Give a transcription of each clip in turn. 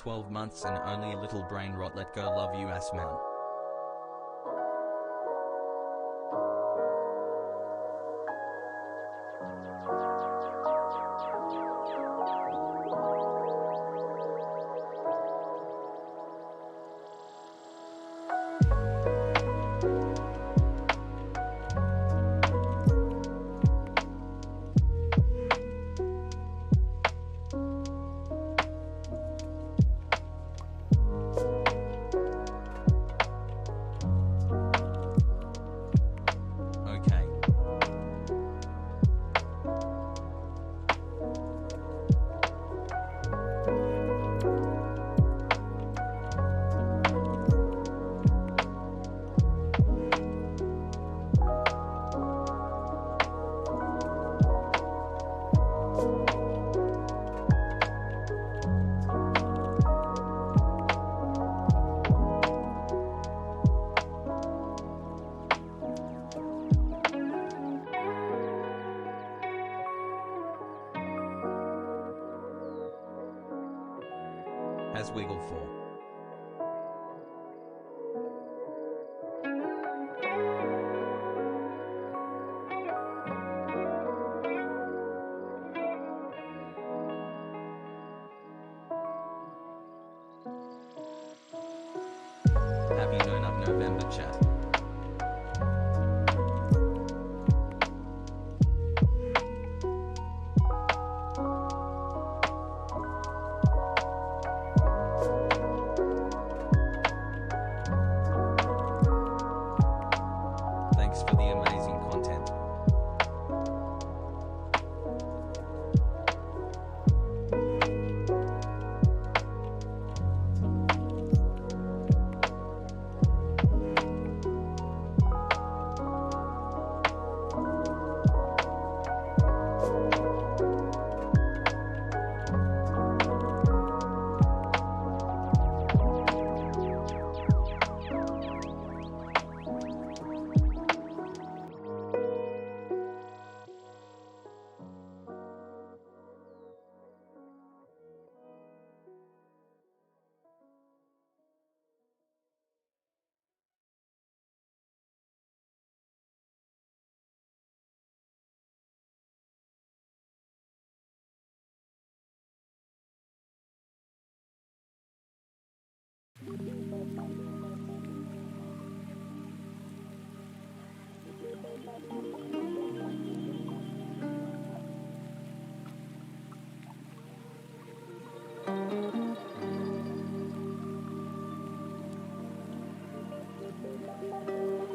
12 months and only a little brain rot. Let go, love you, ass man. Has wiggled for. Happy November chat. Thanks for the amazing content.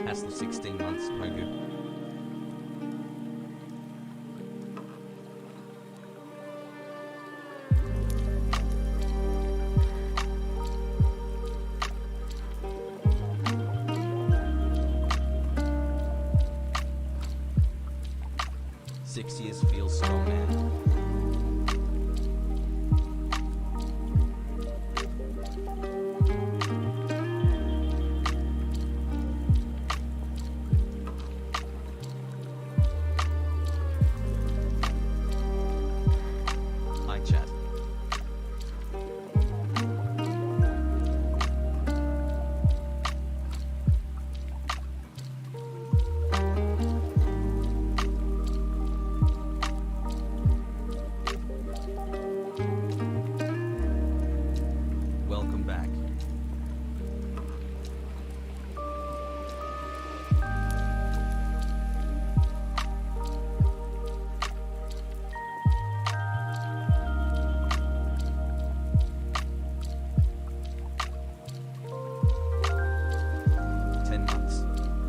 Hasan 16 months, Pogu. Six years feels strong, man. Hi, chat. Welcome back.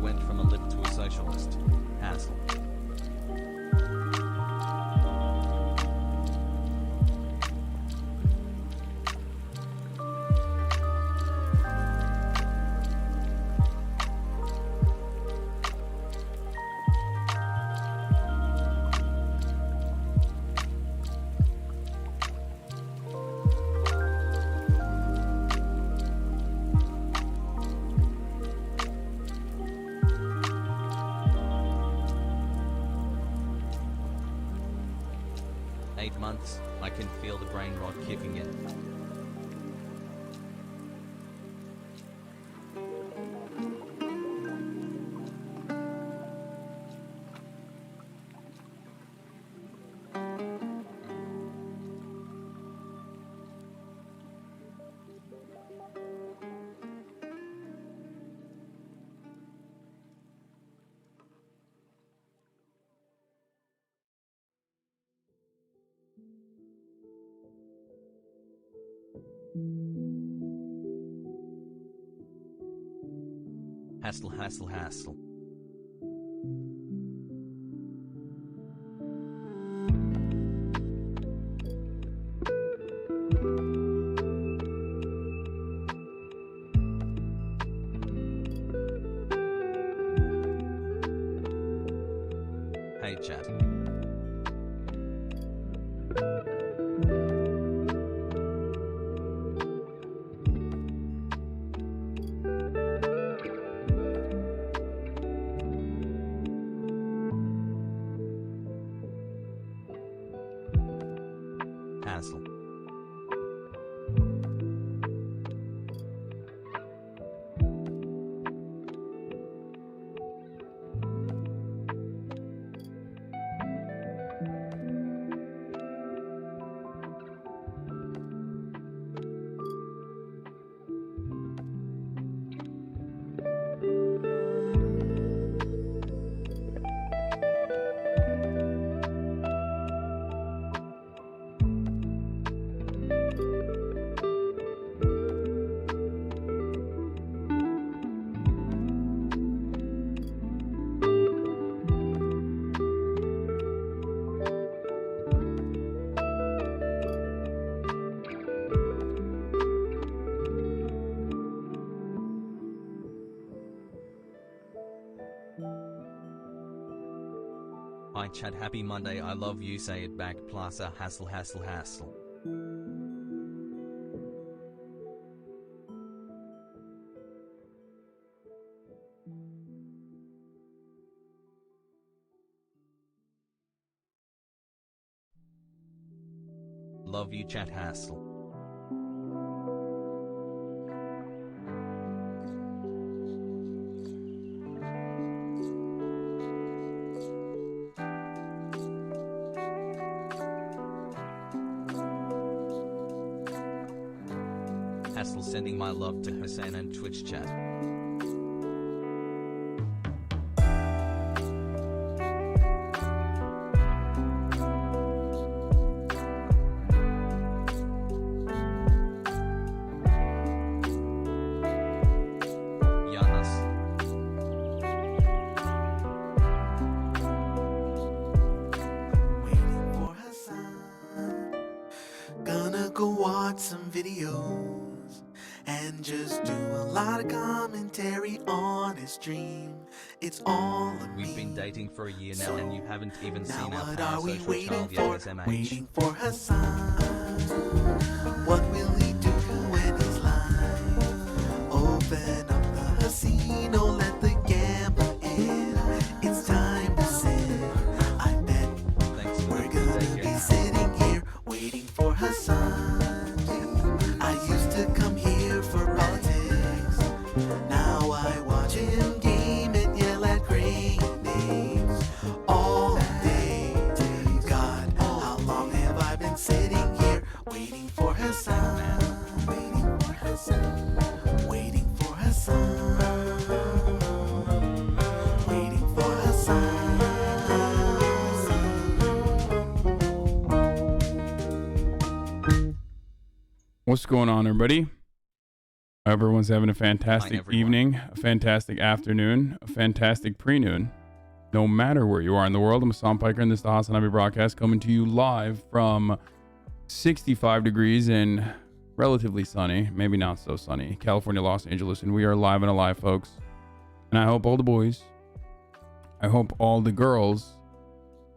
Went from a lib to a socialist. Hassle. Months, I can feel the brain rot kicking in. Hassle, hassle, hassle. Hey chat. Hassle. Hi chat, happy Monday, I love you, say it back, plus a hassle, hassle, hassle. Love you chat, hassle. Hassle sending my love to Hasan and Twitch chat. Some videos and just do a lot of commentary on his stream. It's all of me. We've been dating for a year now, and you haven't even Now seen our what are we parasocial waiting child for? yet, SMH. Waiting for Hasan. What will he do when he's live? Open up the casino, let the gamble in. It's time to sit. I bet Thanks for we're the gonna day, be yeah. sitting here waiting for Hasan. I used to come here for politics. Now I watch him game and yell at great names all day. God, how long have I been sitting here waiting for Hasan? Waiting for Hasan. Waiting for Hasan. Waiting for Hasan. What's going on, everybody? I hope everyone's having a fantastic everyone. evening, a fantastic afternoon, a fantastic pre-noon. No matter where you are in the world, I'm Hasan Piker, and this is the HasanAbi broadcast coming to you live from 65 degrees and relatively sunny, maybe not so sunny, California, Los Angeles, and we are live and alive, folks. And I hope all the boys, I hope all the girls,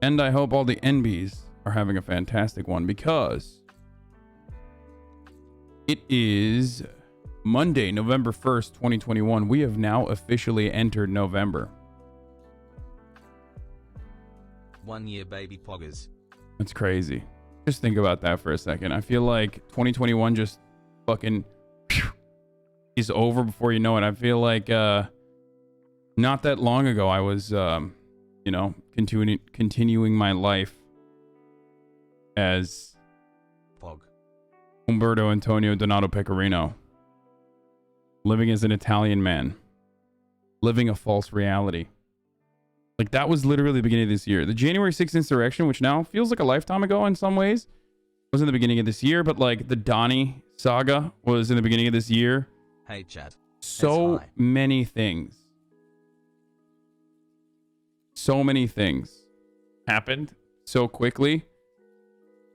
and I hope all the NBs are having a fantastic one, because it is Monday, November 1st, 2021. We have now officially entered November. 1 year baby poggers. That's crazy. Just think about that for a second. I feel like 2021 just fucking is over before you know it. I feel like not that long ago I was, you know, continuing my life as Pog. Umberto Antonio Donato Pecorino, living as an Italian man, living a false reality. Like, that was literally the beginning of this year. The January 6th insurrection, which now feels like a lifetime ago in some ways, was in the beginning of this year, but like the Donnie saga was in the beginning of this year. Hey chat. So Hi. many things so many things happened so quickly,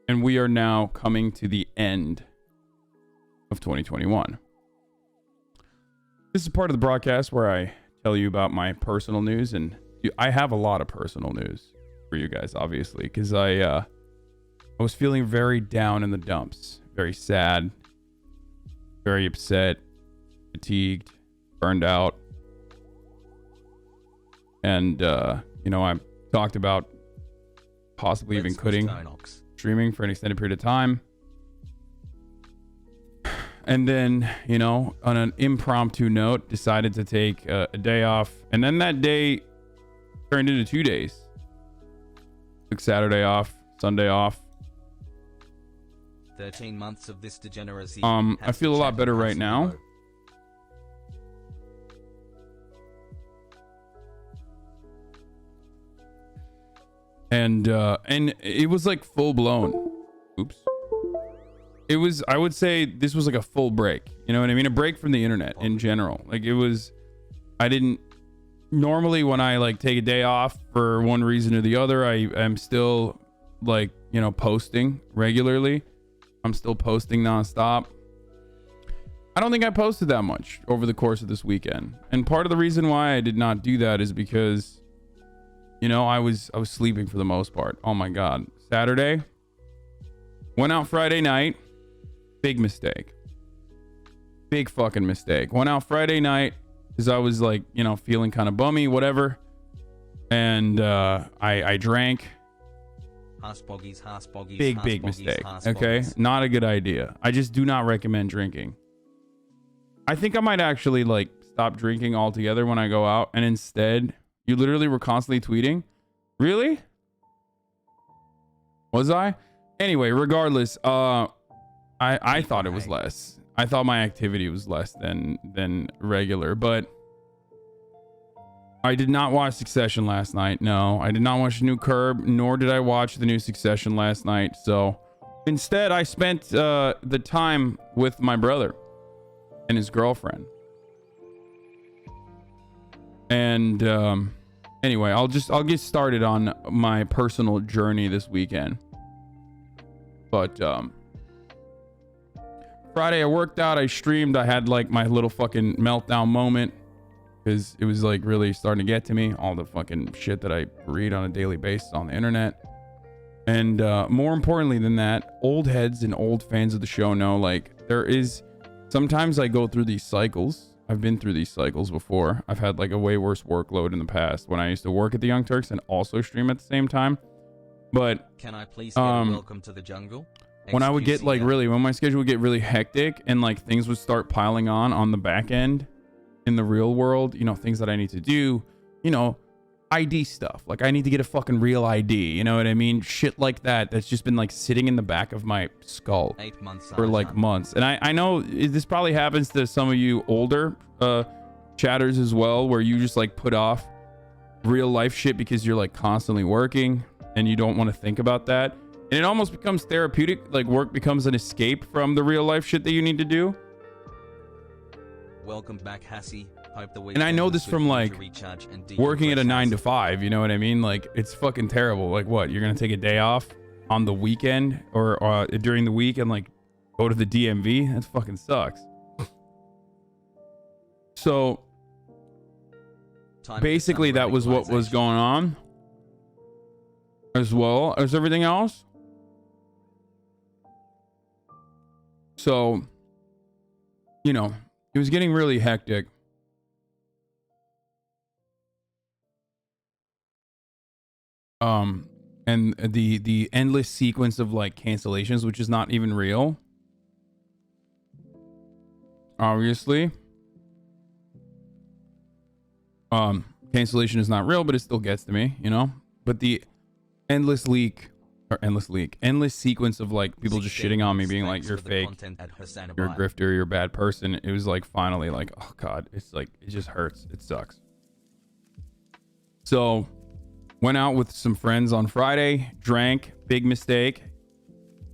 and we are now coming to the end of 2021. This is part of the broadcast where I tell you about my personal news, and I have a lot of personal news for you guys, obviously, because I was feeling very down in the dumps, very sad, very upset, fatigued, burned out. And, you know, I talked about possibly even quitting streaming for an extended period of time. And then, you know, on an impromptu note, decided to take a day off. And then that day turned into 2 days. Took Saturday off, Sunday off. 13 months of this degeneracy. I feel a lot better right now. And it was like full blown. Oops. It was, I would say this was like a full break. You know what I mean? A break from the internet in general. Like it was, I didn't, normally when I like take a day off for one reason or the other, I am still like, you know, posting regularly. I'm still posting nonstop. I don't think I posted that much over the course of this weekend. And part of the reason why I did not do that is because, you know, I was sleeping for the most part. Oh my God. Saturday, went out Friday night. Big mistake. Big fucking mistake. Went out Friday night because I was like, you know, feeling kind of bummy, whatever. And I drank. Big mistake. Okay, not a good idea. I just do not recommend drinking. I think I might actually like stop drinking altogether when I go out, and instead, you literally were constantly tweeting. Really? Was I? Anyway, regardless, I thought it was less. I thought my activity was less than regular, but I did not watch Succession last night. No, I did not watch the new Curb, nor did I watch the new Succession last night. So instead, I spent the time with my brother and his girlfriend. And anyway, I'll get started on my personal journey this weekend. But Friday, I worked out, I streamed, I had like my little fucking meltdown moment. Because it was like really starting to get to me, all the fucking shit that I read on a daily basis on the internet. And more importantly than that, old heads and old fans of the show know, like, there is, sometimes I go through these cycles. I've been through these cycles before. I've had like a way worse workload in the past when I used to work at the Young Turks and also stream at the same time. But can I please get welcome to the jungle? When I would get like really, when my schedule would get really hectic and like things would start piling on the back end, in the real world, you know, things that I need to do, you know, ID stuff. Like I need to get a fucking real ID. You know what I mean? Shit like that. That's just been like sitting in the back of my skull 8 months for like months. And I know this probably happens to some of you older chatters as well, where you just like put off real life shit because you're like constantly working and you don't want to think about that. And it almost becomes therapeutic. Like work becomes an escape from the real life shit that you need to do. Welcome back, Hassie. Hope the week. And I know this from like working at a 9 to 5. You know what I mean? Like it's fucking terrible. Like what? You're gonna take a day off on the weekend or during the week and like go to the DMV? That fucking sucks. So basically, that was what was going on, as well as everything else. So, you know. It was getting really hectic. And the endless sequence of like cancellations, which is not even real. Obviously. Cancellation is not real, but it still gets to me, you know? But the endless sequence of like people just shitting on me, being like, you're fake, you're a grifter, you're a bad person. It was like finally like, oh God, it's like, it just hurts. It sucks. So went out with some friends on Friday, drank, big mistake,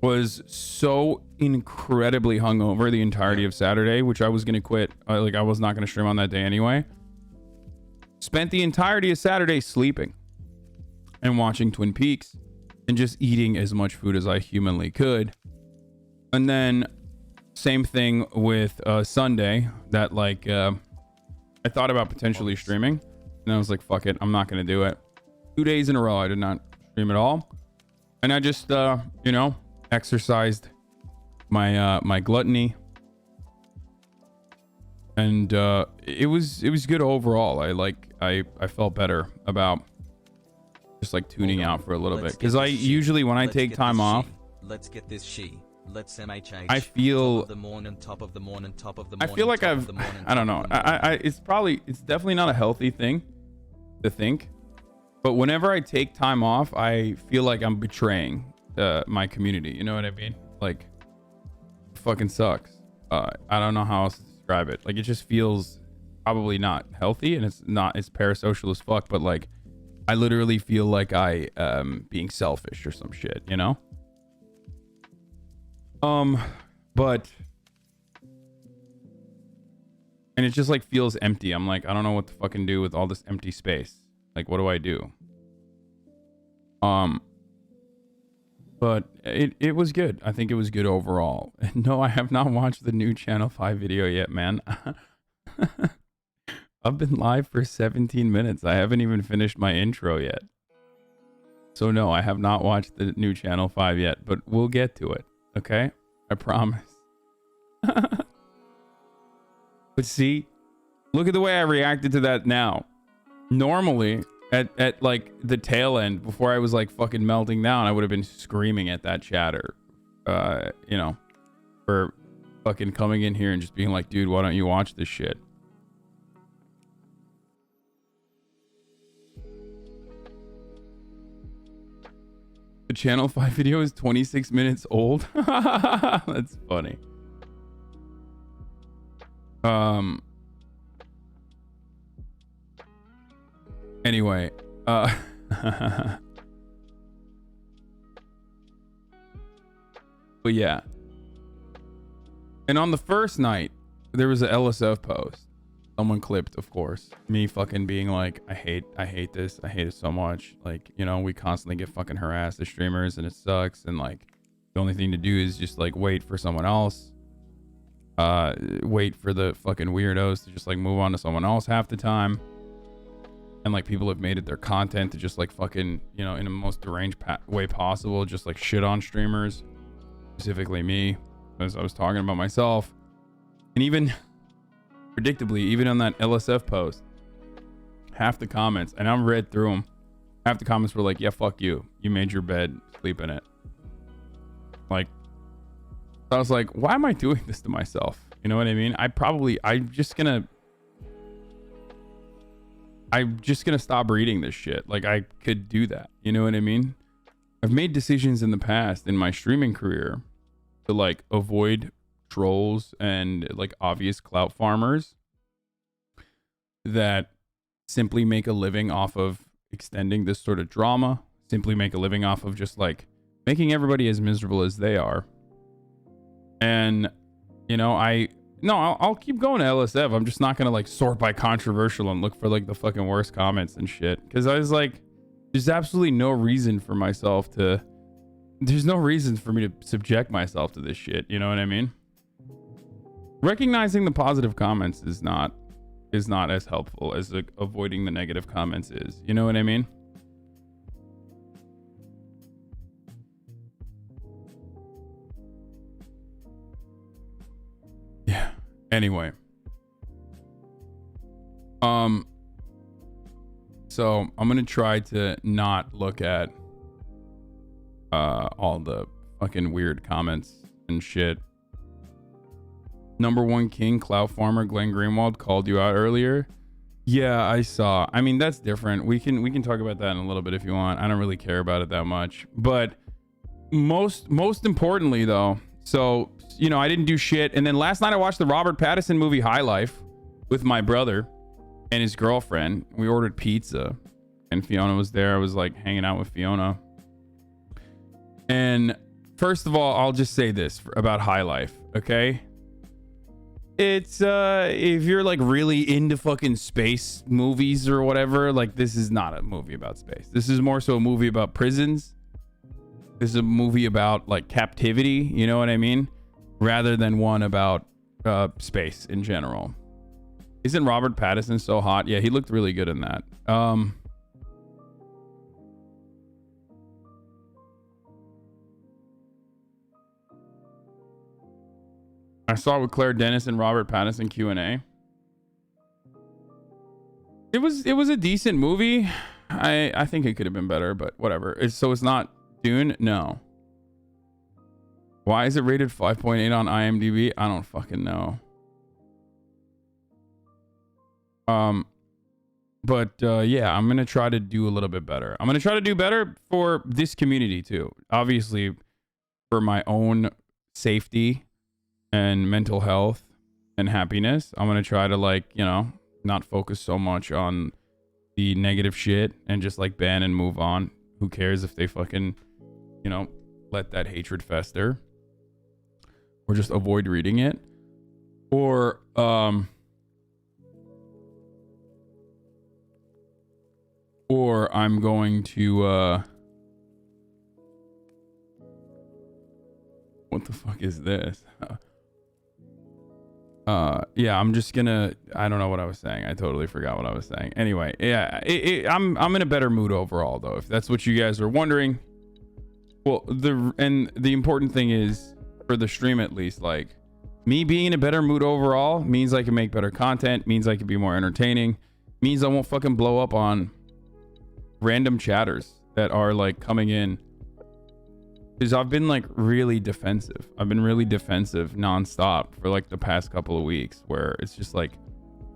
was so incredibly hungover the entirety of Saturday, which I was going to quit. I was not going to stream on that day anyway. Spent the entirety of Saturday sleeping. and watching Twin Peaks and just eating as much food as I humanly could. And then same thing with Sunday, that like I thought about potentially streaming, and I was like, fuck it, I'm not gonna do it. 2 days in a row I did not stream at all, and I just you know, exercised my my gluttony, and it was good overall. I felt better about just like tuning out for a little bit, because I usually when I take time off, let's get this let's MHH. I feel top of the morning. I feel like I don't know. It's definitely not a healthy thing to think, but whenever I take time off, I feel like I'm betraying my community. You know what I mean? Like, it fucking sucks. I don't know how else to describe it. Like, it just feels probably not healthy, and it's parasocial as fuck. But like, I literally feel like I being selfish or some shit. You know? But and it just like feels empty. I'm like, I don't know what to fucking do with all this empty space. Like, what do I do? But it was good. I think it was good overall. No, I have not watched the new Channel 5 video yet, man. I've been live for 17 minutes. I haven't even finished my intro yet. So no, I have not watched the new Channel 5 yet, but we'll get to it. Okay? I promise. But see, look at the way I reacted to that now. Normally, at like the tail end, before I was like fucking melting down, I would have been screaming at that chatter. You know, for fucking coming in here and just being like, dude, why don't you watch this shit? The Channel 5 video is 26 minutes old. That's funny. Anyway, but yeah. And on the first night, there was an LSF post. Someone clipped, of course, me fucking being like, I hate this. I hate it so much. Like, you know, we constantly get fucking harassed as streamers and it sucks. And like, the only thing to do is just like wait for someone else. Wait for the fucking weirdos to just like move on to someone else half the time. And like, people have made it their content to just like fucking, you know, in the most deranged way possible, just like shit on streamers, specifically me, as I was talking about myself. And even predictably, even on that LSF post, half the comments, and I've read through them, half the comments were like, yeah, fuck you. You made your bed, sleep in it. Like, I was like, why am I doing this to myself? You know what I mean? I'm just gonna stop reading this shit. Like, I could do that. You know what I mean? I've made decisions in the past in my streaming career to like avoid trolls and like obvious clout farmers that simply make a living off of extending this sort of drama, simply make a living off of just like making everybody as miserable as they are. And you know, I'll keep going to LSF. I'm just not gonna like sort by controversial and look for like the fucking worst comments and shit, because I was like, there's absolutely no reason for me to subject myself to this shit. You know what I mean? Recognizing the positive comments is not as helpful as like avoiding the negative comments is. You know what I mean? Yeah. Anyway. So I'm gonna try to not look at all the fucking weird comments and shit. Number one king, clout farmer Glenn Greenwald called you out earlier. Yeah, I saw. I mean, that's different. We can talk about that in a little bit if you want. I don't really care about it that much. But most importantly though, so you know, I didn't do shit. And then last night I watched the Robert Pattinson movie High Life with my brother and his girlfriend. We ordered pizza and Fiona was there. I was like hanging out with Fiona. And first of all, I'll just say this about High Life, okay? it's if you're like really into fucking space movies or whatever, like this is not a movie about space. This is more so a movie about prisons. This is a movie about like captivity, you know what I mean? Rather than one about space in general. Isn't Robert Pattinson so hot? Yeah, he looked really good in that. I saw it with Claire Dennis and Robert Pattinson Q&A. It was a decent movie. I think it could have been better, but whatever. It's not Dune? No. Why is it rated 5.8 on IMDb? I don't fucking know. But yeah, I'm gonna try to do a little bit better. I'm gonna try to do better for this community too. Obviously, for my own safety and mental health and happiness, I'm gonna try to, like, you know, not focus so much on the negative shit and just like ban and move on. Who cares if they fucking, you know, let that hatred fester, or just avoid reading it, or I'm going to what the fuck is this? Yeah, I'm just gonna, I don't know what I was saying. I totally forgot what I was saying. Anyway, yeah, I'm in a better mood overall though, if that's what you guys are wondering. Well, the important thing is, for the stream at least, like, me being in a better mood overall means I can make better content, means I can be more entertaining, means I won't fucking blow up on random chatters that are like coming in. Because I've been like really defensive. I've been really defensive nonstop for like the past couple of weeks, where it's just like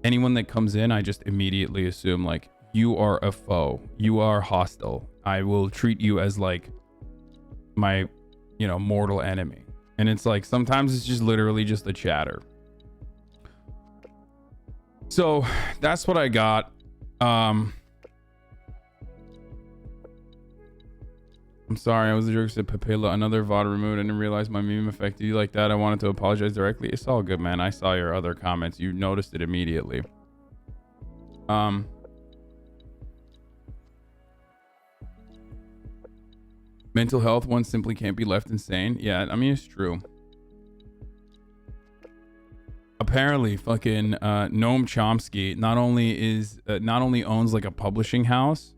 anyone that comes in, I just immediately assume like, you are a foe, you are hostile, I will treat you as like my, you know, mortal enemy. And it's like, sometimes it's just literally just a chatter. So that's what I got. I'm sorry, I was a jerk, said Papilla. Another VOD removed. I didn't realize my meme affected you like that. I wanted to apologize directly. It's all good, man. I saw your other comments. You noticed it immediately. Mental health, one simply can't be left insane. Yeah, I mean, it's true. Apparently, fucking Noam Chomsky not only owns like a publishing house,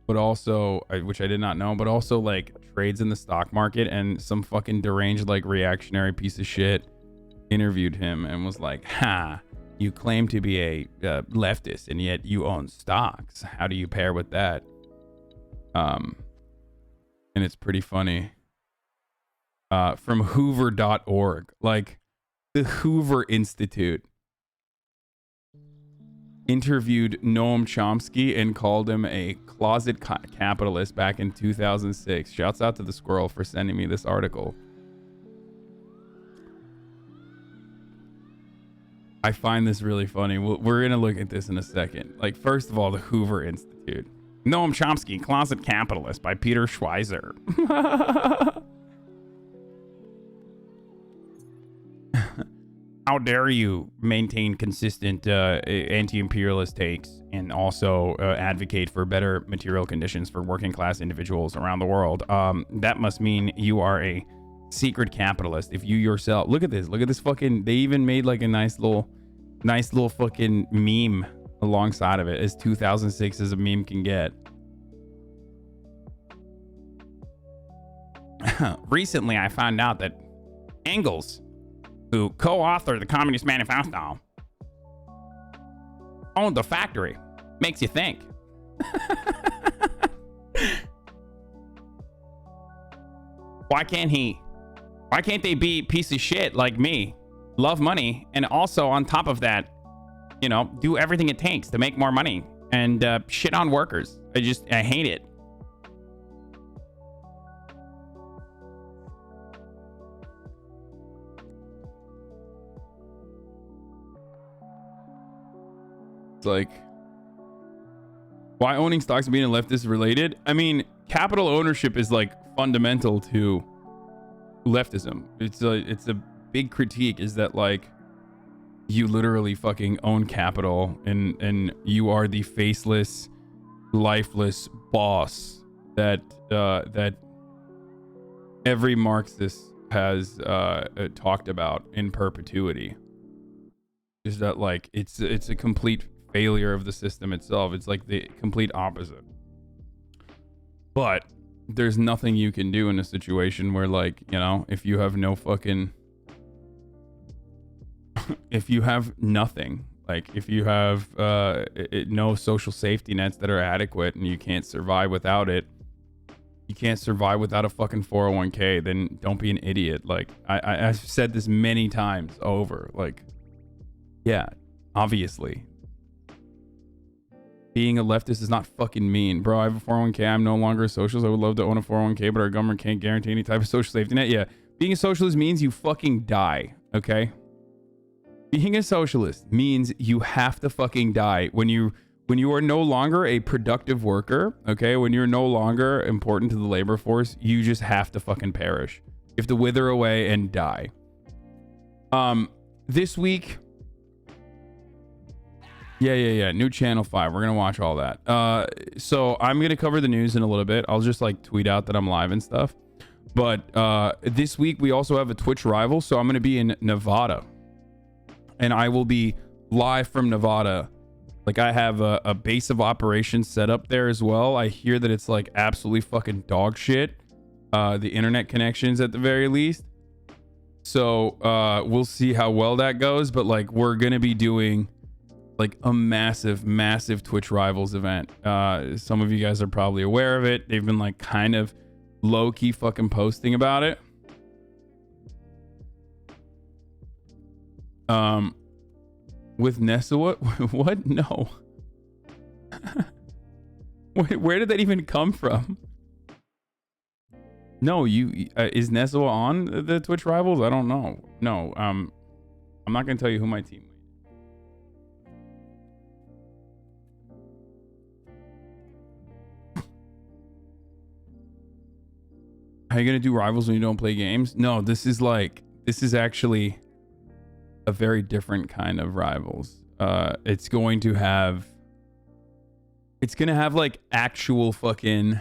but also, which I did not know, but also like trades in the stock market. And some fucking deranged, like, reactionary piece of shit interviewed him and was like, ha, you claim to be a leftist and yet you own stocks. How do you pair with that? And it's pretty funny. From hoover.org, like the Hoover Institute interviewed Noam Chomsky and called him a closet capitalist back in 2006. Shouts out to the squirrel for sending me this article. I find this really funny. We're gonna look at this in a second. Like, first of all, the Hoover Institute. Noam Chomsky, Closet Capitalist by Peter Schweizer. How dare you maintain consistent anti-imperialist takes and also advocate for better material conditions for working class individuals around the world? That must mean you are a secret capitalist. If you yourself, look at this fucking, they even made like a nice little fucking meme alongside of it, as 2006 as a meme can get. Recently, I found out that Engels, who co-authored the Communist Manifesto, owned the factory. Makes you think. Why can't they be piece of shit like me, love money, and also on top of that, you know, do everything it takes to make more money and shit on workers? I hate it. Like, why owning stocks and being a leftist is related? I mean, capital ownership is like fundamental to leftism. It's a big critique, is that like you literally fucking own capital, and you are the faceless, lifeless boss that every Marxist has talked about in perpetuity. Is that like it's a complete failure of the system itself. It's like the complete opposite. But there's nothing you can do in a situation where, like, you know, if you have no fucking if you have nothing, like if you have no social safety nets that are adequate and you can't survive without it, you can't survive without a fucking 401k, then don't be an idiot. Like I've said this many times over, like, yeah, obviously being a leftist is not fucking mean. Bro, I have a 401k. I'm no longer a socialist. I would love to own a 401k, but our government can't guarantee any type of social safety net. Yeah, being a socialist means you fucking die, okay? Being a socialist means you have to fucking die when you are no longer a productive worker, okay? When you're no longer important to the labor force, you just have to fucking perish. You have to wither away and die. This week, yeah. New Channel 5. We're gonna watch all that. So I'm gonna cover the news in a little bit. I'll just like tweet out that I'm live and stuff. But this week we also have a Twitch rival, so I'm gonna be in Nevada, and I will be live from Nevada. Like, I have a base of operations set up there as well. I hear that it's like absolutely fucking dog shit. The internet connections at the very least. So we'll see how well that goes. But like, we're gonna be doing like a massive Twitch rivals event. Some of you guys are probably aware of it. They've been like kind of low-key fucking posting about it. With Nessa, what? No. Where did that even come from? No, is Nessa on the Twitch rivals? I don't know. No, I'm not gonna tell you who my team. Are you gonna do rivals when you don't play games? No, this is actually a very different kind of rivals. It's gonna have like actual fucking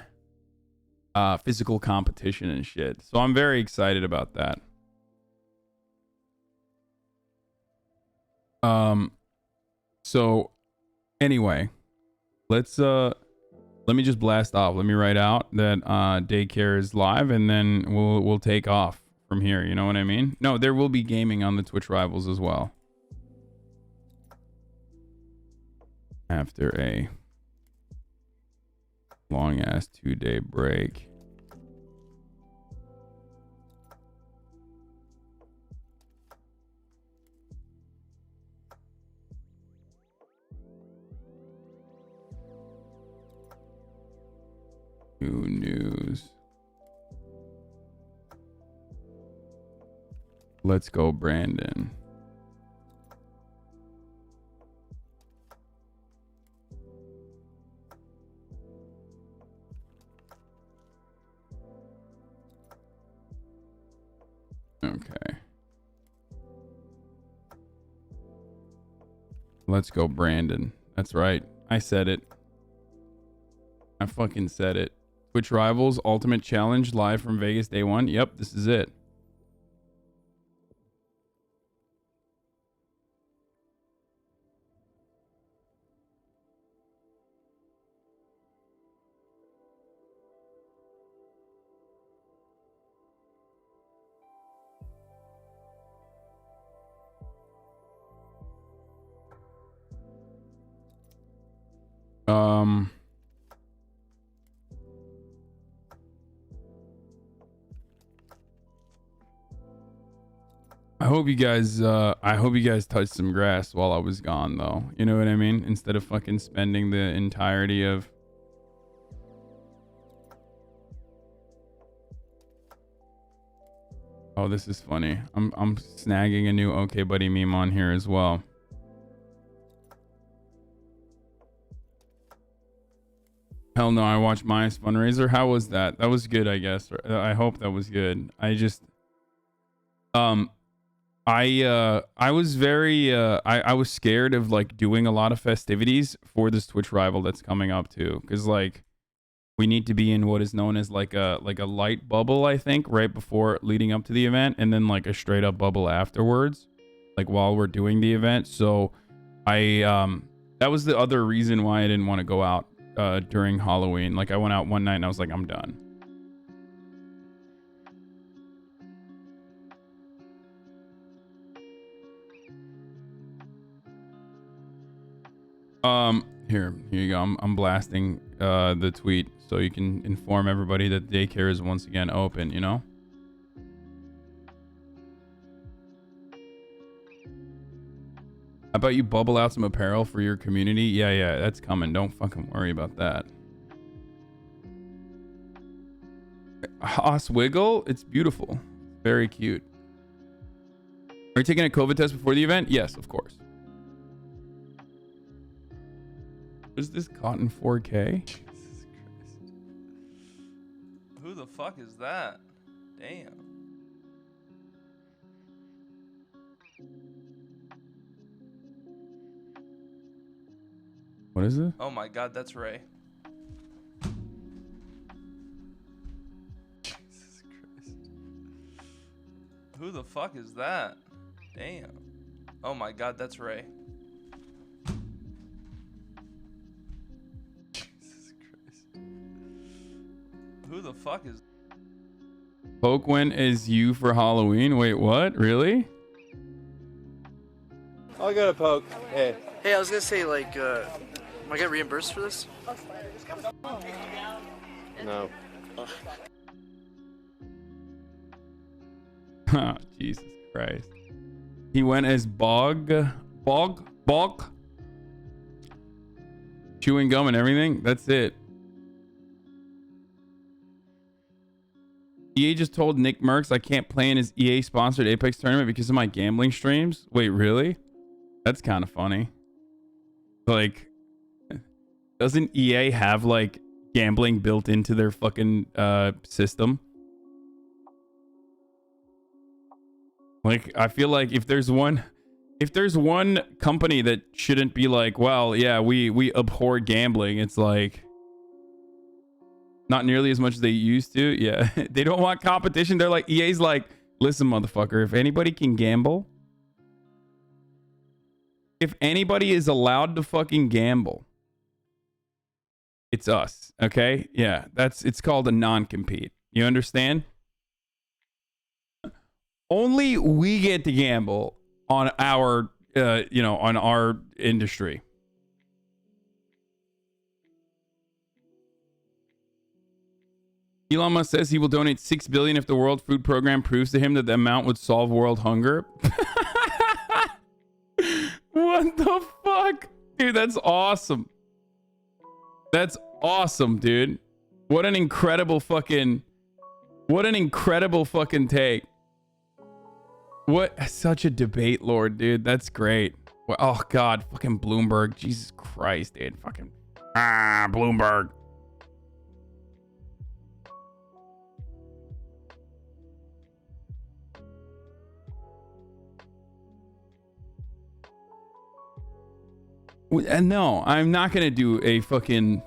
physical competition and shit. So I'm very excited about that. So anyway, let me just blast off. Let me write out that daycare is live, and then we'll take off from here. You know what I mean? No, there will be gaming on the Twitch rivals as well. After a long ass 2-day break. New news. Let's go, Brandon. Okay. Let's go, Brandon. That's right. I said it. I fucking said it. Twitch Rivals Ultimate Challenge live from Vegas day one. Yep, this is it. I hope you guys touched some grass while I was gone, though. You know what I mean? Instead of fucking spending the entirety of Oh, this is funny. I'm snagging a new Okay Buddy meme on here as well. Hell no, I watched Maya's fundraiser. How was that? That was good, I guess. I hope that was good. I just I was very I was scared of like doing a lot of festivities for this Twitch rival that's coming up too, because like we need to be in what is known as like a light bubble, I think, right before leading up to the event, and then like a straight up bubble afterwards, like while we're doing the event. So I that was the other reason why I didn't want to go out during Halloween. Like I went out one night and I was like, I'm done. Here you go. I'm blasting the tweet so you can inform everybody that daycare is once again open, you know? How about you bubble out some apparel for your community? Yeah, that's coming. Don't fucking worry about that. Oswiggle, it's beautiful. Very cute. Are you taking a COVID test before the event? Yes, of course. Is this Cotton 4K? Jesus Christ. Who the fuck is that? Damn. What is it? Oh my god, that's Ray. Jesus Christ. Who the fuck is that? Damn. Oh my god, that's Ray. Who the fuck is... Poke went as you for Halloween? Wait, what? Really? I'll go to Poke. Hey. Hey, I was gonna say, like, am I get reimbursed for this? No. Jesus Christ. He went as Bog. Chewing gum and everything. That's it. EA just told Nick Merckx I can't play in his EA sponsored Apex tournament because of my gambling streams. Wait, really? That's kind of funny. Like, doesn't EA have like gambling built into their fucking system? Like, I feel like if there's one company that shouldn't be like, well, yeah, we abhor gambling, it's like not nearly as much as they used to. Yeah. They don't want competition. They're like, EA's like, listen, motherfucker, if anybody can gamble, if anybody is allowed to fucking gamble, it's us. Okay? Yeah. It's called a non-compete. You understand? Only we get to gamble on our, on our industry. Elon Musk says he will donate $6 billion if the World Food Program proves to him that the amount would solve world hunger. What the fuck? Dude, that's awesome. That's awesome, dude. What an incredible fucking take. What such a debate lord, dude. That's great. Oh god, fucking Bloomberg. Jesus Christ, dude. Fucking Bloomberg. And no, I'm not gonna do a fucking.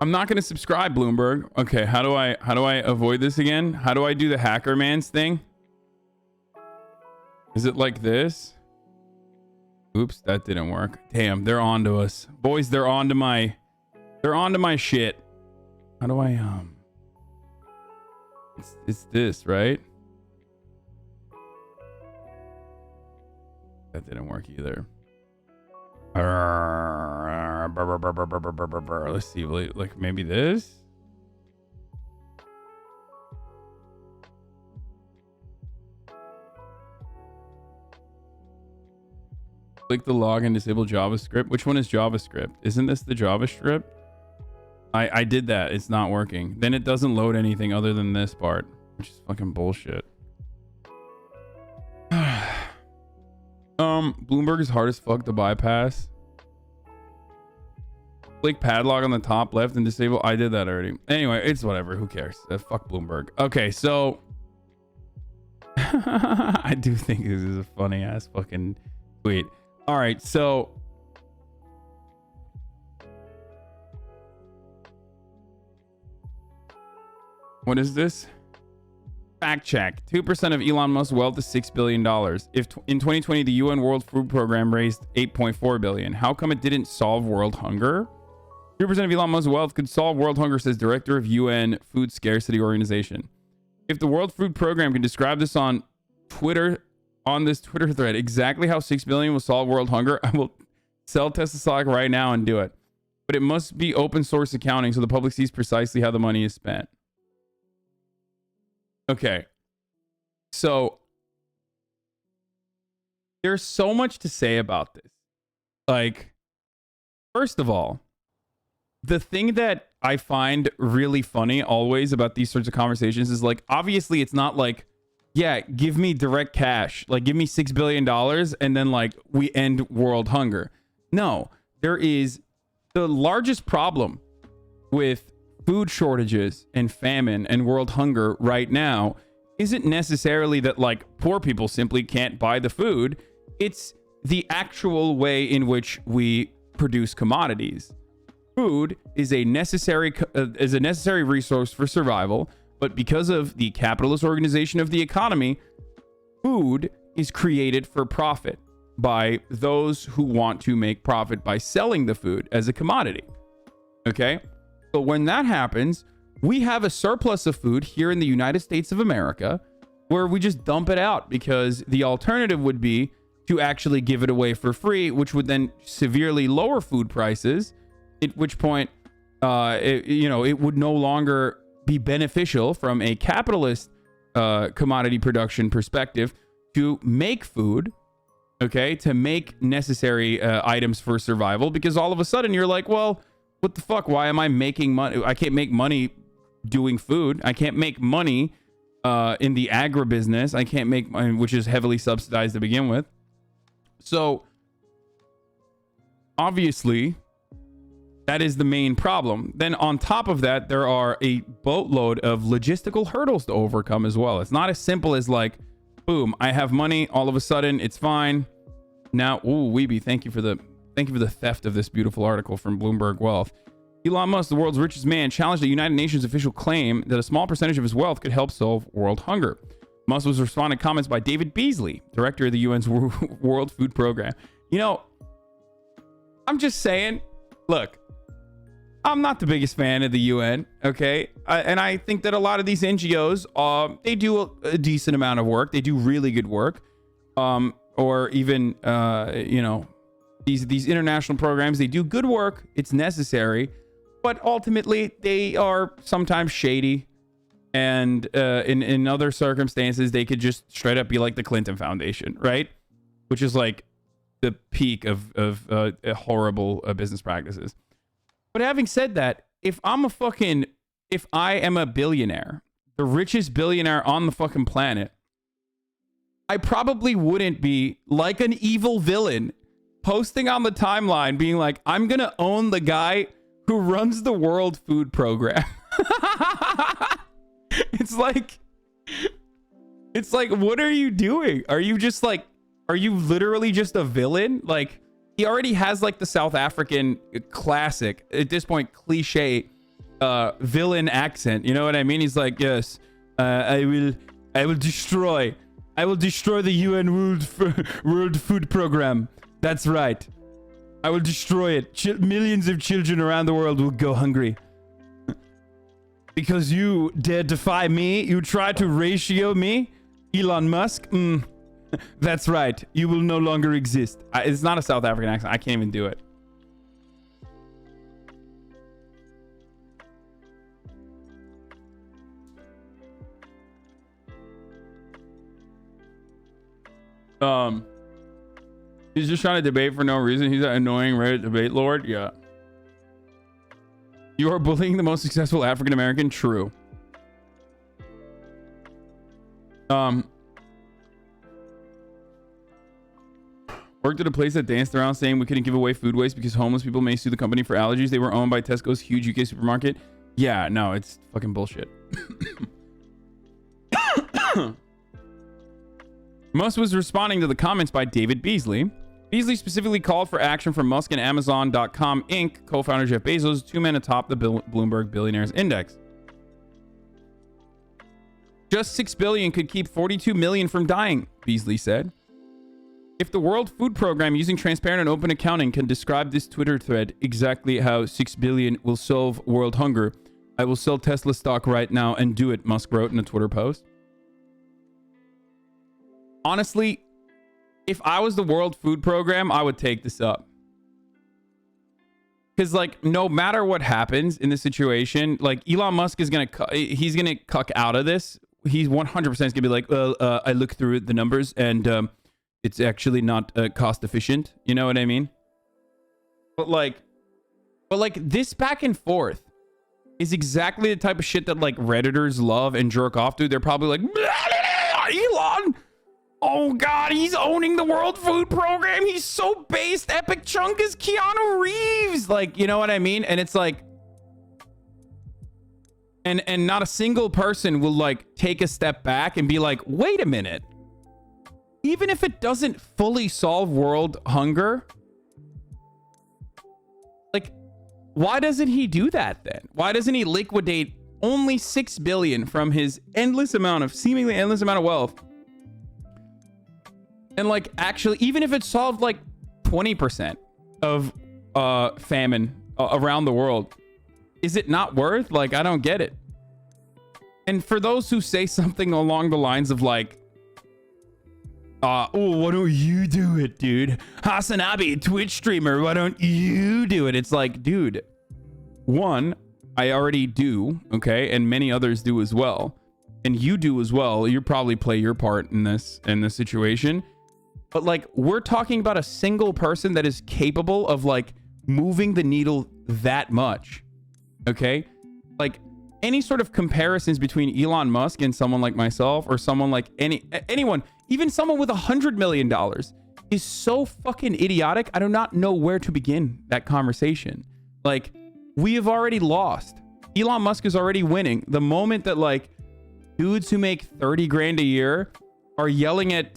I'm not gonna subscribe, Bloomberg. Okay, how do I avoid this again? How do I do the hacker man's thing? Is it like this? Oops, that didn't work. Damn, they're on to us, boys. They're on to my shit. How do I It's this, right? That didn't work either. Let's see, like maybe this. Click the log and disable JavaScript. Which one is JavaScript? Isn't this the JavaScript? I did that. It's not working. Then it doesn't load anything other than this part, which is fucking bullshit. Bloomberg is hard as fuck to bypass. Click padlock on the top left and disable. I did that already. Anyway, it's whatever. Who cares? Fuck Bloomberg. Okay, so I do think this is a funny ass fucking tweet. All right, so what is this? Fact check. 2% of Elon Musk's wealth is $6 billion. If in 2020, the UN World Food Program raised $8.4 billion. How come it didn't solve world hunger? 2% of Elon Musk's wealth could solve world hunger, says director of UN Food Scarcity Organization. If the World Food Program can describe this on Twitter, on this Twitter thread, exactly how $6 billion will solve world hunger, I will sell Tesla stock right now and do it. But it must be open source accounting so the public sees precisely how the money is spent. Okay, so there's so much to say about this. Like, first of all, the thing that I find really funny always about these sorts of conversations is like, obviously it's not like, yeah, give me direct cash, like give me $6 billion and then like we end world hunger. No, there is the largest problem with food shortages and famine and world hunger right now isn't necessarily that like poor people simply can't buy the food. It's the actual way in which we produce commodities. Food is a necessary resource for survival, but because of the capitalist organization of the economy, food is created for profit by those who want to make profit by selling the food as a commodity. Okay? But when that happens, we have a surplus of food here in the United States of America where we just dump it out because the alternative would be to actually give it away for free, which would then severely lower food prices, at which point, it would no longer be beneficial from a capitalist commodity production perspective to make food, okay, to make necessary items for survival, because all of a sudden you're like, well, what the fuck? Why am I making money? I can't make money doing food. I can't make money in the agribusiness. I can't make money, which is heavily subsidized to begin with. So obviously that is the main problem. Then on top of that, there are a boatload of logistical hurdles to overcome as well. It's not as simple as like, boom, I have money. All of a sudden it's fine. Now, ooh, Weeby, thank you for the theft of this beautiful article from Bloomberg Wealth. Elon Musk, the world's richest man, challenged a United Nations official claim that a small percentage of his wealth could help solve world hunger. Musk was responding to comments by David Beasley, director of the UN's World Food Program. You know, I'm just saying, look, I'm not the biggest fan of the UN, okay? And I think that a lot of these NGOs, they do a decent amount of work. They do really good work. Or even, these international programs, they do good work. It's necessary. But ultimately, they are sometimes shady. And in other circumstances, they could just straight up be like the Clinton Foundation, right? Which is like the peak of horrible business practices. But having said that, if I am a billionaire, the richest billionaire on the fucking planet, I probably wouldn't be like an evil villain posting on the timeline being like, I'm going to own the guy who runs the World Food Program. It's like, what are you doing? Are you literally just a villain? Like, he already has like the South African classic, at this point, cliche villain accent. You know what I mean? He's like, yes, I will destroy the UN World Food Program. That's right. I will destroy it. Millions of children around the world will go hungry. Because you dare defy me? You try to ratio me? Elon Musk? That's right. You will no longer exist. It's not a South African accent. I can't even do it. He's just trying to debate for no reason. He's that annoying Reddit debate lord. Yeah. You are bullying the most successful African American. True. Worked at a place that danced around saying we couldn't give away food waste because homeless people may sue the company for allergies. They were owned by Tesco's huge UK supermarket. Yeah, no, it's fucking bullshit. Musk was responding to the comments by David Beasley. Beasley specifically called for action from Musk and Amazon.com Inc. co-founder Jeff Bezos, two men atop the Bloomberg Billionaires Index. Just 6 billion could keep 42 million from dying, Beasley said. If the World Food Program using transparent and open accounting can describe this Twitter thread exactly how 6 billion will solve world hunger, I will sell Tesla stock right now and do it, Musk wrote in a Twitter post. Honestly, if I was the World Food Program, I would take this up. Because, like, no matter what happens in this situation, like, Elon Musk is going to, he's going to cuck out of this. He's 100% going to be like, well, I looked through the numbers and it's actually not cost efficient. You know what I mean? But like this back and forth is exactly the type of shit that like Redditors love and jerk off to. They're probably like, Elon, oh God, he's owning the World Food Program. He's so based. Epic Chunk is Keanu Reeves. Like, you know what I mean? And it's like, and not a single person will like take a step back and be like, wait a minute. Even if it doesn't fully solve world hunger, like, why doesn't he do that then? Why doesn't he liquidate only 6 billion from his seemingly endless amount of wealth? And like, actually, even if it solved like 20% of famine around the world, is it not worth? Like, I don't get it. And for those who say something along the lines of like, oh, why don't you do it, dude? HasanAbi, Twitch streamer, why don't you do it? It's like, dude, one, I already do, okay? And many others do as well. And you do as well. You probably play your part in this situation. But like, we're talking about a single person that is capable of like moving the needle that much, okay? Like, any sort of comparisons between Elon Musk and someone like myself or someone like anyone, even someone with $100 million is so fucking idiotic. I do not know where to begin that conversation. Like, we have already lost. Elon Musk is already winning. The moment that like dudes who make 30 grand a year are yelling at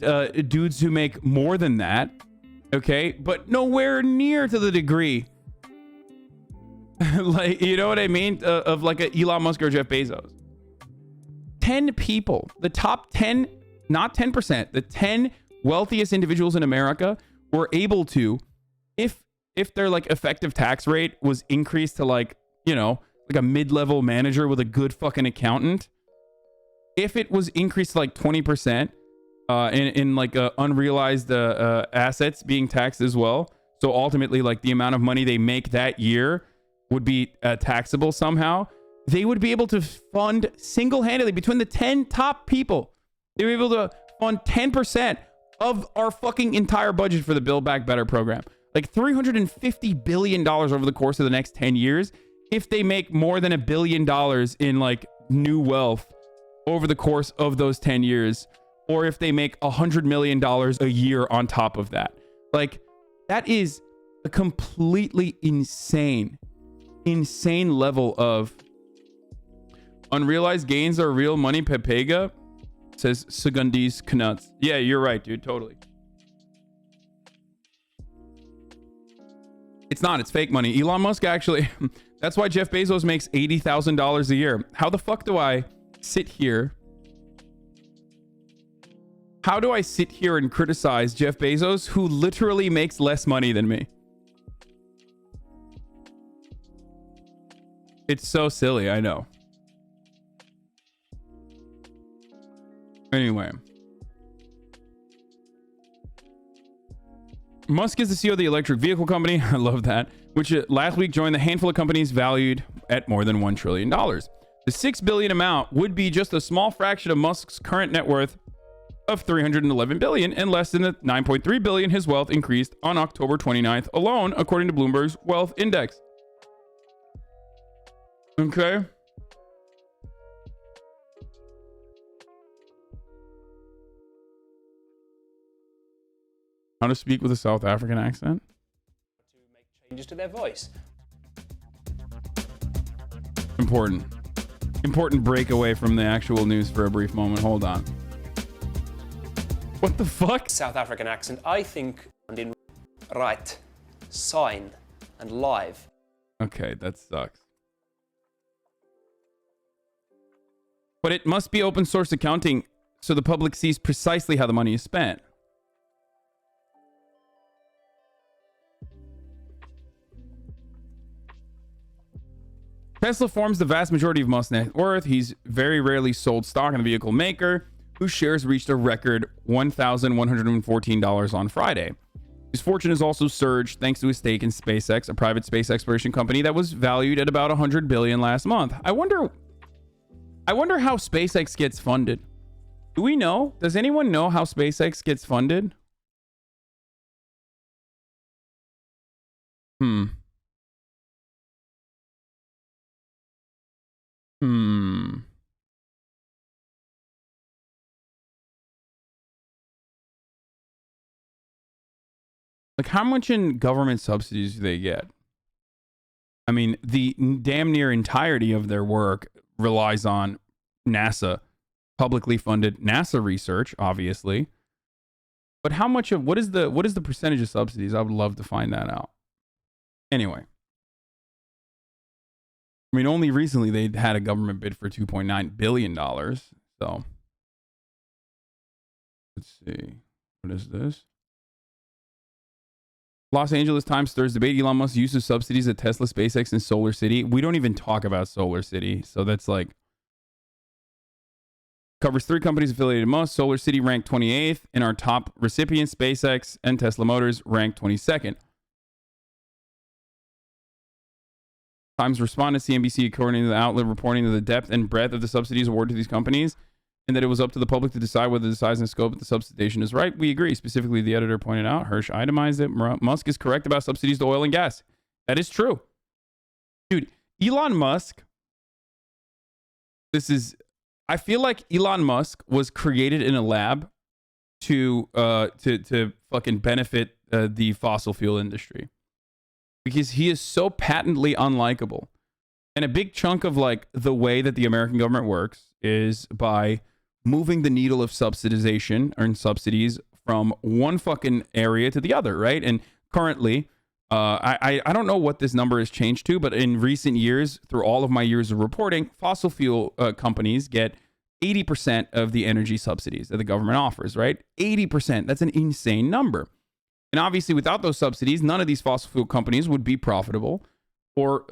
dudes who make more than that, okay, but nowhere near to the degree like, you know what I mean, of like a Elon Musk or Jeff Bezos. 10 people, the top 10, not 10%, the 10 wealthiest individuals in America were able to, if their like effective tax rate was increased to like, you know, like a mid-level manager with a good fucking accountant, if it was increased to like 20% in like unrealized assets being taxed as well, so ultimately like the amount of money they make that year would be taxable somehow, they would be able to fund single-handedly between the 10 top people. They were able to fund 10% of our fucking entire budget for the Build Back Better program. Like $350 billion over the course of the next 10 years if they make more than $1 billion in like new wealth over the course of those 10 years, or if they make $100 million a year on top of that. Like, that is a completely insane level of unrealized gains are real money. Pepega says Segundis Knuts. Yeah, you're right, dude. Totally. It's not. It's fake money. Elon Musk actually. That's why Jeff Bezos makes $80,000 a year. How the fuck do I sit here? How do I sit here and criticize Jeff Bezos, who literally makes less money than me? It's so silly, I know. Anyway. Musk is the CEO of the electric vehicle company, I love that, which last week joined the handful of companies valued at more than $1 trillion. The $6 billion amount would be just a small fraction of Musk's current net worth of $311 billion and less than the $9.3 billion his wealth increased on October 29th alone, according to Bloomberg's Wealth Index. Okay. How to speak with a South African accent? To make changes to their voice. Important. Important break away from the actual news for a brief moment. Hold on. What the fuck? South African accent, I think, and in right, sign, and live. Okay, that sucks. But it must be open source accounting so the public sees precisely how the money is spent. Tesla forms the vast majority of Musk's net worth. He's very rarely sold stock in the vehicle maker, whose shares reached a record $1,114 on Friday. His fortune has also surged thanks to his stake in SpaceX, a private space exploration company that was valued at about $100 billion last month. I wonder how SpaceX gets funded. Do we know? Does anyone know how SpaceX gets funded? Like, how much in government subsidies do they get? I mean, the damn near entirety of their work relies on NASA, publicly funded NASA research, obviously. But how much of what is the percentage of subsidies? I would love to find that out. Anyway. I mean, only recently they had a government bid for $2.9 billion. So, let's see. What is this? Los Angeles Times stirs debate Elon Musk's use of subsidies at Tesla, SpaceX, and Solar City. We don't even talk about Solar City. So that's like... Covers 3 companies affiliated with Musk. Solar City ranked 28th. In our top recipients, SpaceX and Tesla Motors ranked 22nd. Times responded to CNBC according to the outlet reporting the depth and breadth of the subsidies awarded to these companies and that it was up to the public to decide whether the size and scope of the subsidization is right. We agree. Specifically, the editor pointed out, Hirsch itemized it. Musk is correct about subsidies to oil and gas. That is true. Dude, Elon Musk, I feel like Elon Musk was created in a lab to fucking benefit the fossil fuel industry. Because he is so patently unlikable. And a big chunk of like the way that the American government works is by moving the needle of subsidization or subsidies from one fucking area to the other, right? And currently, I don't know what this number has changed to, but in recent years, through all of my years of reporting, fossil fuel companies get 80% of the energy subsidies that the government offers, right? 80%. That's an insane number. And obviously, without those subsidies, none of these fossil fuel companies would be profitable, or,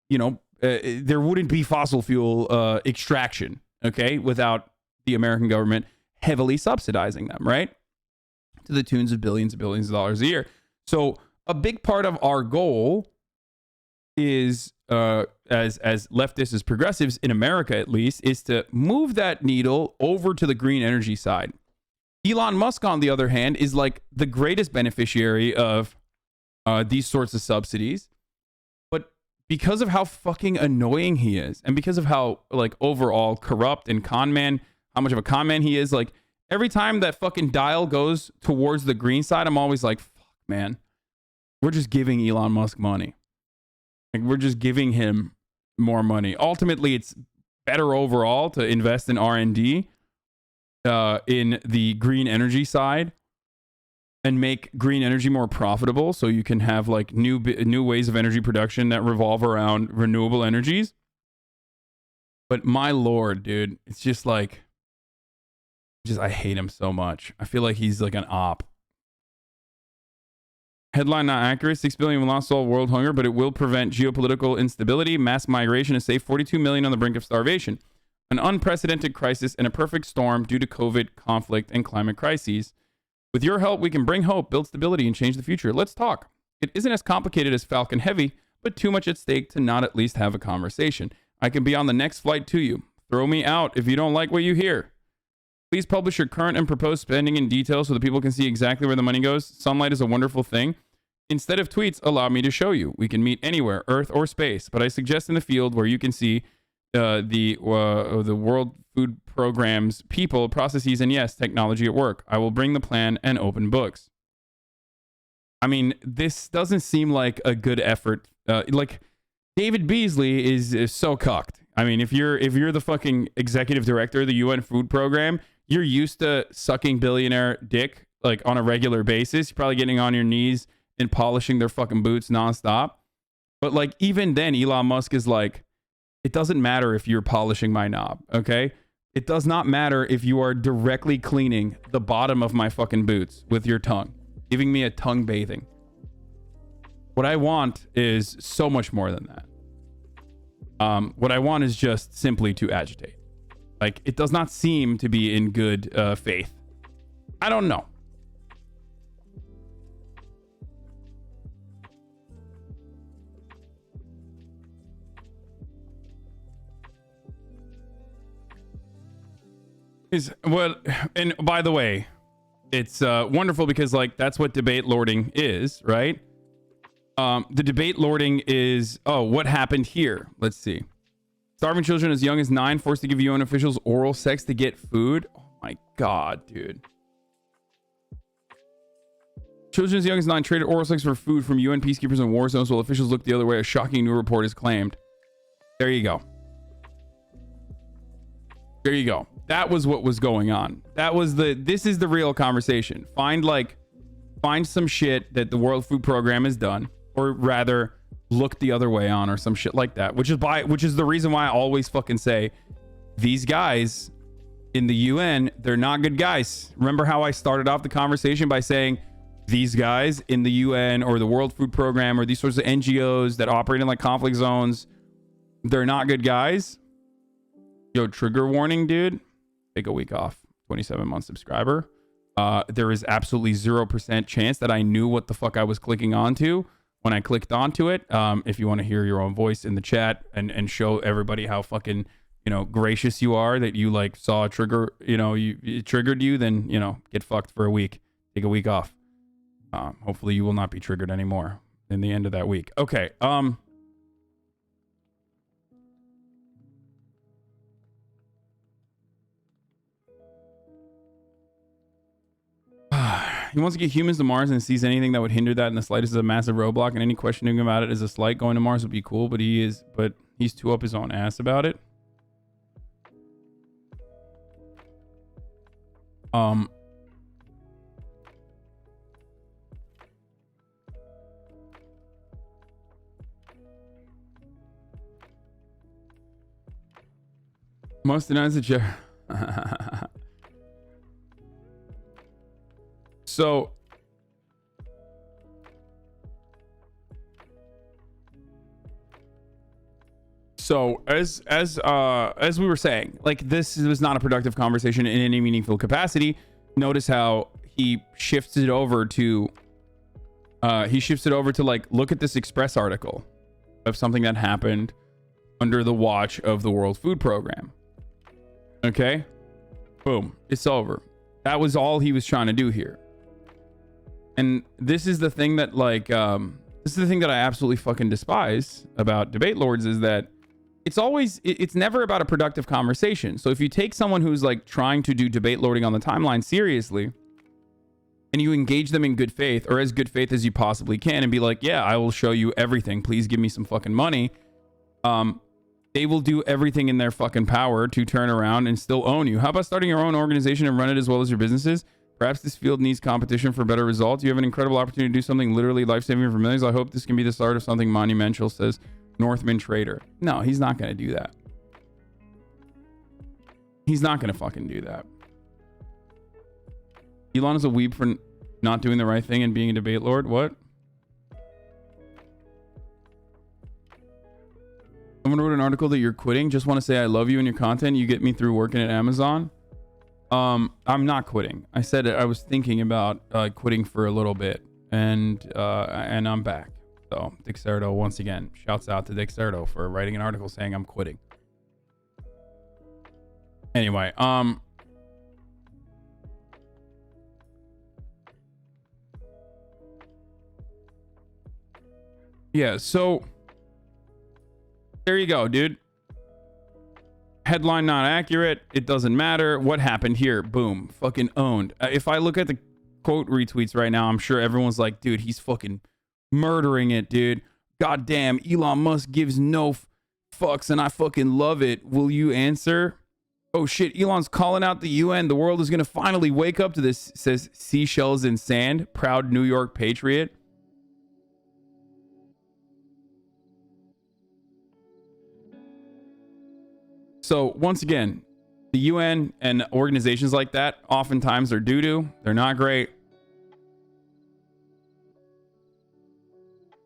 you know, there wouldn't be fossil fuel extraction, okay, without the American government heavily subsidizing them, right? To the tunes of billions and billions of dollars a year. So a big part of our goal is, as leftists, as progressives in America at least, is to move that needle over to the green energy side. Elon Musk, on the other hand, is like the greatest beneficiary of these sorts of subsidies. But because of how fucking annoying he is, and because of how like overall corrupt and how much of a con man he is, like every time that fucking dial goes towards the green side, I'm always like, fuck, man, we're just giving Elon Musk money. Like, we're just giving him more money. Ultimately, it's better overall to invest in R&D in the green energy side and make green energy more profitable, so you can have like new ways of energy production that revolve around renewable energies. But my lord, dude, it's just like, I hate him so much. I feel like he's like an op. Headline not accurate. 6 billion will not solve world hunger, but it will prevent geopolitical instability, mass migration, and save 42 million on the brink of starvation. An unprecedented crisis and a perfect storm due to COVID, conflict, and climate crises. With your help, we can bring hope, build stability, and change the future. Let's talk. It isn't as complicated as Falcon Heavy, but too much at stake to not at least have a conversation. I can be on the next flight to you. Throw me out if you don't like what you hear. Please publish your current and proposed spending in detail so that people can see exactly where the money goes. Sunlight is a wonderful thing. Instead of tweets, allow me to show you. We can meet anywhere, Earth or space, but I suggest in the field where you can see the World Food Program's people, processes, and yes, technology at work. I will bring the plan and open books. I mean, this doesn't seem like a good effort. Like David Beasley is so cucked. I mean, if you're the fucking executive director of the UN food program, you're used to sucking billionaire dick like on a regular basis. You're probably getting on your knees and polishing their fucking boots nonstop. But like even then, Elon Musk is like, it doesn't matter if you're polishing my knob, okay? It does not matter if you are directly cleaning the bottom of my fucking boots with your tongue, giving me a tongue bathing. What I want is so much more than that. What I want is just simply to agitate. Like, it does not seem to be in good faith. I don't know. Well, and by the way, it's wonderful because like that's what debate lording is, right? The debate lording is, oh, what happened here? Let's see. Starving children as young as 9 forced to give UN officials oral sex to get food. Oh my God, dude. Children as young as 9 traded oral sex for food from UN peacekeepers in war zones while officials looked the other way. A shocking new report is claimed. There you go. There you go. That was what was going on. This is the real conversation. Find some shit that the World Food Program has done, or rather look the other way on or some shit like that, which is the reason why I always fucking say these guys in the UN, they're not good guys. Remember how I started off the conversation by saying these guys in the UN or the World Food Program or these sorts of NGOs that operate in like conflict zones, they're not good guys. Yo, trigger warning, dude. Take a week off. 27-month subscriber. There is absolutely 0% chance that I knew what the fuck I was clicking onto when I clicked onto it. If you want to hear your own voice in the chat and show everybody how fucking, gracious you are that you like saw a trigger, it triggered you, then, get fucked for a week. Take a week off. Hopefully you will not be triggered anymore in the end of that week. Okay. He wants to get humans to Mars and sees anything that would hinder that in the slightest is a massive roadblock, and any questioning about it is a slight. Going to Mars would be cool, but he's too up his own ass about it. Most denies the chair. So as we were saying, like, this was not a productive conversation in any meaningful capacity. Notice how he shifts it over to like, look at this Express article of something that happened under the watch of the World Food Program. Okay, boom, it's over. That was all he was trying to do here. And this is the thing that this is the thing that I absolutely fucking despise about debate lords, is that it's never about a productive conversation. So if you take someone who's like trying to do debate lording on the timeline seriously, and you engage them in good faith, or as good faith as you possibly can, and be like, yeah, I will show you everything. Please give me some fucking money. They will do everything in their fucking power to turn around and still own you. How about starting your own organization and run it as well as your businesses? Perhaps this field needs competition for better results. You have an incredible opportunity to do something literally life-saving for millions. I hope this can be the start of something monumental, says Northman Trader. No, he's not going to do that. He's not going to fucking do that. Elon is a weeb for not doing the right thing and being a debate lord. What? Someone wrote an article that you're quitting. Just want to say I love you and your content. You get me through working at Amazon. I'm not quitting. I said I was thinking about quitting for a little bit, and I'm back. So Dixerto, once again, shouts out to Dixerto for writing an article saying I'm quitting. Anyway, yeah, so there you go, dude. Headline not accurate. It doesn't matter. What happened here? Boom. Fucking owned. If I look at the quote retweets right now. I'm sure everyone's like, dude, he's fucking murdering it, dude. Goddamn, Elon Musk gives no fucks and I fucking love it. Will you answer? Oh shit, Elon's calling out the UN. The world is going to finally wake up to this, says Seashells in Sand, proud New York patriot. So once again, the UN and organizations like that oftentimes are doo-doo. They're not great.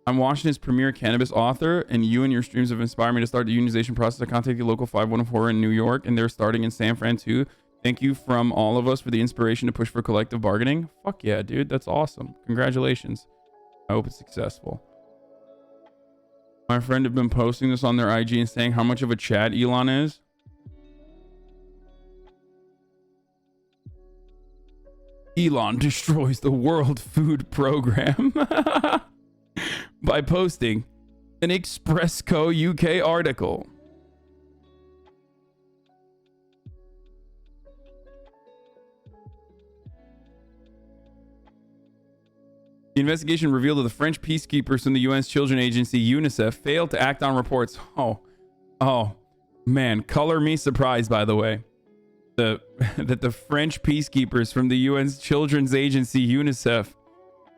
I'm Washington's premier cannabis author, and you and your streams have inspired me to start the unionization process. I contacted the local 5104 in New York, and they're starting in San Fran too. Thank you from all of us for the inspiration to push for collective bargaining. Fuck yeah, dude. That's awesome. Congratulations. I hope it's successful. My friend have been posting this on their IG and saying how much of a Chad Elon is. Elon destroys the World Food Program by posting an Expressco UK article. The investigation revealed that the French peacekeepers from the UN's children agency UNICEF failed to act on reports. Oh, man, color me surprised, by the way. That the French peacekeepers from the UN's children's agency UNICEF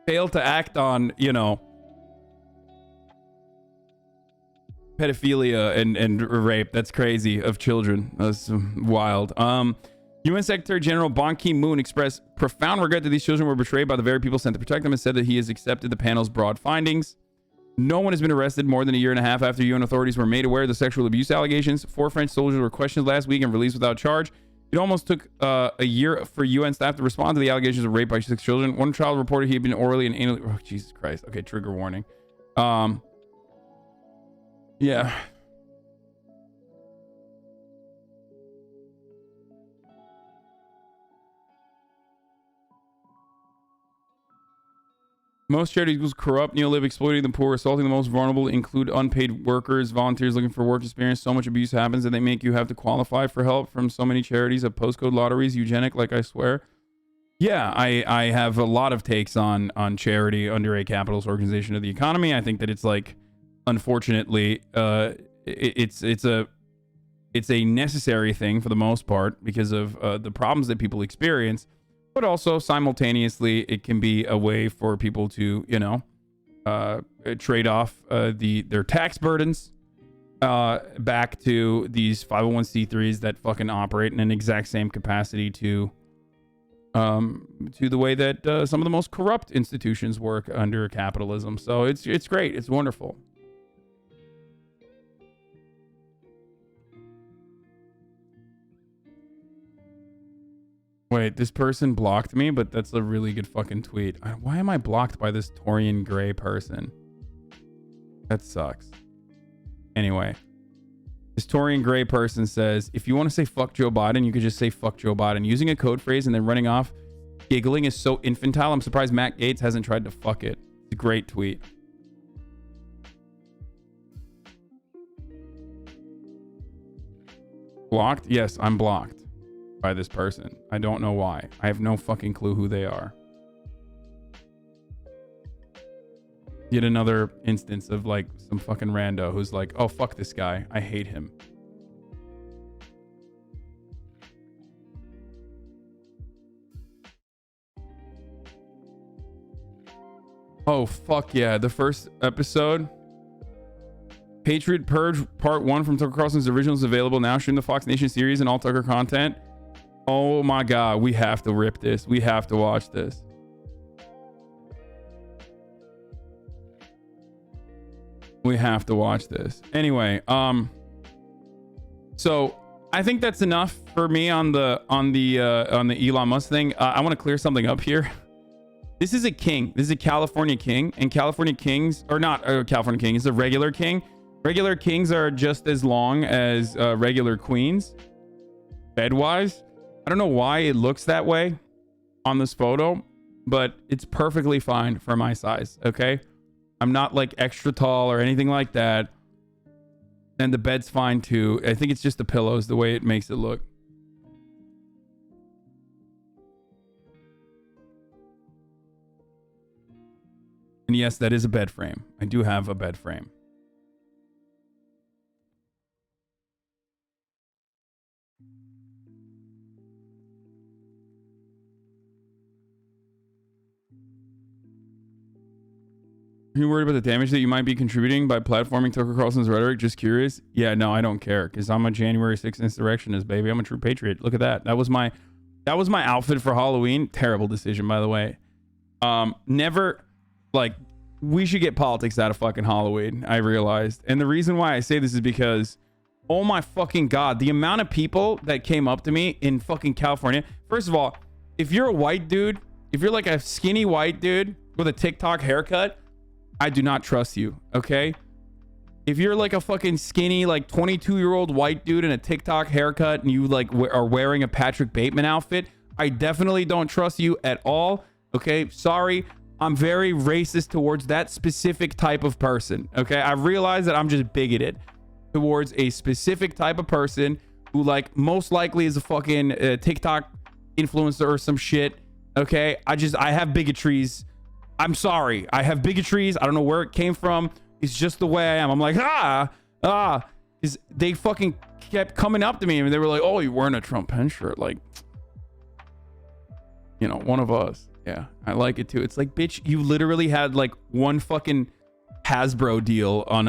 failed to act on, you know, pedophilia and rape. That's crazy, of children. That's wild. UN Secretary General Ban Ki-moon expressed profound regret that these children were betrayed by the very people sent to protect them and said that he has accepted the panel's broad findings. No one has been arrested more than a year and a half after UN authorities were made aware of the sexual abuse allegations. 4 French soldiers were questioned last week and released without charge. It almost took a year for UN staff to respond to the allegations of rape by 6 children. One child reported he had been orally and anally... Oh, Jesus Christ. Okay, trigger warning. Yeah. Most charities equals corrupt, neoliberal, exploiting the poor, assaulting the most vulnerable, include unpaid workers, volunteers looking for work experience. So much abuse happens that they make you have to qualify for help from so many charities of postcode lotteries, eugenic, like I swear. Yeah, I have a lot of takes on charity under a capitalist organization of the economy. I think that it's like, unfortunately, it's a necessary thing for the most part because of the problems that people experience. But also simultaneously, it can be a way for people to, you know, trade off their tax burdens back to these 501c3s that fucking operate in an exact same capacity to the way that some of the most corrupt institutions work under capitalism. So it's great. It's wonderful. Wait, this person blocked me, but that's a really good fucking tweet. Why am I blocked by this Torian Gray person? That sucks. Anyway, this Torian Gray person says, if you want to say fuck Joe Biden, you could just say fuck Joe Biden. Using a code phrase and then running off giggling is so infantile. I'm surprised Matt Gaetz hasn't tried to fuck it. It's a great tweet. Blocked? Yes, I'm blocked by this person. I don't know why. I have no fucking clue who they are. Yet another instance of like some fucking rando who's like, oh, fuck this guy. I hate him. Oh, fuck yeah. The first episode, Patriot Purge Part 1 from Tucker Carlson's original is available now. Stream the Fox Nation series and all Tucker content. Oh my God, we have to rip this. We have to watch this. We have to watch this. Anyway, so I think that's enough for me on the Elon Musk thing. I want to clear something up here. This is a king. This is a California king, and California kings are not a California king. It's a regular king. Regular kings are just as long as regular queens, bed-wise. I don't know why it looks that way on this photo, but it's perfectly fine for my size, okay? I'm not like extra tall or anything like that. And the bed's fine too. I think it's just the pillows, the way it makes it look. And yes, that is a bed frame. I do have a bed frame. Are you worried about the damage that you might be contributing by platforming Tucker Carlson's rhetoric? Just curious. Yeah, no, I don't care because I'm a January 6th insurrectionist, baby. I'm a true patriot. Look at that. That was my outfit for Halloween. Terrible decision, by the way. Never, like, we should get politics out of fucking Halloween, I realized. And the reason why I say this is because, oh my fucking God, the amount of people that came up to me in fucking California. First of all, if you're a white dude, if you're like a skinny white dude with a TikTok haircut, I do not trust you, okay? If you're like a fucking skinny, like 22-year-old white dude in a TikTok haircut and you like are wearing a Patrick Bateman outfit, I definitely don't trust you at all, okay? Sorry, I'm very racist towards that specific type of person, okay? I realize that I'm just bigoted towards a specific type of person who like most likely is a fucking TikTok influencer or some shit, okay? I have bigotries. I'm sorry. I have bigotries. I don't know where it came from. It's just the way I am. I'm like, because they fucking kept coming up to me and they were like, oh, you're wearing a Trump pen shirt. Like, you know, one of us. Yeah, I like it too. It's like, bitch, you literally had like one fucking Hasbro deal on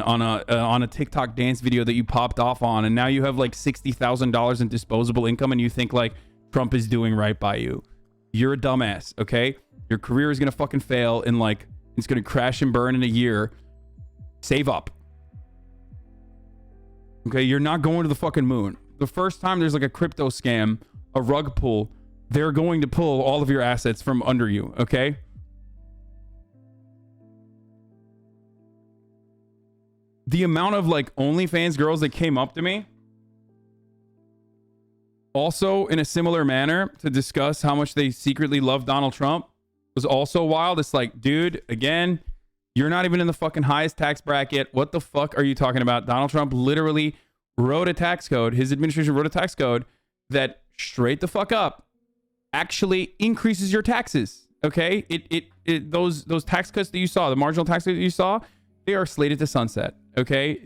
a TikTok dance video that you popped off on. And now you have like $60,000 in disposable income and you think like Trump is doing right by you. You're a dumbass, okay? Your career is going to fucking fail and like it's going to crash and burn in a year. Save up. Okay, you're not going to the fucking moon. The first time there's like a crypto scam, a rug pull, they're going to pull all of your assets from under you, okay? The amount of like OnlyFans girls that came up to me also in a similar manner to discuss how much they secretly love Donald Trump was also wild. It's like, dude, again, you're not even in the fucking highest tax bracket. What the fuck are you talking about? Donald Trump literally wrote a tax code. His administration wrote a tax code that straight the fuck up actually increases your taxes. Okay? Those tax cuts that you saw, the marginal tax cuts that you saw, they are slated to sunset. Okay?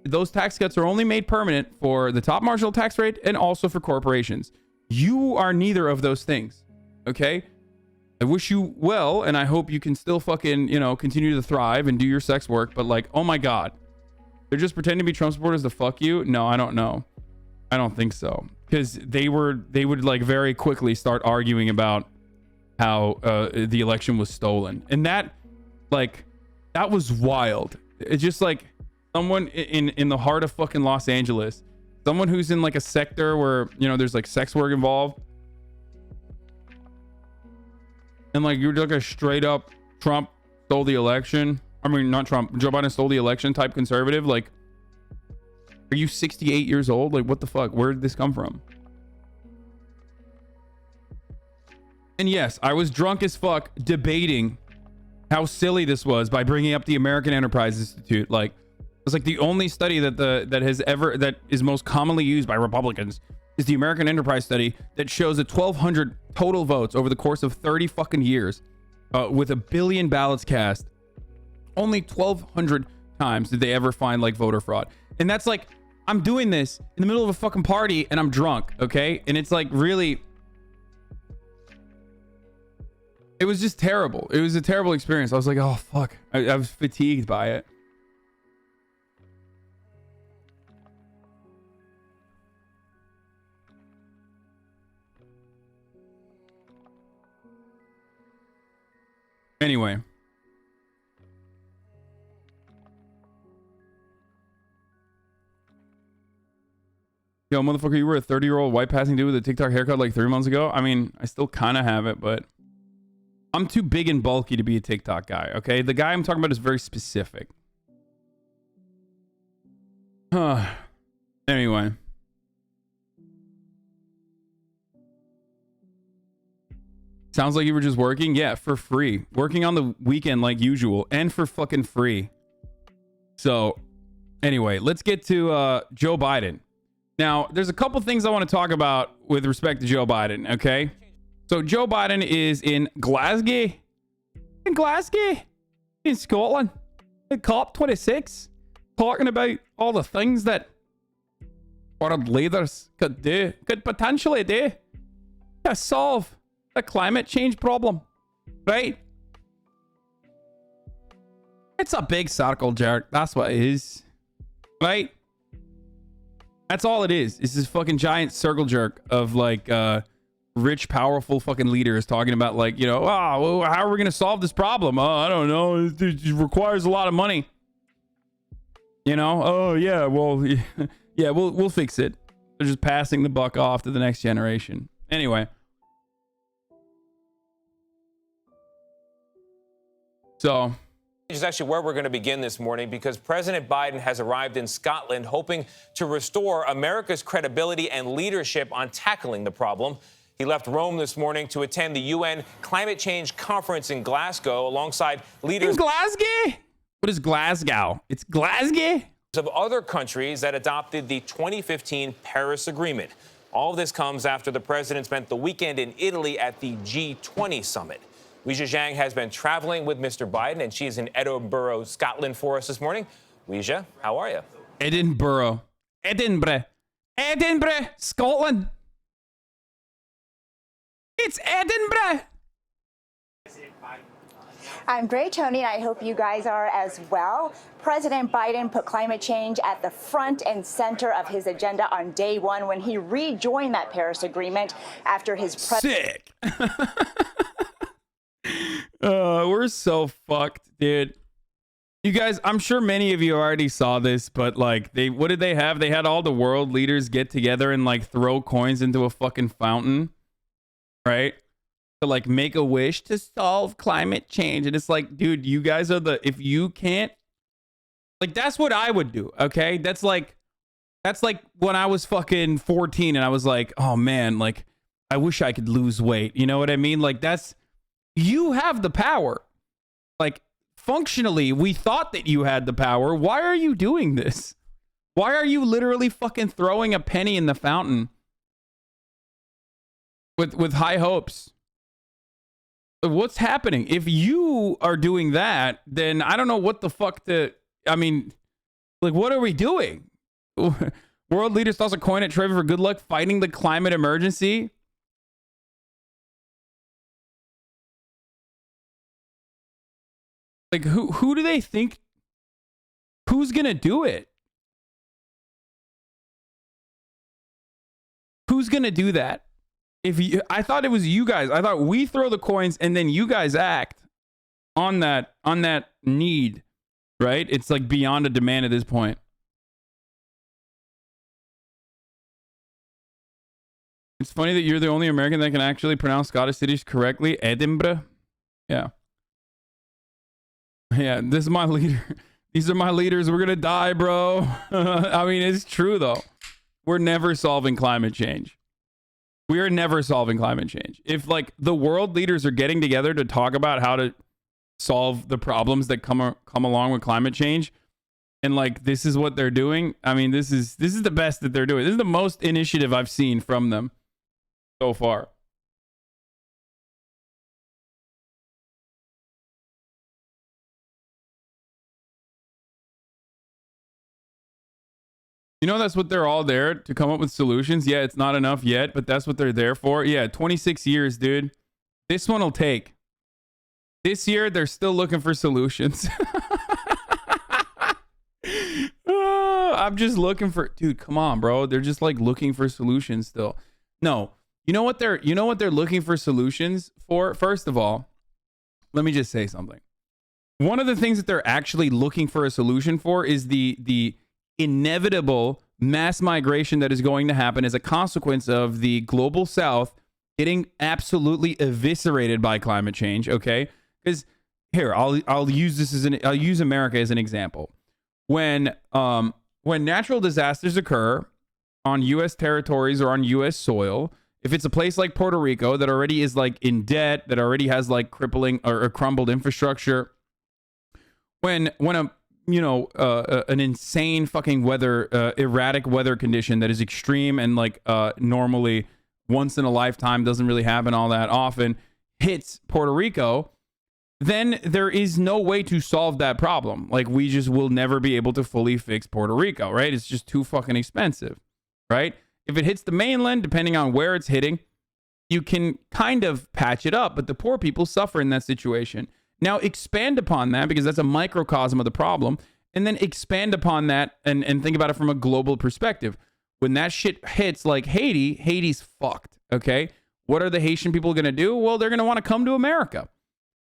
Those tax cuts are only made permanent for the top marginal tax rate and also for corporations. You are neither of those things. Okay? I wish you well, and I hope you can still fucking, you know, continue to thrive and do your sex work. But like, oh my God, they're just pretending to be Trump supporters to fuck you. No, I don't know. I don't think so. Because they would like very quickly start arguing about how the election was stolen. And that was wild. It's just like someone in the heart of fucking Los Angeles, someone who's in like a sector where, you know, there's like sex work involved. And like you're like a straight up Trump stole the election. I mean, not Trump, Joe Biden stole the election type conservative. Like, are you 68 years old? Like, what the fuck? Where did this come from? And yes, I was drunk as fuck debating how silly this was by bringing up the American Enterprise Institute. Like, it's like the only study that is most commonly used by Republicans is the American Enterprise study that shows that 1,200 total votes over the course of 30 fucking years, with 1 billion ballots cast, only 1,200 times did they ever find like voter fraud. And that's like, I'm doing this in the middle of a fucking party and I'm drunk, okay? And it's like really, it was just terrible. It was a terrible experience. I was like, oh fuck. I was fatigued by it. Anyway. Yo, motherfucker, you were a 30-year-old white passing dude with a TikTok haircut like 3 months ago? I mean, I still kind of have it, but I'm too big and bulky to be a TikTok guy, okay? The guy I'm talking about is very specific. Anyway. Sounds like you were just working? Yeah, for free. Working on the weekend like usual and for fucking free. So, anyway, let's get to Joe Biden. Now, there's a couple things I want to talk about with respect to Joe Biden, okay? So, Joe Biden is in Glasgow. in Scotland at COP26 talking about all the things that world leaders could potentially do to solve the climate change problem, right? It's a big circle jerk. That's what it is, right? That's all it is. It's this fucking giant circle jerk of like rich, powerful fucking leaders talking about like, you know, well, how are we gonna solve this problem? Oh, I don't know. It requires a lot of money. You know? Oh yeah, well, yeah, we'll fix it. They're just passing the buck off to the next generation. Anyway. So This is actually where we're going to begin this morning because President Biden has arrived in Scotland hoping to restore America's credibility and leadership on tackling the problem. He left Rome this morning to attend the UN Climate Change Conference in Glasgow alongside leaders in Glasgow? What is Glasgow? It's Glasgow? Of other countries that adopted the 2015 Paris Agreement. All of this comes after the president spent the weekend in Italy at the G20 summit. Weijia Zhang has been traveling with Mr. Biden, and she's in Edinburgh, Scotland for us this morning. Weijia, how are you? Edinburgh, Scotland. It's Edinburgh. I'm great, Tony, and I hope you guys are as well. President Biden put climate change at the front and center of his agenda on day one when he rejoined that Paris Agreement after his sick. We're so fucked, dude. You guys, I'm sure many of you already saw this, but like, what did they have? They had all the world leaders get together and like throw coins into a fucking fountain, right? To like make a wish to solve climate change. And it's like, dude, you guys are if you can't, like, that's what I would do. Okay. That's like when I was fucking 14 and I was like, oh man, like, I wish I could lose weight. You know what I mean? Like, you have the power. Like, functionally, we thought that you had the power. Why are you doing this? Why are you literally fucking throwing a penny in the fountain with high hopes? What's happening? If you are doing that, then I don't know what the fuck I mean, like, what are we doing? World leaders toss a coin at Trevor for good luck fighting the climate emergency. Like, who do they think? Who's gonna do it? Who's gonna do that? I thought it was you guys. I thought we throw the coins and then you guys act on that need, right? It's like beyond a demand at this point. It's funny that you're the only American that can actually pronounce Scottish cities correctly. Edinburgh. Yeah. Yeah, this is my leader. These are my leaders. We're gonna die, bro. I mean, it's true though. We're never solving climate change. We are never solving climate change. If like the world leaders are getting together to talk about how to solve the problems that come along with climate change, and like this is what they're doing, I mean, this is the best that they're doing. This is the most initiative I've seen from them so far. You know, that's what they're all there to come up with solutions. Yeah, it's not enough yet, but that's what they're there for. Yeah, 26 years, dude. This one will take. This year, they're still looking for solutions. I'm just looking for, dude, come on, bro. They're just like looking for solutions still. No, you know what they're looking for solutions for? First of all, let me just say something. One of the things that they're actually looking for a solution for is the inevitable mass migration that is going to happen as a consequence of the global south getting absolutely eviscerated by climate change. Okay, because here I'll use America as an example. When natural disasters occur on U.S. territories or on U.S. soil, if it's a place like Puerto Rico that already is like in debt, that already has like crippling or crumbled infrastructure, when an insane fucking erratic weather condition that is extreme and like normally once in a lifetime, doesn't really happen all that often, hits Puerto Rico, then there is no way to solve that problem. Like, we just will never be able to fully fix Puerto Rico, right? It's just too fucking expensive, right? If it hits the mainland, depending on where it's hitting, you can kind of patch it up, but the poor people suffer in that situation. Now, expand upon that, because that's a microcosm of the problem, and then expand upon that and think about it from a global perspective. When that shit hits like Haiti, Haiti's fucked, okay? What are the Haitian people going to do? Well, they're going to want to come to America.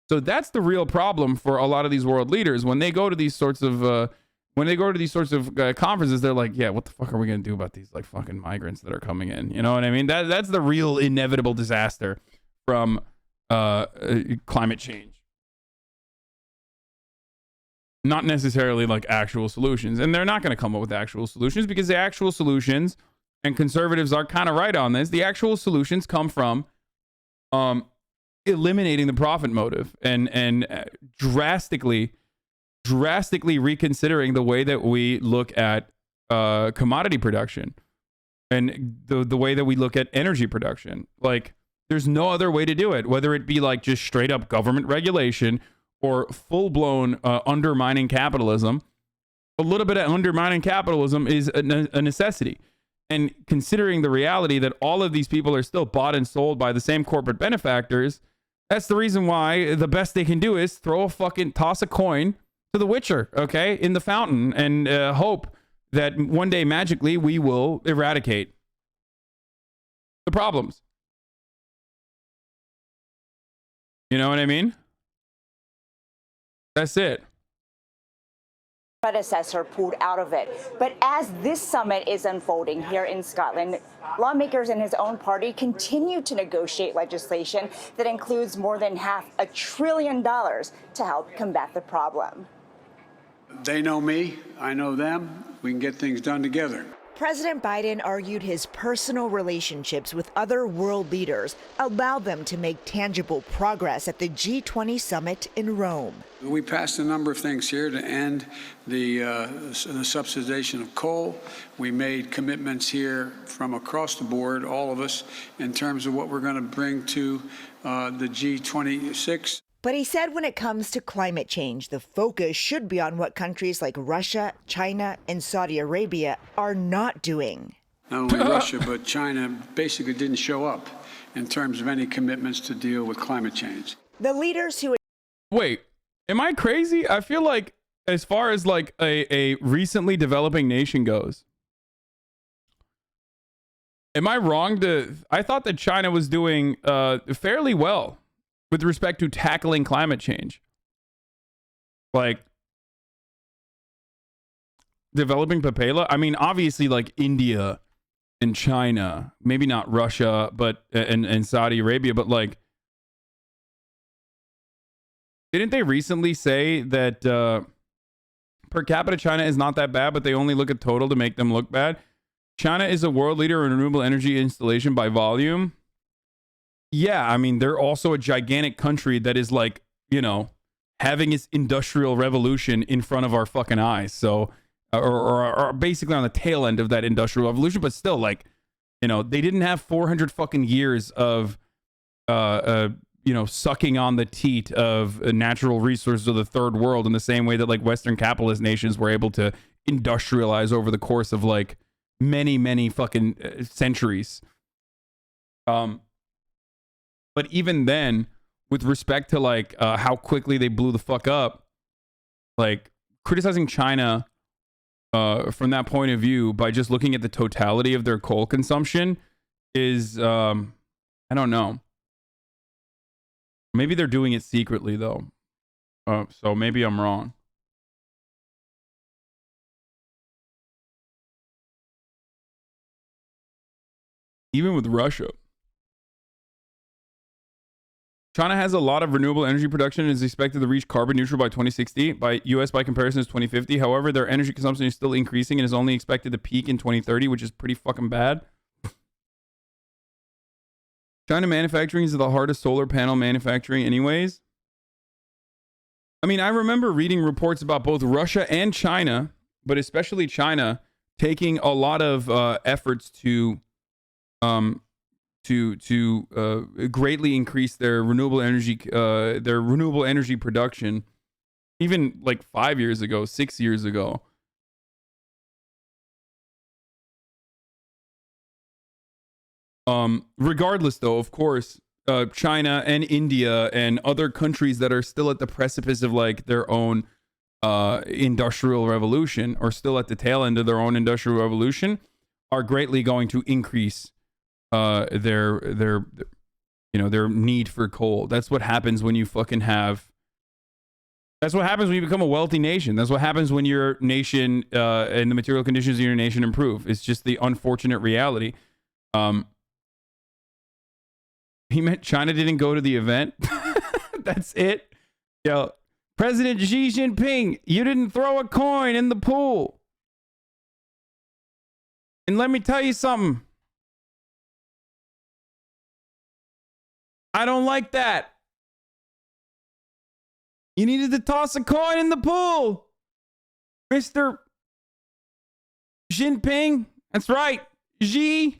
So that's the real problem for a lot of these world leaders. When they go to these sorts of conferences, they're like, yeah, what the fuck are we going to do about these like fucking migrants that are coming in? You know what I mean? That's the real inevitable disaster from climate change. Not necessarily like actual solutions. And they're not going to come up with actual solutions, because the actual solutions, and conservatives are kind of right on this, the actual solutions come from eliminating the profit motive and drastically reconsidering the way that we look at commodity production and the way that we look at energy production. Like, there's no other way to do it, whether it be like just straight up government regulation or full-blown undermining capitalism. A little bit of undermining capitalism is a necessity. And considering the reality that all of these people are still bought and sold by the same corporate benefactors, that's the reason why the best they can do is toss a coin to the Witcher, okay, in the fountain, and hope that one day magically we will eradicate the problems. You know what I mean? That's it. Predecessor pulled out of it. But as this summit is unfolding here in Scotland, lawmakers in his own party continue to negotiate legislation that includes more than $500 billion to help combat the problem. They know me, I know them. We can get things done together. President Biden argued his personal relationships with other world leaders allowed them to make tangible progress at the G20 summit in Rome. We passed a number of things here to end the subsidization of coal. We made commitments here from across the board, all of us, in terms of what we're going to bring to the G26. But he said when it comes to climate change, the focus should be on what countries like Russia, China, and Saudi Arabia are not doing. Not only Russia, but China basically didn't show up in terms of any commitments to deal with climate change. The leaders who... Wait, am I crazy? I feel like as far as like a recently developing nation goes, am I wrong to... I thought that China was doing fairly well with respect to tackling climate change. Like, developing papilla. I mean, obviously, like India and China, maybe not Russia, but and Saudi Arabia, but like, didn't they recently say that per capita China is not that bad, but they only look at total to make them look bad? China is a world leader in renewable energy installation by volume. Yeah, I mean, they're also a gigantic country that is like, you know, having its industrial revolution in front of our fucking eyes. So, or basically on the tail end of that industrial revolution, but still, like, you know, they didn't have 400 fucking years of, you know, sucking on the teat of natural resources of the third world in the same way that like Western capitalist nations were able to industrialize over the course of like many fucking centuries. But even then, with respect to like how quickly they blew the fuck up, like criticizing China from that point of view by just looking at the totality of their coal consumption is, I don't know. Maybe they're doing it secretly though. So maybe I'm wrong. Even with Russia. China has a lot of renewable energy production and is expected to reach carbon neutral by 2060. By US, by comparison, is 2050. However, their energy consumption is still increasing and is only expected to peak in 2030, which is pretty fucking bad. China manufacturing is the heart of solar panel manufacturing anyways. I mean, I remember reading reports about both Russia and China, but especially China, taking a lot of efforts to greatly increase their renewable energy production, even like 5 years ago, 6 years ago. Regardless, though, of course, China and India and other countries that are still at the precipice of like their own industrial revolution, or still at the tail end of their own industrial revolution, are greatly going to increase their need for coal. That's what happens when you fucking have. That's what happens when you become a wealthy nation. That's what happens when your nation and the material conditions of your nation improve. It's just the unfortunate reality. He meant China didn't go to the event. That's it. Yo, President Xi Jinping, you didn't throw a coin in the pool. And let me tell you something. I don't like that. You needed to toss a coin in the pool, Mr. Jinping. That's right, Xi.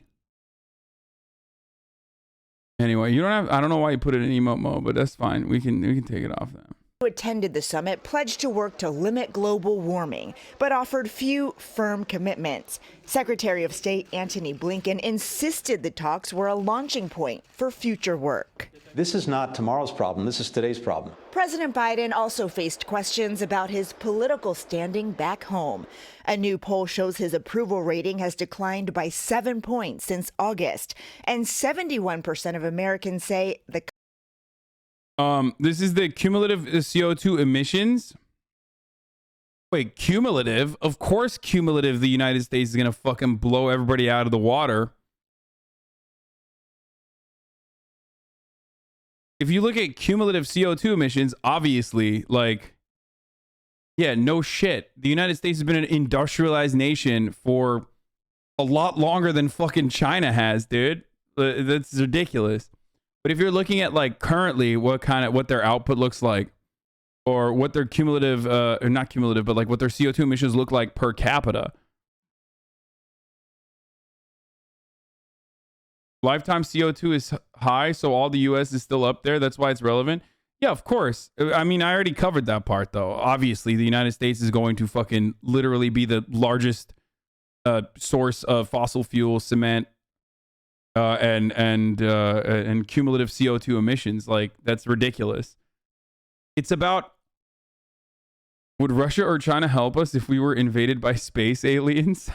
Anyway, you don't have. I don't know why you put it in emote mode, but that's fine. We can take it off then. Who attended the summit pledged to work to limit global warming, but offered few firm commitments. Secretary of State Antony Blinken insisted the talks were a launching point for future work. This is not tomorrow's problem. This is today's problem. President Biden also faced questions about his political standing back home. A new poll shows his approval rating has declined by 7 points since August, and 71% of Americans say the this is the cumulative CO2 emissions. Wait, cumulative? Of course, cumulative. The United States is gonna fucking blow everybody out of the water. If you look at cumulative CO2 emissions, obviously, like, yeah, no shit. The United States has been an industrialized nation for a lot longer than fucking China has, dude. That's ridiculous. But if you're looking at like currently what their output looks like, or what their cumulative, or not cumulative, but like what their CO2 emissions look like per capita. Lifetime CO2 is high, so all the US is still up there. That's why it's relevant. Yeah, of course. I mean, I already covered that part, though. Obviously, the United States is going to fucking literally be the largest source of fossil fuel, cement, and cumulative CO2 emissions. Like, that's ridiculous. It's about, would Russia or China help us if we were invaded by space aliens?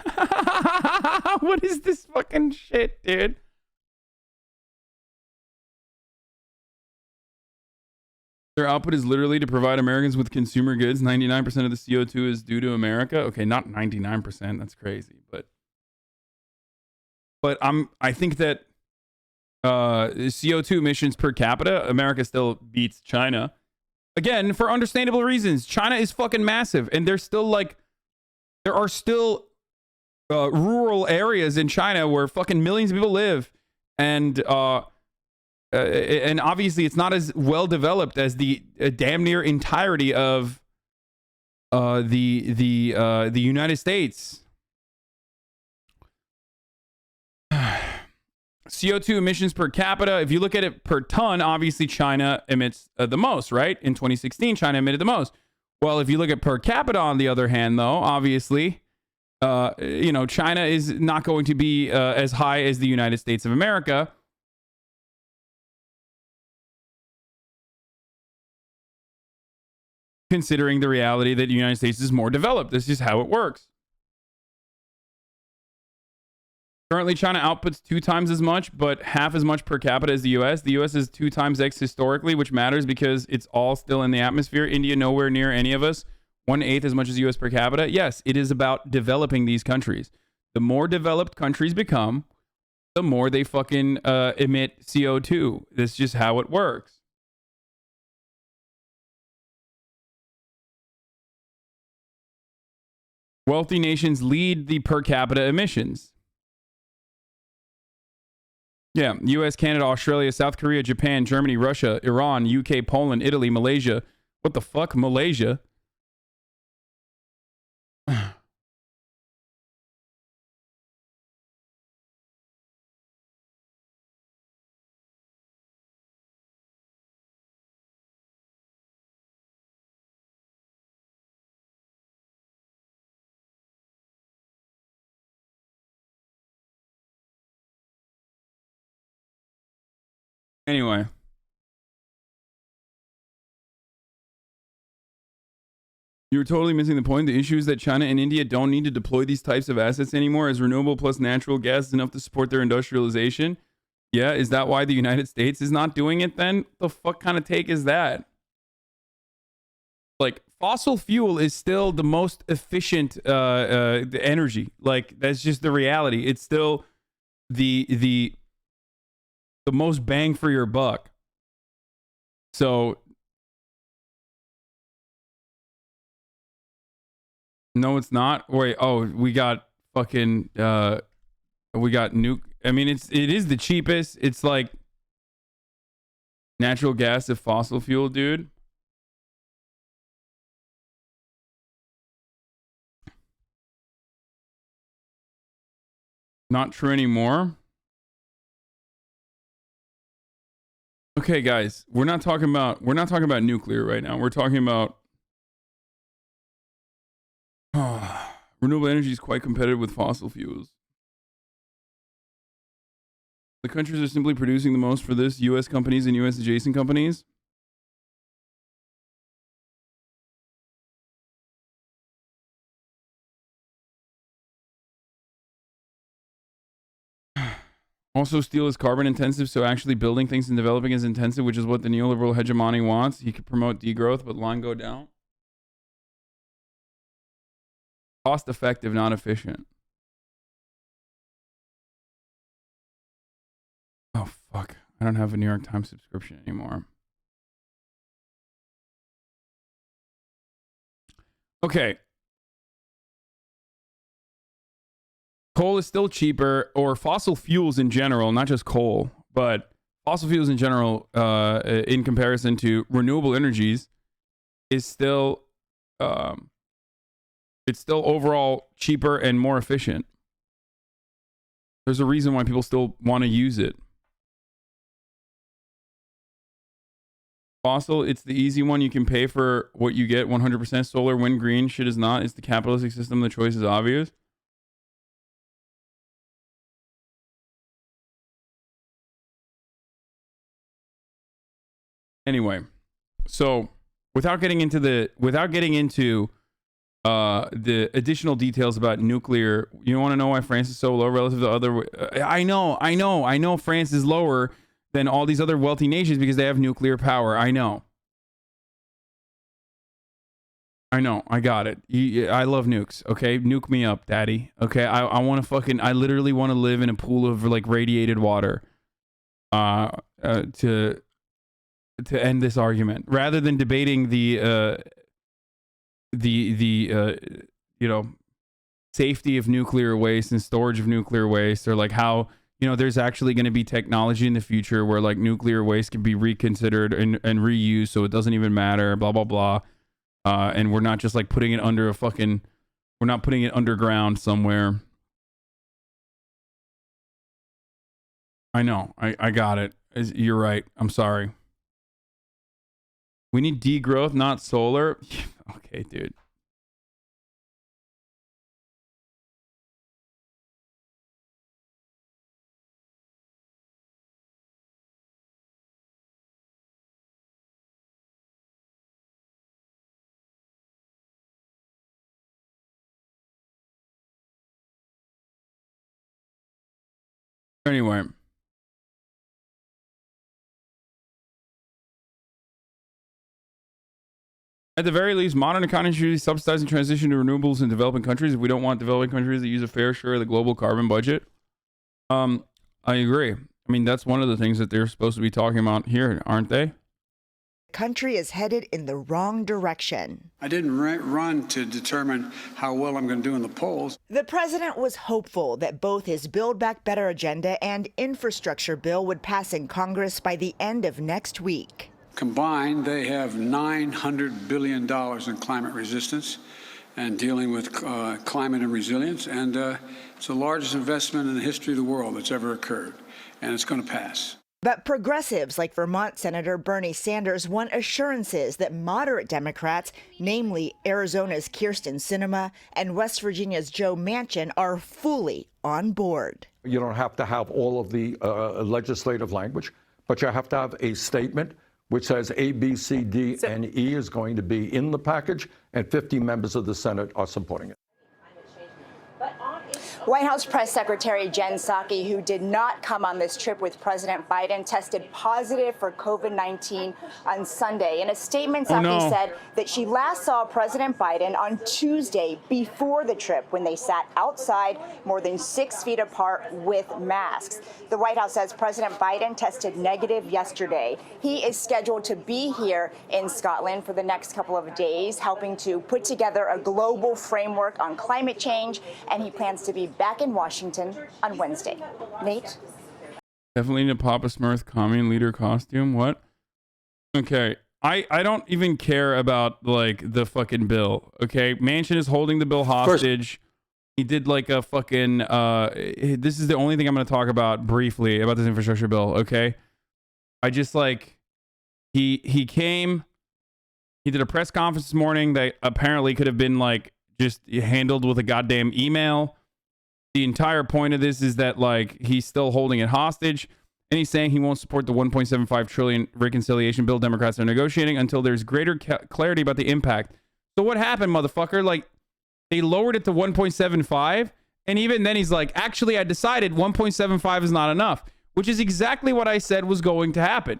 What is this fucking shit, dude? Their output is literally to provide Americans with consumer goods. 99% of the CO2 is due to America. Okay, not 99%. That's crazy. But I think that CO2 emissions per capita, America still beats China. Again, for understandable reasons. China is fucking massive, and there's still like, there are still rural areas in China where fucking millions of people live, and obviously it's not as well developed as the damn near entirety of the United States. CO2 emissions per capita, if you look at it per ton, obviously China emits the most, right? In 2016, China emitted the most. Well, if you look at per capita, on the other hand, though, obviously, China is not going to be as high as the United States of America. Considering the reality that the United States is more developed. This is how it works. Currently, China outputs 2 times as much, but half as much per capita as the US. The US is 2 times X historically, which matters because it's all still in the atmosphere. India, nowhere near any of us. 1/8 as much as US per capita. Yes, it is about developing these countries. The more developed countries become, the more they fucking emit CO2. That's just how it works. Wealthy nations lead the per capita emissions. Yeah, US, Canada, Australia, South Korea, Japan, Germany, Russia, Iran, UK, Poland, Italy, Malaysia. What the fuck, Malaysia? Anyway. You're totally missing the point. The issue is that China and India don't need to deploy these types of assets anymore, as renewable plus natural gas is enough to support their industrialization. Yeah, is that why the United States is not doing it then? The fuck kind of take is that? Like, fossil fuel is still the most efficient energy. Like, that's just the reality. It's still the most bang for your buck. So no, it's not. Wait, oh, we got fucking we got nuke. I mean, it is the cheapest. It's like natural gas if fossil fuel, dude. Not true anymore. Okay, guys, we're not talking about nuclear right now. We're talking about renewable energy is quite competitive with fossil fuels. The countries are simply producing the most for this, U.S. companies and U.S. adjacent companies. Also, steel is carbon intensive, so actually building things and developing is intensive, which is what the neoliberal hegemony wants. He could promote degrowth, but line go down. Cost effective, not efficient. Oh, fuck. I don't have a New York Times subscription anymore. Okay. Coal is still cheaper, or fossil fuels in general, not just coal, but fossil fuels in general, in comparison to renewable energies, is still, it's still overall cheaper and more efficient. There's a reason why people still want to use it. Fossil, it's the easy one. You can pay for what you get. 100% solar, wind, green. Shit is not. It's the capitalistic system. The choice is obvious. Anyway, so without getting into the additional details about nuclear, you want to know why France is so low relative to other? I know France is lower than all these other wealthy nations because they have nuclear power. I know. I got it. I love nukes. Okay, nuke me up, daddy. Okay, I want to I literally want to live in a pool of like radiated water. To end this argument, rather than debating the you know, safety of nuclear waste and storage of nuclear waste, or like how, you know, there's actually going to be technology in the future where like nuclear waste can be reconsidered and reused, so it doesn't even matter, blah blah blah, and we're not just like putting it under we're not putting it underground somewhere. I know, I got it. You're right. I'm sorry. We need degrowth, not solar. Okay, dude. Anyway. At the very least, modern economies should be subsidizing transition to renewables in developing countries if we don't want developing countries to use a fair share of the global carbon budget. I agree. I mean, that's one of the things that they're supposed to be talking about here, aren't they? The country is headed in the wrong direction. I didn't run to determine how well I'm going to do in the polls. The president was hopeful that both his Build Back Better agenda and infrastructure bill would pass in Congress by the end of next week. Combined, they have $900 billion in climate resistance and dealing with climate and resilience. And it's the largest investment in the history of the world that's ever occurred. And it's going to pass. But progressives like Vermont Senator Bernie Sanders want assurances that moderate Democrats, namely Arizona's Kyrsten Sinema and West Virginia's Joe Manchin, are fully on board. You don't have to have all of the legislative language, but you have to have a statement which says A, B, C, D, and E is going to be in the package, and 50 members of the Senate are supporting it. White House Press Secretary Jen Psaki, who did not come on this trip with President Biden, tested positive for COVID-19 on Sunday. In a statement, Psaki said that she last saw President Biden on Tuesday before the trip when they sat outside more than 6 feet apart with masks. The White House says President Biden tested negative yesterday. He is scheduled to be here in Scotland for the next couple of days, helping to put together a global framework on climate change, and he plans to be back in Washington on Wednesday. Nate? Definitely need to pop a Smurf commune leader costume. What? Okay. I don't even care about like the fucking bill. Okay. Manchin is holding the bill hostage. He did like a fucking this is the only thing I'm going to talk about briefly about this infrastructure bill. Okay. I just like he came, he did a press conference this morning that apparently could have been like just handled with a goddamn email. The entire point of this is that like he's still holding it hostage, and he's saying he won't support the 1.75 trillion reconciliation bill Democrats are negotiating until there's greater clarity about the impact. So what happened, motherfucker? Like they lowered it to 1.75, and even then he's like, actually I decided 1.75 is not enough, which is exactly what I said was going to happen.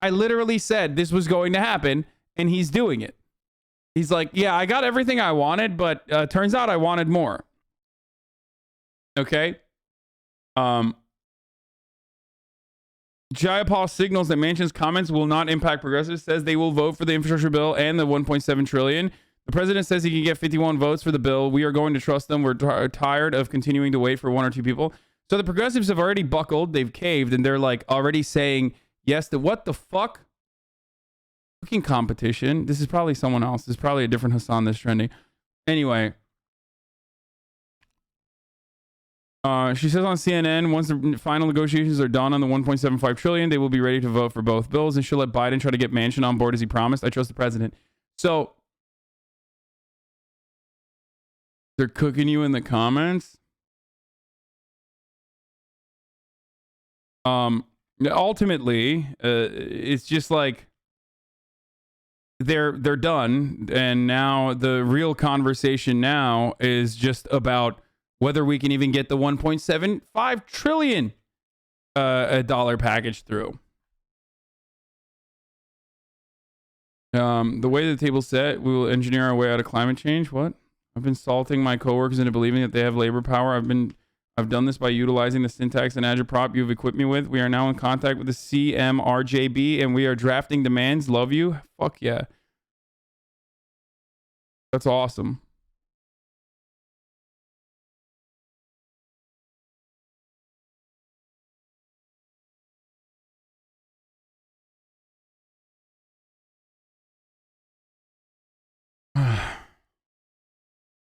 I literally said this was going to happen, and he's doing it. He's like, yeah, I got everything I wanted, but turns out I wanted more. Okay. Jayapal signals that Manchin's comments will not impact progressives, says they will vote for the infrastructure bill and the 1.7 trillion. The president says he can get 51 votes for the bill. We are going to trust them. We're tired of continuing to wait for one or two people. So the progressives have already buckled. They've caved, and they're like already saying yes to what the fuck? Fucking competition. This is probably someone else. This is probably a different Hasan that's trending. Anyway. She says on CNN, once the final negotiations are done on the 1.75 trillion, they will be ready to vote for both bills, and she'll let Biden try to get Manchin on board as he promised. I trust the president. So they're cooking you in the comments. Ultimately, it's just like they're done, and now the real conversation now is just about whether we can even get the 1.75 trillion dollar package through. The way the table's set, we will engineer our way out of climate change. What? I've been salting my coworkers into believing that they have labor power. I've done this by utilizing the syntax and agitprop you've equipped me with. We are now in contact with the CMRJB, and we are drafting demands. Love you. Fuck yeah. That's awesome.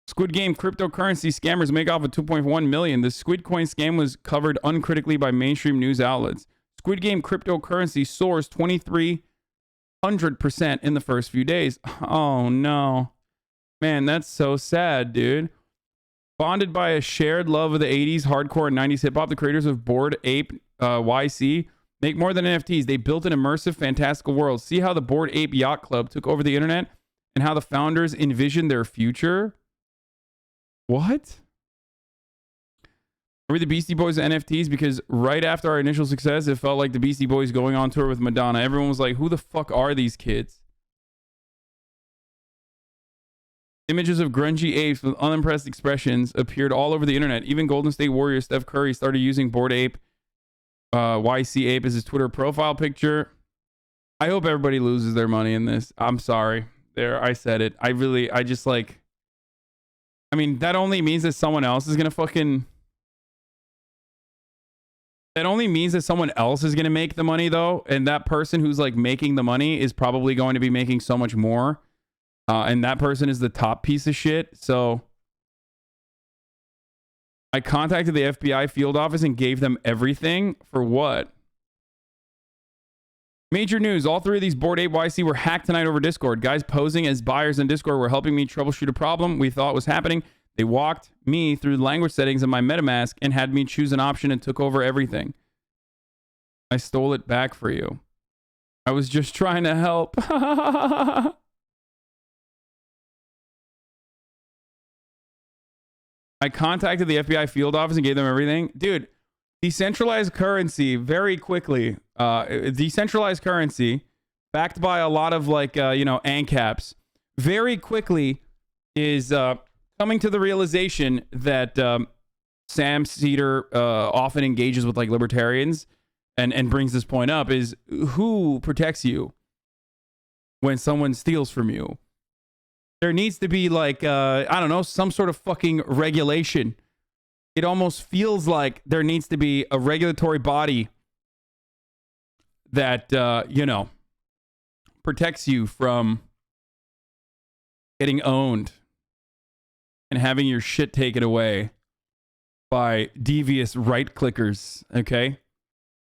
Squid Game cryptocurrency scammers make off with 2.1 million. The Squid Coin scam was covered uncritically by mainstream news outlets. Squid Game cryptocurrency soars 2,300% in the first few days. Oh no. Man, that's so sad, dude. Bonded by a shared love of the 80s hardcore and 90s hip hop, the creators of Bored Ape YC make more than NFTs. They built an immersive, fantastical world. See how the Bored Ape Yacht Club took over the internet and how the founders envisioned their future? What? Are we the Beastie Boys NFTs? Because right after our initial success, it felt like the Beastie Boys going on tour with Madonna. Everyone was like, who the fuck are these kids? Images of grungy apes with unimpressed expressions appeared all over the internet. Even Golden State Warrior Steph Curry started using Bored Ape YC Ape as his Twitter profile picture. I hope everybody loses their money in this. I'm sorry. There, I said it. I just like... I mean, that only means that someone else is going to fucking... That only means that someone else is going to make the money, though. And that person who's, like, making the money is probably going to be making so much more. And that person is the top piece of shit. So I contacted the FBI field office and gave them everything. For what? Major news. All three of these Bored Ape YC were hacked tonight over Discord. Guys posing as buyers in Discord were helping me troubleshoot a problem we thought was happening. They walked me through the language settings of my MetaMask and had me choose an option and took over everything. I stole it back for you. I was just trying to help. I contacted the FBI field office and gave them everything. Dude, decentralized currency very quickly. Decentralized currency backed by a lot of like, ANCAPs very quickly is coming to the realization that Sam Cedar often engages with like libertarians and brings this point up is who protects you when someone steals from you? There needs to be like, I don't know, some sort of fucking regulation. It almost feels like there needs to be a regulatory body that, protects you from getting owned and having your shit taken away by devious right clickers, okay?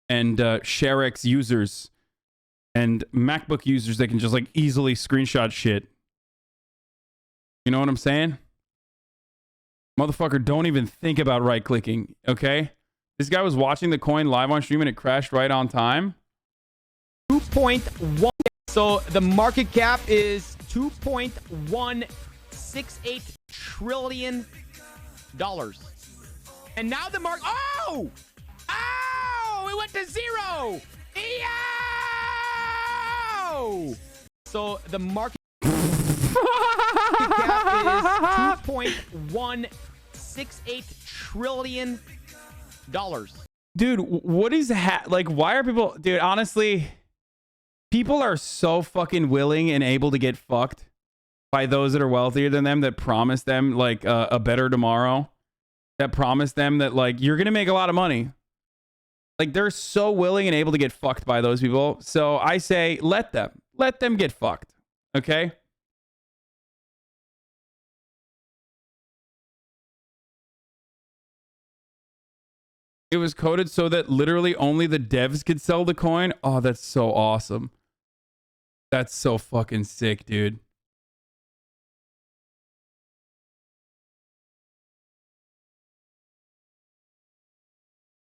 And ShareX users and MacBook users that can just like easily screenshot shit. You know what I'm saying? Motherfucker, don't even think about right clicking, okay? This guy was watching the coin live on stream and it crashed right on time. 2.1. So the market cap is $2.168 trillion. And now the market. Oh! Oh! It went to zero! Yo! So the market cap is $2.168 trillion. Dude, what is like, why are people, dude, honestly, people are so fucking willing and able to get fucked by those that are wealthier than them, that promise them like a better tomorrow, that promise them that like you're gonna make a lot of money. Like, they're so willing and able to get fucked by those people. So I say let them get fucked, okay? It was coded so that literally only the devs could sell the coin. Oh, that's so awesome. That's so fucking sick, dude.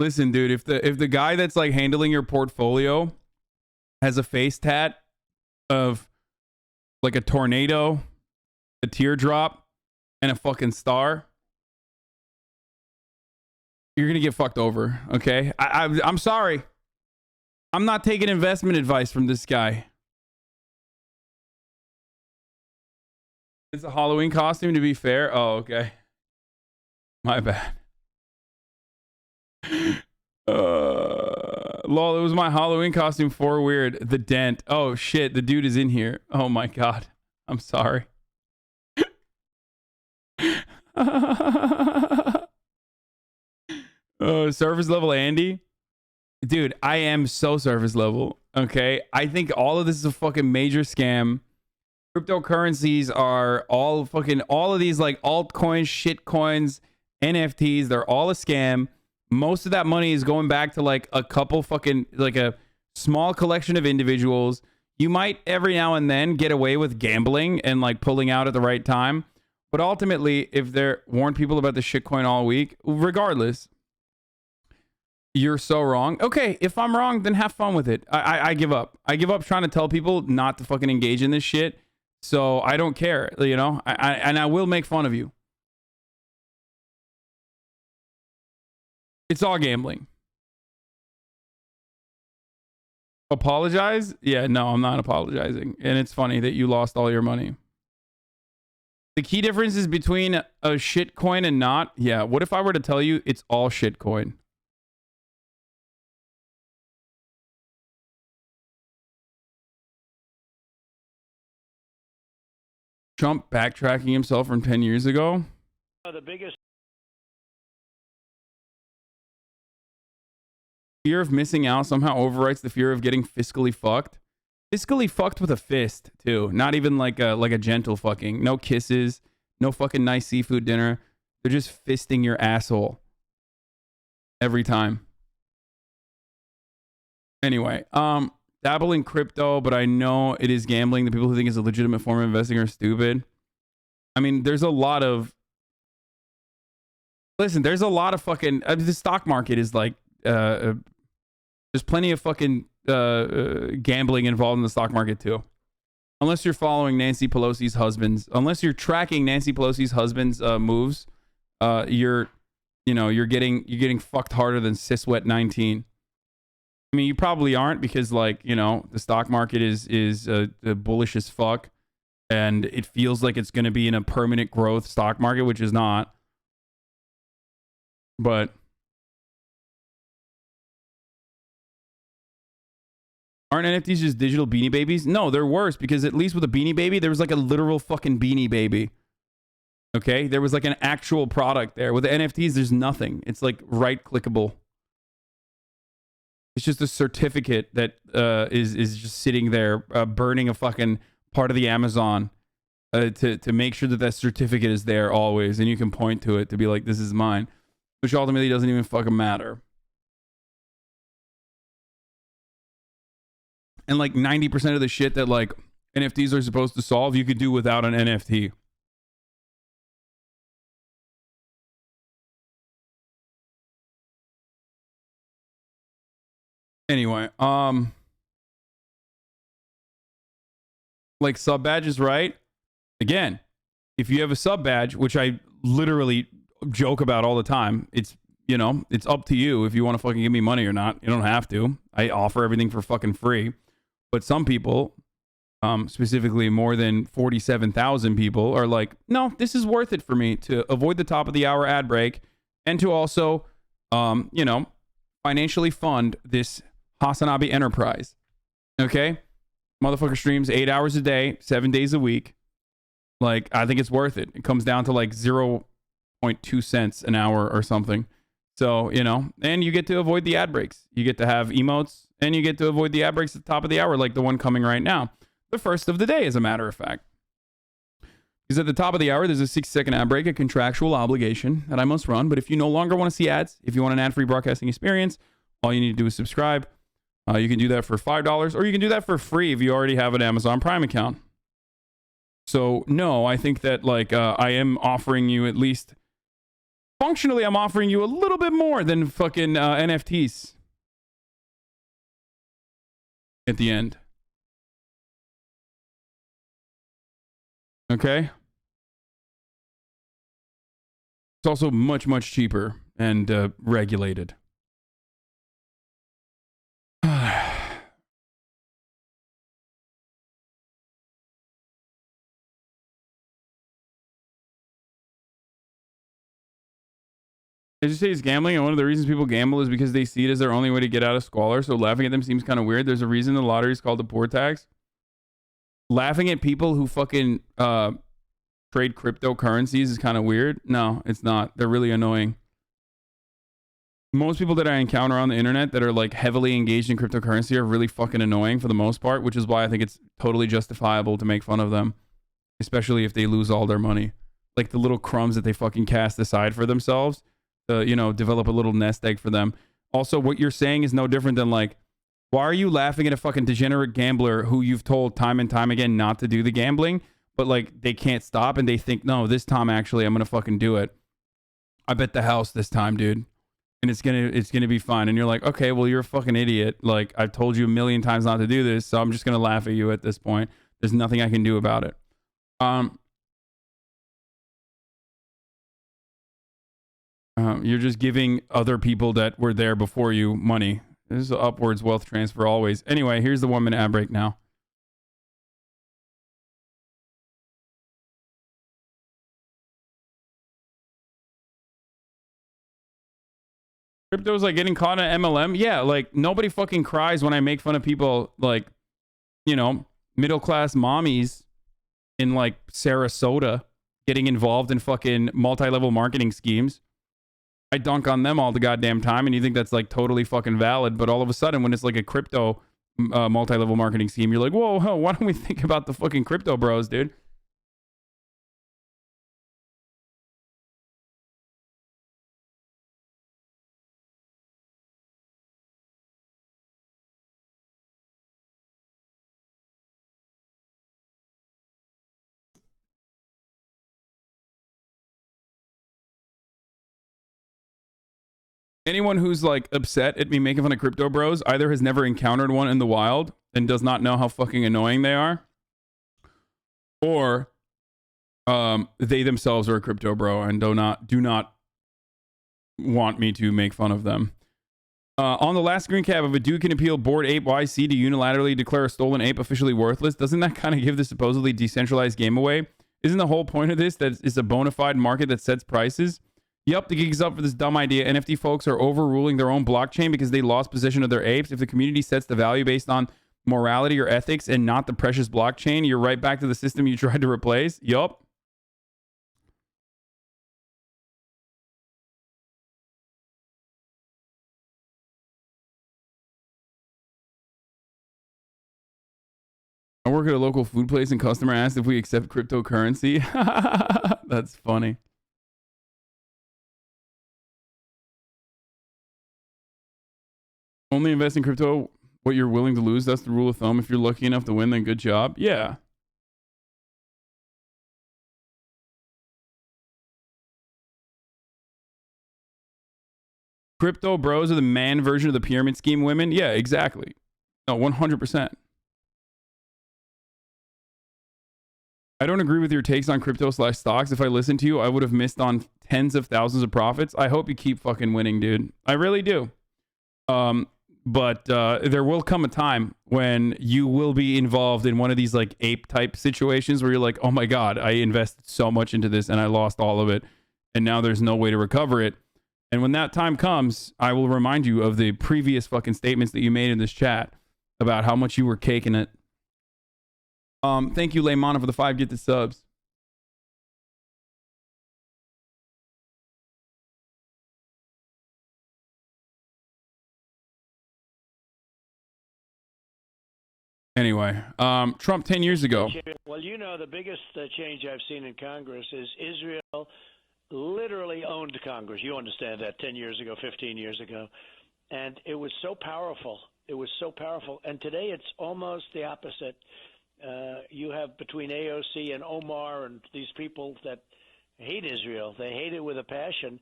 Listen, dude, if the guy that's like handling your portfolio has a face tat of like a tornado, a teardrop, and a fucking star, you're gonna get fucked over, okay? I'm sorry. I'm not taking investment advice from this guy. It's a Halloween costume, to be fair. Oh, okay. My bad. Lol, it was my Halloween costume for weird. The dent. Oh shit, the dude is in here. Oh my god. I'm sorry. Surface level Andy. Dude, I am so surface level. Okay. I think all of this is a fucking major scam. Cryptocurrencies are all of these like altcoins, shit coins, NFTs, they're all a scam. Most of that money is going back to like a couple fucking, like a small collection of individuals. You might every now and then get away with gambling and like pulling out at the right time. But ultimately, if they're warned people about the shitcoin all week, regardless, you're so wrong. Okay, if I'm wrong, then have fun with it. I give up. I give up trying to tell people not to fucking engage in this shit. So I don't care, you know? And I will make fun of you. It's all gambling. Apologize? Yeah, no, I'm not apologizing. And it's funny that you lost all your money. The key difference is between a shit coin and not. Yeah, what if I were to tell you it's all shit coin? Trump backtracking himself from 10 years ago? The biggest fear of missing out somehow overwrites the fear of getting fiscally fucked. Fiscally fucked with a fist, too. Not even like a gentle fucking. No kisses. No fucking nice seafood dinner. They're just fisting your asshole. Every time. Anyway, dabble in crypto, but I know it is gambling. The people who think it's a legitimate form of investing are stupid. I mean, there's a lot of... Listen, there's a lot of fucking... the stock market is like... There's plenty of fucking gambling involved in the stock market too. Unless you're following Nancy Pelosi's husband's, unless you're tracking Nancy Pelosi's husband's moves, you're getting fucked harder than Siswet 19. I mean, you probably aren't because, like, you know, the stock market is bullish as fuck, and it feels like it's going to be in a permanent growth stock market, which is not. But aren't NFTs just digital Beanie Babies? No, they're worse because at least with a Beanie Baby, there was like a literal fucking Beanie Baby. Okay? There was like an actual product there. With the NFTs, there's nothing. It's like right-clickable. It's just a certificate that is just sitting there burning a fucking part of the Amazon to make sure that that certificate is there always. And you can point to it to be like, this is mine. Which ultimately doesn't even fucking matter. And like 90% of the shit that like NFTs are supposed to solve, you could do without an NFT. Anyway, like sub badges, right? Again, if you have a sub badge, which I literally joke about all the time, it's, you know, it's up to you if you want to fucking give me money or not. You don't have to. I offer everything for fucking free. But some people, specifically more than 47,000 people, are like, no, this is worth it for me to avoid the top of the hour ad break and to also, you know, financially fund this HasanAbi enterprise. Okay? Motherfucker streams 8 hours a day, 7 days a week. Like, I think it's worth it. It comes down to like 0.2 cents an hour or something. So, you know, and you get to avoid the ad breaks. You get to have emotes, and you get to avoid the ad breaks at the top of the hour, like the one coming right now. The first of the day, as a matter of fact. Because at the top of the hour, there's a 6-second ad break, a contractual obligation that I must run. But if you no longer want to see ads, if you want an ad-free broadcasting experience, all you need to do is subscribe. You can do that for $5, or you can do that for free if you already have an Amazon Prime account. So, no, I think that, like, I am offering you at least... Functionally, I'm offering you a little bit more than fucking NFTs. At the end. Okay? It's also much, much cheaper and regulated. I just say it's gambling, and one of the reasons people gamble is because they see it as their only way to get out of squalor, so laughing at them seems kind of weird. There's a reason the lottery is called the poor tax. Laughing at people who fucking trade cryptocurrencies is kind of weird. No, it's not. They're really annoying. Most people that I encounter on the internet that are like heavily engaged in cryptocurrency are really fucking annoying for the most part, which is why I think it's totally justifiable to make fun of them, especially if they lose all their money. Like the little crumbs that they fucking cast aside for themselves. You know, develop a little nest egg for them. Also, what you're saying is no different than like, why are you laughing at a fucking degenerate gambler who you've told time and time again not to do the gambling, but like they can't stop and they think, no, this time actually I'm gonna fucking do it. I bet the house this time, dude, and it's gonna be fine. And you're like, okay, well you're a fucking idiot. Like I've told you a million times not to do this, so I'm just gonna laugh at you at this point. There's nothing I can do about it. You're just giving other people that were there before you money. This is upwards wealth transfer always. Anyway, here's the 1 minute ad break now. Crypto's like getting caught in MLM. Yeah, like nobody fucking cries when I make fun of people like, you know, middle class mommies in like Sarasota getting involved in fucking multi-level marketing schemes. I dunk on them all the goddamn time, and you think that's like totally fucking valid, but all of a sudden when it's like a crypto multi-level marketing scheme, you're like, whoa, why don't we think about the fucking crypto bros, dude? Anyone who's like upset at me making fun of crypto bros either has never encountered one in the wild and does not know how fucking annoying they are, or they themselves are a crypto bro and do not want me to make fun of them. On the last screen cap, if a dude can appeal Bored Ape YC to unilaterally declare a stolen ape officially worthless, doesn't that kind of give the supposedly decentralized game away? Isn't the whole point of this that it's a bona fide market that sets prices? Yep, the gig is up for this dumb idea. NFT folks are overruling their own blockchain because they lost possession of their apes. If the community sets the value based on morality or ethics and not the precious blockchain, you're right back to the system you tried to replace. Yup. I work at a local food place and customer asked if we accept cryptocurrency. That's funny. Only invest in crypto what you're willing to lose. That's the rule of thumb. If you're lucky enough to win, then good job. Yeah. Crypto bros are the man version of the pyramid scheme women. Yeah, exactly. No, 100%. I don't agree with your takes on crypto/stocks. If I listened to you, I would have missed on tens of thousands of profits. I hope you keep fucking winning, dude. I really do. But there will come a time when you will be involved in one of these like ape type situations where you're like, oh my God, I invested so much into this and I lost all of it. And now there's no way to recover it. And when that time comes, I will remind you of the previous fucking statements that you made in this chat about how much you were caking it. Thank you, Laymana, for the 5 gifted subs. Anyway, Trump 10 years ago. Well, you know, the biggest change I've seen in Congress is Israel literally owned Congress. You understand that 10 years ago, 15 years ago. And it was so powerful. It was so powerful. And today it's almost the opposite. You have between AOC and Omar and these people that hate Israel. They hate it with a passion.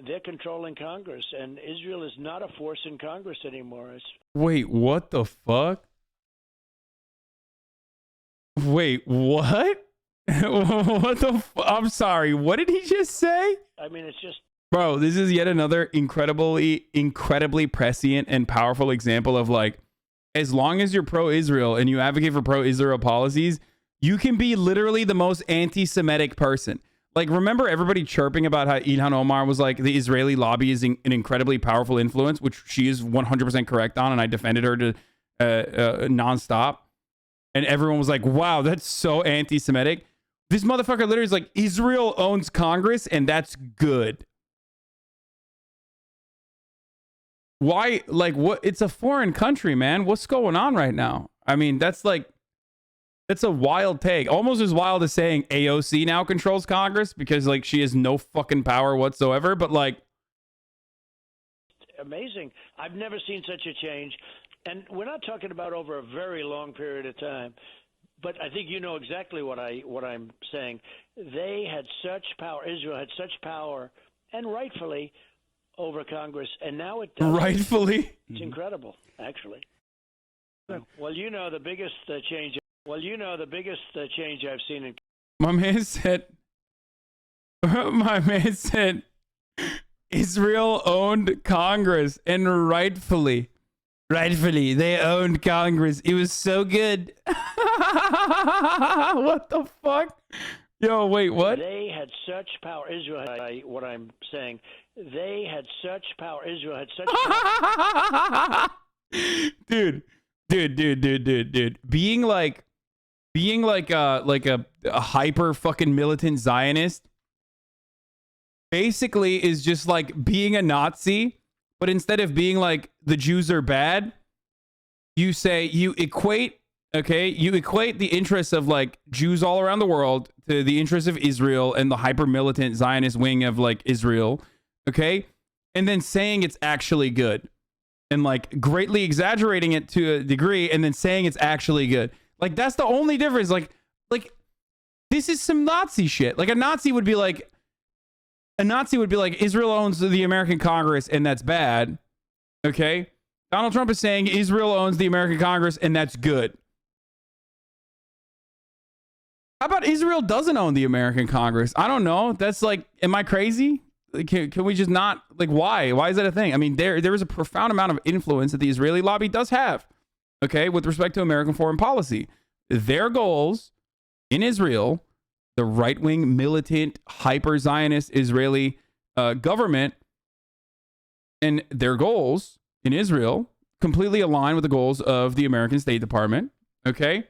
They're controlling Congress. And Israel is not a force in Congress anymore. Wait, what the fuck? Wait, what? What the I'm sorry, what did he just say? I mean, it's just... Bro, this is yet another incredibly prescient and powerful example of like, as long as you're pro-Israel and you advocate for pro-Israel policies, you can be literally the most anti-Semitic person. Like, remember everybody chirping about how Ilhan Omar was like, the Israeli lobby is an incredibly powerful influence, which she is 100% correct on, and I defended her to nonstop. And everyone was like, wow, that's so anti-Semitic. This motherfucker literally is like, Israel owns Congress, and that's good. Why? Like, what? It's a foreign country, man. What's going on right now? I mean, that's like, that's a wild take. Almost as wild as saying AOC now controls Congress because, like, she has no fucking power whatsoever. But, like, amazing. I've never seen such a change. And we're not talking about over a very long period of time, but I think you know exactly what I'm saying. They had such power. Israel had such power, and rightfully, over Congress, and now it does. Rightfully, it's incredible, actually. Well, you know the biggest change. Well, you know the biggest change I've seen in. My man said. My man said, Israel owned Congress, and rightfully. Rightfully, they owned Congress. It was so good. What the fuck? Yo, wait, what? They had such power. Israel had, what I'm saying, they had such power. Israel had such power. Dude. Being like a hyper fucking militant Zionist basically is just like being a Nazi. But instead of being like the Jews are bad, you equate the interests of like Jews all around the world to the interests of Israel and the hyper militant Zionist wing of like Israel. Okay. And then saying it's actually good and like greatly exaggerating it to a degree and then saying it's actually good. Like that's the only difference. Like this is some Nazi shit. Like a Nazi would be like, A Nazi would be like, Israel owns the American Congress and that's bad. Okay? Donald Trump is saying Israel owns the American Congress and that's good. How about Israel doesn't own the American Congress? I don't know. That's like, am I crazy? Can we just not, like, why? Why is that a thing? I mean, there is a profound amount of influence that the Israeli lobby does have, okay, with respect to American foreign policy. Their goals in Israel, the right-wing, militant, hyper-Zionist Israeli government, and their goals in Israel completely align with the goals of the American State Department, okay?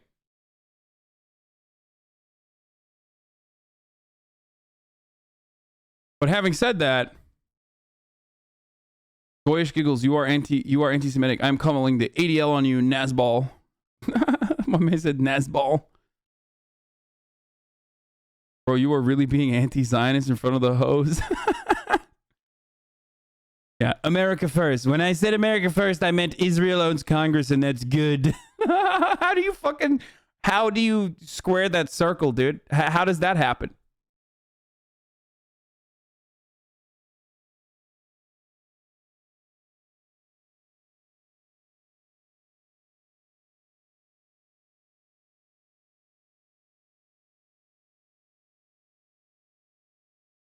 But having said that, boyish giggles, you are anti-Semitic. I'm calling the ADL on you, Nazball. My man said Nazball. Bro, you are really being anti-Zionist in front of the hoes. Yeah, America first. When I said America first, I meant Israel owns Congress and that's good. How do you square that circle, dude? How does that happen?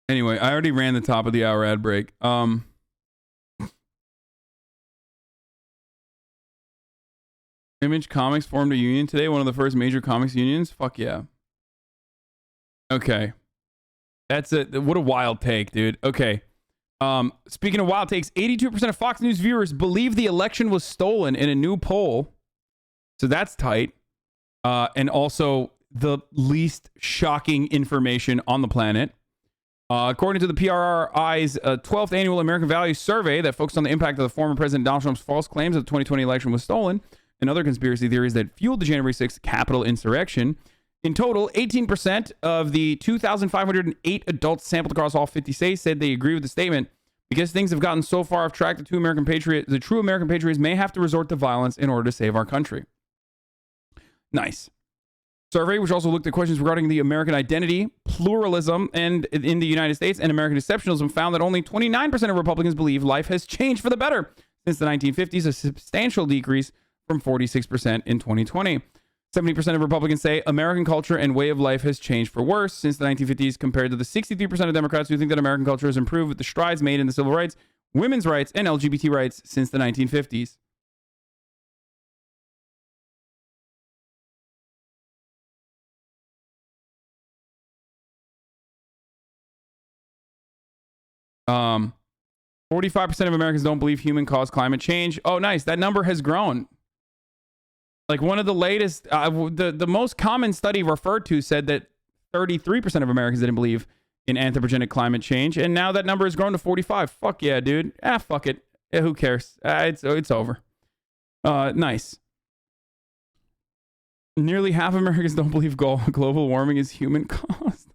Anyway, I already ran the top of the hour ad break. Image Comics formed a union today, one of the first major comics unions. Fuck yeah. Okay. What a wild take, dude. Okay. Speaking of wild takes, 82% of Fox News viewers believe the election was stolen in a new poll. So that's tight. And also the least shocking information on the planet. According to the PRRI's 12th annual American Values Survey that focused on the impact of the former President Donald Trump's false claims that the 2020 election was stolen and other conspiracy theories that fueled the January 6th Capitol insurrection, in total, 18% of the 2,508 adults sampled across all 50 states said they agree with the statement. Because things have gotten so far off track, the true American patriots may have to resort to violence in order to save our country. Nice. Survey, which also looked at questions regarding the American identity, pluralism, and in the United States, and American exceptionalism, found that only 29% of Republicans believe life has changed for the better since the 1950s, a substantial decrease from 46% in 2020. 70% of Republicans say American culture and way of life has changed for worse since the 1950s, compared to the 63% of Democrats who think that American culture has improved with the strides made in the civil rights, women's rights, and LGBT rights since the 1950s. Um, 45% of Americans don't believe human-caused climate change. Oh, nice. That number has grown. Like one of the latest, the most common study referred to said that 33% of Americans didn't believe in anthropogenic climate change, and now that number has grown to 45. Fuck yeah, dude. Fuck it. Yeah, who cares? It's over. Nice. Nearly half of Americans don't believe global warming is human-caused.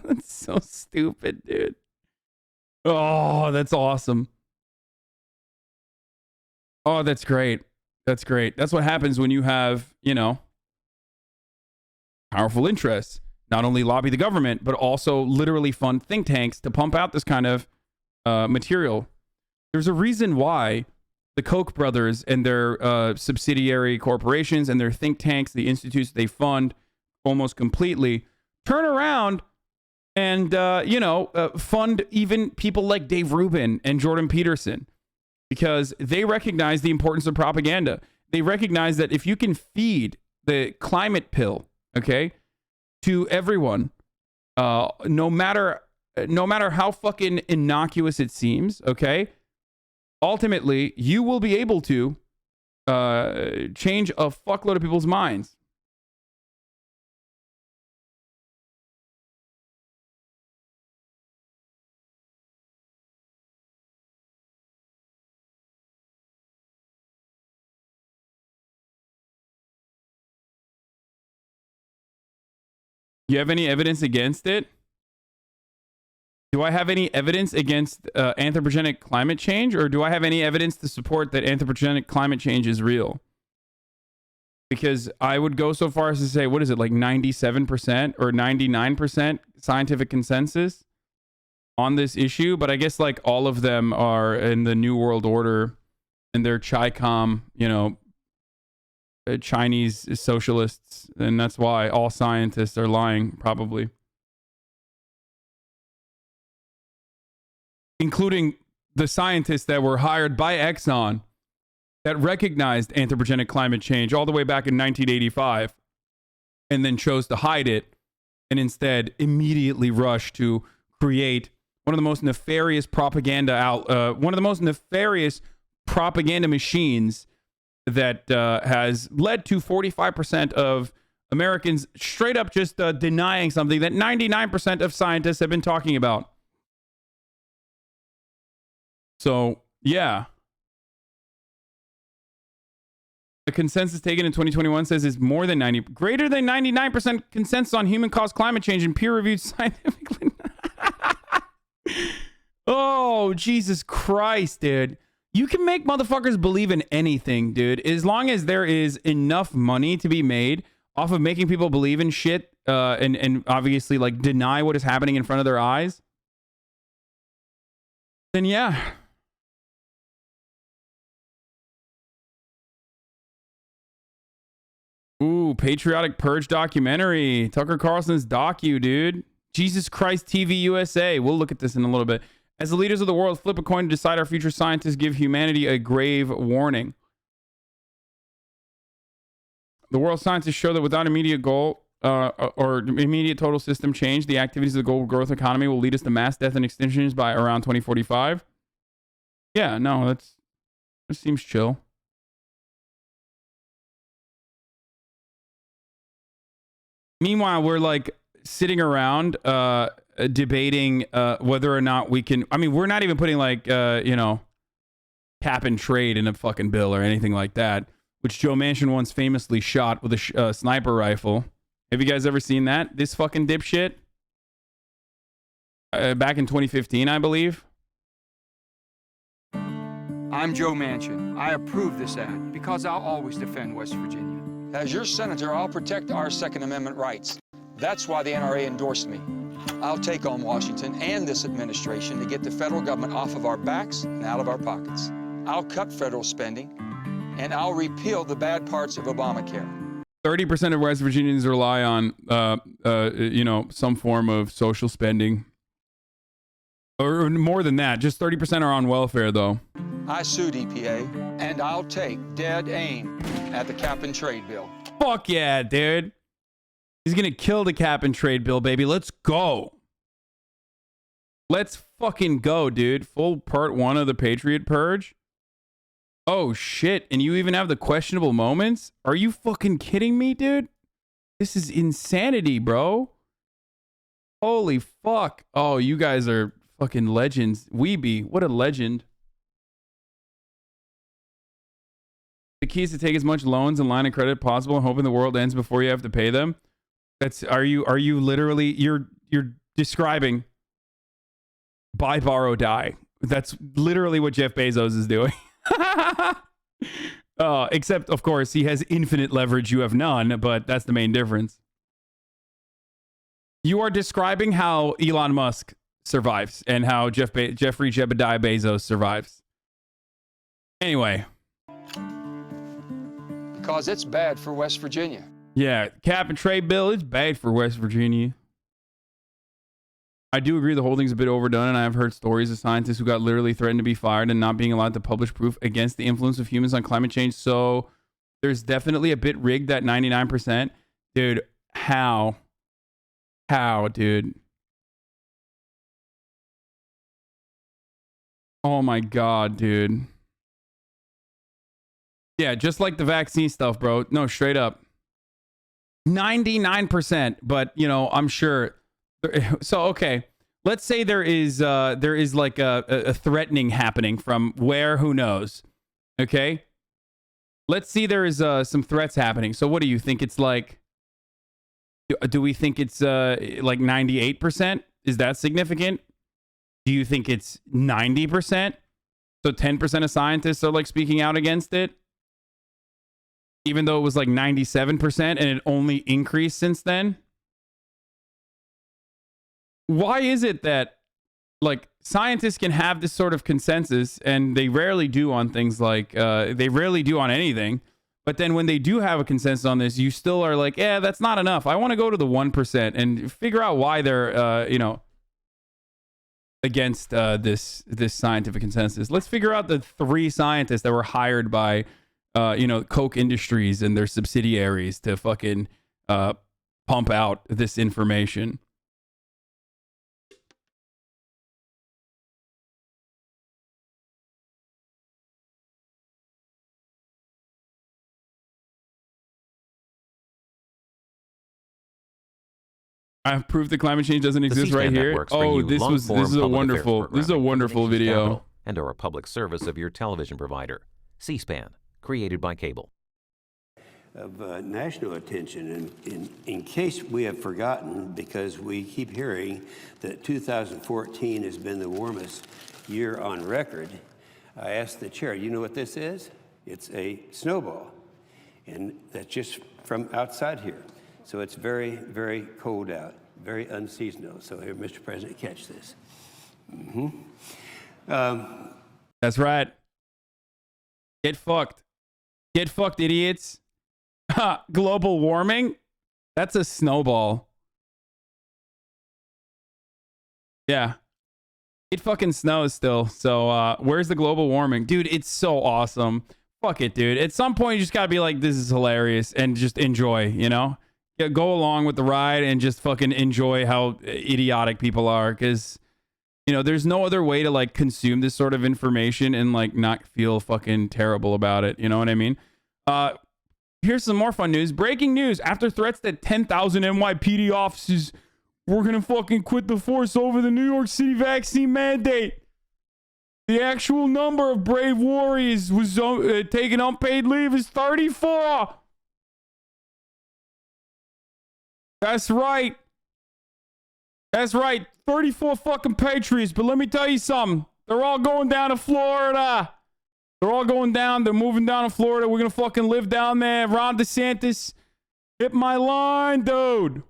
That's so stupid, dude. Oh, that's awesome. Oh, that's great. That's great. That's what happens when you have, powerful interests. Not only lobby the government, but also literally fund think tanks to pump out this kind of material. There's a reason why the Koch brothers and their subsidiary corporations and their think tanks, the institutes they fund almost completely, turn around and, fund even people like Dave Rubin and Jordan Peterson, because they recognize the importance of propaganda. They recognize that if you can feed the climate pill, okay, to everyone, no matter how fucking innocuous it seems, okay, ultimately you will be able to change a fuckload of people's minds. You have any evidence against it? Do I have any evidence against anthropogenic climate change, or do I have any evidence to support that anthropogenic climate change is real? Because I would go so far as to say, what is it, like 97% or 99% scientific consensus? on this issue, but I guess like all of them are in the New World Order and they're Chi-Com, you know, Chinese socialists, and that's why all scientists are lying, probably. Including the scientists that were hired by Exxon that recognized anthropogenic climate change all the way back in 1985 and then chose to hide it and instead immediately rushed to create one of the most nefarious propaganda machines that has led to 45% of Americans straight up just denying something that 99% of scientists have been talking about. So, yeah. The consensus taken in 2021 says is greater than 99% consensus on human-caused climate change and peer-reviewed scientifically. Oh, Jesus Christ, dude. You can make motherfuckers believe in anything, dude. As long as there is enough money to be made off of making people believe in shit and obviously like deny what is happening in front of their eyes, then yeah. Ooh, Patriotic Purge documentary. Tucker Carlson's docu, dude. Jesus Christ TV USA. We'll look at this in a little bit. As the leaders of the world flip a coin to decide our future, scientists give humanity a grave warning. The world scientists show that without immediate goal or immediate total system change, the activities of the global growth economy will lead us to mass death and extinctions by around 2045. Yeah, no, that seems chill. Meanwhile, we're like sitting around debating whether or not we can. I mean, we're not even putting like you know, cap and trade in a fucking bill or anything like that, which Joe Manchin once famously shot with a sniper rifle. Have you guys ever seen that? This fucking dipshit. Back in 2015, I believe. I'm Joe Manchin. I approve this act because I'll always defend West Virginia. As your senator, I'll protect our Second Amendment rights. That's why the NRA endorsed me. I'll take on Washington and this administration to get the federal government off of our backs and out of our pockets. I'll cut federal spending, and I'll repeal the bad parts of Obamacare. 30% of West Virginians rely on, you know, some form of social spending. Or more than that, just 30% are on welfare, though. I sued EPA, and I'll take dead aim at the cap and trade bill. Fuck yeah, dude. He's gonna kill the cap and trade bill, baby. Let's go. Let's fucking go, dude. Full part 1 of the Patriot Purge. Oh, shit. And you even have the questionable moments? Are you fucking kidding me, dude? This is insanity, bro. Holy fuck. Oh, you guys are fucking legends. Weeby, what a legend. The key is to take as much loans and line of credit possible and hoping the world ends before you have to pay them. Are you literally you're describing buy, borrow, die. That's literally what Jeff Bezos is doing. Except of course he has infinite leverage, you have none, but that's the main difference. You are describing how Elon Musk survives and how Jeffrey Jebediah Bezos survives. Anyway. Because it's bad for West Virginia. Yeah, cap and trade bill, it's bad for West Virginia. I do agree the whole thing's a bit overdone, and I have heard stories of scientists who got literally threatened to be fired and not being allowed to publish proof against the influence of humans on climate change. So there's definitely a bit rigged, that 99%. Dude, how? How, dude? Oh my God, dude. Yeah, just like the vaccine stuff, bro. No, straight up. 99%, but you know, I'm sure. So, okay, let's say there is like a threatening happening from where, who knows? Okay, let's see there is some threats happening. So, what do you think? It's like, do we think it's like 98%? Is that significant? Do you think it's 90%? So 10% of scientists are like speaking out against it? Even though it was like 97% and it only increased since then? Why is it that like scientists can have this sort of consensus, and they rarely do on things like they rarely do on anything. But then when they do have a consensus on this, you still are like, yeah, that's not enough. I want to go to the 1% and figure out why they're against this scientific consensus. Let's figure out the 3 scientists that were hired by Koch Industries and their subsidiaries to fucking pump out this information. I've proved that climate change doesn't exist right here. Oh, this is a wonderful video. And are a public service of your television provider. C-SPAN, created by cable. Of national attention, and in case we have forgotten, because we keep hearing that 2014 has been the warmest year on record, I asked the chair, you know what this is? It's a snowball, and that's just from outside here. So it's very, very cold out, very unseasonal. So here, Mr. President, catch this. That's right. Get fucked. Get fucked, idiots. Global warming? That's a snowball. Yeah. It fucking snows still. So where's the global warming? Dude, it's so awesome. Fuck it, dude. At some point, you just gotta be like, this is hilarious, and just enjoy, you know? Yeah, go along with the ride and just fucking enjoy how idiotic people are, because there's no other way to like consume this sort of information and like not feel fucking terrible about it. You know what I mean? Here's some more fun news. Breaking news: after threats that 10,000 NYPD officers were gonna fucking quit the force over the New York City vaccine mandate, the actual number of brave warriors was taking unpaid leave is 34. That's right. That's right. 34 fucking patriots. But let me tell you something. They're all going down to Florida. They're all going down. They're moving down to Florida. We're going to fucking live down there. Ron DeSantis, hit my line, dude.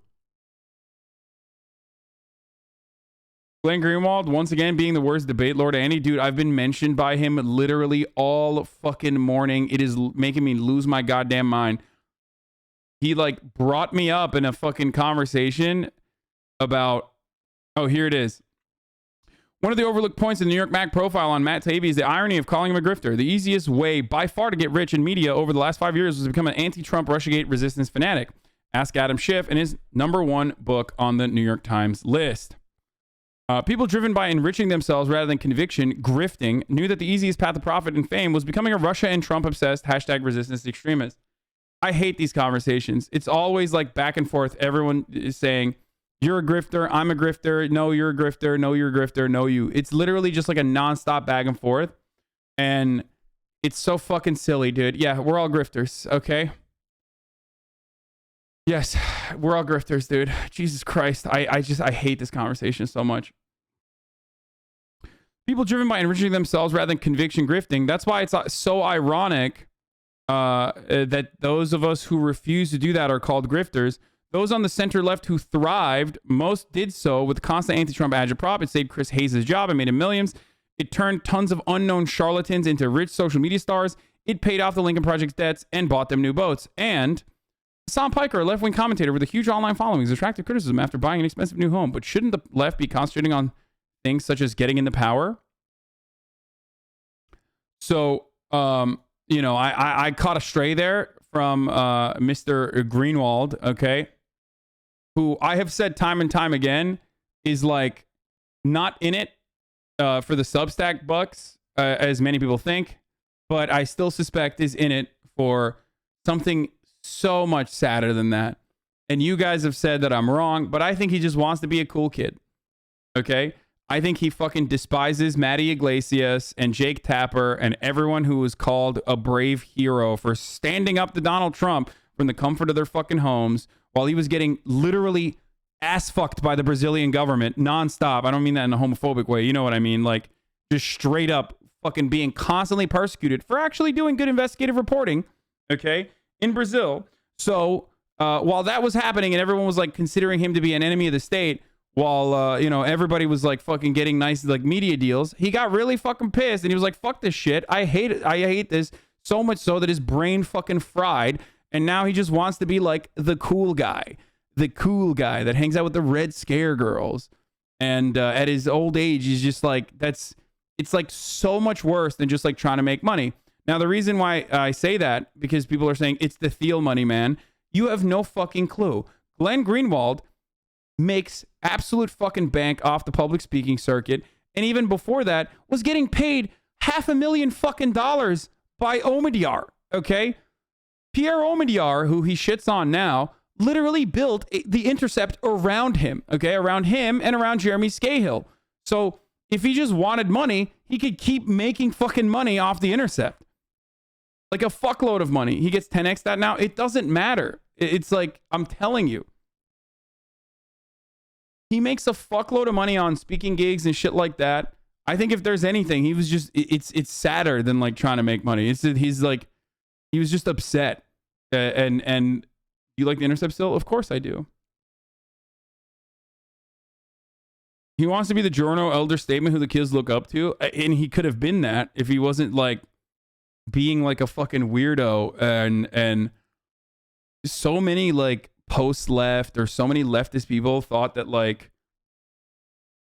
Glenn Greenwald, once again, being the worst debate lord of any. Dude, I've been mentioned by him literally all fucking morning. It is making me lose my goddamn mind. He like brought me up in a fucking conversation about, oh, here it is. One of the overlooked points in the New York Mag profile on Matt Taibbi is the irony of calling him a grifter. The easiest way by far to get rich in media over the last 5 years was to become an anti-Trump Russiagate resistance fanatic. Ask Adam Schiff in his #1 book on the New York Times list. People driven by enriching themselves rather than conviction, grifting, knew that the easiest path to profit and fame was becoming a Russia and Trump obsessed #resistance extremist. I hate these conversations. It's always like back and forth. Everyone is saying, you're a grifter, I'm a grifter, no, you're a grifter, no, you're a grifter, no, you. It's literally just like a nonstop back and forth. And it's so fucking silly, dude. Yeah, we're all grifters, okay? Yes, we're all grifters, dude. Jesus Christ. I hate this conversation so much. People driven by enriching themselves rather than conviction grifting. That's why it's so ironic that those of us who refuse to do that are called grifters. Those on the center left who thrived, most did so with constant anti-Trump agitprop. It saved Chris Hayes' job and made him millions. It turned tons of unknown charlatans into rich social media stars. It paid off the Lincoln Project's debts and bought them new boats. And Hasan Piker, a left-wing commentator with a huge online following, has attracted criticism after buying an expensive new home. But shouldn't the left be concentrating on things such as getting into power? So, I caught a stray there from Mr. Greenwald, okay, who I have said time and time again is like not in it for the Substack bucks, as many people think, but I still suspect is in it for something so much sadder than that. And you guys have said that I'm wrong, but I think he just wants to be a cool kid, okay? I think he fucking despises Matty Iglesias and Jake Tapper and everyone who was called a brave hero for standing up to Donald Trump from the comfort of their fucking homes while he was getting literally ass fucked by the Brazilian government nonstop. I don't mean that in a homophobic way. You know what I mean? Like just straight up fucking being constantly persecuted for actually doing good investigative reporting, okay, in Brazil. So while that was happening and everyone was like considering him to be an enemy of the state, while you know, everybody was like fucking getting nice like media deals. He got really fucking pissed and he was like, fuck this shit. I hate it. I hate this so much so that his brain fucking fried. And now he just wants to be like the cool guy that hangs out with the Red Scare girls. And at his old age, he's just like, it's like so much worse than just like trying to make money. Now, the reason why I say that, because people are saying it's the Thiel money, man. You have no fucking clue. Glenn Greenwald makes absolute fucking bank off the public speaking circuit. And even before that, was getting paid $500,000 fucking dollars by Omidyar. Okay. Pierre Omidyar, who he shits on now, literally built the Intercept around him. Okay. Around him and around Jeremy Scahill. So if he just wanted money, he could keep making fucking money off the Intercept. Like a fuckload of money. He gets 10x that now. It doesn't matter. It's like, I'm telling you. He makes a fuckload of money on speaking gigs and shit like that. I think if there's anything, he was just, it's sadder than like trying to make money. He's like, he was just upset. And you like the Intercept still? Of course I do. He wants to be the Giorno elder statesman who the kids look up to. And he could have been that if he wasn't like being like a fucking weirdo. And so many like post-left or so many leftist people thought that like,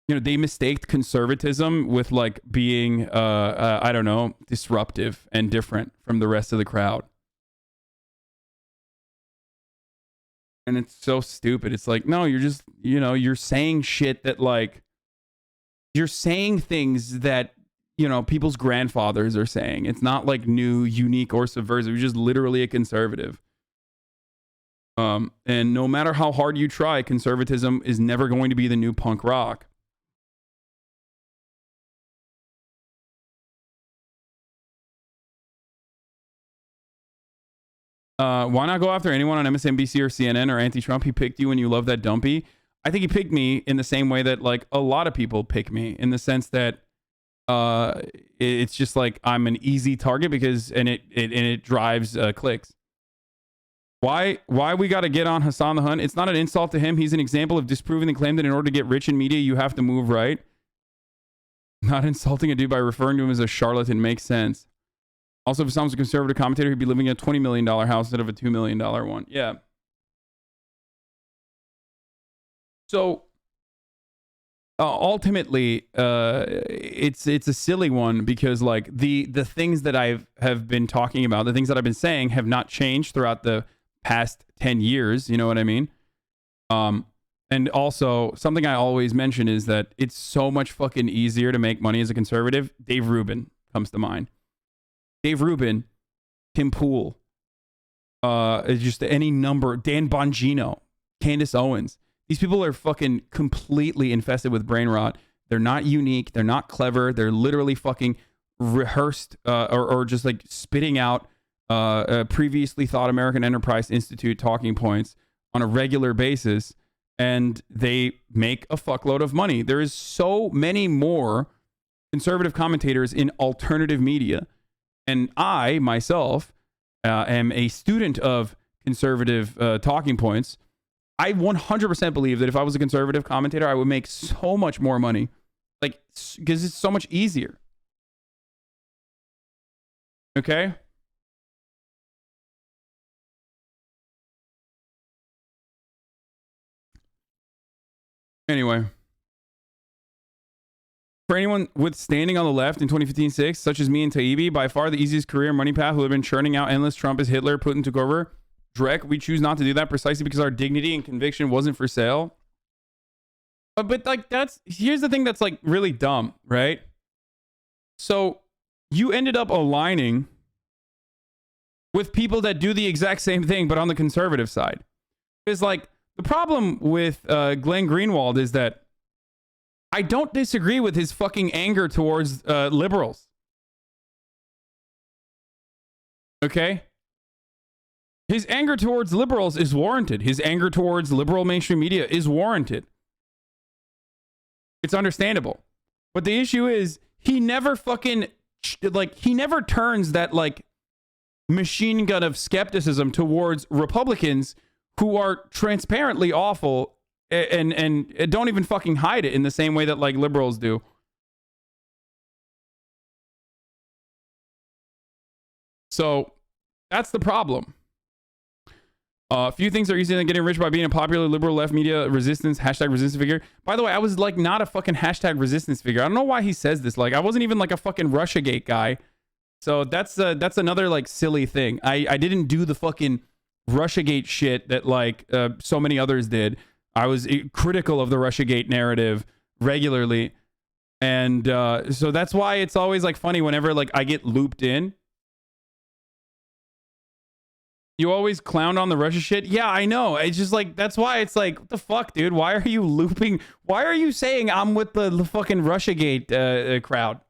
you know, they mistaked conservatism with like being, I don't know, disruptive and different from the rest of the crowd. And it's so stupid. It's like, no, you're just, you know, you're saying shit that like, you're saying things that, you know, people's grandfathers are saying. It's not like new, unique, or subversive. You're just literally a conservative. And no matter how hard you try, conservatism is never going to be the new punk rock. Why not go after anyone on MSNBC or CNN or anti-Trump? He picked you and you love that dumpy. I think he picked me in the same way that like a lot of people pick me, in the sense that it's just like I'm an easy target because it drives clicks. Why we got to get on Hasan the Hun? It's not an insult to him. He's an example of disproving the claim that in order to get rich in media, you have to move right. Not insulting a dude by referring to him as a charlatan makes sense. Also, if Hasan was a conservative commentator, he'd be living in a $20 million house instead of a $2 million one. Yeah. So ultimately, it's a silly one because like the things that have been talking about, the things that I've been saying have not changed throughout the past 10 years. You know what I mean? And also something I always mention is that it's so much fucking easier to make money as a conservative. Dave Rubin comes to mind. Dave Rubin, Tim Pool, just any number, Dan Bongino, Candace Owens. These people are fucking completely infested with brain rot. They're not unique. They're not clever. They're literally fucking rehearsed or just like spitting out previously thought American Enterprise Institute talking points on a regular basis. And they make a fuckload of money. There is so many more conservative commentators in alternative media. And I, myself, am a student of conservative talking points. I 100% believe that if I was a conservative commentator, I would make so much more money. Like, because it's so much easier. Okay? Anyway. For anyone withstanding on the left in 2015-6, such as me and Taibbi, by far the easiest career money path who have been churning out endless Trump as Hitler, Putin took over. Drek, we choose not to do that precisely because our dignity and conviction wasn't for sale. But like here's the thing that's like really dumb, right? So you ended up aligning with people that do the exact same thing, but on the conservative side. It's like the problem with Glenn Greenwald is that I don't disagree with his fucking anger towards liberals. Okay? His anger towards liberals is warranted. His anger towards liberal mainstream media is warranted. It's understandable. But the issue is he never fucking he never turns that like machine gun of skepticism towards Republicans who are transparently awful and don't even fucking hide it in the same way that like liberals do. So that's the problem. A few things are easier than getting rich by being a popular liberal left media resistance figure. By the way, I was like not a fucking resistance figure. I don't know why he says this. Like I wasn't even like a fucking Russiagate guy. So that's another like silly thing. I didn't do the fucking Russiagate shit that like so many others did. I was critical of the Russiagate narrative regularly. And so that's why it's always like funny whenever like I get looped in. You always clown on the Russia shit. Yeah, I know. It's just like, that's why it's like, what the fuck, dude? Why are you looping? Why are you saying I'm with the fucking Russiagate crowd?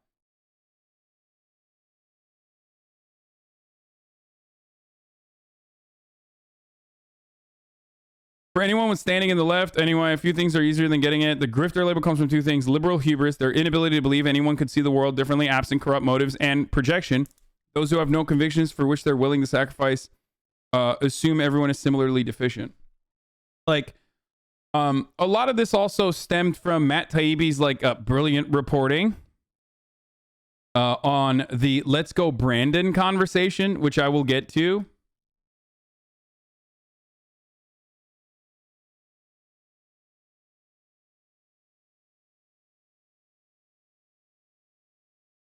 For anyone with standing in the left, anyway, a few things are easier than getting it. The grifter label comes from two things: liberal hubris, their inability to believe anyone could see the world differently, absent corrupt motives, and projection. Those who have no convictions for which they're willing to sacrifice assume everyone is similarly deficient. Like, a lot of this also stemmed from Matt Taibbi's like brilliant reporting on the Let's Go Brandon conversation, which I will get to.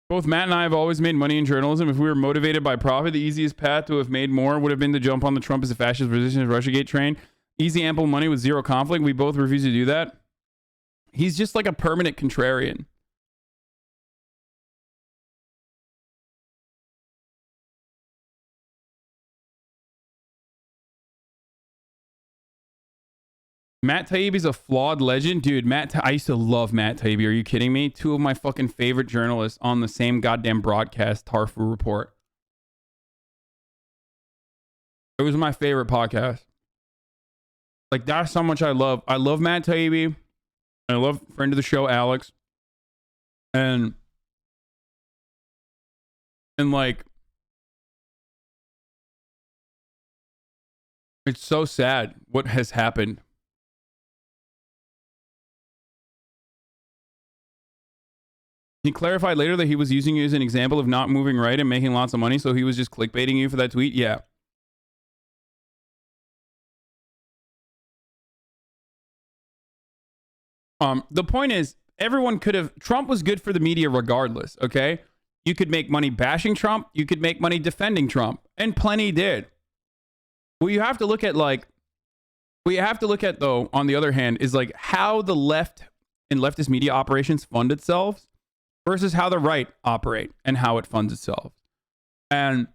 Both Matt and I have always made money in journalism. If we were motivated by profit, the easiest path to have made more would have been to jump on the Trump as a fascist resistance Russiagate train. Easy, ample money with zero conflict. We both refuse to do that. He's just like a permanent contrarian. Matt Taibbi's a flawed legend. Dude, I used to love Matt Taibbi. Are you kidding me? Two of my fucking favorite journalists on the same goddamn broadcast, Tarfu Report. It was my favorite podcast. Like, that's how much I love. I love Matt Taibbi. I love friend of the show, Alex. And like, it's so sad what has happened. He clarified later that he was using you as an example of not moving right and making lots of money, so he was just clickbaiting you for that tweet? Yeah. The point is, everyone could have... Trump was good for the media regardless, okay? You could make money bashing Trump. You could make money defending Trump. And plenty did. What you have to look at, like... What you have to look at, though, on the other hand, is like how the left and leftist media operations fund itself versus how the right operate and how it funds itself. And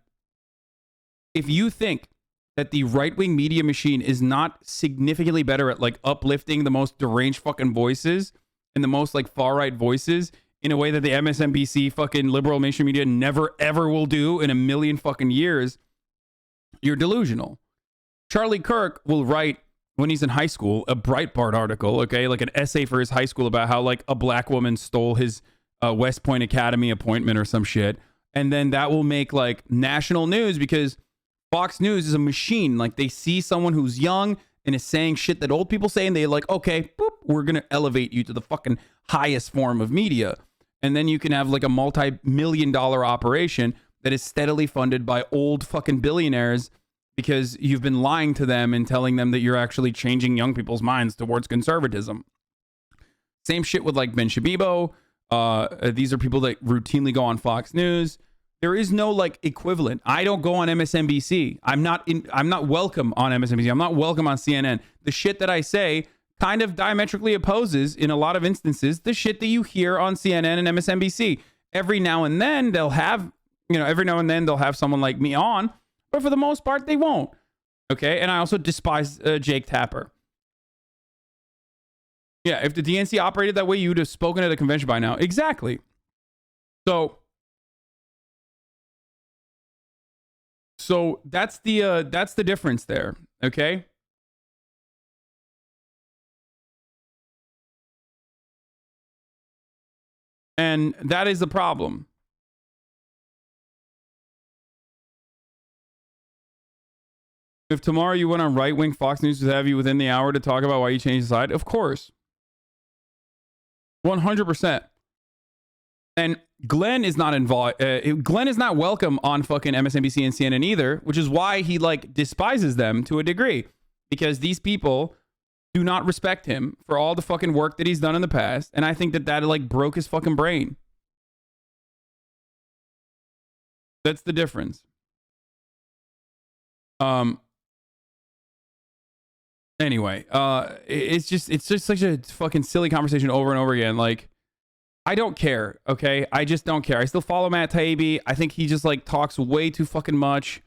if you think that the right-wing media machine is not significantly better at like uplifting the most deranged fucking voices and the most like far-right voices in a way that the MSNBC fucking liberal mainstream media never ever will do in a million fucking years, you're delusional. Charlie Kirk will write, when he's in high school, a Breitbart article, okay? Like an essay for his high school about how like a black woman stole his West Point Academy appointment or some shit. And then that will make like national news because Fox News is a machine. Like they see someone who's young and is saying shit that old people say and they like, okay, boop, we're going to elevate you to the fucking highest form of media. And then you can have like a multi-million-dollar operation that is steadily funded by old fucking billionaires because you've been lying to them and telling them that you're actually changing young people's minds towards conservatism. Same shit with like Ben Shabibo. These are people that routinely go on Fox News. There is no like equivalent. I don't go on MSNBC. I'm not welcome on MSNBC. I'm not welcome on CNN. The shit that I say kind of diametrically opposes, in a lot of instances, the shit that you hear on CNN and MSNBC. Every now and then they'll have someone like me on, but for the most part they won't. Okay, and I also despise Jake Tapper. Yeah, if the DNC operated that way, you would have spoken at a convention by now. Exactly. So that's the difference there. Okay. And that is the problem. If tomorrow you went on right-wing Fox News to have you within the hour to talk about why you changed the side, of course. 100%. And Glenn is not involved. Glenn is not welcome on fucking MSNBC and CNN either, which is why he like despises them to a degree, because these people do not respect him for all the fucking work that he's done in the past. And I think that like broke his fucking brain. That's the difference. Anyway, it's just such a fucking silly conversation over and over again. Like, I don't care, okay? I just don't care. I still follow Matt Taibbi. I think he just like talks way too fucking much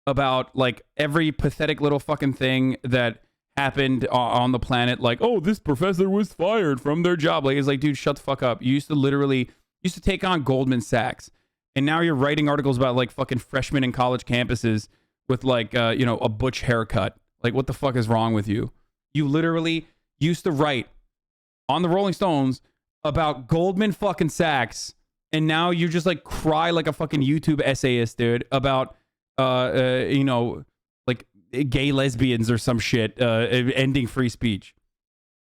about like every pathetic little fucking thing that happened on the planet. Like, oh, this professor was fired from their job. Like, it's like, dude, shut the fuck up. You used to take on Goldman Sachs, and now you're writing articles about like fucking freshmen in college campuses with like a butch haircut. Like, what the fuck is wrong with you? You literally used to write on the Rolling Stones about Goldman fucking Sachs, and now you just like cry like a fucking YouTube essayist, dude, about like gay lesbians or some shit, ending free speech.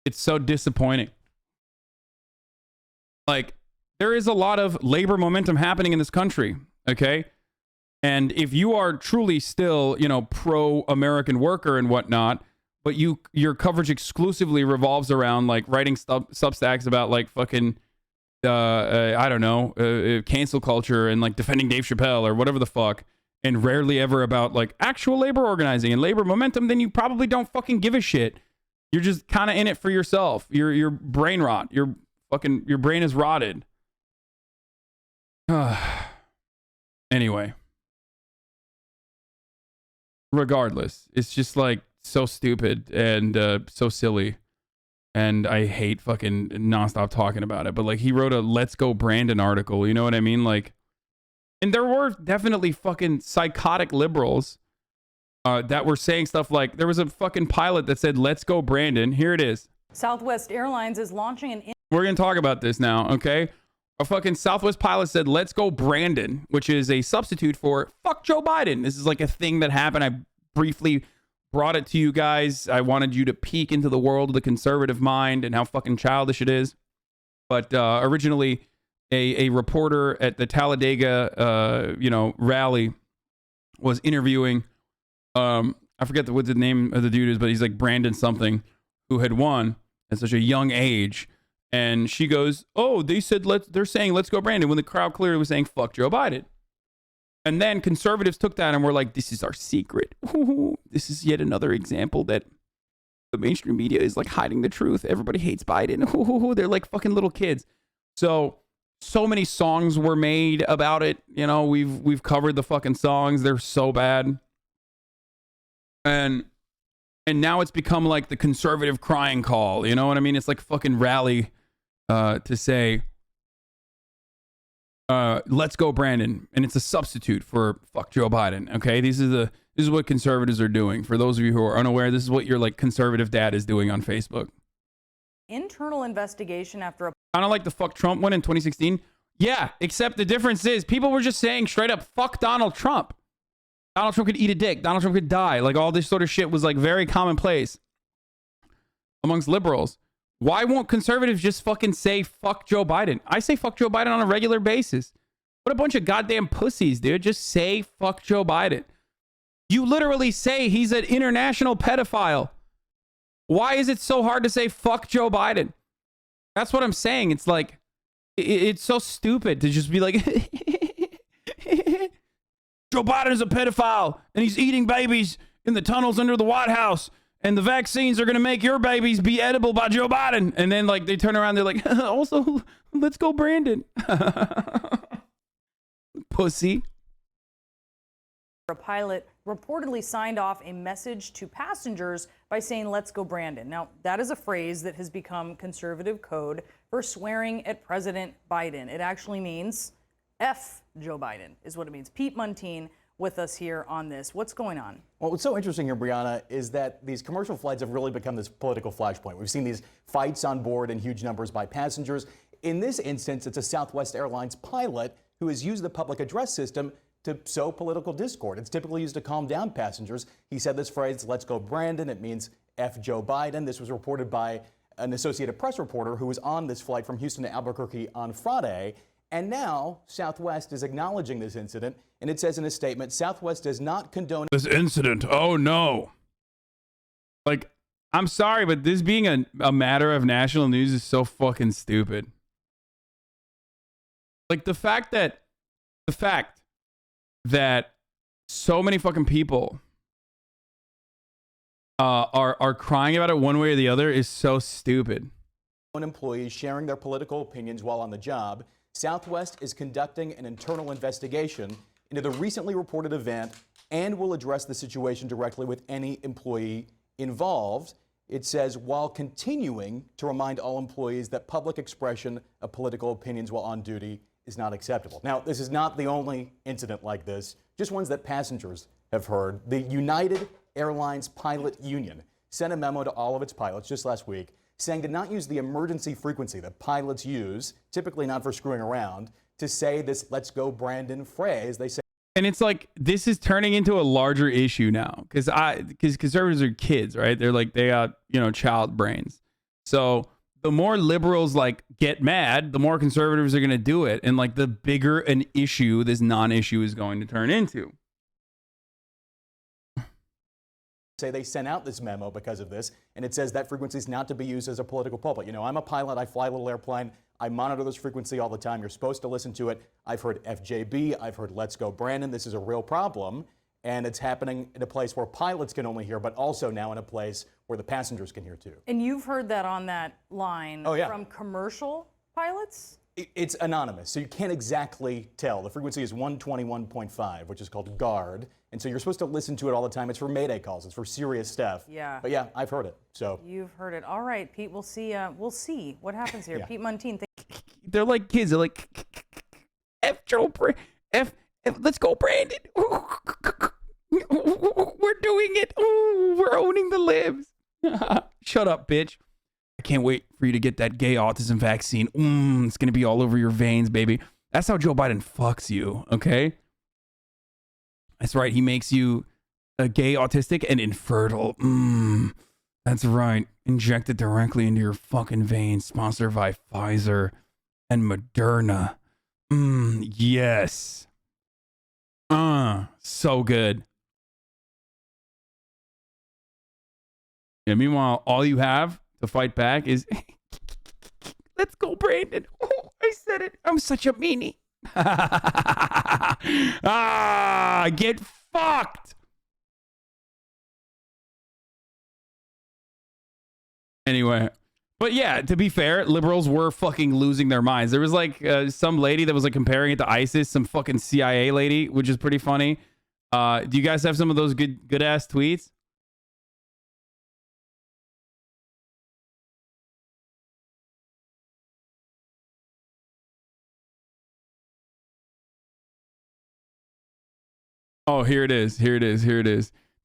It's so disappointing. Like, there is a lot of labor momentum happening in this country, okay? And if you are truly still, pro-American worker and whatnot, but your coverage exclusively revolves around like writing substacks about like fucking, cancel culture and like defending Dave Chappelle or whatever the fuck, and rarely ever about like actual labor organizing and labor momentum, then you probably don't fucking give a shit. You're just kind of in it for yourself. Your brain rot. Your brain is rotted. Anyway. Regardless, it's just like so stupid and so silly, and I hate fucking nonstop talking about it. But like, he wrote a "Let's Go Brandon" article, you know what I mean? Like, and there were definitely fucking psychotic liberals that were saying stuff like, there was a fucking pilot that said "Let's go Brandon." Here it is. Southwest Airlines is launching an. We're gonna talk about this now, okay? A fucking Southwest pilot said, "Let's go Brandon," which is a substitute for "fuck Joe Biden." This is like a thing that happened. I briefly brought it to you guys. I wanted you to peek into the world of the conservative mind and how fucking childish it is. But originally, a reporter at the Talladega, rally was interviewing, I forget what the name of the dude is, but he's like Brandon something, who had won at such a young age. And she goes, "Oh, they said they're saying let's go Brandon," when the crowd clearly was saying fuck Joe Biden. And then conservatives took that and were like, "This is our secret. This is yet another example that the mainstream media is like hiding the truth. Everybody hates Biden." They're like fucking little kids. So many songs were made about it. We've covered the fucking songs. They're so bad. And now it's become like the conservative crying call. You know what I mean? It's like fucking rally to say, let's go Brandon, and it's a substitute for fuck Joe Biden. Okay, this is what conservatives are doing. For those of you who are unaware, this is what your like conservative dad is doing on Facebook. Internal investigation after a. Kind of like the fuck Trump one in 2016. Yeah, except the difference is people were just saying straight up fuck Donald Trump. Donald Trump could eat a dick. Donald Trump could die. Like, all this sort of shit was like very commonplace amongst liberals. Why won't conservatives just fucking say fuck Joe Biden? I say fuck Joe Biden on a regular basis. What a bunch of goddamn pussies, dude. Just say fuck Joe Biden. You literally say he's an international pedophile. Why is it so hard to say fuck Joe Biden? That's what I'm saying. It's like, it's so stupid to just be like, Joe Biden is a pedophile and he's eating babies in the tunnels under the White House. And the vaccines are going to make your babies be edible by Joe Biden. And then like they turn around, they're like, also, let's go Brandon. Pussy. A pilot reportedly signed off a message to passengers by saying, "Let's go Brandon." Now, that is a phrase that has become conservative code for swearing at President Biden. It actually means F Joe Biden is what it means. Pete Muntean with us here on this. What's going on? Well, what's so interesting here, Brianna, is that these commercial flights have really become this political flashpoint. We've seen these fights on board in huge numbers by passengers. In this instance, it's a Southwest Airlines pilot who has used the public address system to sow political discord. It's typically used to calm down passengers. He said this phrase, "Let's go Brandon." It means F Joe Biden. This was reported by an Associated Press reporter who was on this flight from Houston to Albuquerque on Friday. And now Southwest is acknowledging this incident. And it says in a statement, Southwest does not condone this incident. Oh, no. Like, I'm sorry, but this being a matter of national news is so fucking stupid. Like, the fact that so many fucking people are crying about it one way or the other is so stupid. Employees sharing their political opinions while on the job. Southwest is conducting an internal investigation into the recently reported event and will address the situation directly with any employee involved. It says, while continuing to remind all employees that public expression of political opinions while on duty is not acceptable. Now, this is not the only incident like this, just ones that passengers have heard. The United Airlines Pilot Union sent a memo to all of its pilots just last week saying to not use the emergency frequency that pilots use, typically not for screwing around, to say this "let's go Brandon" phrase. They say, and it's like this is turning into a larger issue now because conservatives are kids, right? They're like, they got, child brains. So the more liberals like get mad, the more conservatives are going to do it, and like the bigger an issue this non-issue is going to turn into. Say they sent out this memo because of this, and it says that frequency is not to be used as a political pulpit. I'm a pilot, I fly a little airplane, I monitor this frequency all the time. You're supposed to listen to it. I've heard FJB, I've heard "Let's go Brandon." This is a real problem, and it's happening in a place where pilots can only hear, but also now in a place where the passengers can hear too. And you've heard that on that line from commercial pilots? It's anonymous, so you can't exactly tell. The frequency is 121.5, which is called GUARD. And so you're supposed to listen to it all the time. It's for Mayday calls. It's for serious stuff. Yeah. But yeah, I've heard it. So you've heard it. All right, Pete. We'll see. We'll see what happens here. Yeah. Pete Muntean. They're like kids. They're like, F Joe, F, let's go, Brandon. We're doing it. Ooh, we're owning the libs. Shut up, bitch. I can't wait for you to get that gay autism vaccine. It's gonna be all over your veins, baby. That's how Joe Biden fucks you. Okay. That's right. He makes you a gay, autistic, and infertile. That's right. Inject it directly into your fucking veins. Sponsored by Pfizer and Moderna. Yes. So good. Yeah, meanwhile, all you have to fight back is, let's go, Brandon. Oh, I said it. I'm such a meanie. Get fucked. Anyway, but yeah, to be fair, liberals were fucking losing their minds. There was like some lady that was like comparing it to ISIS, some fucking CIA lady, which is pretty funny. Do you guys have some of those good ass tweets? Oh, here it is.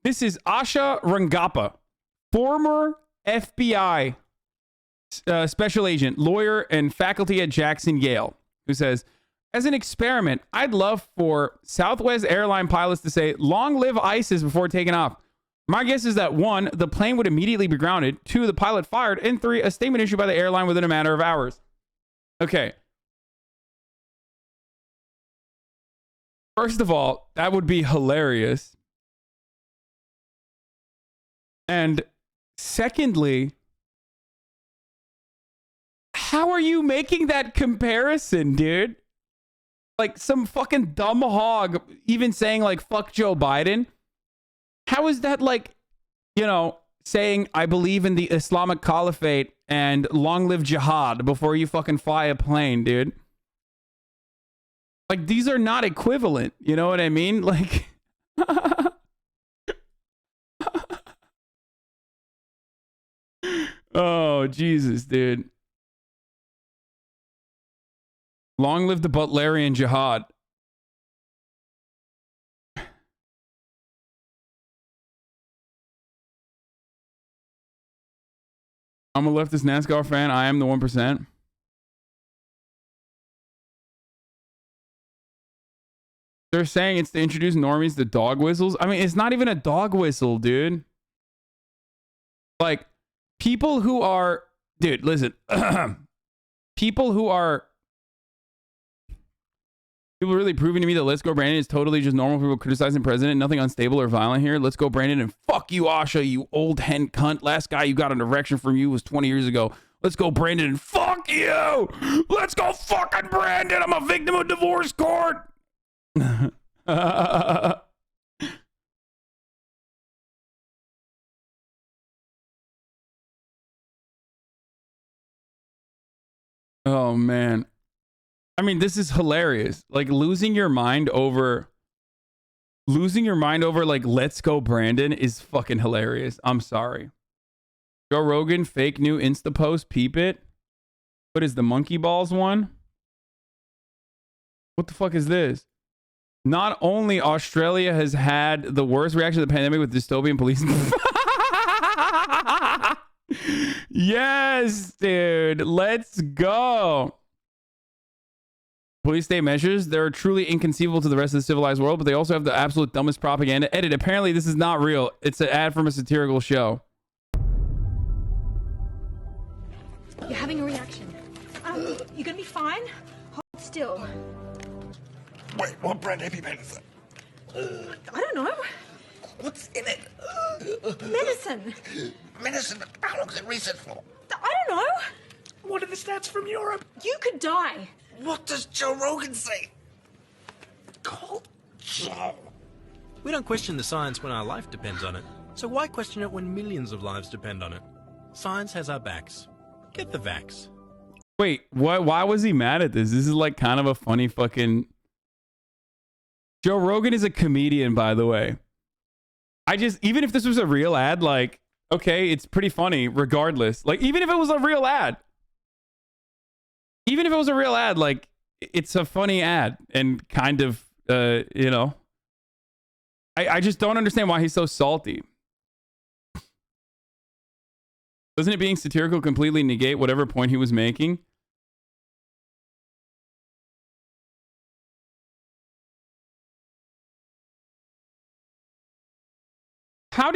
This is Asha Rangappa, former FBI special agent, lawyer, and faculty at Jackson Yale, who says, as an experiment, I'd love for Southwest airline pilots to say, "Long live ISIS" before taking off. My guess is that 1, the plane would immediately be grounded, 2, the pilot fired, and 3, a statement issued by the airline within a matter of hours. Okay. First of all, that would be hilarious. And secondly, how are you making that comparison, dude? Like some fucking dumb hog even saying like fuck Joe Biden. How is that like, saying I believe in the Islamic Caliphate and long live jihad before you fucking fly a plane, dude? Like, these are not equivalent. You know what I mean? Like, oh, Jesus, dude. Long live the Butlerian jihad. I'm a leftist NASCAR fan. I am the 1%. They're saying it's to introduce normies to dog whistles. I mean, it's not even a dog whistle, dude. Like, people who are... Dude, listen. People who are... People really proving to me that Let's Go Brandon is totally just normal people criticizing president. Nothing unstable or violent here. Let's go Brandon and fuck you, Asha, you old hen cunt. Last guy you got an erection from you was 20 years ago. Let's go Brandon and fuck you. Let's go fucking Brandon. I'm a victim of divorce court. Oh, man. I mean, this is hilarious. Like, losing your mind over like Let's Go Brandon is fucking hilarious. I'm sorry. Joe Rogan, fake new Insta post, peep it. What is the monkey balls one? What the fuck is this? Not only Australia has had the worst reaction to the pandemic with dystopian police. Yes, dude. Let's go. Police state measures, they're truly inconceivable to the rest of the civilized world, but they also have the absolute dumbest propaganda. Edit, apparently this is not real. It's an ad from a satirical show. You're having a reaction. You're gonna be fine. Hold still. Wait, what brand have you made of it? I don't know. What's in it? Medicine. Medicine? How long is it research for? I don't know. What are the stats from Europe? You could die. What does Joe Rogan say? Call Joe. We don't question the science when our life depends on it. So why question it when millions of lives depend on it? Science has our backs. Get the vax. Wait, what? Why was he mad at this? This is like kind of a funny fucking... Joe Rogan is a comedian, by the way. Even if this was a real ad, like, okay, it's pretty funny regardless. Like, even if it was a real ad. Even if it was a real ad, like, it's a funny ad and kind of, you know. I just don't understand why he's so salty. Doesn't it being satirical completely negate whatever point he was making? How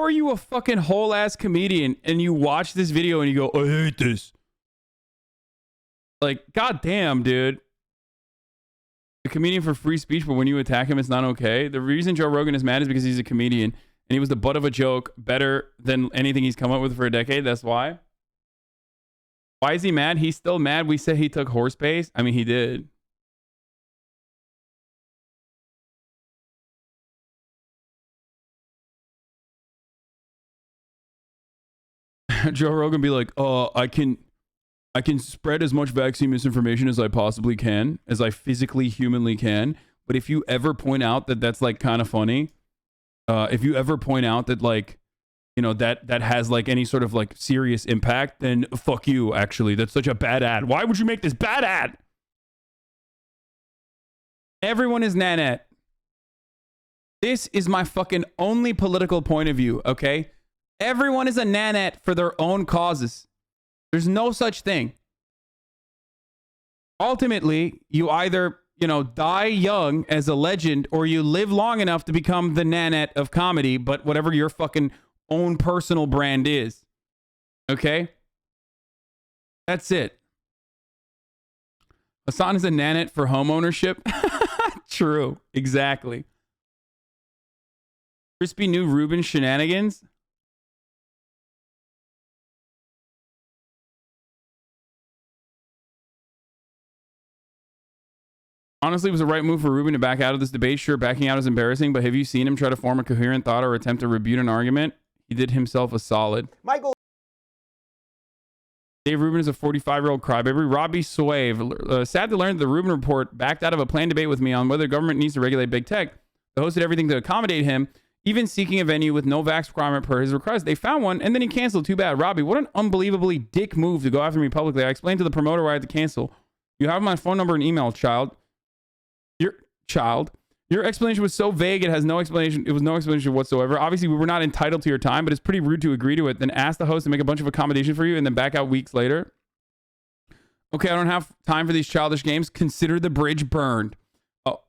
are you a fucking whole ass comedian and you watch this video and you go, I hate this. Like, goddamn, dude. A comedian for free speech, but when you attack him, it's not okay. The reason Joe Rogan is mad is because he's a comedian and he was the butt of a joke better than anything he's come up with for a decade. That's why. Why is he mad? He's still mad. We say he took horse base. I mean, he did. Joe Rogan be like, oh, I can spread as much vaccine misinformation as I possibly can, as I physically, humanly can. But if you ever point out that that's like kind of funny, if you ever point out that like, you know, that has like any sort of like serious impact, then fuck you, actually. That's such a bad ad. Why would you make this bad ad? Everyone is Nanette. This is my fucking only political point of view, okay? Everyone is a Nanette for their own causes. There's no such thing. Ultimately, you either, you know, die young as a legend or you live long enough to become the Nanette of comedy, but whatever your fucking own personal brand is. Okay? That's it. Hasan is a Nanette for home ownership. True. Exactly. Crispy new Rubin shenanigans. Honestly, it was the right move for Rubin to back out of this debate. Sure, backing out is embarrassing, but have you seen him try to form a coherent thought or attempt to rebut an argument? He did himself a solid. Michael. Dave Rubin is a 45-year-old crybaby. Robbie Swave. Sad to learn that the Rubin report backed out of a planned debate with me on whether government needs to regulate big tech. The host did everything to accommodate him, even seeking a venue with no vax requirement per his request. They found one, and then he canceled. Too bad. Robbie, what an unbelievably dick move to go after me publicly. I explained to the promoter why I had to cancel. You have my phone number and email, child. Your explanation was so vague, it has no explanation. It was no explanation whatsoever. Obviously, we were not entitled to your time, but it's pretty rude to agree to it. Then ask the host to make a bunch of accommodations for you and then back out weeks later. Okay, I don't have time for these childish games. Consider the bridge burned. Oh,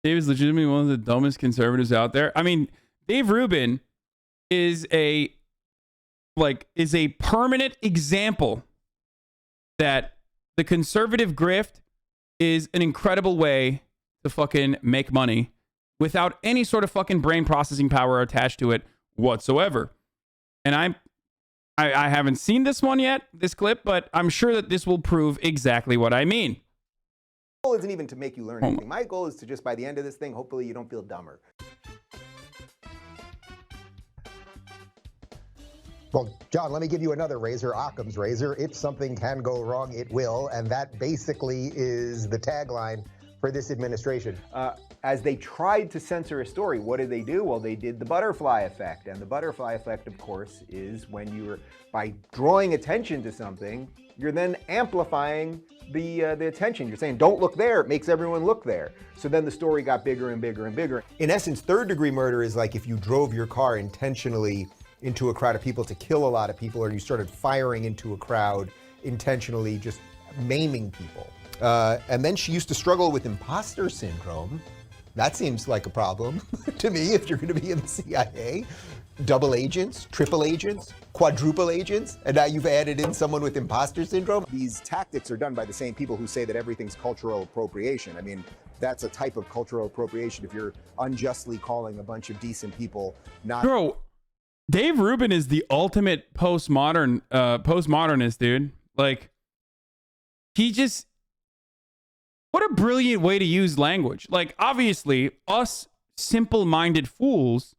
Dave is legitimately one of the dumbest conservatives out there. I mean, Dave Rubin is a permanent example that the conservative grift is an incredible way to fucking make money without any sort of fucking brain processing power attached to it whatsoever. And I haven't seen this one yet, this clip, but I'm sure that this will prove exactly what I mean. My goal isn't even to make you learn anything. My goal is to just, by the end of this thing, hopefully you don't feel dumber. Well, John, let me give you another razor, Occam's razor. If something can go wrong, it will. And that basically is the tagline for this administration. As they tried to censor a story, what did they do? Well, they did the butterfly effect. And the butterfly effect, of course, is when you're, by drawing attention to something, you're then amplifying the attention. You're saying, don't look there. It makes everyone look there. So then the story got bigger and bigger and bigger. In essence, third-degree murder is like if you drove your car intentionally into a crowd of people to kill a lot of people, or you started firing into a crowd intentionally, just maiming people. And then she used to struggle with imposter syndrome. That seems like a problem to me if you're going to be in the CIA. Double agents, triple agents, quadruple agents, and now you've added in someone with imposter syndrome. These tactics are done by the same people who say that everything's cultural appropriation. I mean, that's a type of cultural appropriation if you're unjustly calling a bunch of decent people not... Bro, Dave Rubin is the ultimate postmodernist, dude. Like, he just... What a brilliant way to use language. Like, obviously, us simple-minded fools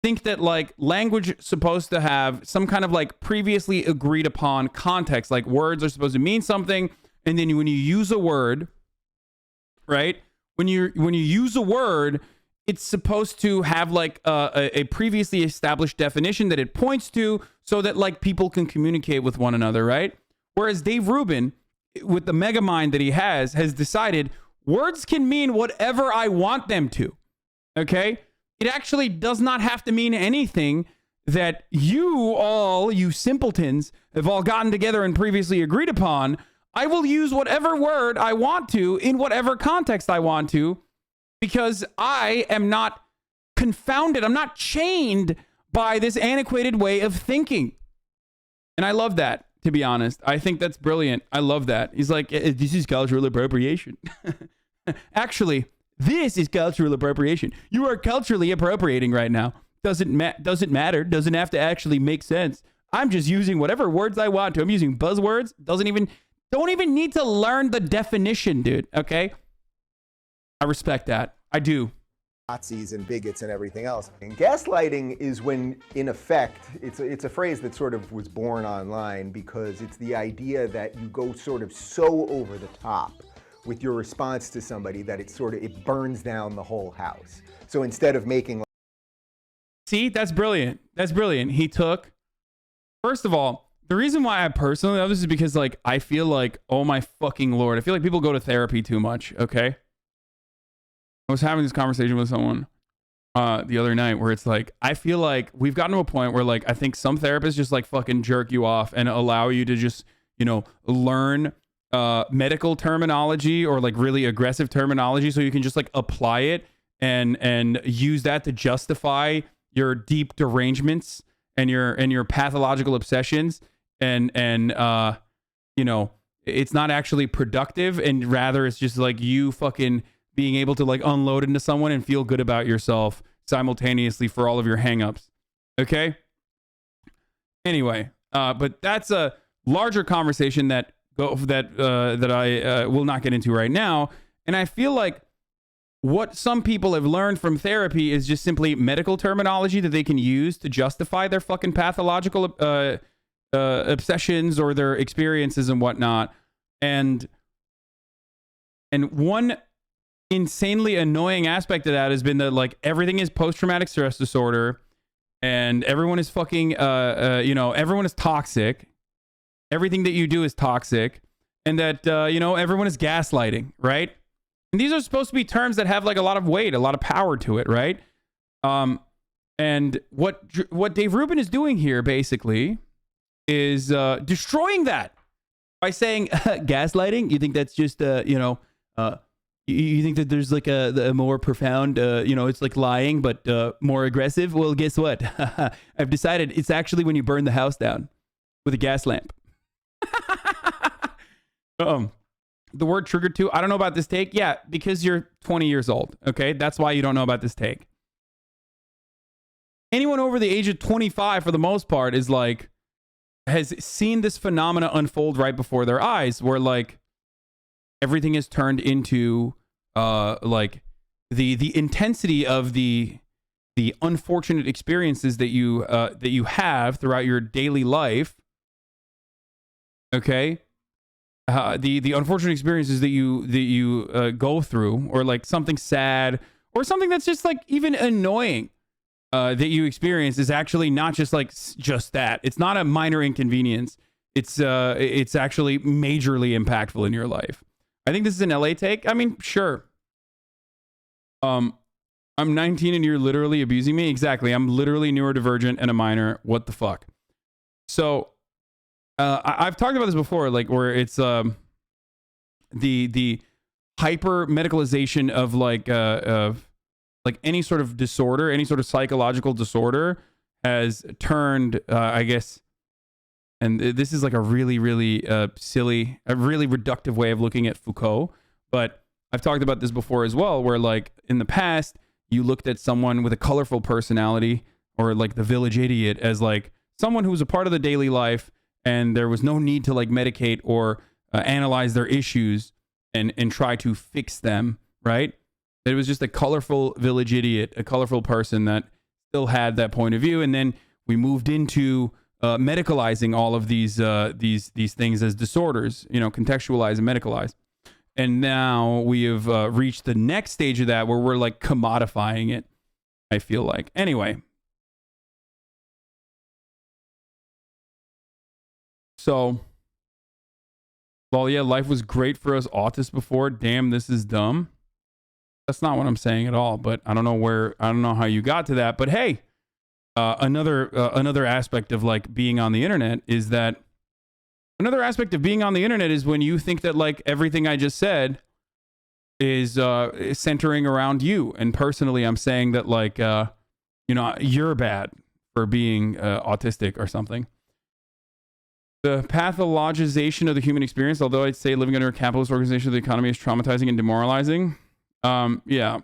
think that, like, language is supposed to have some kind of, like, previously agreed upon context. Like, words are supposed to mean something, and then when you use a word, right? When you use a word, it's supposed to have, like, a previously established definition that it points to so that, like, people can communicate with one another, right? Whereas Dave Rubin, with the mega mind that he has decided words can mean whatever I want them to. Okay? It actually does not have to mean anything that you simpletons, have all gotten together and previously agreed upon. I will use whatever word I want to in whatever context I want to, because I am not confounded. I'm not chained by this antiquated way of thinking. And I love that. To be honest, I think that's brilliant. I love that. He's like, this is cultural appropriation. Actually, this is cultural appropriation. You are culturally appropriating right now. Doesn't matter. Doesn't have to actually make sense. I'm just using whatever words I want to. I'm using buzzwords. Don't even need to learn the definition, dude. Okay? I respect that. I do. Nazis and bigots and everything else. And gaslighting is when, in effect, it's a phrase that sort of was born online because it's the idea that you go sort of so over the top with your response to somebody that it burns down the whole house. So instead of making... See, that's brilliant. That's brilliant. He took... First of all, the reason why I personally love this is because, like, I feel like, oh my fucking Lord, I feel like people go to therapy too much, okay? I was having this conversation with someone the other night where it's like, I feel like we've gotten to a point where, like, I think some therapists just, like, fucking jerk you off and allow you to just, you know, learn medical terminology or, like, really aggressive terminology so you can just, like, apply it and use that to justify your deep derangements and your pathological obsessions and you know, it's not actually productive, and rather it's just like you fucking being able to, like, unload into someone and feel good about yourself simultaneously for all of your hangups. Okay? Anyway, but that's a larger conversation that I will not get into right now. And I feel like what some people have learned from therapy is just simply medical terminology that they can use to justify their fucking pathological obsessions or their experiences and whatnot. And one insanely annoying aspect of that has been that, like, everything is post-traumatic stress disorder and everyone is fucking you know, everyone is toxic. Everything that you do is toxic, and that you know, everyone is gaslighting, right? And these are supposed to be terms that have, like, a lot of weight, a lot of power to it, right? And what Dave Rubin is doing here basically is destroying that by saying gaslighting. You think that's just you think that there's like a more profound, it's like lying, but more aggressive? Well, guess what? I've decided it's actually when you burn the house down with a gas lamp. The word triggered too. I don't know about this take. Yeah, because you're 20 years old. Okay, that's why you don't know about this take. Anyone over the age of 25, for the most part, is like, has seen this phenomena unfold right before their eyes, where like everything is turned into like the intensity of the unfortunate experiences that you have throughout your daily life. Okay, the unfortunate experiences that you go through, or like something sad, or something that's just like even annoying that you experience, is actually not just like just that. It's not a minor inconvenience. It's actually majorly impactful in your life. I think this is an LA take. I mean, sure. I'm 19 and you're literally abusing me. Exactly. I'm literally neurodivergent and a minor. What the fuck? So I've talked about this before, like where it's the hyper medicalization of like any sort of disorder, any sort of psychological disorder has turned, I guess, and this is like a really, really silly, a really reductive way of looking at Foucault. But I've talked about this before as well, where like in the past, you looked at someone with a colorful personality, or like the village idiot, as like someone who was a part of the daily life, and there was no need to like medicate or analyze their issues and try to fix them, right? It was just a colorful village idiot, a colorful person that still had that point of view. And then we moved into medicalizing all of these things as disorders, contextualize and medicalize. And now we have reached the next stage of that, where we're like commodifying it, I feel like. Anyway. So, well, yeah, life was great for us autists before. Damn, this is dumb. That's not what I'm saying at all, but I don't know how you got to that. But hey, another aspect of like being on the internet is that when you think that like everything I just said is centering around you. And personally, I'm saying that like, you're bad for being autistic or something. The pathologization of the human experience, although I'd say living under a capitalist organization of the economy is traumatizing and demoralizing. Yeah.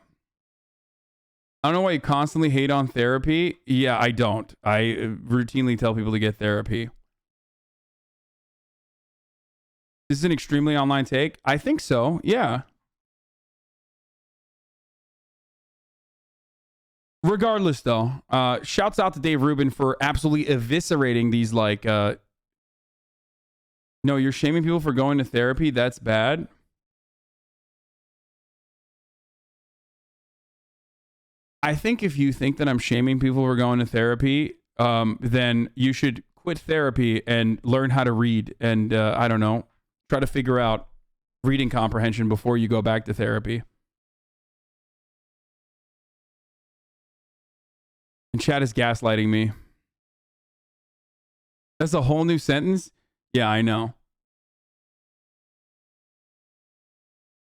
I don't know why you constantly hate on therapy. Yeah, I don't. I routinely tell people to get therapy. This is an extremely online take. I think so. Yeah. Regardless, though, shouts out to Dave Rubin for absolutely eviscerating these like, no, you're shaming people for going to therapy. That's bad. I think if you think that I'm shaming people for going to therapy, then you should quit therapy and learn how to read and, I don't know, try to figure out reading comprehension before you go back to therapy. And chat is gaslighting me. That's a whole new sentence? Yeah, I know.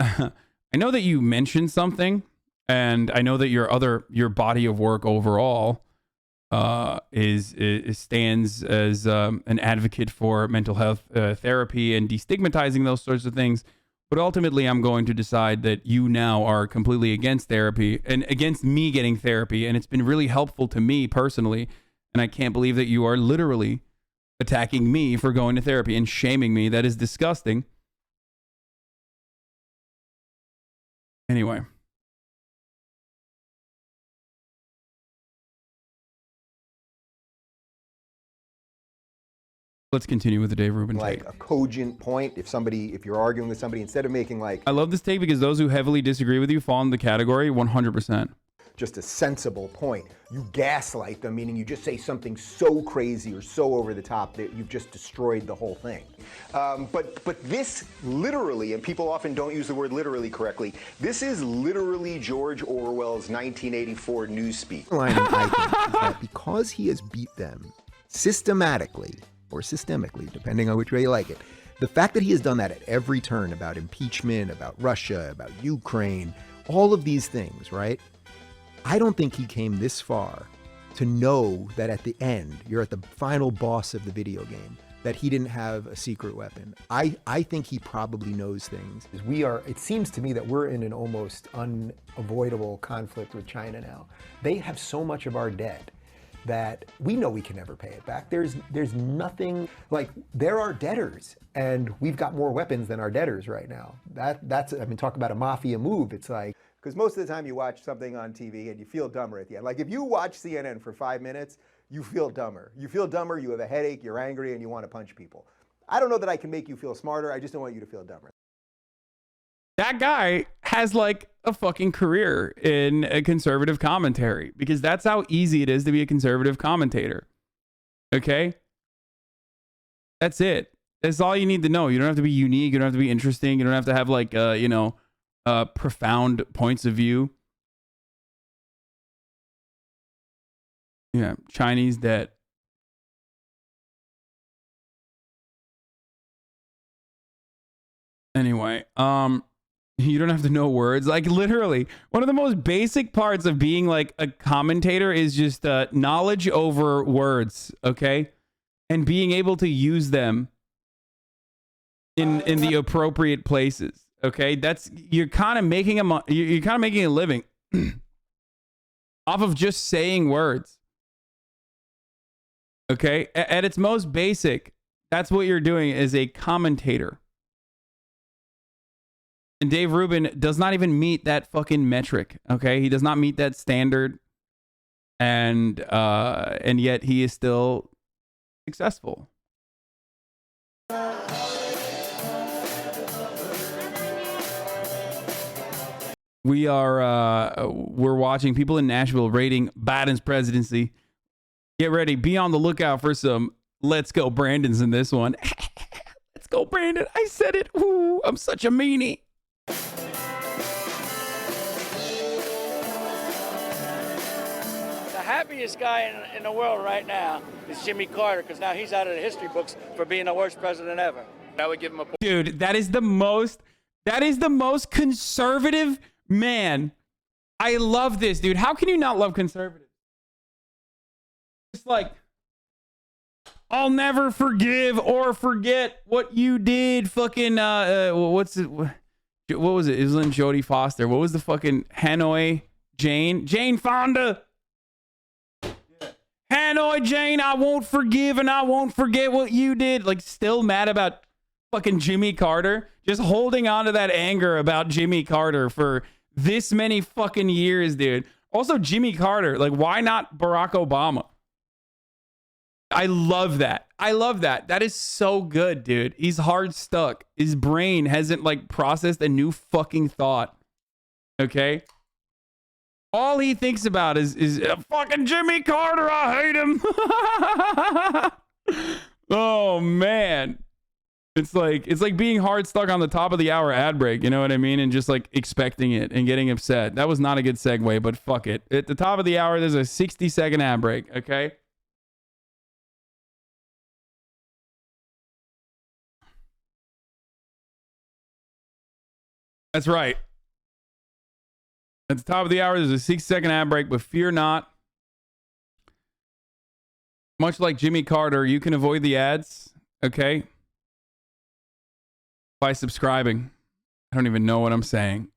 I know that you mentioned something, and I know that your body of work overall stands as an advocate for mental health therapy and destigmatizing those sorts of things. But ultimately, I'm going to decide that you now are completely against therapy and against me getting therapy, and it's been really helpful to me personally. And I can't believe that you are literally attacking me for going to therapy and shaming me. That is disgusting. Anyway. Let's continue with the Dave Rubin like take. A cogent point. If you're arguing with somebody, instead of making like... I love this take because those who heavily disagree with you fall in the category 100%. Just a sensible point. You gaslight them, meaning you just say something so crazy or so over the top that you've just destroyed the whole thing. But this literally, and people often don't use the word literally correctly, this is literally George Orwell's 1984 newspeak. I think is that because he has beat them systematically or systemically, depending on which way you like it. The fact that he has done that at every turn about impeachment, about Russia, about Ukraine, all of these things, right? I don't think he came this far to know that at the end, you're at the final boss of the video game, that he didn't have a secret weapon. I think he probably knows things. It seems to me that we're in an almost unavoidable conflict with China now. They have so much of our debt that we know we can never pay it back. There's nothing, like, they're our debtors, and we've got more weapons than our debtors right now. That's, I mean, talk about a mafia move. It's like, because most of the time you watch something on TV and you feel dumber at the end. Like if you watch CNN for 5 minutes, you feel dumber. You feel dumber, you have a headache, you're angry, and you want to punch people. I don't know that I can make you feel smarter. I just don't want you to feel dumber. That guy has like a fucking career in a conservative commentary, because that's how easy it is to be a conservative commentator. Okay? That's it. That's all you need to know. You don't have to be unique. You don't have to be interesting. You don't have to have like, profound points of view. Yeah, Chinese debt. Anyway, you don't have to know words. Like literally, one of the most basic parts of being like a commentator is just knowledge over words, okay? And being able to use them in the appropriate places, okay? That's you're kind of making a living off of just saying words. Okay? At its most basic, that's what you're doing as a commentator. And Dave Rubin does not even meet that fucking metric, okay? He does not meet that standard. And yet he is still successful. We're watching people in Nashville rating Biden's presidency. Get ready. Be on the lookout for some let's go Brandons in this one. Let's go Brandon. I said it. Ooh, I'm such a meanie. The happiest guy in the world right now is Jimmy Carter, because now he's out of the history books for being the worst president ever. I would give him a... Dude, that is the most conservative man. I love this, dude. How can you not love conservatives? It's like, I'll never forgive or forget what you did. Fucking, what's it? What was it? Isn't Jodie Foster? What was the fucking Hanoi Jane Fonda? Hanoi Jane, I won't forgive and I won't forget what you did. Like, still mad about fucking Jimmy Carter. Just holding on to that anger about Jimmy Carter for this many fucking years, dude. Also, Jimmy Carter, like, why not Barack Obama? I love that. I love that. That is so good, dude. He's hard stuck. His brain hasn't like processed a new fucking thought. Okay? All he thinks about is fucking Jimmy Carter. I hate him. Oh man. It's like being hard stuck on the top of the hour ad break, you know what I mean? And just like expecting it and getting upset. That was not a good segue, but fuck it. At the top of the hour, there's a 60-second ad break, okay? That's right. At the top of the hour, there's a 60-second ad break, but fear not. Much like Jimmy Carter, you can avoid the ads, okay? By subscribing. I don't even know what I'm saying.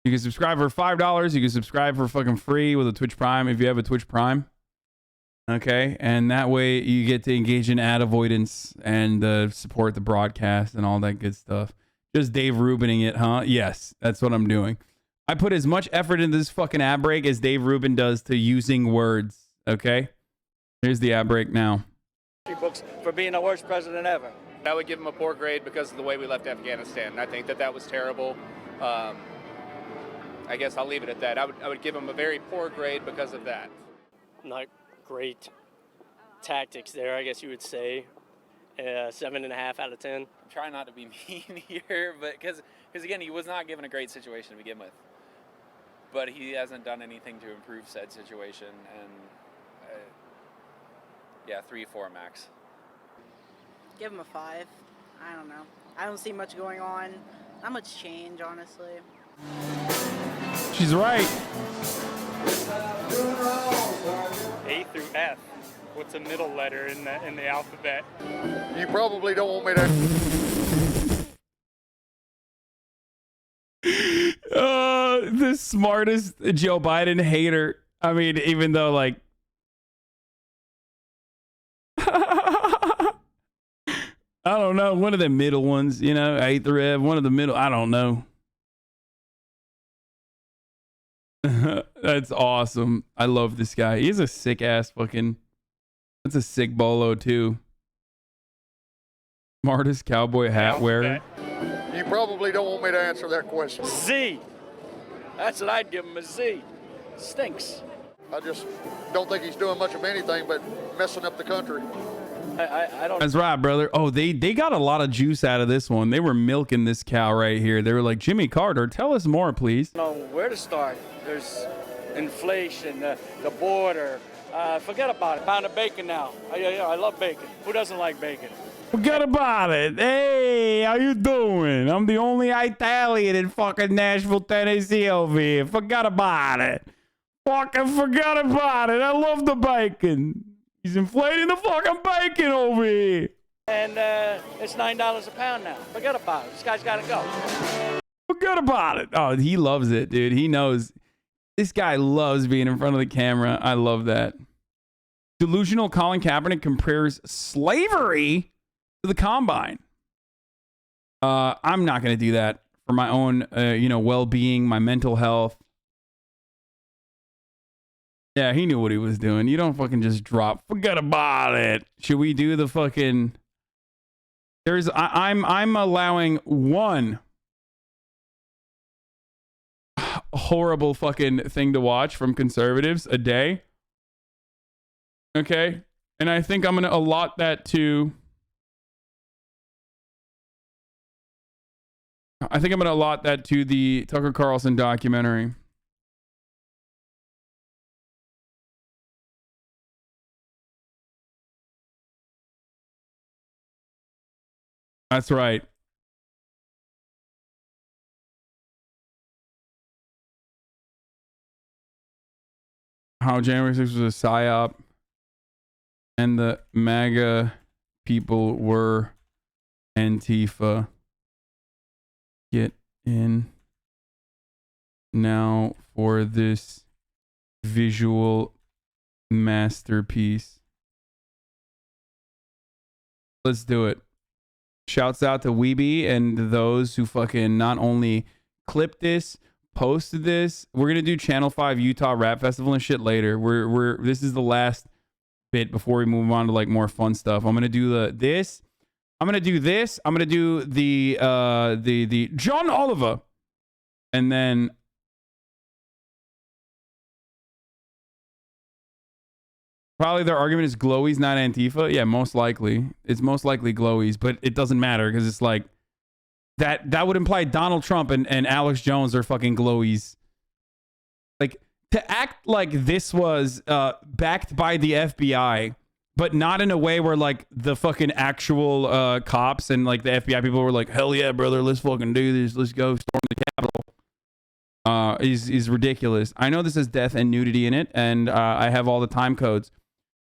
You can subscribe for $5. You can subscribe for fucking free with a Twitch Prime if you have a Twitch Prime. Okay? And that way you get to engage in ad avoidance and support the broadcast and all that good stuff. Just Dave Rubining it, huh? Yes, that's what I'm doing. I put as much effort into this fucking ad break as Dave Rubin does to using words, okay? Here's the ad break now. Books for being the worst president ever. I would give him a poor grade because of the way we left Afghanistan. I think that was terrible. I guess I'll leave it at that. I would give him a very poor grade because of that. Not great tactics there, I guess you would say. 7.5 out of 10. I'm trying not to be mean here, but because again, he was not given a great situation to begin with. But he hasn't done anything to improve said situation, and 3-4 max. Give him a 5. I don't know. I don't see much going on. Not much change, honestly. She's right. A through F. What's a middle letter in the alphabet? You probably don't want me to. The smartest Joe Biden hater. I mean, even though like I don't know, one of the middle ones, you know, A through F, one of the middle, I don't know. That's awesome. I love this guy. He's a sick ass fucking, that's a sick bolo too. Smartest cowboy hat wearer. You probably don't want me to answer that question. Z. That's what I'd give him, a Z. Stinks. I just don't think he's doing much of anything but messing up the country. I don't. That's right, brother. Oh, they got a lot of juice out of this one. They were milking this cow right here. They were like, Jimmy Carter, tell us more, please. I don't know where to start. There's inflation, the border. Forget about it. Pound of bacon now. I love bacon. Who doesn't like bacon? Forget about it. Hey, how you doing? I'm the only Italian in fucking Nashville, Tennessee over here. Forget about it. Fucking forget about it. I love the bacon. He's inflating the fucking bacon over here. And it's $9 a pound now. Forget about it. This guy's got to go. Forget about it. Oh, he loves it, dude. He knows. This guy loves being in front of the camera. I love that. Delusional Colin Kaepernick compares slavery to the combine. I'm not going to do that for my own, well-being, my mental health. Yeah, he knew what he was doing. You don't fucking just drop. Forget about it. Should we do the fucking? I'm allowing one horrible fucking thing to watch from conservatives a day. Okay, and I think I'm gonna allot that to. I think I'm gonna allot that to the Tucker Carlson documentary. That's right. How January 6th was a psyop and the MAGA people were Antifa. Get in now for this visual masterpiece. Let's do it. Shouts out to Weeby and those who fucking not only clipped this, posted this. We're gonna do Channel 5 Utah Rap Festival and shit later. This is the last bit before we move on to like more fun stuff. I'm gonna do this. I'm gonna do this. I'm gonna do the John Oliver, and then probably their argument is Glowy's not Antifa. Yeah, most likely. It's most likely Glowy's, but it doesn't matter because it's like that would imply Donald Trump and Alex Jones are fucking Glowy's. Like to act like this was backed by the FBI, but not in a way where like the fucking actual cops and like the FBI people were like, hell yeah, brother, let's fucking do this. Let's go storm the Capitol. Is ridiculous. I know this has death and nudity in it, and I have all the time codes.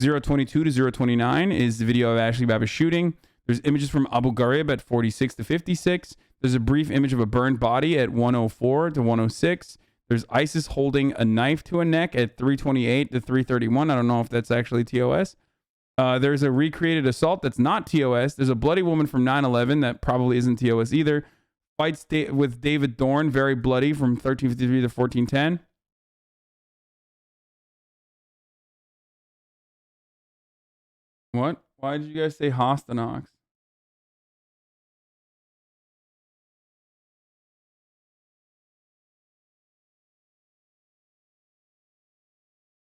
022 to 029 is the video of Ashley Babbitt shooting. There's images from Abu Ghraib at 46 to 56. There's a brief image of a burned body at 104 to 106. There's ISIS holding a knife to a neck at 328 to 331. I don't know if that's actually TOS. There's a recreated assault that's not TOS. There's a bloody woman from 9/11 that probably isn't TOS either. Fights with David Dorn, very bloody, from 1353 to 1410. What? Why did you guys say Hostanox?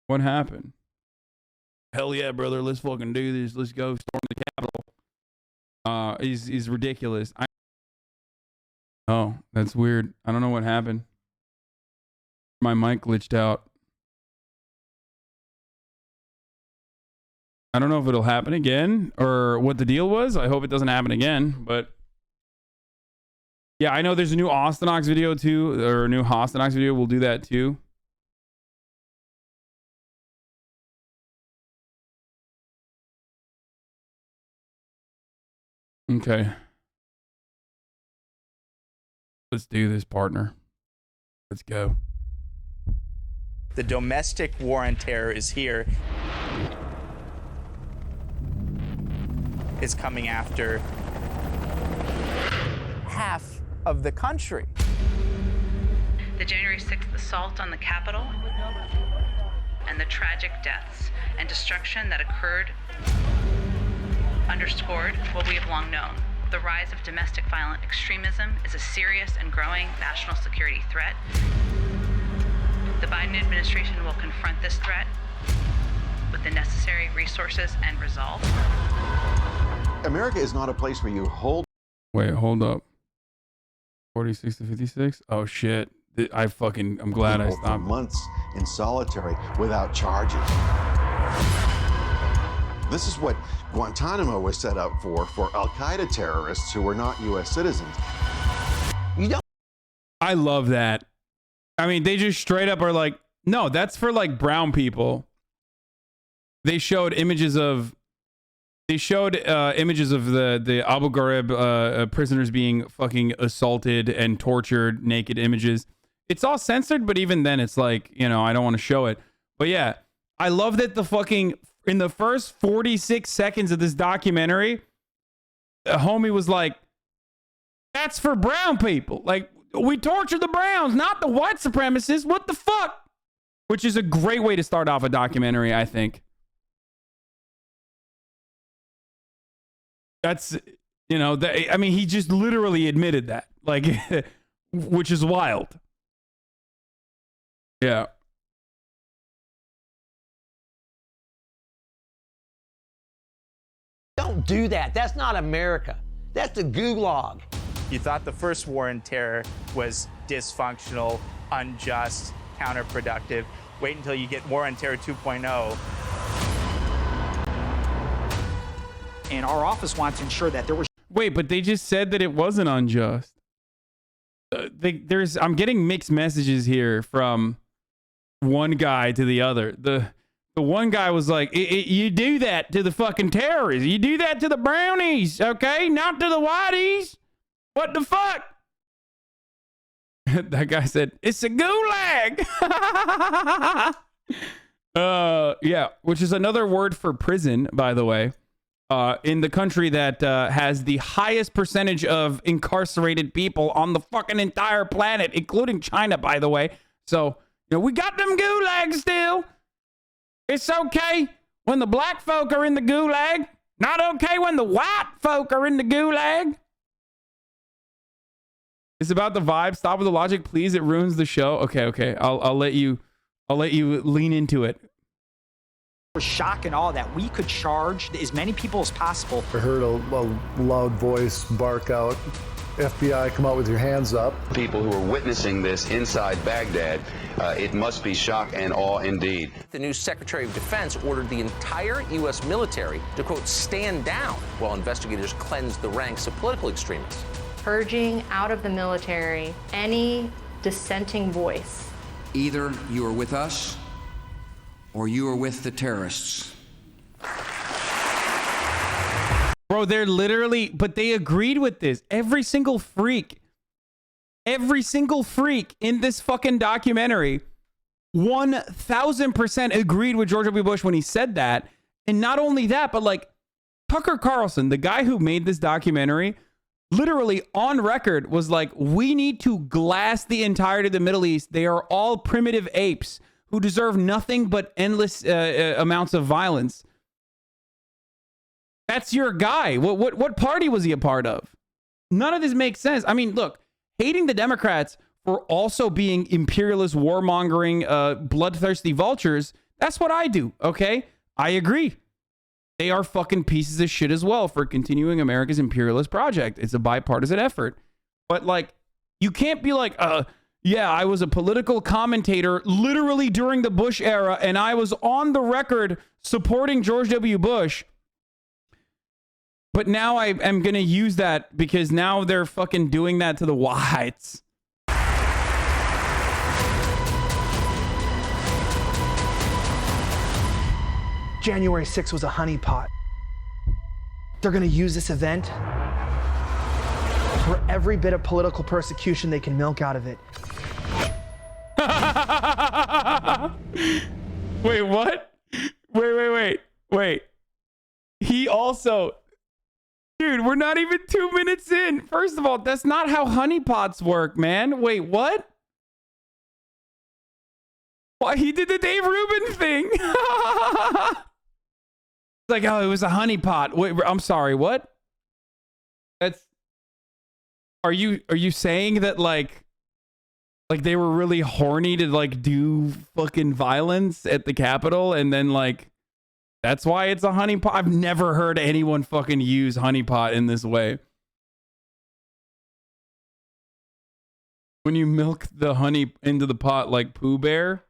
What happened? Hell yeah, brother. Let's fucking do this. Let's go storm the Capitol. Is ridiculous. Oh, that's weird. I don't know what happened. My mic glitched out. I don't know if it'll happen again or what the deal was. I hope it doesn't happen again, but yeah, I know there's a new Austinox video too, or a new Hasan video. We'll do that too. Okay. Let's do this, partner. Let's go. The domestic war on terror is here. It's coming after half of the country. The January 6th assault on the Capitol and the tragic deaths and destruction that occurred underscored what we have long known. The rise of domestic violent extremism is a serious and growing national security threat. The Biden administration will confront this threat with the necessary resources and resolve. America is not a place where you hold. Wait, hold up. 46 to 56? Oh shit. I'm glad I stopped. For months in solitary without charges. This is what Guantanamo was set up for Al-Qaeda terrorists who were not U.S. citizens. You don't. I love that. I mean, they just straight up are like, no, that's for like brown people. They showed images of the Abu Ghraib prisoners being fucking assaulted and tortured, naked images. It's all censored, but even then it's like, you know, I don't want to show it. But yeah, I love that the fucking, in the first 46 seconds of this documentary, a homie was like, that's for brown people. Like, we torture the browns, not the white supremacists. What the fuck? Which is a great way to start off a documentary, I think. That's, you know, I mean, he just literally admitted that, like, which is wild. Yeah. Don't do that. That's not America. That's the gulag. You thought the first war on terror was dysfunctional, unjust, counterproductive. Wait until you get War on Terror 2.0. And our office wants to ensure that there was. Wait, but they just said that it wasn't unjust. I'm getting mixed messages here from one guy to the other. The one guy was like, you do that to the fucking terrorists. You do that to the brownies, okay? Not to the whiteys. What the fuck? That guy said, it's a gulag. Yeah, which is another word for prison, by the way. In the country that has the highest percentage of incarcerated people on the fucking entire planet, including China, by the way. So, you know, we got them gulags still. It's okay when the black folk are in the gulag. Not okay when the white folk are in the gulag. It's about the vibe. Stop with the logic, please. It ruins the show. Okay. I'll let you lean into it. Shock and all that, we could charge as many people as possible. I heard a loud voice bark out, FBI, come out with your hands up. People who are witnessing this inside Baghdad, it must be shock and awe indeed. The new Secretary of Defense ordered the entire U.S. military to, quote, stand down while investigators cleanse the ranks of political extremists. Purging out of the military any dissenting voice. Either you are with us or you are with the terrorists. Bro, they're literally, but they agreed with this. Every single freak in this fucking documentary 1000% agreed with George W. Bush when he said that. And not only that, but like Tucker Carlson, the guy who made this documentary, literally on record was like, we need to glass the entirety of the Middle East. They are all primitive apes who deserve nothing but endless amounts of violence. That's your guy. What party was he a part of? None of this makes sense. I mean, look, hating the Democrats for also being imperialist, warmongering, bloodthirsty vultures, that's what I do, okay? I agree. They are fucking pieces of shit as well for continuing America's imperialist project. It's a bipartisan effort. But, like, you can't be like, yeah, I was a political commentator literally during the Bush era, and I was on the record supporting George W. Bush. But now I am going to use that because now they're fucking doing that to the whites. January 6th was a honeypot. They're going to use this event for every bit of political persecution they can milk out of it. Wait, what? Wait. He also... Dude, we're not even 2 minutes in. First of all, that's not how honeypots work, man. Wait, what? Why, he did the Dave Rubin thing. It's like, oh, it was a honeypot. Wait, I'm sorry, what? That's... Are you saying that, like they were really horny to, like, do fucking violence at the Capitol, and then, like, that's why it's a honeypot? I've never heard anyone fucking use honeypot in this way. When you milk the honey into the pot like Pooh Bear.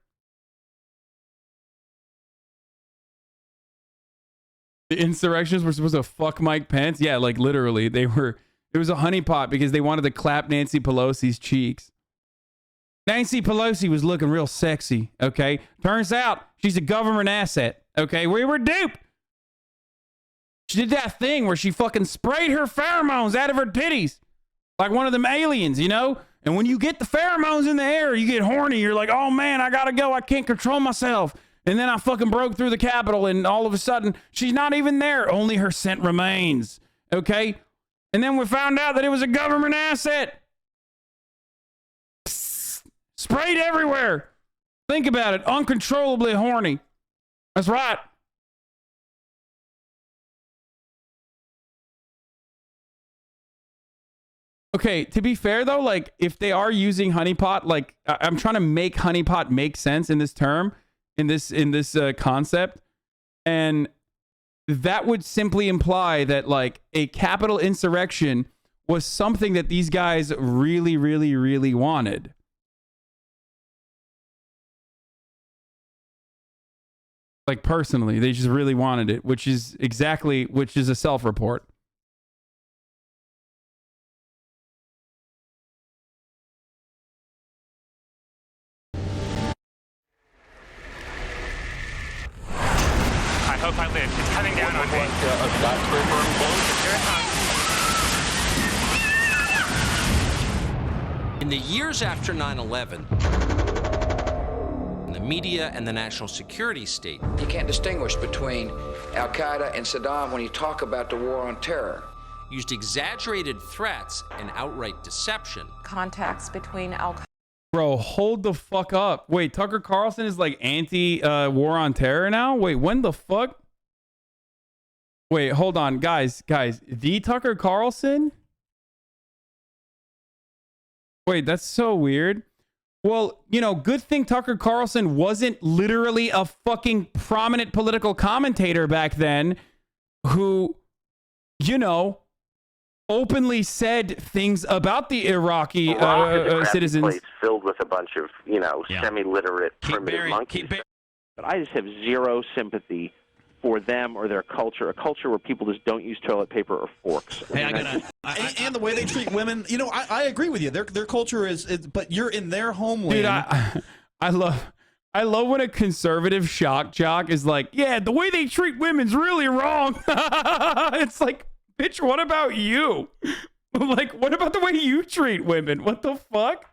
The insurrections were supposed to fuck Mike Pence. Yeah, like literally. It was a honeypot because they wanted to clap Nancy Pelosi's cheeks. Nancy Pelosi was looking real sexy, okay? Turns out she's a government asset, okay? We were duped. She did that thing where she fucking sprayed her pheromones out of her titties. Like one of them aliens, you know? And when you get the pheromones in the air, you get horny. You're like, oh man, I gotta go. I can't control myself. And then I fucking broke through the Capitol, and all of a sudden, she's not even there. Only her scent remains, okay? And then we found out that it was a government asset. Sprayed everywhere. Think about it. Uncontrollably horny. That's right. Okay, to be fair though, like if they are using honeypot, like I'm trying to make honeypot make sense in this term, in this concept, and that would simply imply that like a Capitol insurrection was something that these guys really, really, really wanted. Like personally, they just really wanted it, which is a self-report. I hope I live. It's coming down on me. In the years after 9/11, the media and the national security state. You can't distinguish between Al-Qaeda and Saddam when you talk about the war on terror. Used exaggerated threats and outright deception. Contacts between Al-Qaeda. Bro, hold the fuck up. Wait, Tucker Carlson is like anti-war on terror now? Wait, when the fuck? Wait, hold on. Guys. The Tucker Carlson? Wait, that's so weird. Well, you know, good thing Tucker Carlson wasn't literally a fucking prominent political commentator back then who, you know, openly said things about the Iraqi citizens. Place filled with a bunch of, you know, semi-literate primitive monkeys. But I just have zero sympathy for them or their culture, a culture where people just don't use toilet paper or forks. And the way they treat women, you know, I agree with you. Their culture is, but you're in their homeland. Dude, I love when a conservative shock jock is like, yeah, the way they treat women's really wrong. It's like, bitch, what about you? Like, what about the way you treat women? What the fuck?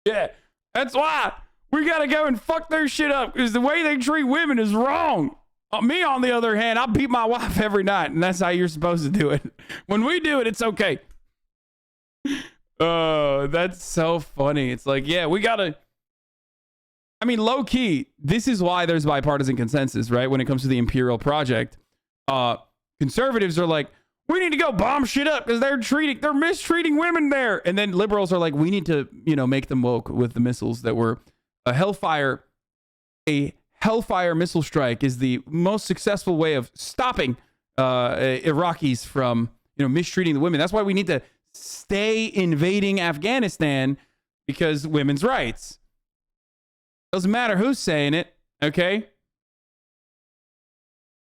Yeah, that's why we gotta go and fuck their shit up, because the way they treat women is wrong. Me, on the other hand, I beat my wife every night, and that's how you're supposed to do it. When we do it, it's okay. Oh, that's so funny. It's like, yeah, we gotta... I mean, low key, this is why there's bipartisan consensus, right? When it comes to the Imperial Project, conservatives are like, we need to go bomb shit up because they're mistreating women there. And then liberals are like, we need to, you know, make them woke with the missiles that were a Hellfire missile strike is the most successful way of stopping Iraqis from, you know, mistreating the women. That's why we need to stay invading Afghanistan, because women's rights. Doesn't matter who's saying it, okay?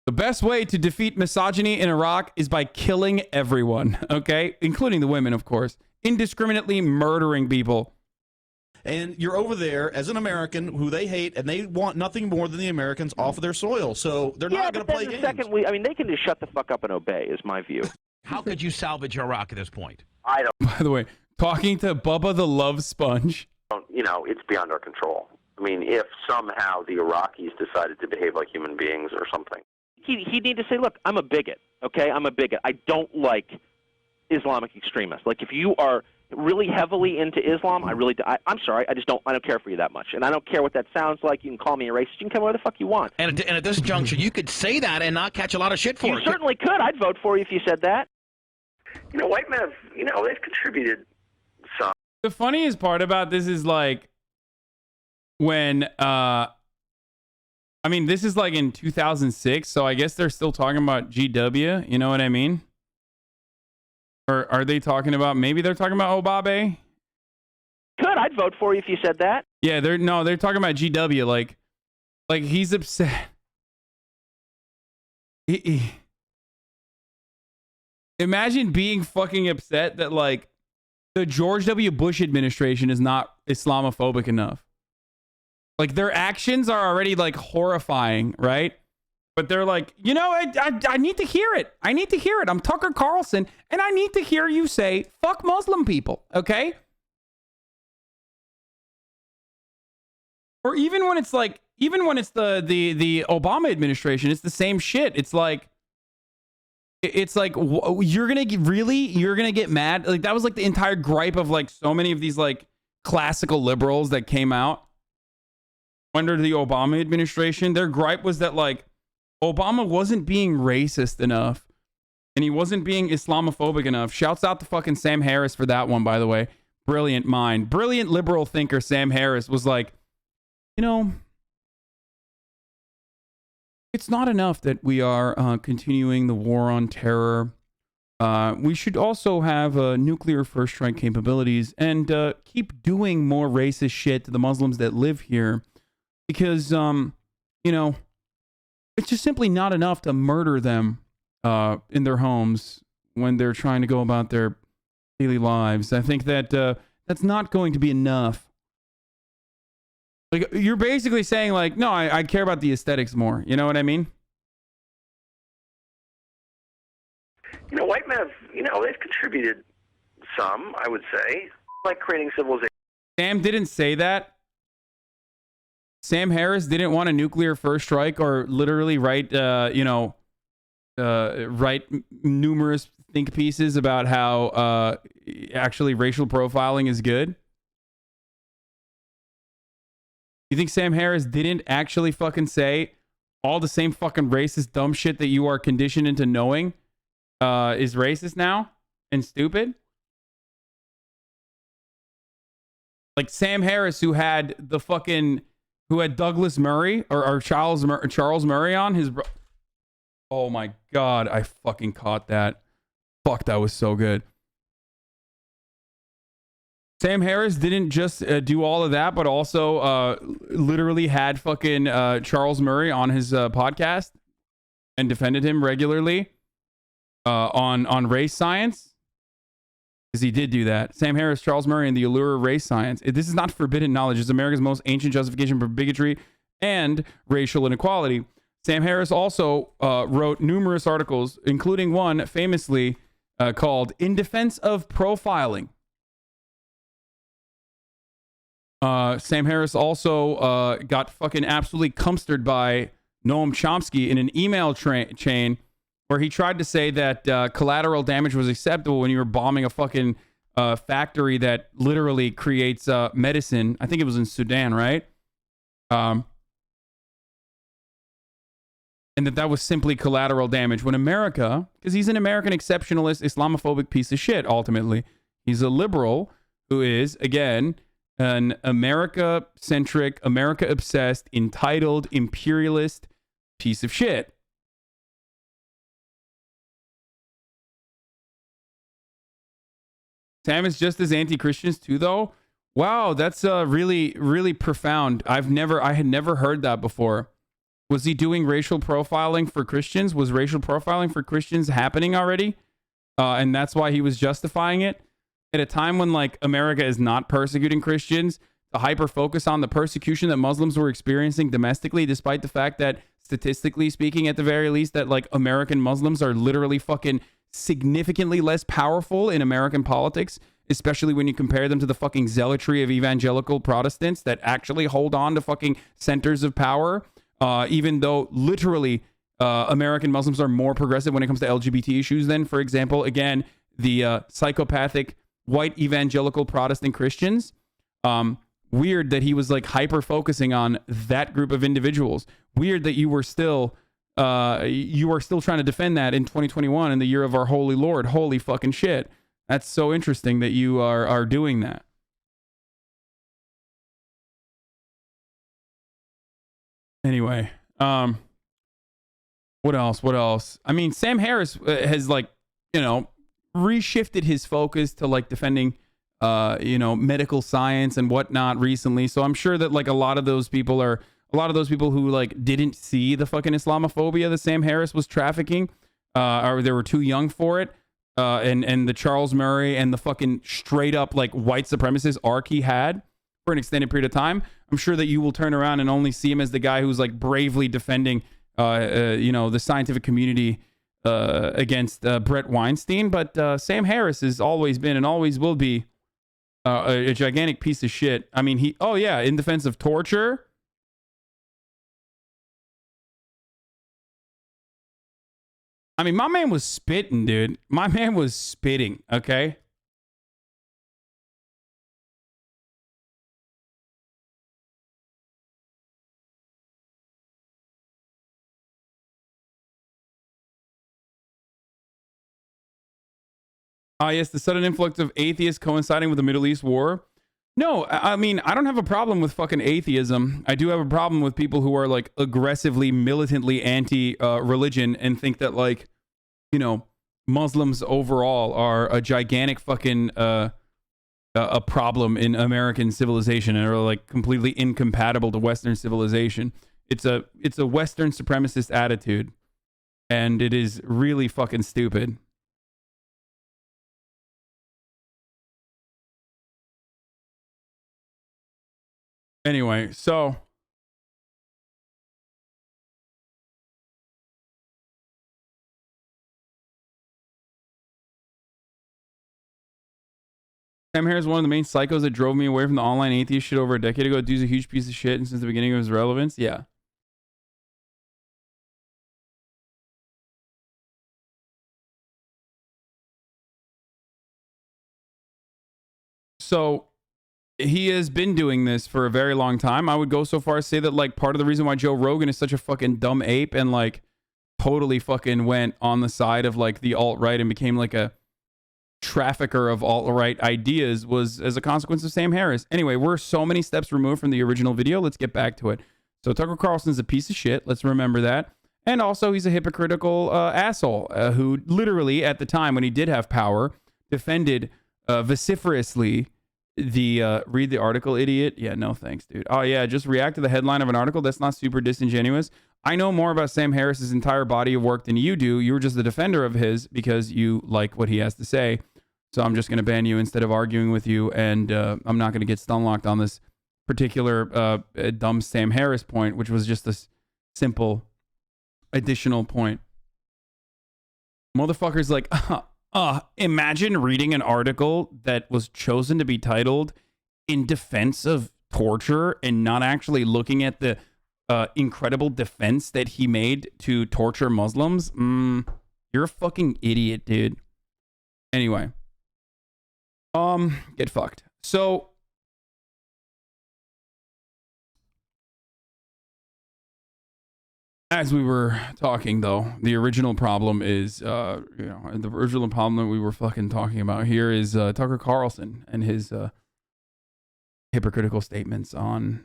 The best way to defeat misogyny in Iraq is by killing everyone, okay? Including the women, of course. Indiscriminately murdering people. And you're over there as an American who they hate, and they want nothing more than the Americans off of their soil. So they're not going to play games. I mean, they can just shut the fuck up and obey, is my view. How could you salvage Iraq at this point? I don't. By the way, talking to Bubba the Love Sponge. You know, it's beyond our control. I mean, if somehow the Iraqis decided to behave like human beings or something. He'd need to say, look, I'm a bigot, okay? I'm a bigot. I don't like Islamic extremists. Like, if you are really heavily into Islam, I'm sorry, I don't care for you that much. And I don't care what that sounds like. You can call me a racist. You can call me whatever the fuck you want. And at this juncture, you could say that and not catch a lot of shit for it. You certainly could. I'd vote for you if you said that. You know, white men have, they've contributed some. The funniest part about this is like when, I mean, this is like in 2006, so I guess they're still talking about GW, you know what I mean? Or are they talking about, maybe they're talking about Obabe? Good, I'd vote for you if you said that. Yeah, they're talking about GW, like he's upset. Imagine being fucking upset that like the George W. Bush administration is not Islamophobic enough. Like their actions are already like horrifying, right? But they're like, I need to hear it. I need to hear it. I'm Tucker Carlson, and I need to hear you say, fuck Muslim people, okay? Or even when it's the Obama administration, it's the same shit. It's like you're gonna get mad. Like that was like the entire gripe of like so many of these like classical liberals that came out under the Obama administration. Their gripe was that like Obama wasn't being racist enough and he wasn't being Islamophobic enough. Shouts out to fucking Sam Harris for that one, by the way. Brilliant mind. Brilliant liberal thinker Sam Harris was like, it's not enough that we are continuing the war on terror. We should also have nuclear first strike capabilities and keep doing more racist shit to the Muslims that live here because, it's just simply not enough to murder them in their homes when they're trying to go about their daily lives. I think that that's not going to be enough. Like you're basically saying like, no, I care about the aesthetics more. You know what I mean? White men have, they've contributed some, I would say, like creating civilization. Sam didn't say that. Sam Harris didn't want a nuclear first strike or literally write numerous think pieces about how actually racial profiling is good. You think Sam Harris didn't actually fucking say all the same fucking racist dumb shit that you are conditioned into knowing is racist now and stupid? Like Sam Harris, who had Douglas Murray or Charles Murray on his. Oh my God, I fucking caught that. Fuck, that was so good. Sam Harris didn't just do all of that, but also literally had fucking Charles Murray on his podcast and defended him regularly on race science. Because he did do that. Sam Harris, Charles Murray, and the allure of race science. This is not forbidden knowledge. It's America's most ancient justification for bigotry and racial inequality. Sam Harris also wrote numerous articles, including one famously called In Defense of Profiling. Sam Harris also got fucking absolutely cumstered by Noam Chomsky in an email chain where he tried to say that collateral damage was acceptable when you were bombing a fucking factory that literally creates medicine. I think it was in Sudan, right? And that was simply collateral damage. When America, because he's an American exceptionalist, Islamophobic piece of shit, ultimately. He's a liberal who is, again, an America-centric, America-obsessed, entitled, imperialist piece of shit. Sam is just as anti-Christians too, though. Wow, that's really, really profound. I had never heard that before. Was he doing racial profiling for Christians? Was racial profiling for Christians happening already? And that's why he was justifying it? At a time when, like, America is not persecuting Christians, the hyper focus on the persecution that Muslims were experiencing domestically, despite the fact that, statistically speaking, at the very least, that, like, American Muslims are literally fucking significantly less powerful in American politics, especially when you compare them to the fucking zealotry of evangelical Protestants that actually hold on to fucking centers of power, even though literally American Muslims are more progressive when it comes to LGBT issues than, for example, again, the psychopathic white evangelical Protestant Christians. Weird that he was like hyper focusing on that group of individuals. Weird that you were still trying to defend that in 2021 in the year of our holy Lord. Holy fucking shit. That's so interesting that you are doing that. Anyway, what else? I mean, Sam Harris has, like, you know, reshifted his focus to, like, defending you know, medical science and whatnot recently. So I'm sure that, like, a lot of those people who, like, didn't see the fucking Islamophobia that Sam Harris was trafficking, or they were too young for it. And the Charles Murray and the fucking straight up, like, white supremacist arc he had for an extended period of time. I'm sure that you will turn around and only see him as the guy who's, like, bravely defending, you know, the scientific community against Brett Weinstein. But Sam Harris has always been and always will be a gigantic piece of shit. I mean, in defense of torture. I mean, my man was spitting, dude. My man was spitting, okay? Yes, the sudden influx of atheists coinciding with the Middle East war. No, I mean, I don't have a problem with fucking atheism. I do have a problem with people who are, like, aggressively, militantly anti-religion and think that, like, you know, Muslims overall are a gigantic fucking a problem in American civilization and are, like, completely incompatible to Western civilization. It's a Western supremacist attitude, and it is really fucking stupid. Anyway, so Sam Harris is one of the main psychos that drove me away from the online atheist shit over a decade ago. Dude's a huge piece of shit, and since the beginning of his relevance, yeah. So he has been doing this for a very long time. I would go so far as to say that, like, part of the reason why Joe Rogan is such a fucking dumb ape and, like, totally fucking went on the side of, like, the alt-right and became, like, a trafficker of alt-right ideas was as a consequence of Sam Harris. Anyway, we're so many steps removed from the original video. Let's get back to it. So Tucker Carlson's a piece of shit. Let's remember that. And also, he's a hypocritical asshole who literally, at the time when he did have power, defended vociferously the read the article, idiot. Yeah, no thanks, dude. Oh yeah, just react to the headline of an article. That's not super disingenuous. I know more about Sam Harris's entire body of work than you do. You were just the defender of his because you like what he has to say. So I'm just going to ban you instead of arguing with you, and I'm not going to get stun locked on this particular dumb Sam Harris point, which was just a simple additional point. Motherfuckers like, imagine reading an article that was chosen to be titled "In Defense of Torture" and not actually looking at the incredible defense that he made to torture Muslims. You're a fucking idiot, dude. Anyway, get fucked. So, as we were talking, though, the original problem is, the original problem that we were fucking talking about here is Tucker Carlson and his hypocritical statements on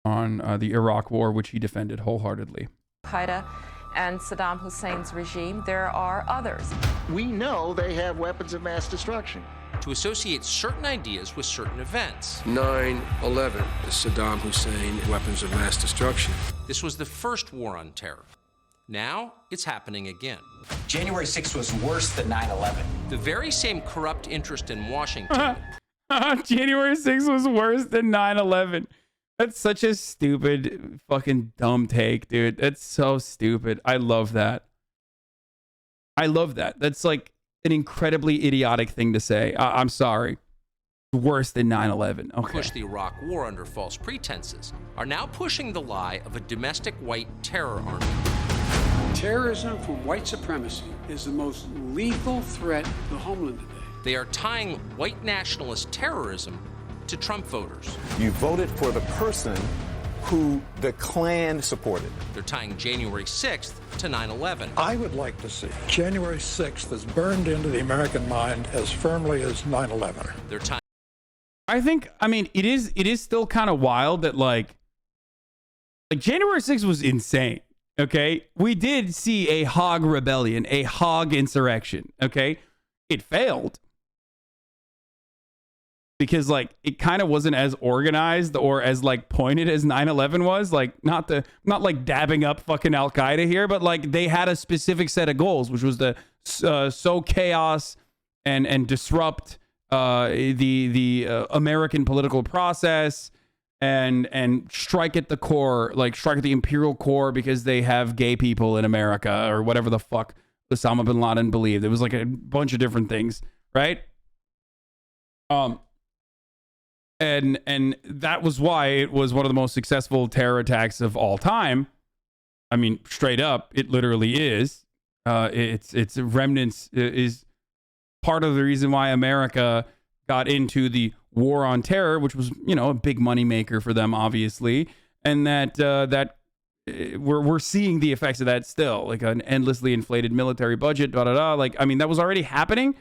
the Iraq War, which he defended wholeheartedly. Al-Qaeda and Saddam Hussein's regime, there are others. We know they have weapons of mass destruction. to associate certain ideas with certain events. 9/11, the Saddam Hussein weapons of mass destruction. This was the first war on terror. Now, it's happening again. January 6th was worse than 9/11. The very same corrupt interest in Washington. January 6th was worse than 9/11. That's such a stupid, fucking dumb take, dude. That's so stupid. I love that. I love that. That's like an incredibly idiotic thing to say. I'm sorry. Worse than 9/11. Okay. Push the Iraq War under false pretenses, are now pushing the lie of a domestic white terror army. Terrorism from white supremacy is the most lethal threat to the homeland today. They are tying white nationalist terrorism to Trump voters. You voted for the person who the Klan supported. They're tying January 6th to 9/11. I would like to see January 6th is burned into the American mind as firmly as 9/11. They're tying. I mean, it is still kind of wild that like January 6th was insane. Okay, we did see a hog rebellion, a hog insurrection. Okay, it failed because like it kind of wasn't as organized or as like pointed as 9/11 was. Like not like dabbing up fucking Al Qaeda here, but like they had a specific set of goals, which was to sow chaos and disrupt the American political process. And strike at the core, like strike at the imperial core because they have gay people in America or whatever the fuck Osama bin Laden believed. It was like a bunch of different things, right? And that was why it was one of the most successful terror attacks of all time. I mean, straight up, it literally is. Its remnants is part of the reason why America got into the war on terror, which was, you know, a big money maker for them, obviously, and that we're seeing the effects of that still, like an endlessly inflated military budget, Like, I mean, that was already happening.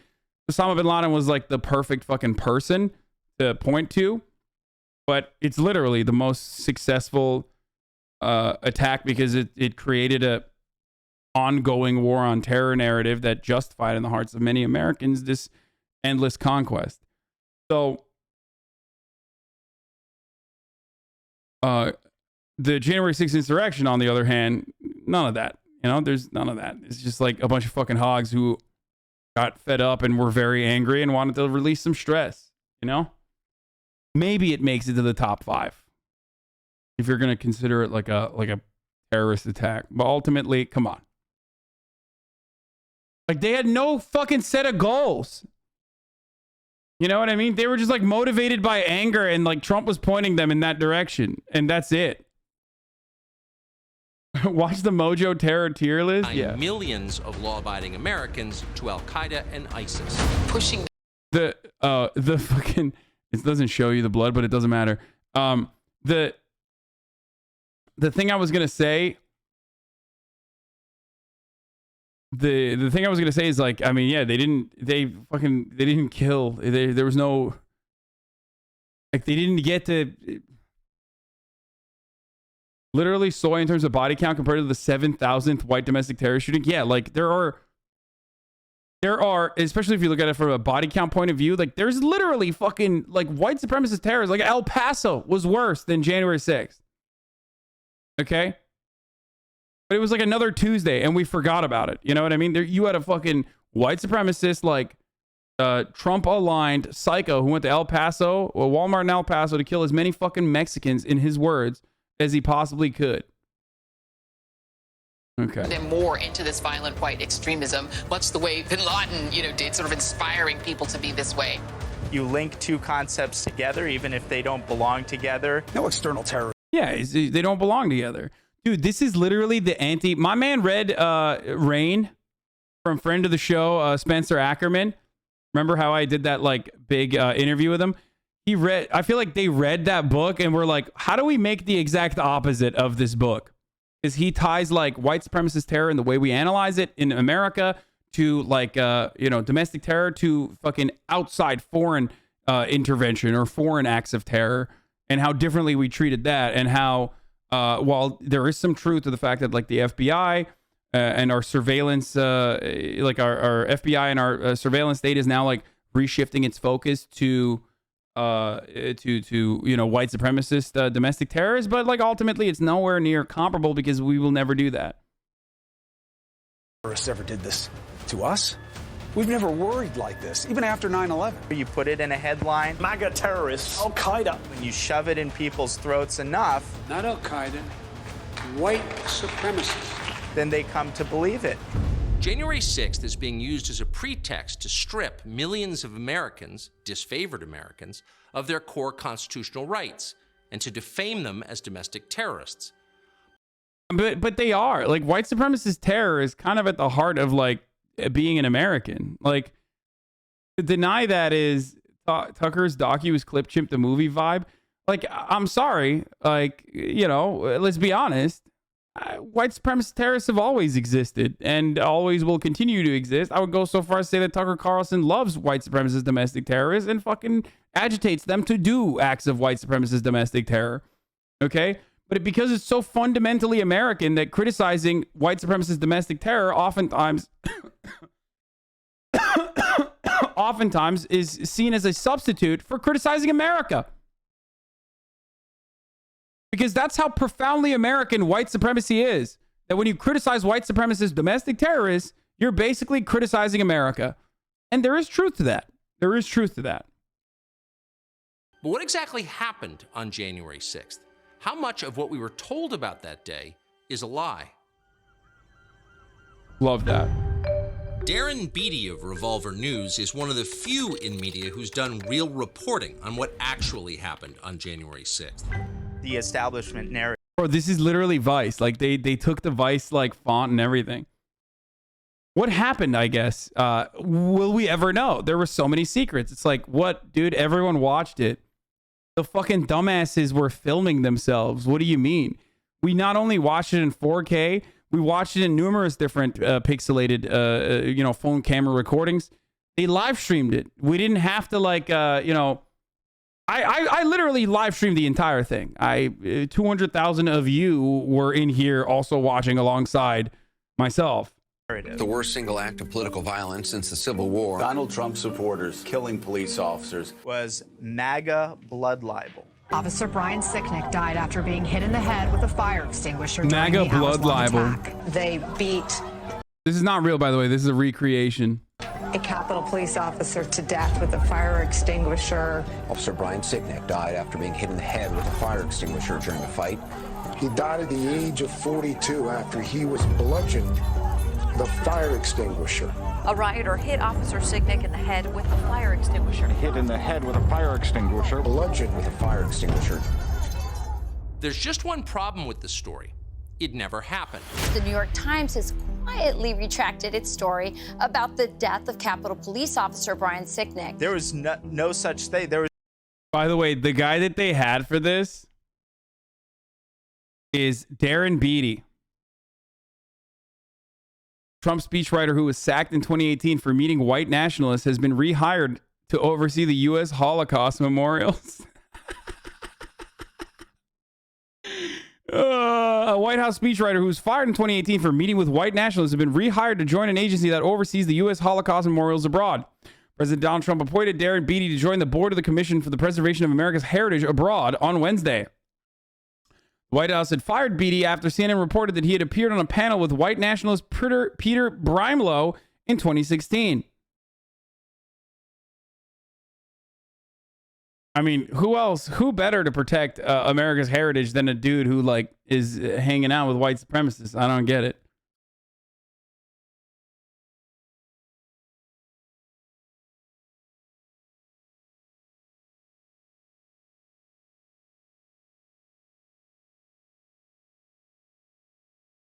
Osama bin Laden was like the perfect fucking person to point to, but it's literally the most successful attack because it created a ongoing war on terror narrative that justified in the hearts of many Americans this endless conquest. So the January 6th insurrection, on the other hand, none of that. You know, there's none of that. It's just like a bunch of fucking hogs who got fed up and were very angry and wanted to release some stress. You know, maybe it makes it to the top 5 if you're gonna consider it like a terrorist attack. But ultimately, come on, like they had no fucking set of goals. You know what I mean? They were just like motivated by anger and like Trump was pointing them in that direction. And that's it. Watch the Mojo Terror tier list. Yeah. Millions of law-abiding Americans to Al-Qaeda and ISIS. Pushing the fucking, it doesn't show you the blood, but it doesn't matter. The thing I was going to say, the thing I was gonna say is like, I mean, yeah, they didn't kill. There was no, like, they didn't get to literally soy in terms of body count compared to the 7,000th white domestic terror shooting. Yeah, like there are, especially if you look at it from a body count point of view, like there's literally fucking like white supremacist terrorists. Like El Paso was worse than January 6th. Okay. But it was like another Tuesday and we forgot about it. You know what I mean? You had a fucking white supremacist, like Trump-aligned psycho who went to El Paso, or Walmart in El Paso, to kill as many fucking Mexicans, in his words, as he possibly could. Okay. Them more into this violent white extremism, much the way bin Laden, did, sort of inspiring people to be this way. You link two concepts together, even if they don't belong together. No external terror. Yeah, they don't belong together. Dude, this is literally the anti... My man read Rain from friend of the show, Spencer Ackerman. Remember how I did that like big interview with him? I feel like they read that book and were like, how do we make the exact opposite of this book? Because he ties like white supremacist terror and the way we analyze it in America to like, domestic terror to fucking outside foreign intervention or foreign acts of terror, and how differently we treated that, and how... while there is some truth to the fact that like the FBI and our surveillance, like our FBI and our surveillance state is now like reshifting its focus to you know, white supremacist domestic terrorists, but like ultimately it's nowhere near comparable because we will never do that. Terrorists ever did this to us. We've never worried like this, even after 9/11. You put it in a headline. MAGA terrorists, Al-Qaeda. When you shove it in people's throats enough, Not Al-Qaeda, white supremacists. then they come to believe it. January 6th is being used as a pretext to strip millions of Americans, disfavored Americans, of their core constitutional rights and to defame them as domestic terrorists. But they are. Like, white supremacist terror is kind of at the heart of like being an American. Like, to deny that is Tucker's docu is clip chimp the movie vibe. Like, I'm sorry. Like, you know, let's be honest. White supremacist terrorists have always existed and always will continue to exist. I would go so far as to say that Tucker Carlson loves white supremacist domestic terrorists and fucking agitates them to do acts of white supremacist domestic terror. Okay? But because it's so fundamentally American that criticizing white supremacist domestic terror oftentimes is seen as a substitute for criticizing America. Because that's how profoundly American white supremacy is. That when you criticize white supremacist domestic terrorists, you're basically criticizing America. And there is truth to that. There is truth to that. But what exactly happened on January 6th? How much of what we were told about that day is a lie? Love that. Darren Beattie of Revolver News is one of the few in media who's done real reporting on what actually happened on January 6th. The establishment narrative. Bro, this is literally Vice. Like, they took the Vice, like, font and everything. What happened, I guess? Will we ever know? There were so many secrets. It's like, what? Dude, everyone watched it. The fucking dumbasses were filming themselves. What do you mean? We not only watched it in 4K, we watched it in numerous different pixelated, you know, phone camera recordings. They live streamed it. We didn't have to, like, you know, I literally live streamed the entire thing. 200,000 of you were in here also watching alongside myself. The worst single act of political violence since the Civil War. Donald Trump supporters killing police officers. Was MAGA blood libel. Officer Brian Sicknick died after being hit in the head with a fire extinguisher during MAGA the blood libel. attack. They beat This is not real, by the way. This is a recreation. a Capitol police officer to death with a fire extinguisher. Officer Brian Sicknick died after being hit in the head with a fire extinguisher during a fight. He died at the age of 42 after he was bludgeoned with a fire extinguisher. A rioter hit Officer Sicknick in the head with a fire extinguisher. Hit in the head with a fire extinguisher. Bludgeoned with a fire extinguisher. There's just one problem with the story. It never happened. The New York Times has quietly retracted its story about the death of Capitol Police Officer Brian Sicknick. There was no such thing. There was. By the way, the guy that they had for this is Darren Beattie, Trump speechwriter who was sacked in 2018 for meeting white nationalists, has been rehired to oversee the U.S. Holocaust memorials. A White House speechwriter who was fired in 2018 for meeting with white nationalists has been rehired to join an agency that oversees the U.S. Holocaust memorials abroad. President Donald Trump appointed Darren Beattie to join the board of the Commission for the Preservation of America's Heritage abroad on Wednesday. The White House had fired Beattie after CNN reported that he had appeared on a panel with white nationalist Peter Brimelow in 2016. I mean, who better to protect America's heritage than a dude who, like, is hanging out with white supremacists? I don't get it.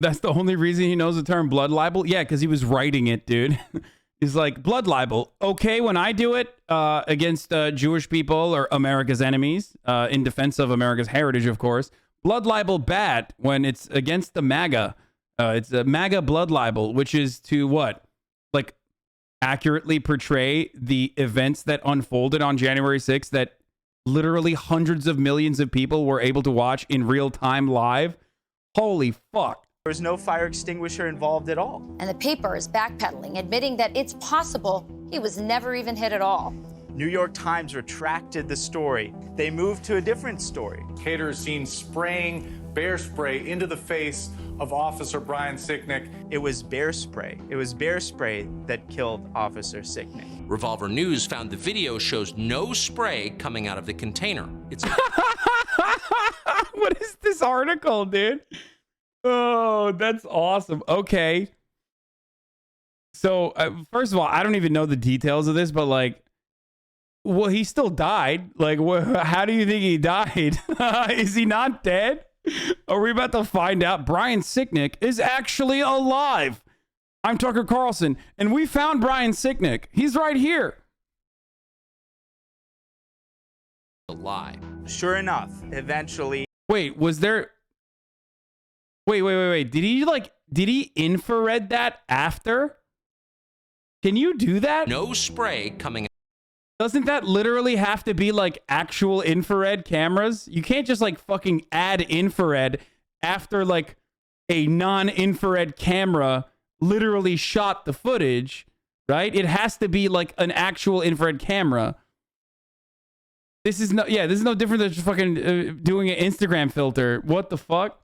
That's the only reason he knows the term blood libel? Yeah, because he was writing it, dude. He's like, blood libel. Okay, when I do it against Jewish people or America's enemies, in defense of America's heritage, of course. Blood libel bad when it's against the MAGA. It's a MAGA blood libel, which is to what? Like, accurately portray the events that unfolded on January 6th that literally hundreds of millions of people were able to watch in real time live. Holy fuck. There was no fire extinguisher involved at all. And the paper is backpedaling, admitting that it's possible he was never even hit at all. New York Times retracted the story. They moved to a different story. Caterers seen spraying bear spray into the face of Officer Brian Sicknick. It was bear spray. It was bear spray that killed Officer Sicknick. Revolver News found the video shows no spray coming out of the container. It's what is this article, dude? Oh, that's awesome. Okay. So, first of all, I don't even know the details of this, but like, well, he still died. Like, how do you think he died? Is he not dead? Are we about to find out Brian Sicknick is actually alive? I'm Tucker Carlson, and we found Brian Sicknick. He's right here. a lie. Sure enough, eventually. Wait, was there... Wait. Did he infrared that after? Can you do that? No spray coming. Doesn't that literally have to be like actual infrared cameras? You can't just like fucking add infrared after like a non-infrared camera literally shot the footage, right? It has to be like an actual infrared camera. This is no different than just fucking doing an Instagram filter. What the fuck?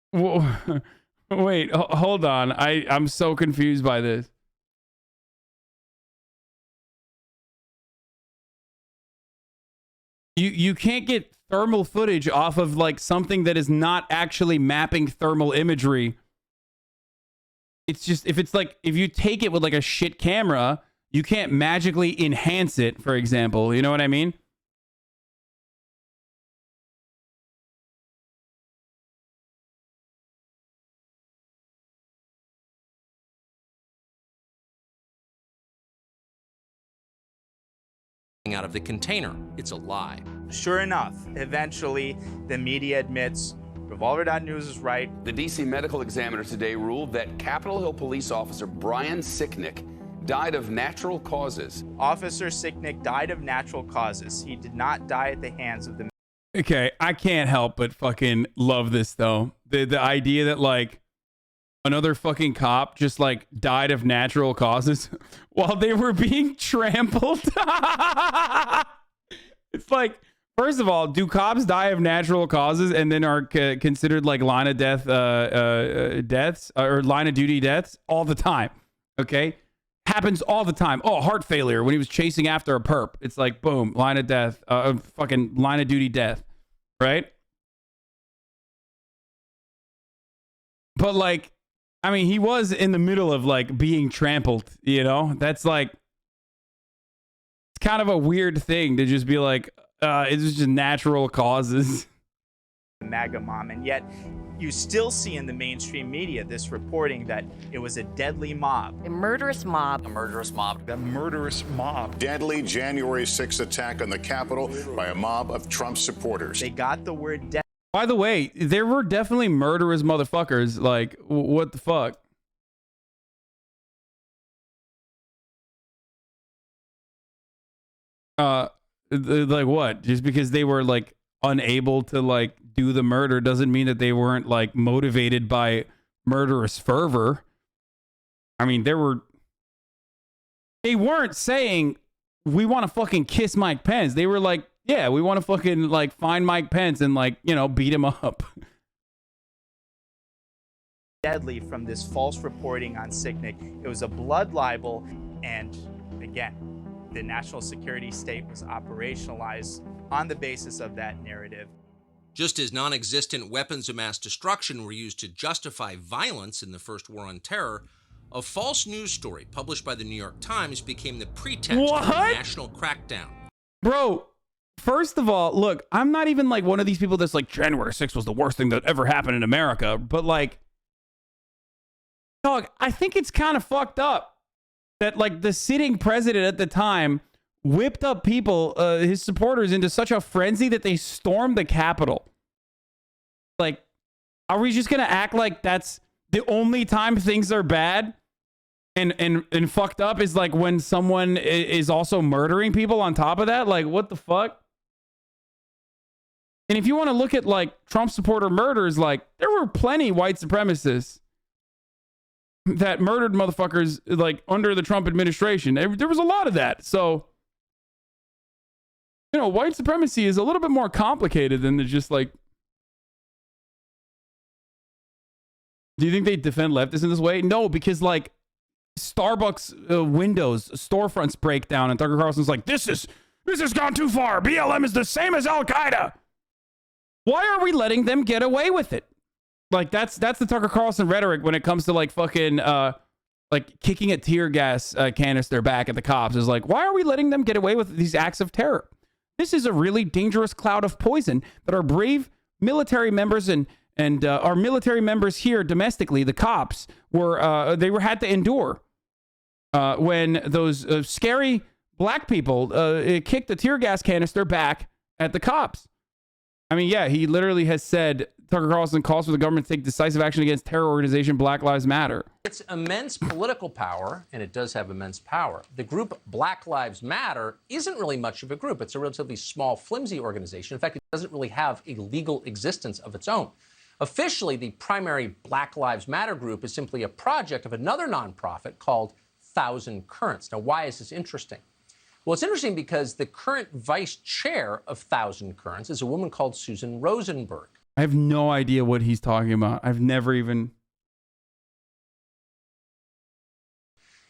Whoa. Wait, hold on. I'm so confused by this. You can't get thermal footage off of like something that is not actually mapping thermal imagery. It's just if you take it with like a shit camera, you can't magically enhance it, for example. You know what I mean? Out of the container. It's a lie. Sure enough, eventually the media admits Revolver.News is right. The D.C. medical examiner today ruled that Capitol Hill police officer Brian Sicknick died of natural causes. Officer Sicknick died of natural causes. He did not die at the hands of the... Okay, I can't help but fucking love this though. The idea that like another fucking cop just like died of natural causes while they were being trampled. It's like, first of all, do cops die of natural causes and then are considered like line of death deaths or line of duty deaths all the time? Okay, happens all the time. Oh, heart failure when he was chasing after a perp. It's like boom, line of death, fucking line of duty death, right? But like, I mean, he was in the middle of like being trampled, you know? That's like, it's kind of a weird thing to just be like, it's just natural causes. MAGA mom, and yet you still see in the mainstream media this reporting that it was a deadly mob. A murderous mob. A murderous mob. A murderous mob. Deadly January 6th attack on the Capitol by a mob of Trump supporters. They got the word death. By the way, there were definitely murderous motherfuckers. Like, what the fuck? Like what? Just because they were like unable to like do the murder doesn't mean that they weren't like motivated by murderous fervor. I mean, they weren't saying we want to fucking kiss Mike Pence. They were like, yeah, we want to fucking like find Mike Pence and like, you know, beat him up. Deadly from this false reporting on Sicknick. It was a blood libel, and again, the national security state was operationalized on the basis of that narrative. Just as non-existent weapons of mass destruction were used to justify violence in the first war on terror, a false news story published by the New York Times became the pretext for a national crackdown. Bro, first of all, look, I'm not even like one of these people that's like January 6th was the worst thing that ever happened in America, but like, dog, I think it's kind of fucked up that like the sitting president at the time whipped up people, his supporters, into such a frenzy that they stormed the Capitol. Like, are we just gonna act like that's the only time things are bad and fucked up is like when someone is also murdering people on top of that? Like, what the fuck? And if you want to look at like Trump supporter murders, like there were plenty white supremacists. that murdered motherfuckers like under the Trump administration. There was a lot of that. So, you know, white supremacy is a little bit more complicated than just like. Do you think they defend leftists in this way? No, because like Starbucks windows, storefronts break down, and Tucker Carlson's like, this has gone too far. BLM is the same as Al Qaeda. Why are we letting them get away with it? Like that's the Tucker Carlson rhetoric when it comes to like fucking like kicking a tear gas canister back at the cops. Is like, why are we letting them get away with these acts of terror? This is a really dangerous cloud of poison that our brave military members and our military members here domestically, the cops, had to endure when those scary black people kicked a tear gas canister back at the cops. I mean, yeah, he literally has said, Tucker Carlson calls for the government to take decisive action against terror organization Black Lives Matter. It's immense political power, and it does have immense power. The group Black Lives Matter isn't really much of a group. It's a relatively small, flimsy organization. In fact, it doesn't really have a legal existence of its own. Officially, the primary Black Lives Matter group is simply a project of another nonprofit called Thousand Currents. Now, why is this interesting? Well, it's interesting because the current vice chair of Thousand Currents is a woman called Susan Rosenberg. I have no idea what he's talking about. I've never even...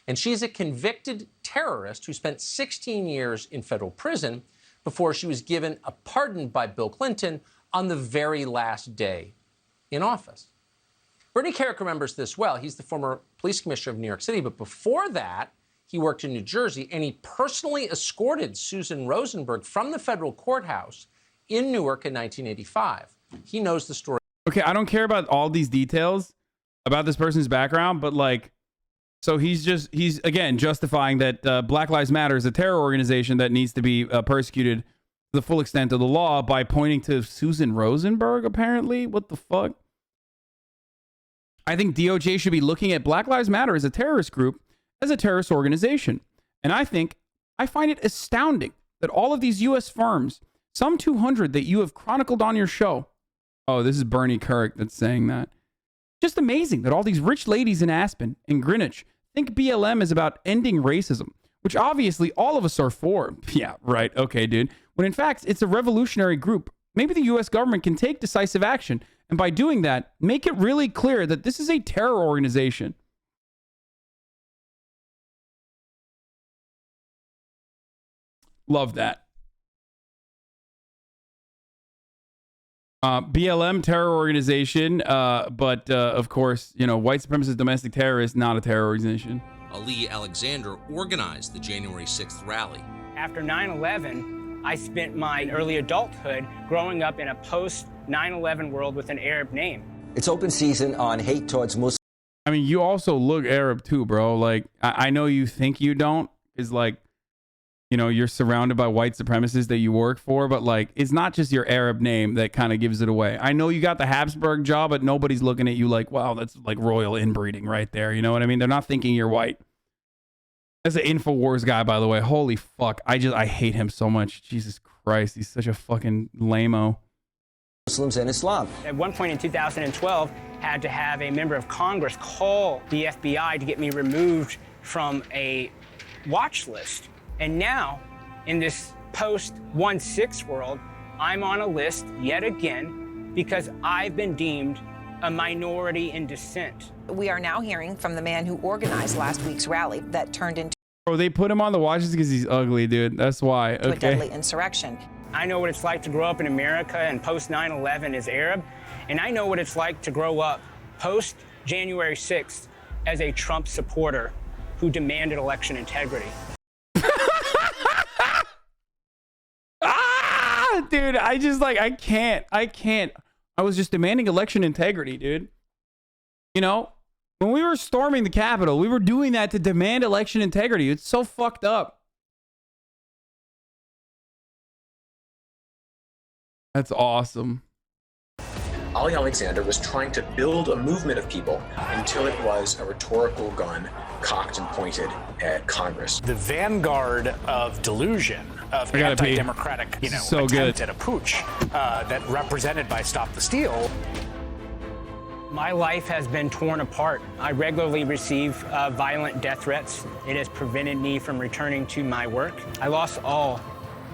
And she's a convicted terrorist who spent 16 years in federal prison before she was given a pardon by Bill Clinton on the very last day in office. Bernie Kerik remembers this well. He's the former police commissioner of New York City, but before that, he worked in New Jersey, and he personally escorted Susan Rosenberg from the federal courthouse in Newark in 1985. He knows the story. Okay, I don't care about all these details about this person's background, but like, so he's again justifying that Black Lives Matter is a terror organization that needs to be persecuted to the full extent of the law by pointing to Susan Rosenberg, apparently. What the fuck? I think DOJ should be looking at Black Lives Matter as a terrorist group, as a terrorist organization. And I find it astounding that all of these U.S. firms, some 200 that you have chronicled on your show. Oh, this is Bernie Kerik that's saying that. Just amazing that all these rich ladies in Aspen and Greenwich think BLM is about ending racism, which obviously all of us are for. Yeah, right. Okay, dude. When in fact, it's a revolutionary group. Maybe the U.S. government can take decisive action, and by doing that, make it really clear that this is a terror organization. Love that. BLM terror organization, but of course, you know, white supremacist domestic terrorist, not a terror organization. Ali Alexander organized the January 6th rally. After 9/11, I spent my early adulthood growing up in a post-9/11 world with an Arab name. It's open season on hate towards Muslims. I mean, you also look Arab too, bro. Like, I know you think you don't, is like, you know, you're surrounded by white supremacists that you work for, but like, it's not just your Arab name that kind of gives it away. I know you got the Habsburg job, but nobody's looking at you like, wow, that's like royal inbreeding right there. You know what I mean? They're not thinking you're white. As an InfoWars guy, by the way, holy fuck. I hate him so much. Jesus Christ. He's such a fucking lame-o. Muslims and Islam. At one point in 2012, had to have a member of Congress call the FBI to get me removed from a watch list. And now, in this post-1/6 world, I'm on a list yet again because I've been deemed a minority in dissent. We are now hearing from the man who organized last week's rally that turned into Bro, they put him on the watches because he's ugly, dude. That's why. a deadly insurrection. I know what it's like to grow up in America and post-9/11 as Arab, and I know what it's like to grow up post-January 6th as a Trump supporter who demanded election integrity. Dude, I can't. I was just demanding election integrity, dude. You know, when we were storming the Capitol, we were doing that to demand election integrity. It's so fucked up. That's awesome. Ali Alexander was trying to build a movement of people until it was a rhetorical gun cocked and pointed at Congress. The vanguard of delusion of anti-democratic, attempt at a putsch that represented by Stop the Steal. My life has been torn apart. I regularly receive violent death threats. It has prevented me from returning to my work. I lost all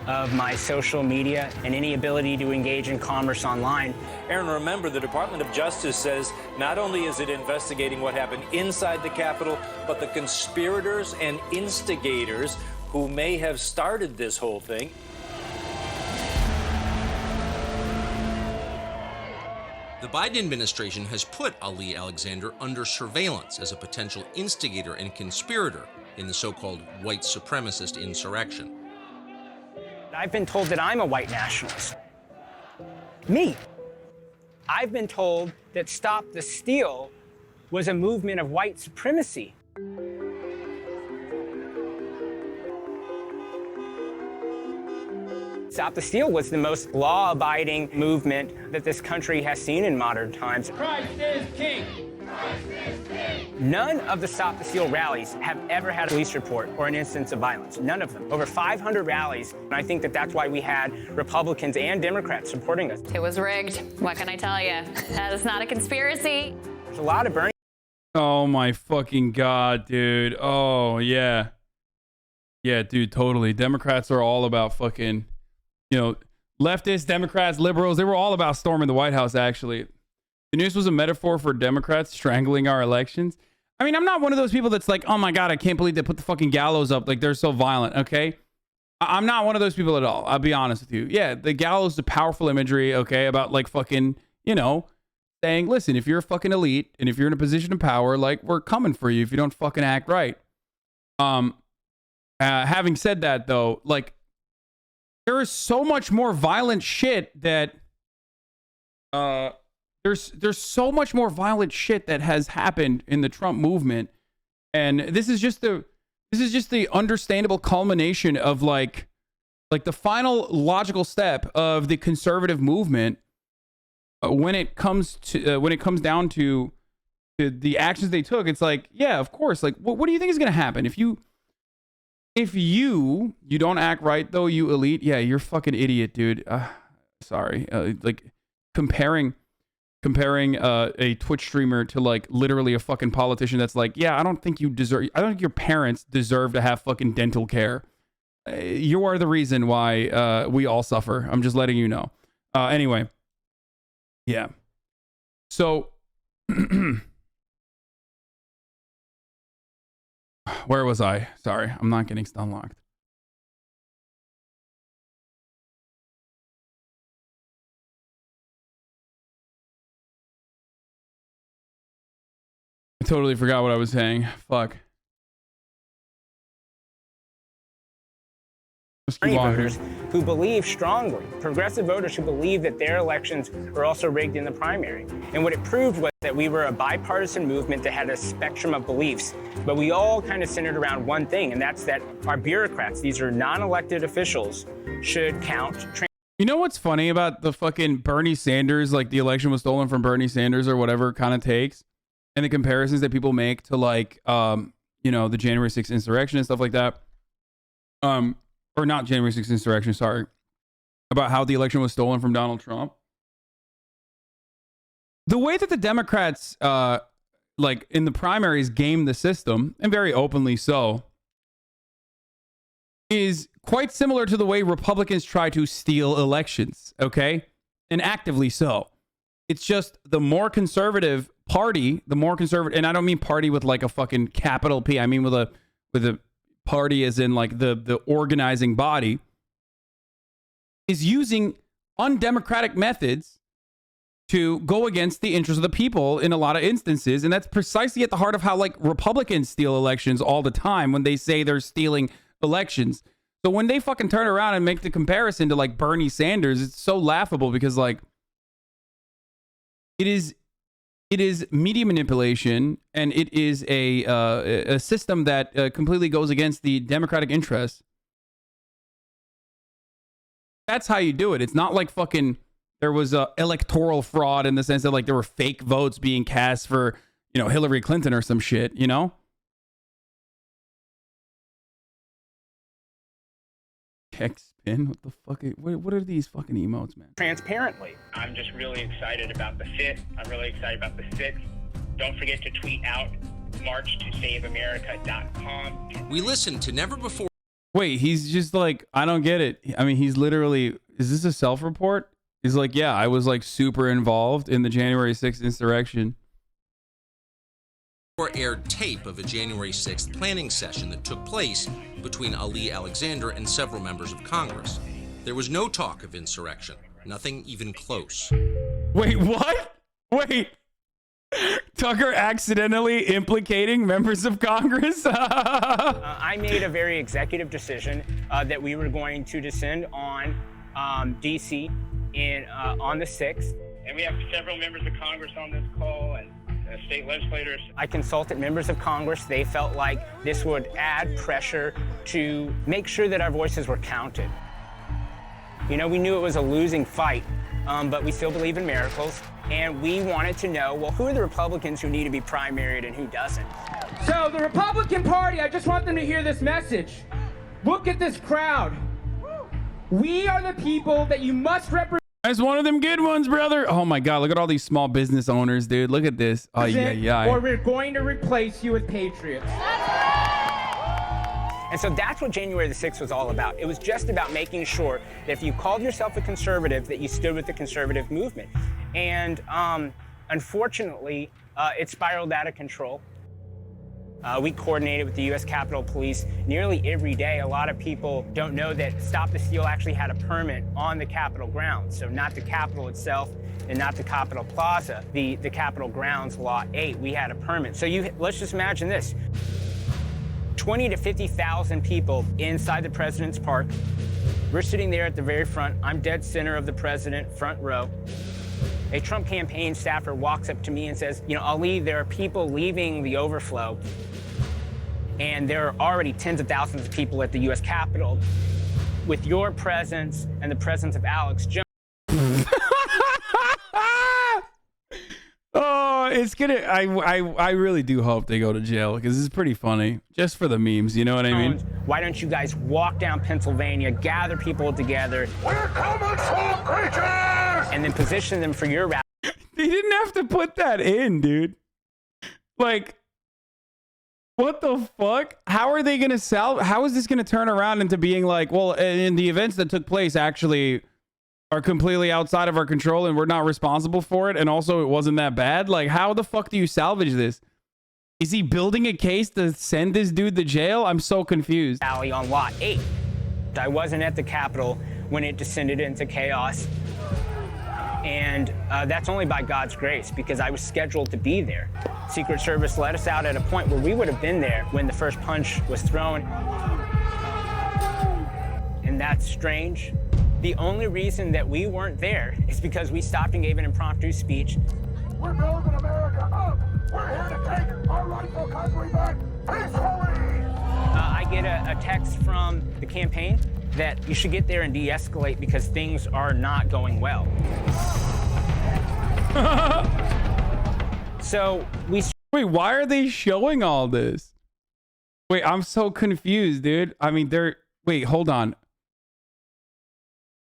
of my social media and any ability to engage in commerce online. Aaron, remember, the Department of Justice says not only is it investigating what happened inside the Capitol, but the conspirators and instigators who may have started this whole thing. The Biden administration has put Ali Alexander under surveillance as a potential instigator and conspirator in the so-called white supremacist insurrection. I've been told that I'm a white nationalist. Me. I've been told that Stop the Steal was a movement of white supremacy. Stop the Steal was the most law-abiding movement that this country has seen in modern times. Christ is king! Christ is king! None of the Stop the Steal rallies have ever had a police report or an instance of violence. None of them. Over 500 rallies, and I think that that's why we had Republicans and Democrats supporting us. It was rigged. What can I tell you? That is not a conspiracy. There's a lot of Bernie. Oh my fucking God, dude. Oh, yeah. Yeah, dude, totally. Democrats are all about fucking... You know, leftists, Democrats, liberals, they were all about storming the White House, actually. The news was a metaphor for Democrats strangling our elections. I mean, I'm not one of those people that's like, oh my God, I can't believe they put the fucking gallows up. Like, they're so violent, okay? I'm not one of those people at all. I'll be honest with you. Yeah, the gallows is a powerful imagery, okay, about like fucking, you know, saying, listen, if you're a fucking elite and if you're in a position of power, like, we're coming for you if you don't fucking act right. Having said that, though, like, there is so much more violent shit that there's so much more violent shit that has happened in the Trump movement, and this is just the understandable culmination of like the final logical step of the conservative movement when it comes down to the actions they took. It's like, yeah, of course, like what do you think is going to happen if you don't act right, though, you elite? Yeah, you're a fucking idiot, dude. Sorry. Like comparing a Twitch streamer to like literally a fucking politician that's like, yeah, I don't think your parents deserve to have fucking dental care. You are the reason why we all suffer. I'm just letting you know. Anyway. Yeah. So where was I? Sorry, I'm not getting stun locked. I totally forgot what I was saying. Fuck. Voters who believe strongly, progressive voters who believe that their elections are also rigged in the primary. And what it proved was that we were a bipartisan movement that had a spectrum of beliefs, but we all kind of centered around one thing, and that's that our bureaucrats, these are non-elected officials, should count. You know what's funny about the fucking Bernie Sanders, like the election was stolen from Bernie Sanders or whatever kind of takes, and the comparisons that people make to like, you know, the January 6th insurrection and stuff like that. Or not January 6th insurrection, sorry. About how the election was stolen from Donald Trump. The way that the Democrats, like in the primaries, game the system, and very openly so, is quite similar to the way Republicans try to steal elections, okay? And actively so. It's just the more conservative party, the more conservative, and I don't mean party with like a fucking capital P, I mean with a party as in like the organizing body, is using undemocratic methods to go against the interests of the people in a lot of instances. And that's precisely at the heart of how like Republicans steal elections all the time when they say they're stealing elections. So when they fucking turn around and make the comparison to like Bernie Sanders, it's so laughable because like it is media manipulation, and it is a system that completely goes against the democratic interest. That's how you do it. It's not like fucking there was electoral fraud in the sense that like there were fake votes being cast for, you know, Hillary Clinton or some shit, you know? Heck spin? What the fuck? What are these fucking emotes, man? Transparently. I'm just really excited about the 5th. I'm really excited about the 6th. Don't forget to tweet out marchtosaveamerica.com. We listened to never before. Wait, he's just like, I don't get it. I mean, he's literally, is this a self-report? He's like, yeah, I was like super involved in the January 6th insurrection. Aired tape of a January 6th planning session that took place between Ali Alexander and several members of Congress. There was no talk of insurrection, nothing even close. Wait, what? Wait. Tucker accidentally implicating members of Congress? I made a very executive decision that we were going to descend on DC on the 6th. And we have several members of Congress on this call and state legislators. I consulted members of Congress. They felt like this would add pressure to make sure that our voices were counted. You know, we knew it was a losing fight, but we still believe in miracles. And we wanted to know, well, who are the Republicans who need to be primaried and who doesn't? So the Republican Party, I just want them to hear this message. Look at this crowd. We are the people that you must represent. That's one of them good ones, brother. Oh my God, look at all these small business owners, dude. Look at this. Oh, yeah. Or we're going to replace you with patriots. And so that's what January the 6th was all about. It was just about making sure that if you called yourself a conservative, that you stood with the conservative movement. And unfortunately, it spiraled out of control. We coordinated with the U.S. Capitol Police nearly every day. A lot of people don't know that Stop the Steal actually had a permit on the Capitol grounds. So not the Capitol itself and not the Capitol Plaza, the Capitol grounds, Lot 8. We had a permit. So let's just imagine this. 20 to 50,000 people inside the President's Park. We're sitting there at the very front. I'm dead center of the president, front row. A Trump campaign staffer walks up to me and says, you know, Ali, there are people leaving the overflow, and there are already tens of thousands of people at the U.S. Capitol. With your presence and the presence of Alex Jones. Oh, it's gonna. I really do hope they go to jail because it's pretty funny, just for the memes. You know what I mean? Why don't you guys walk down Pennsylvania, gather people together, we're coming, swamp creatures, and then position them for your rally? They didn't have to put that in, dude. Like, what the fuck? How are they gonna sell? How is this gonna turn around into being like, well, in the events that took place actually are completely outside of our control and we're not responsible for it, and also it wasn't that bad? Like, how the fuck do you salvage this? Is he building a case to send this dude to jail? I'm so confused. Alley on Lot 8. I wasn't at the Capitol when it descended into chaos, and that's only by God's grace, because I was scheduled to be there. Secret Service let us out at a point where we would have been there when the first punch was thrown, and that's strange. The only reason that we weren't there is because we stopped and gave an impromptu speech. We're building America up. We're here to take our rightful country back peacefully. I get a text from the campaign that you should get there and de-escalate because things are not going well. So we... Wait, why are they showing all this? Wait, I'm so confused, dude. I mean, wait, hold on.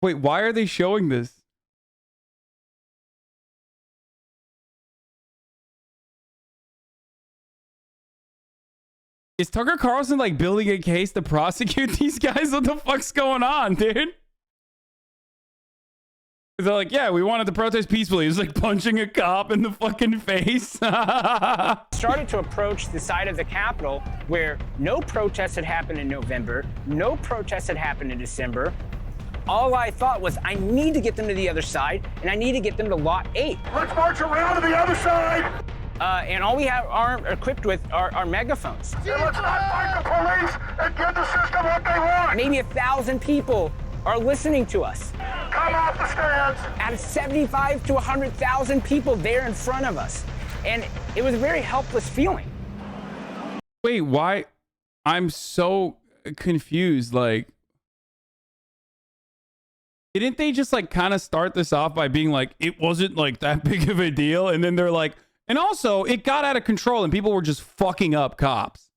Wait, why are they showing this? Is Tucker Carlson like building a case to prosecute these guys? What the fuck's going on, dude? They're like, yeah, we wanted to protest peacefully. It's like punching a cop in the fucking face. Started to approach the side of the Capitol where no protests had happened in November, no protests had happened in December. All I thought was, I need to get them to the other side, and I need to get them to Lot 8. Let's march around to the other side. And all we are equipped with are megaphones. And let's not fight the police and give the system what they want. Maybe 1,000 people are listening to us. Come off the stands. Out of 75 to 100,000 people there in front of us. And it was a very helpless feeling. Wait, why? I'm so confused. Like, didn't they just like kind of start this off by being like, it wasn't like that big of a deal? And then they're like, and also it got out of control and people were just fucking up cops.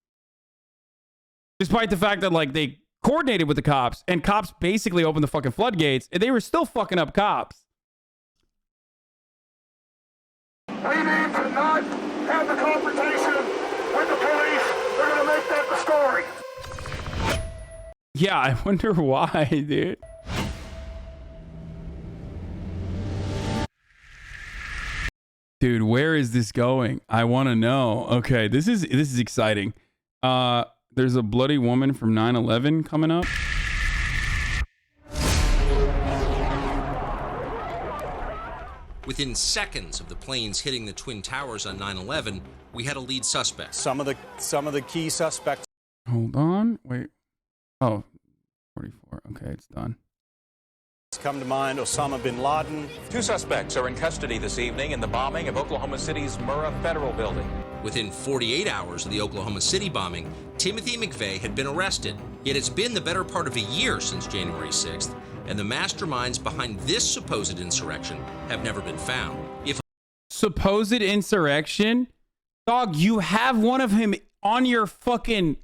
Despite the fact that like they coordinated with the cops, and cops basically opened the fucking floodgates, and they were still fucking up cops. We need to not have the confrontation with the police. They're going to make that the story. Yeah, I wonder why, dude. Dude, where is this going? I want to know. Okay, this is exciting. There's a bloody woman from 9/11 coming up. Within seconds of the planes hitting the Twin Towers on 9/11, we had a lead suspect. Some of the key suspects. Hold on. Wait. Oh, 44. Okay, it's done. Come to mind, Osama bin Laden. 2 suspects are in custody this evening in the bombing of Oklahoma City's Murrah Federal Building. Within 48 hours of the Oklahoma City bombing, Timothy McVeigh had been arrested. Yet it's been the better part of a year since January 6th, and the masterminds behind this supposed insurrection have never been found. If supposed insurrection? Dog, you have one of him on your fucking...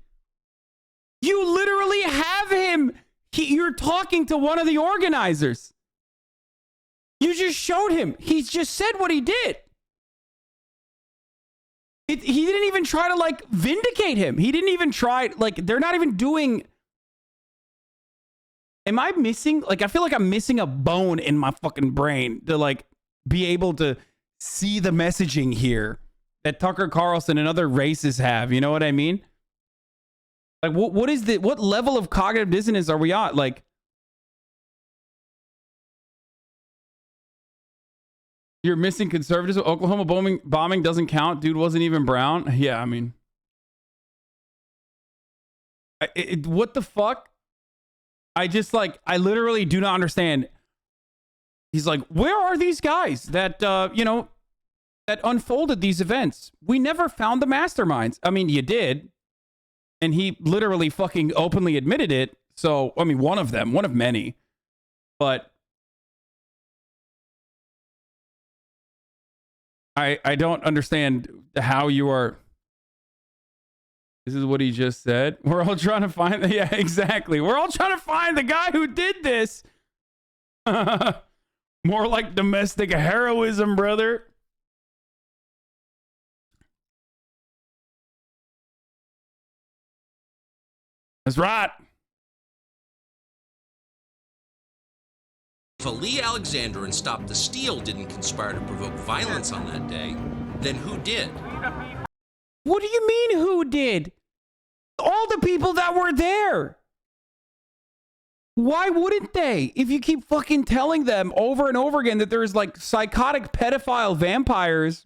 You literally have him. You're talking to one of the organizers. You just showed him. He just said what he did. He didn't even try to, like, vindicate him. He didn't even try, like, they're not even doing... Am I missing? Like, I feel like I'm missing a bone in my fucking brain to, like, be able to see the messaging here that Tucker Carlson and other racists have. You know what I mean? Like, what level of cognitive dissonance are we at? Like, you're missing conservatives. Oklahoma bombing doesn't count. Dude wasn't even brown. Yeah, I mean, what the fuck? I literally do not understand. He's like, where are these guys that, that unfolded these events? We never found the masterminds. I mean, you did. And he literally fucking openly admitted it. So, I mean, one of many. But I don't understand how you are. This is what he just said. We're all trying to find. Yeah, exactly. We're all trying to find the guy who did this. More like domestic heroism, brother. That's right. If Ali Alexander and Stop the Steal didn't conspire to provoke violence on that day, then who did? What do you mean, who did? All the people that were there. Why wouldn't they? If you keep fucking telling them over and over again that there's like psychotic pedophile vampires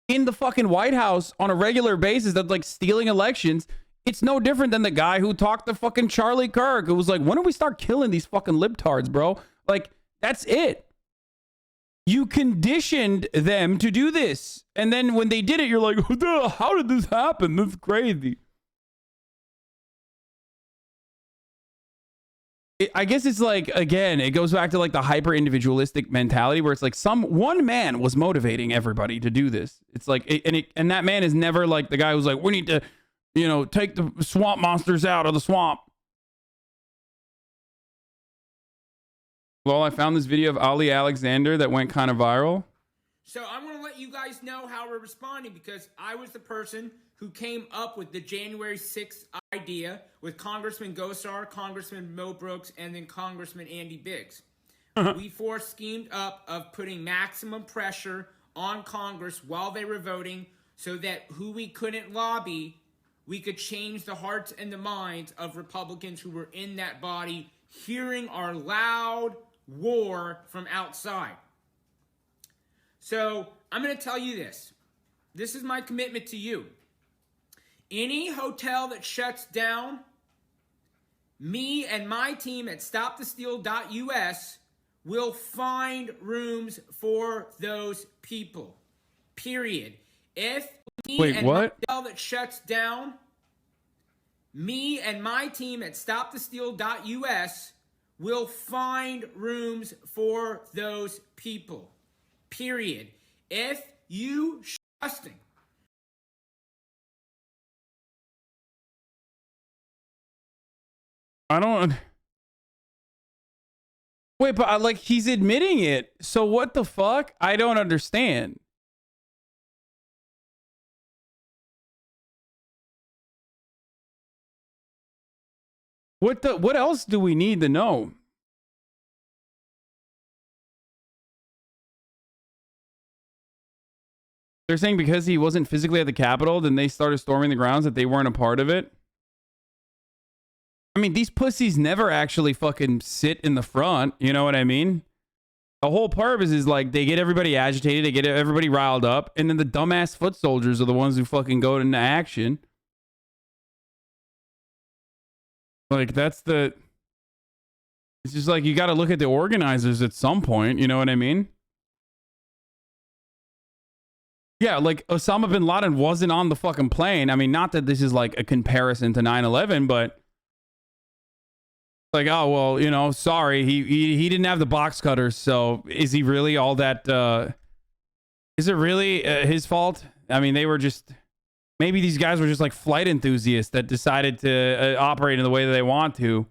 in the fucking White House on a regular basis that's like stealing elections, it's no different than the guy who talked to fucking Charlie Kirk, who was like, when do we start killing these fucking libtards, bro? Like, that's it. You conditioned them to do this. And then when they did it, you're like, how did this happen? That's crazy. I guess it's like, again, it goes back to like the hyper individualistic mentality where it's like one man was motivating everybody to do this. It's like, and that man is never like the guy who's like, we need to, take the swamp monsters out of the swamp. Well, I found this video of Ali Alexander that went kind of viral. So I want to let you guys know how we're responding because I was the person who came up with the January 6th idea with Congressman Gosar, Congressman Mo Brooks, and then Congressman Andy Biggs. We four schemed up of putting maximum pressure on Congress while they were voting so that who we couldn't lobby, we could change the hearts and the minds of Republicans who were in that body hearing our loud war from outside. So I'm going to tell you this. This is my commitment to you. Any hotel that shuts down, me and my team at stopthesteal.us will find rooms for those people. Period. If me and my hotel that shuts down, me and my team at stopthesteal.us will find rooms for those people. Period. If you trusting I don't. Wait, but like he's admitting it. So what the fuck? I don't understand. What else do we need to know? They're saying because he wasn't physically at the Capitol, then they started storming the grounds, that they weren't a part of it. I mean, these pussies never actually fucking sit in the front. You know what I mean? The whole purpose is like they get everybody agitated, they get everybody riled up, and then the dumbass foot soldiers are the ones who fucking go into action. Like, that's the... It's just like, you got to look at the organizers at some point. You know what I mean? Yeah, like, Osama bin Laden wasn't on the fucking plane. I mean, not that this is like a comparison to 9/11, but... Like, oh, well, you know, sorry. He didn't have the box cutters, so is he really all that... Is it really his fault? I mean, they were just... Maybe these guys were just like flight enthusiasts that decided to operate in the way that they want to.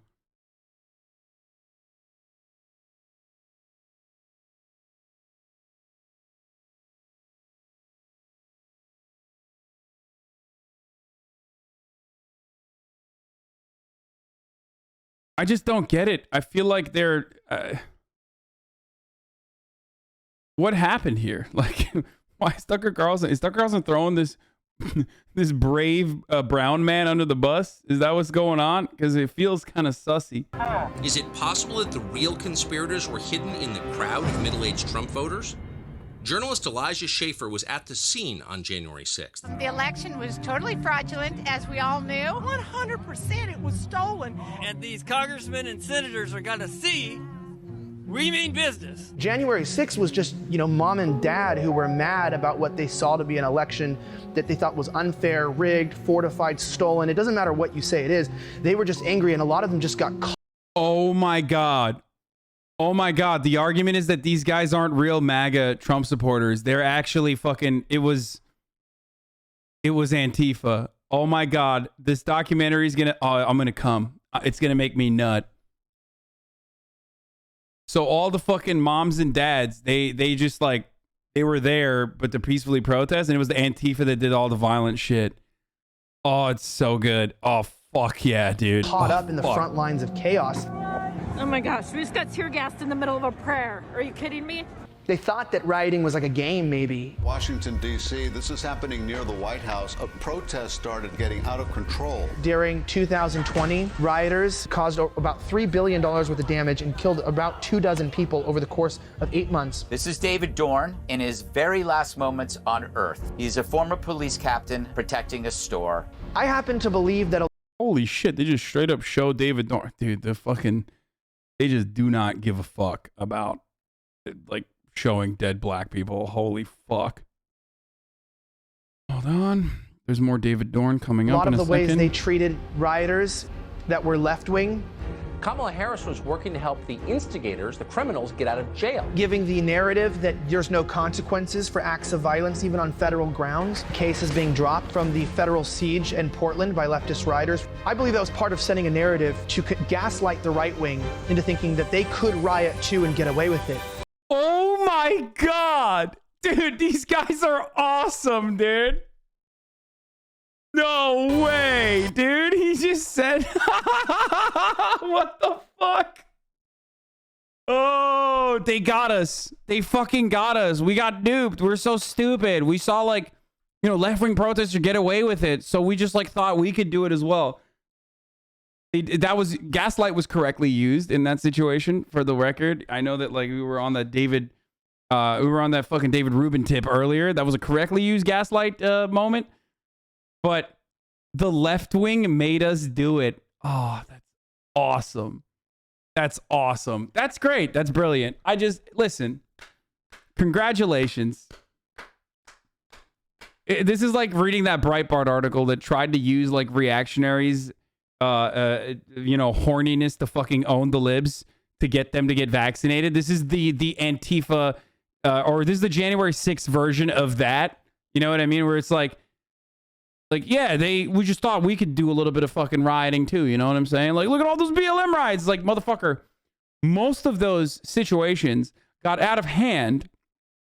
I just don't get it. I feel like they're... what happened here? Like, why is Tucker Carlson... Is Tucker Carlson throwing this... this brave brown man under the bus? Is that what's going on? Because it feels kind of sussy. Is it possible that the real conspirators were hidden in the crowd of middle-aged Trump voters? Journalist Elijah Schaefer was at the scene on January 6th. The election was totally fraudulent, as we all knew. 100% it was stolen. And these congressmen and senators are going to see we mean business. January 6th was just, you know, mom and dad who were mad about what they saw to be an election that they thought was unfair, rigged, fortified, stolen. It doesn't matter what you say it is. They were just angry, and a lot of them just got caught. Oh my God. Oh my God. The argument is that these guys aren't real MAGA Trump supporters. They're actually fucking... It was Antifa. Oh my God. This documentary is gonna... Oh, I'm gonna come. It's gonna make me nut. So all the fucking moms and dads, they just like, they were there, but to peacefully protest, and it was the Antifa that did all the violent shit. Oh, it's so good. Oh, fuck yeah, dude. Caught up in the front lines of chaos. Oh my gosh, we just got tear gassed in the middle of a prayer. Are you kidding me? They thought that rioting was like a game, maybe. Washington, D.C., this is happening near the White House. A protest started getting out of control. During 2020, rioters caused about $3 billion worth of damage and killed about 24 people over the course of 8 months. This is David Dorn in his very last moments on Earth. He's a former police captain protecting a store. I happen to believe that... Holy shit, they just straight up show David Dorn. Dude, they just do not give a fuck about, like, showing dead black people. Holy fuck. Hold on. There's more David Dorn coming up in a second. A lot of the ways they treated rioters that were left-wing. Kamala Harris was working to help the instigators, the criminals, get out of jail. Giving the narrative that there's no consequences for acts of violence, even on federal grounds. Cases being dropped from the federal siege in Portland by leftist rioters. I believe that was part of setting a narrative to gaslight the right wing into thinking that they could riot too and get away with it. Oh my God. Dude, these guys are awesome, dude. No way, dude. He just said, what the fuck? Oh, they got us. They fucking got us. We got duped. We're so stupid. We saw, like, you know, left-wing protesters get away with it. So we just, like, thought we could do it as well. Gaslight was correctly used in that situation, for the record. I know that, like, we were on that fucking David Rubin tip earlier. That was a correctly used gaslight moment. But the left wing made us do it. Oh, that's awesome. That's awesome. That's great. That's brilliant. Listen, congratulations. This is like reading that Breitbart article that tried to use, like, reactionaries, horniness to fucking own the libs to get them to get vaccinated. This is the Antifa, or this is the January 6th version of that. You know what I mean? Where it's like, Like, yeah, we just thought we could do a little bit of fucking rioting too. You know what I'm saying? Like, look at all those BLM riots. Like, motherfucker, most of those situations got out of hand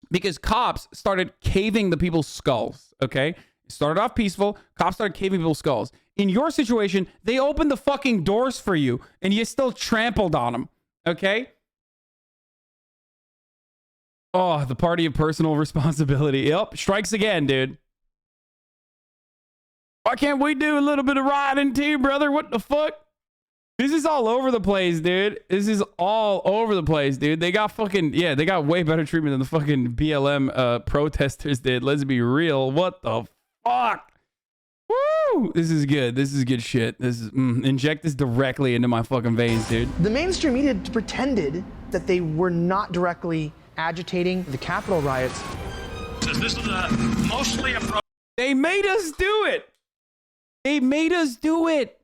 because cops started caving the people's skulls. Okay. It started off peaceful. Cops started caving people's skulls. In your situation, they opened the fucking doors for you and you still trampled on them. Okay. Oh, the party of personal responsibility. Yep. Strikes again, dude. Why can't we do a little bit of rioting too, brother? What the fuck? This is all over the place, dude. This is all over the place, dude. They got fucking, yeah, they got way better treatment than the fucking BLM protesters did. Let's be real. What the fuck? Woo! This is good. This is good shit. This is, inject this directly into my fucking veins, dude. The mainstream media pretended that they were not directly agitating the Capitol riots. This is mostly a They made us do it. They made us do it.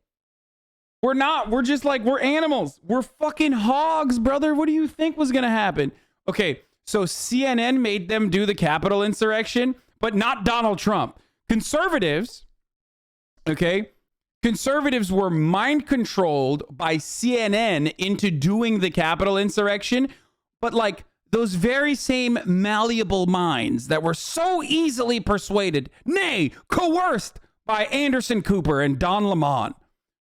We're not. We're just like, we're animals. We're fucking hogs, brother. What do you think was going to happen? Okay, so CNN made them do the Capitol insurrection, but not Donald Trump. Conservatives, okay? Conservatives were mind controlled by CNN into doing the Capitol insurrection, but like those very same malleable minds that were so easily persuaded, nay, coerced by Anderson Cooper and Don Lemon.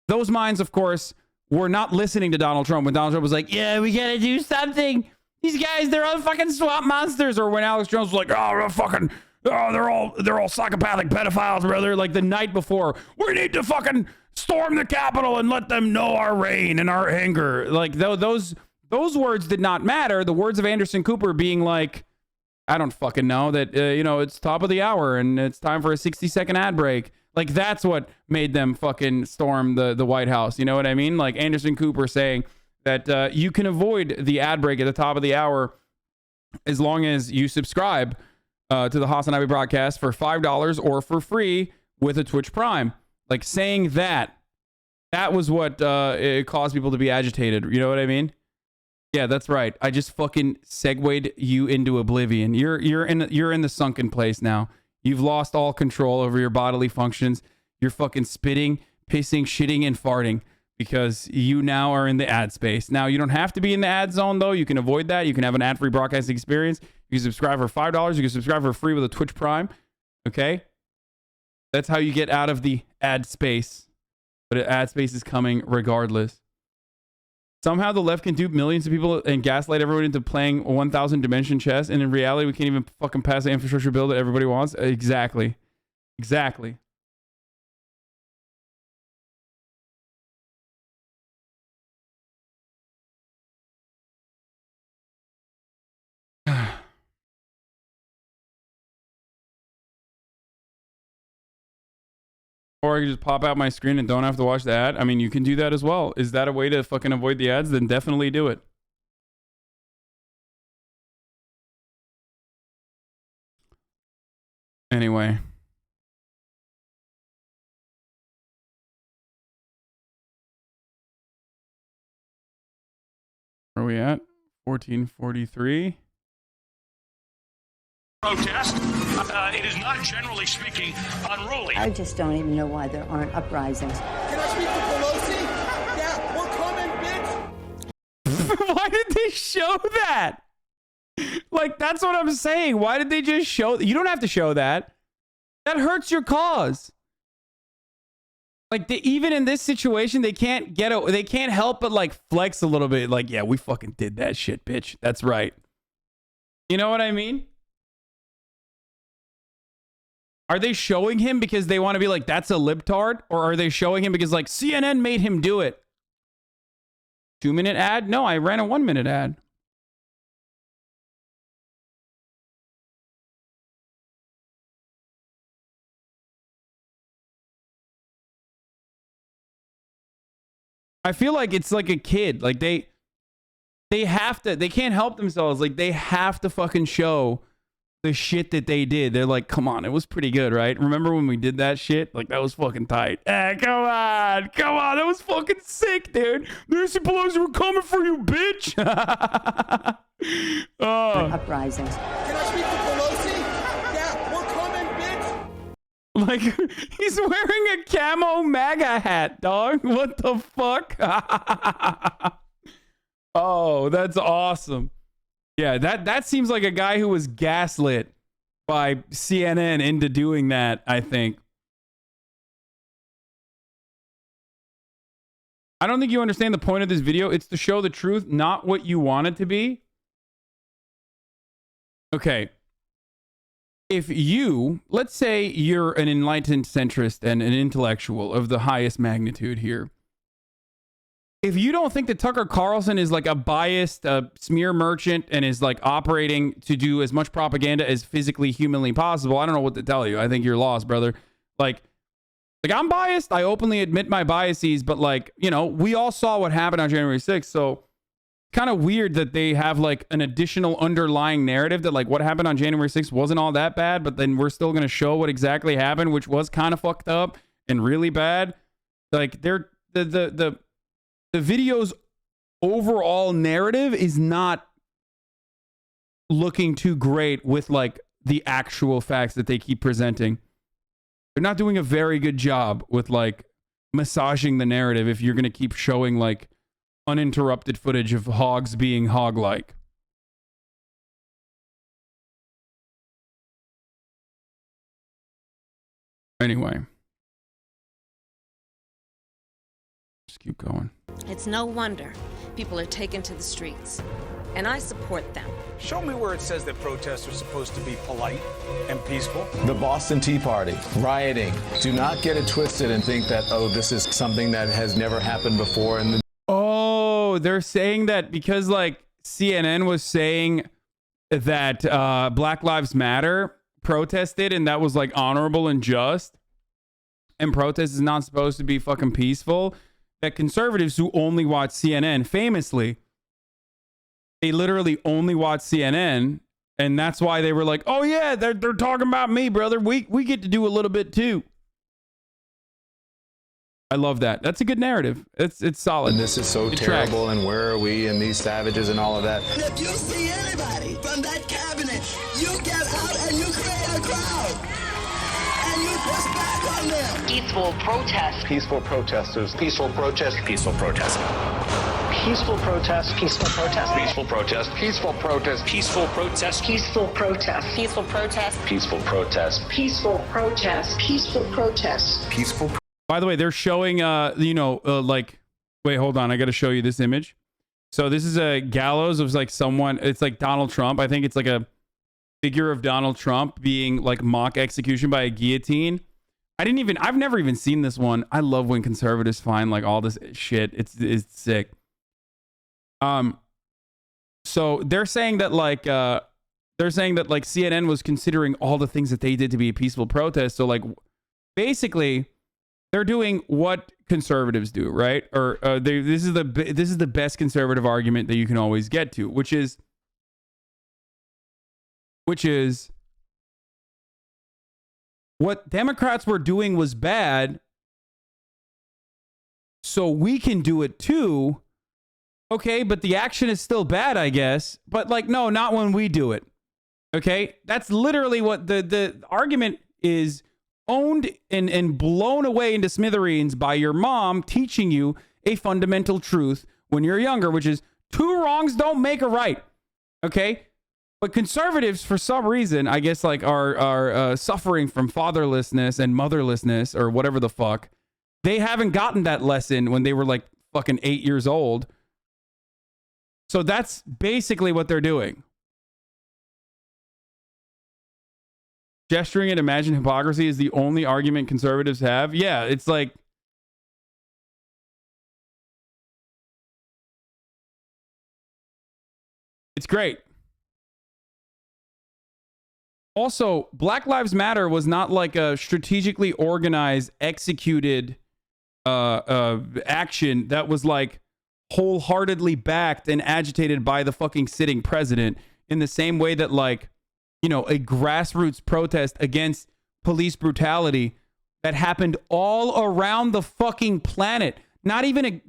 Those minds, of course, were not listening to Donald Trump when Donald Trump was like, yeah, we gotta do something. These guys, they're all fucking swamp monsters. Or when Alex Jones was like, oh, they're all psychopathic pedophiles, brother. Like the night before, we need to fucking storm the Capitol and let them know our reign and our anger. Like those words did not matter. The words of Anderson Cooper being like, I don't fucking know, that, it's top of the hour and it's time for a 60-second ad break. Like, that's what made them fucking storm the White House. You know what I mean? Like Anderson Cooper saying that you can avoid the ad break at the top of the hour as long as you subscribe to the HasanAbi broadcast for $5 or for free with a Twitch Prime. Like, saying that was what it caused people to be agitated. You know what I mean? Yeah, that's right. I just fucking segued you into oblivion. You're in the sunken place now. You've lost all control over your bodily functions. You're fucking spitting, pissing, shitting, and farting because you now are in the ad space. Now, you don't have to be in the ad zone, though. You can avoid that. You can have an ad-free broadcasting experience. You can subscribe for $5. You can subscribe for free with a Twitch Prime. Okay? That's how you get out of the ad space. But ad space is coming regardless. Somehow the left can dupe millions of people and gaslight everyone into playing 1,000 dimension chess. And in reality, we can't even fucking pass the infrastructure bill that everybody wants. Exactly. Exactly. Or I can just pop out my screen and don't have to watch the ad. I mean, you can do that as well. Is that a way to fucking avoid the ads? Then definitely do it. Anyway. Where are we at? 1443. Protest. It is not, generally speaking, unruly. I just don't even know why there aren't uprisings. Can I speak to Pelosi? Yeah, we're coming, bitch. Why did they show that? Like, that's what I'm saying. Why did they just show? You don't have to show that. That hurts your cause. Like, even in this situation, they can't help but like flex a little bit. Like, yeah, we fucking did that shit, bitch. That's right. You know what I mean? Are they showing him because they want to be like, that's a libtard? Or are they showing him because like CNN made him do it? 2-minute ad? No, I ran a 1-minute ad. I feel like it's like a kid. Like they can't help themselves. Like they have to fucking show the shit that they did. They're like, come on, it was pretty good, right? Remember when we did that shit? Like, that was fucking tight. Come on. That was fucking sick, dude. Nancy Pelosi, we're coming for you, bitch. Uprisings. Can I speak to Pelosi? Yeah, we're coming, bitch. Like, he's wearing a camo MAGA hat, dog. What the fuck? Oh, that's awesome. Yeah, that seems like a guy who was gaslit by CNN into doing that, I think. I don't think you understand the point of this video. It's to show the truth, not what you want it to be. Okay. If you, let's say you're an enlightened centrist and an intellectual of the highest magnitude here. If you don't think that Tucker Carlson is like a biased smear merchant and is like operating to do as much propaganda as physically, humanly possible, I don't know what to tell you. I think you're lost, brother. Like I'm biased. I openly admit my biases, but like, you know, we all saw what happened on January 6th. So kind of weird that they have like an additional underlying narrative that like what happened on January 6th wasn't all that bad, but then we're still going to show what exactly happened, which was kind of fucked up and really bad. Like the video's overall narrative is not looking too great with like the actual facts that they keep presenting. They're not doing a very good job with like massaging the narrative if you're going to keep showing like uninterrupted footage of hogs being hog-like. Anyway. Just keep going. It's no wonder people are taken to the streets, and I support them. Show me where it says that protests are supposed to be polite and peaceful. The Boston Tea Party, rioting. Do not get it twisted and think that, oh, this is something that has never happened before. And oh, they're saying that because like CNN was saying that Black Lives Matter protested and that was like honorable and just, and protest is not supposed to be fucking peaceful, that conservatives who only watch CNN, famously, they literally only watch CNN, and that's why they were like, oh yeah, they're talking about me, brother. We get to do a little bit too. I love that. That's a good narrative. It's solid. And this is so terrible, and where are we, and these savages and all of that. If you see anybody from that cabinet, you get out and you create a crowd. And you push back on them. Peaceful protest. Peaceful protesters. Peaceful protest. Peaceful protest. Peaceful protest. Peaceful protest. Peaceful protest. Peaceful protest. Peaceful protest. Peaceful protest. Peaceful protest. Peaceful protest. Peaceful protest. Peaceful protest. Peaceful. By the way, they're showing, like, wait, hold on. I got to show you this image. So this is a gallows of like someone, it's like Donald Trump. I think it's like a figure of Donald Trump being like mock execution by a guillotine. I've never even seen this one. I love when conservatives find like all this shit. It's sick. So they're saying that like CNN was considering all the things that they did to be a peaceful protest. So like basically they're doing what conservatives do, right? Or this is the best conservative argument that you can always get to, which is what Democrats were doing was bad, so we can do it too. Okay, but the action is still bad, I guess. But like, no, not when we do it. Okay, that's literally what the argument is, owned and blown away into smithereens by your mom teaching you a fundamental truth when you're younger, which is two wrongs don't make a right. Okay, but conservatives, for some reason, I guess, like are suffering from fatherlessness and motherlessness or whatever the fuck. They haven't gotten that lesson when they were like fucking 8 years old. So that's basically what they're doing. Gesturing at imagined hypocrisy is the only argument conservatives have. Yeah, it's like, it's great. Also, Black Lives Matter was not like a strategically organized, executed action that was like wholeheartedly backed and agitated by the fucking sitting president in the same way that like, you know, a grassroots protest against police brutality that happened all around the fucking planet. Not even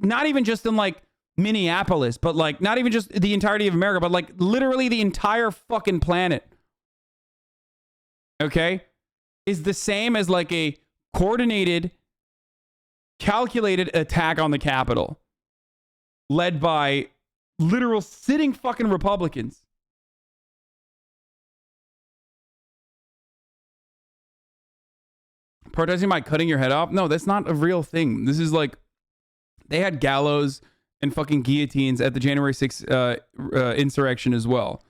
just in like Minneapolis, but like not even just the entirety of America, but like literally the entire fucking planet. Okay? is the same as like a coordinated, calculated attack on the Capitol led by literal sitting fucking Republicans. Protesting by cutting your head off? No, that's not a real thing. This is like, they had gallows and fucking guillotines at the January 6th insurrection as well.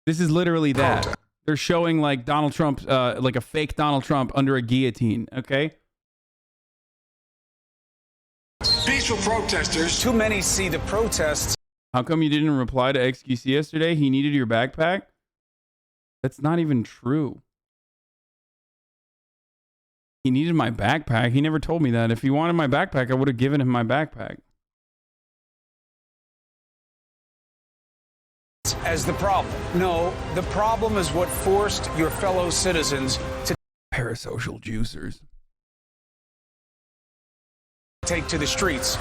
This is literally that. They're showing like Donald Trump, like a fake Donald Trump under a guillotine, okay? Peaceful protesters. Too many see the protests. How come you didn't reply to XQC yesterday? He needed your backpack? That's not even true. He needed my backpack. He never told me that. If he wanted my backpack, I would have given him my backpack. As the problem. No, the problem is what forced your fellow citizens to parasocial juicers take to the streets.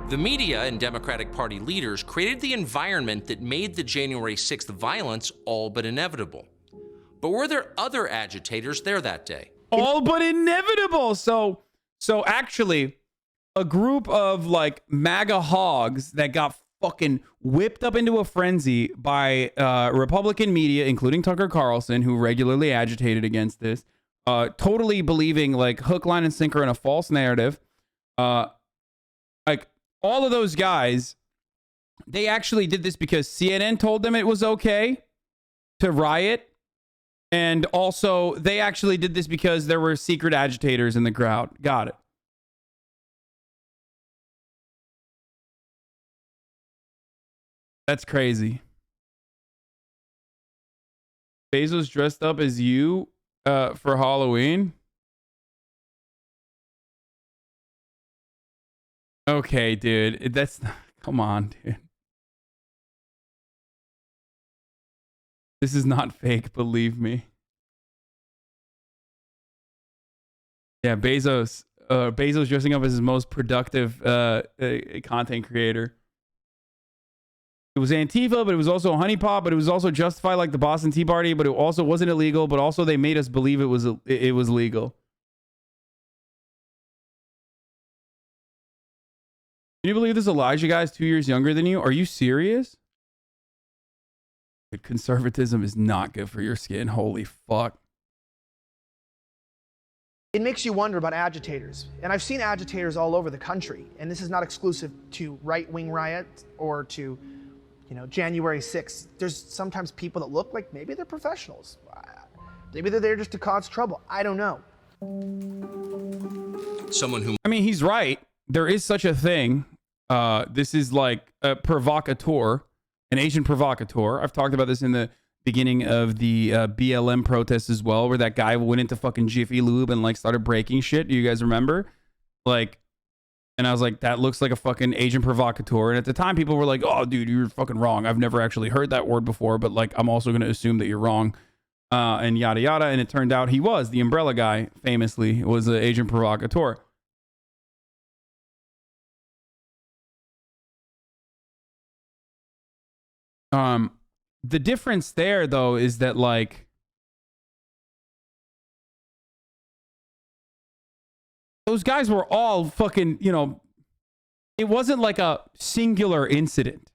The media and Democratic Party leaders created the environment that made the January 6th violence all but inevitable. But were there other agitators there that day? All but inevitable. So actually, a group of like MAGA hogs that got fucking whipped up into a frenzy by Republican media, including Tucker Carlson, who regularly agitated against this, totally believing like hook, line, and sinker in a false narrative. Like all of those guys, they actually did this because CNN told them it was okay to riot. And also, they actually did this because there were secret agitators in the crowd. Got it. That's crazy. Bezos dressed up as you for Halloween. Okay, dude. That's come on, dude. This is not fake, believe me. Yeah, Bezos dressing up as his most productive content creator. It was Antifa, but it was also a honeypot, but it was also Justified like the Boston Tea Party, but it also wasn't illegal, but also they made us believe it was legal. Can you believe this Elijah guy is 2 years younger than you? Are you serious? Conservatism is not good for your skin. Holy fuck. It makes you wonder about agitators. And I've seen agitators all over the country. And this is not exclusive to right-wing riots or to, January 6th. There's sometimes people that look like maybe they're professionals. Maybe they're there just to cause trouble. I don't know. Someone who... I mean, he's right. There is such a thing. This is like a provocateur. An Asian provocateur. I've talked about this in the beginning of the BLM protests as well, where that guy went into fucking Jiffy Lube and like started breaking shit. Do you guys remember? Like, and I was like, that looks like a fucking Asian provocateur. And at the time, people were like, oh, dude, you're fucking wrong. I've never actually heard that word before, but like, I'm also going to assume that you're wrong. And yada yada. And it turned out he was the umbrella guy, famously, was an Asian provocateur. The difference there, though, is that, like, those guys were all fucking, it wasn't like a singular incident.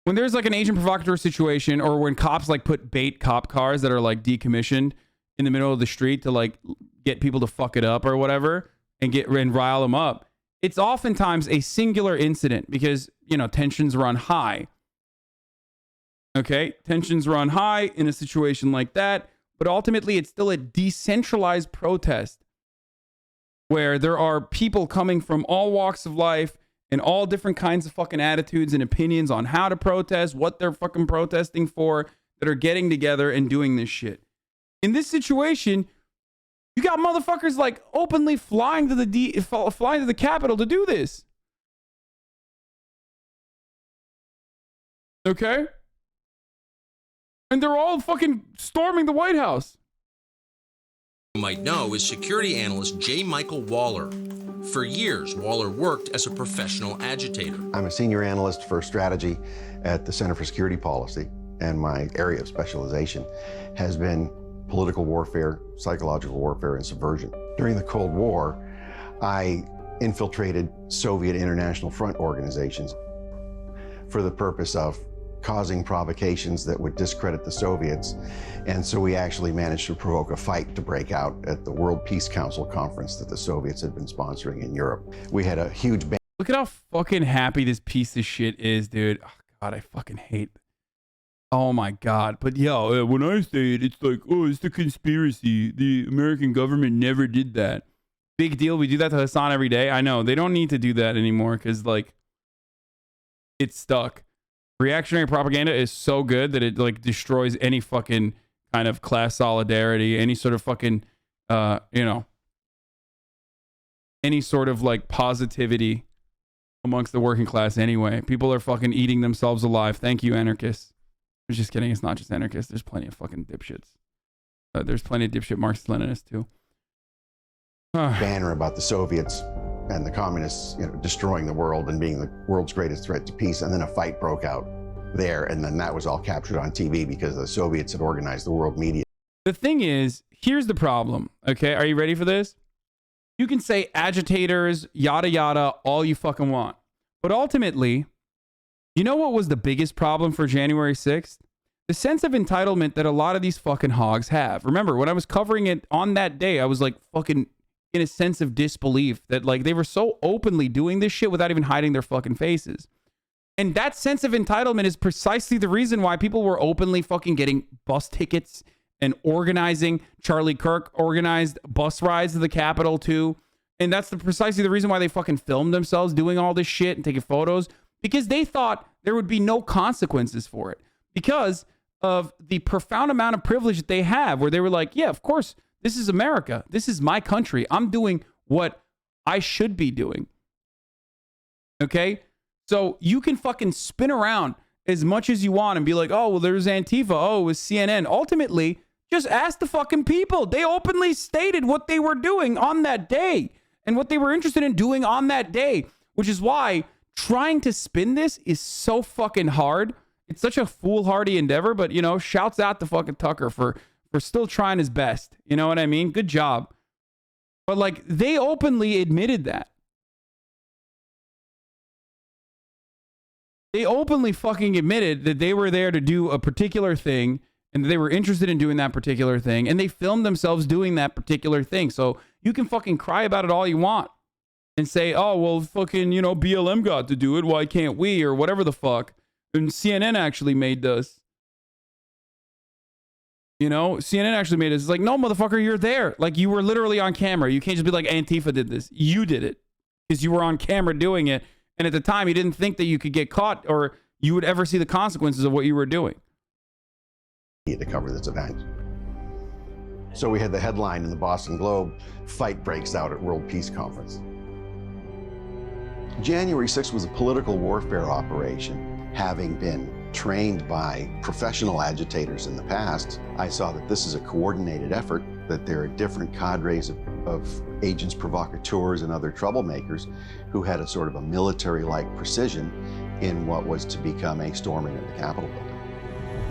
When there's like an Asian provocateur situation, or when cops like put bait cop cars that are like decommissioned in the middle of the street to like get people to fuck it up or whatever and rile them up, it's oftentimes a singular incident because, tensions run high. Okay, tensions run high in a situation like that, but ultimately it's still a decentralized protest where there are people coming from all walks of life and all different kinds of fucking attitudes and opinions on how to protest, what they're fucking protesting for, that are getting together and doing this shit. In this situation, you got motherfuckers like openly flying to the Capitol to do this. Okay? And they're all fucking storming the White House. You might know is security analyst J. Michael Waller, For years, Waller worked as a professional agitator. I'm a senior analyst for strategy at the Center for Security Policy, and my area of specialization has been political warfare, psychological warfare, and subversion. During the Cold War, I infiltrated Soviet International Front organizations for the purpose of causing provocations that would discredit the Soviets. And so we actually managed to provoke a fight to break out at the World Peace Council conference that the Soviets had been sponsoring in Europe. We had a huge Look at how fucking happy this piece of shit is, dude. Oh, God, I fucking hate. Oh my God. But yo, when I say it, it's like, oh, it's the conspiracy. The American government never did that. Big deal. We do that to Hasan every day. I know. They don't need to do that anymore because, like, it's stuck. Reactionary propaganda is so good that it, like, destroys any fucking kind of class solidarity, any sort of fucking, you know, any sort of, like, positivity amongst the working class anyway. People are fucking eating themselves alive. Thank you, anarchists. I'm just kidding. It's not just anarchists. There's plenty of fucking dipshits. There's plenty of dipshit Marxist-Leninists, too. Banner about the Soviets and the communists, you know, destroying the world and being the world's greatest threat to peace. And then a fight broke out there. And then that was all captured on TV because the Soviets had organized the world media. The thing is, here's the problem. Okay. Are you ready for this? You can say agitators, yada, yada, all you fucking want. But ultimately, you know what was the biggest problem for January 6th? The sense of entitlement that a lot of these fucking hogs have. Remember, when I was covering it on that day, I was like fucking in a sense of disbelief that, like, they were so openly doing this shit without even hiding their fucking faces. And that sense of entitlement is precisely the reason why people were openly fucking getting bus tickets and organizing. Charlie Kirk organized bus rides to the Capitol too. And that's precisely the reason why they fucking filmed themselves doing all this shit and taking photos, because they thought there would be no consequences for it because of the profound amount of privilege that they have, where they were like, yeah, of course, this is America. This is my country. I'm doing what I should be doing. Okay? So you can fucking spin around as much as you want and be like, oh, well, there's Antifa. Oh, it was CNN. Ultimately, just ask the fucking people. They openly stated what they were doing on that day and what they were interested in doing on that day, which is why trying to spin this is so fucking hard. It's such a foolhardy endeavor, but, you know, shouts out to fucking Tucker for still trying his best. You know what I mean? Good job. But, like, they openly admitted that. They openly fucking admitted that they were there to do a particular thing and they were interested in doing that particular thing, and they filmed themselves doing that particular thing. So you can fucking cry about it all you want and say, oh, well, fucking, you know, BLM got to do it. Why can't we? Or whatever the fuck. And CNN actually made this. You know, CNN actually made it. It's like, no, motherfucker, you're there. Like, you were literally on camera. You can't just be like, Antifa did this. You did it because you were on camera doing it. And at the time, you didn't think that you could get caught or you would ever see the consequences of what you were doing. To cover this event. So we had the headline in the Boston Globe, fight breaks out at World Peace Conference. January 6th was a political warfare operation. Having been trained by professional agitators in the past, I saw that this is a coordinated effort, that there are different cadres of agents provocateurs and other troublemakers who had a sort of a military-like precision in what was to become a storming of the Capitol building.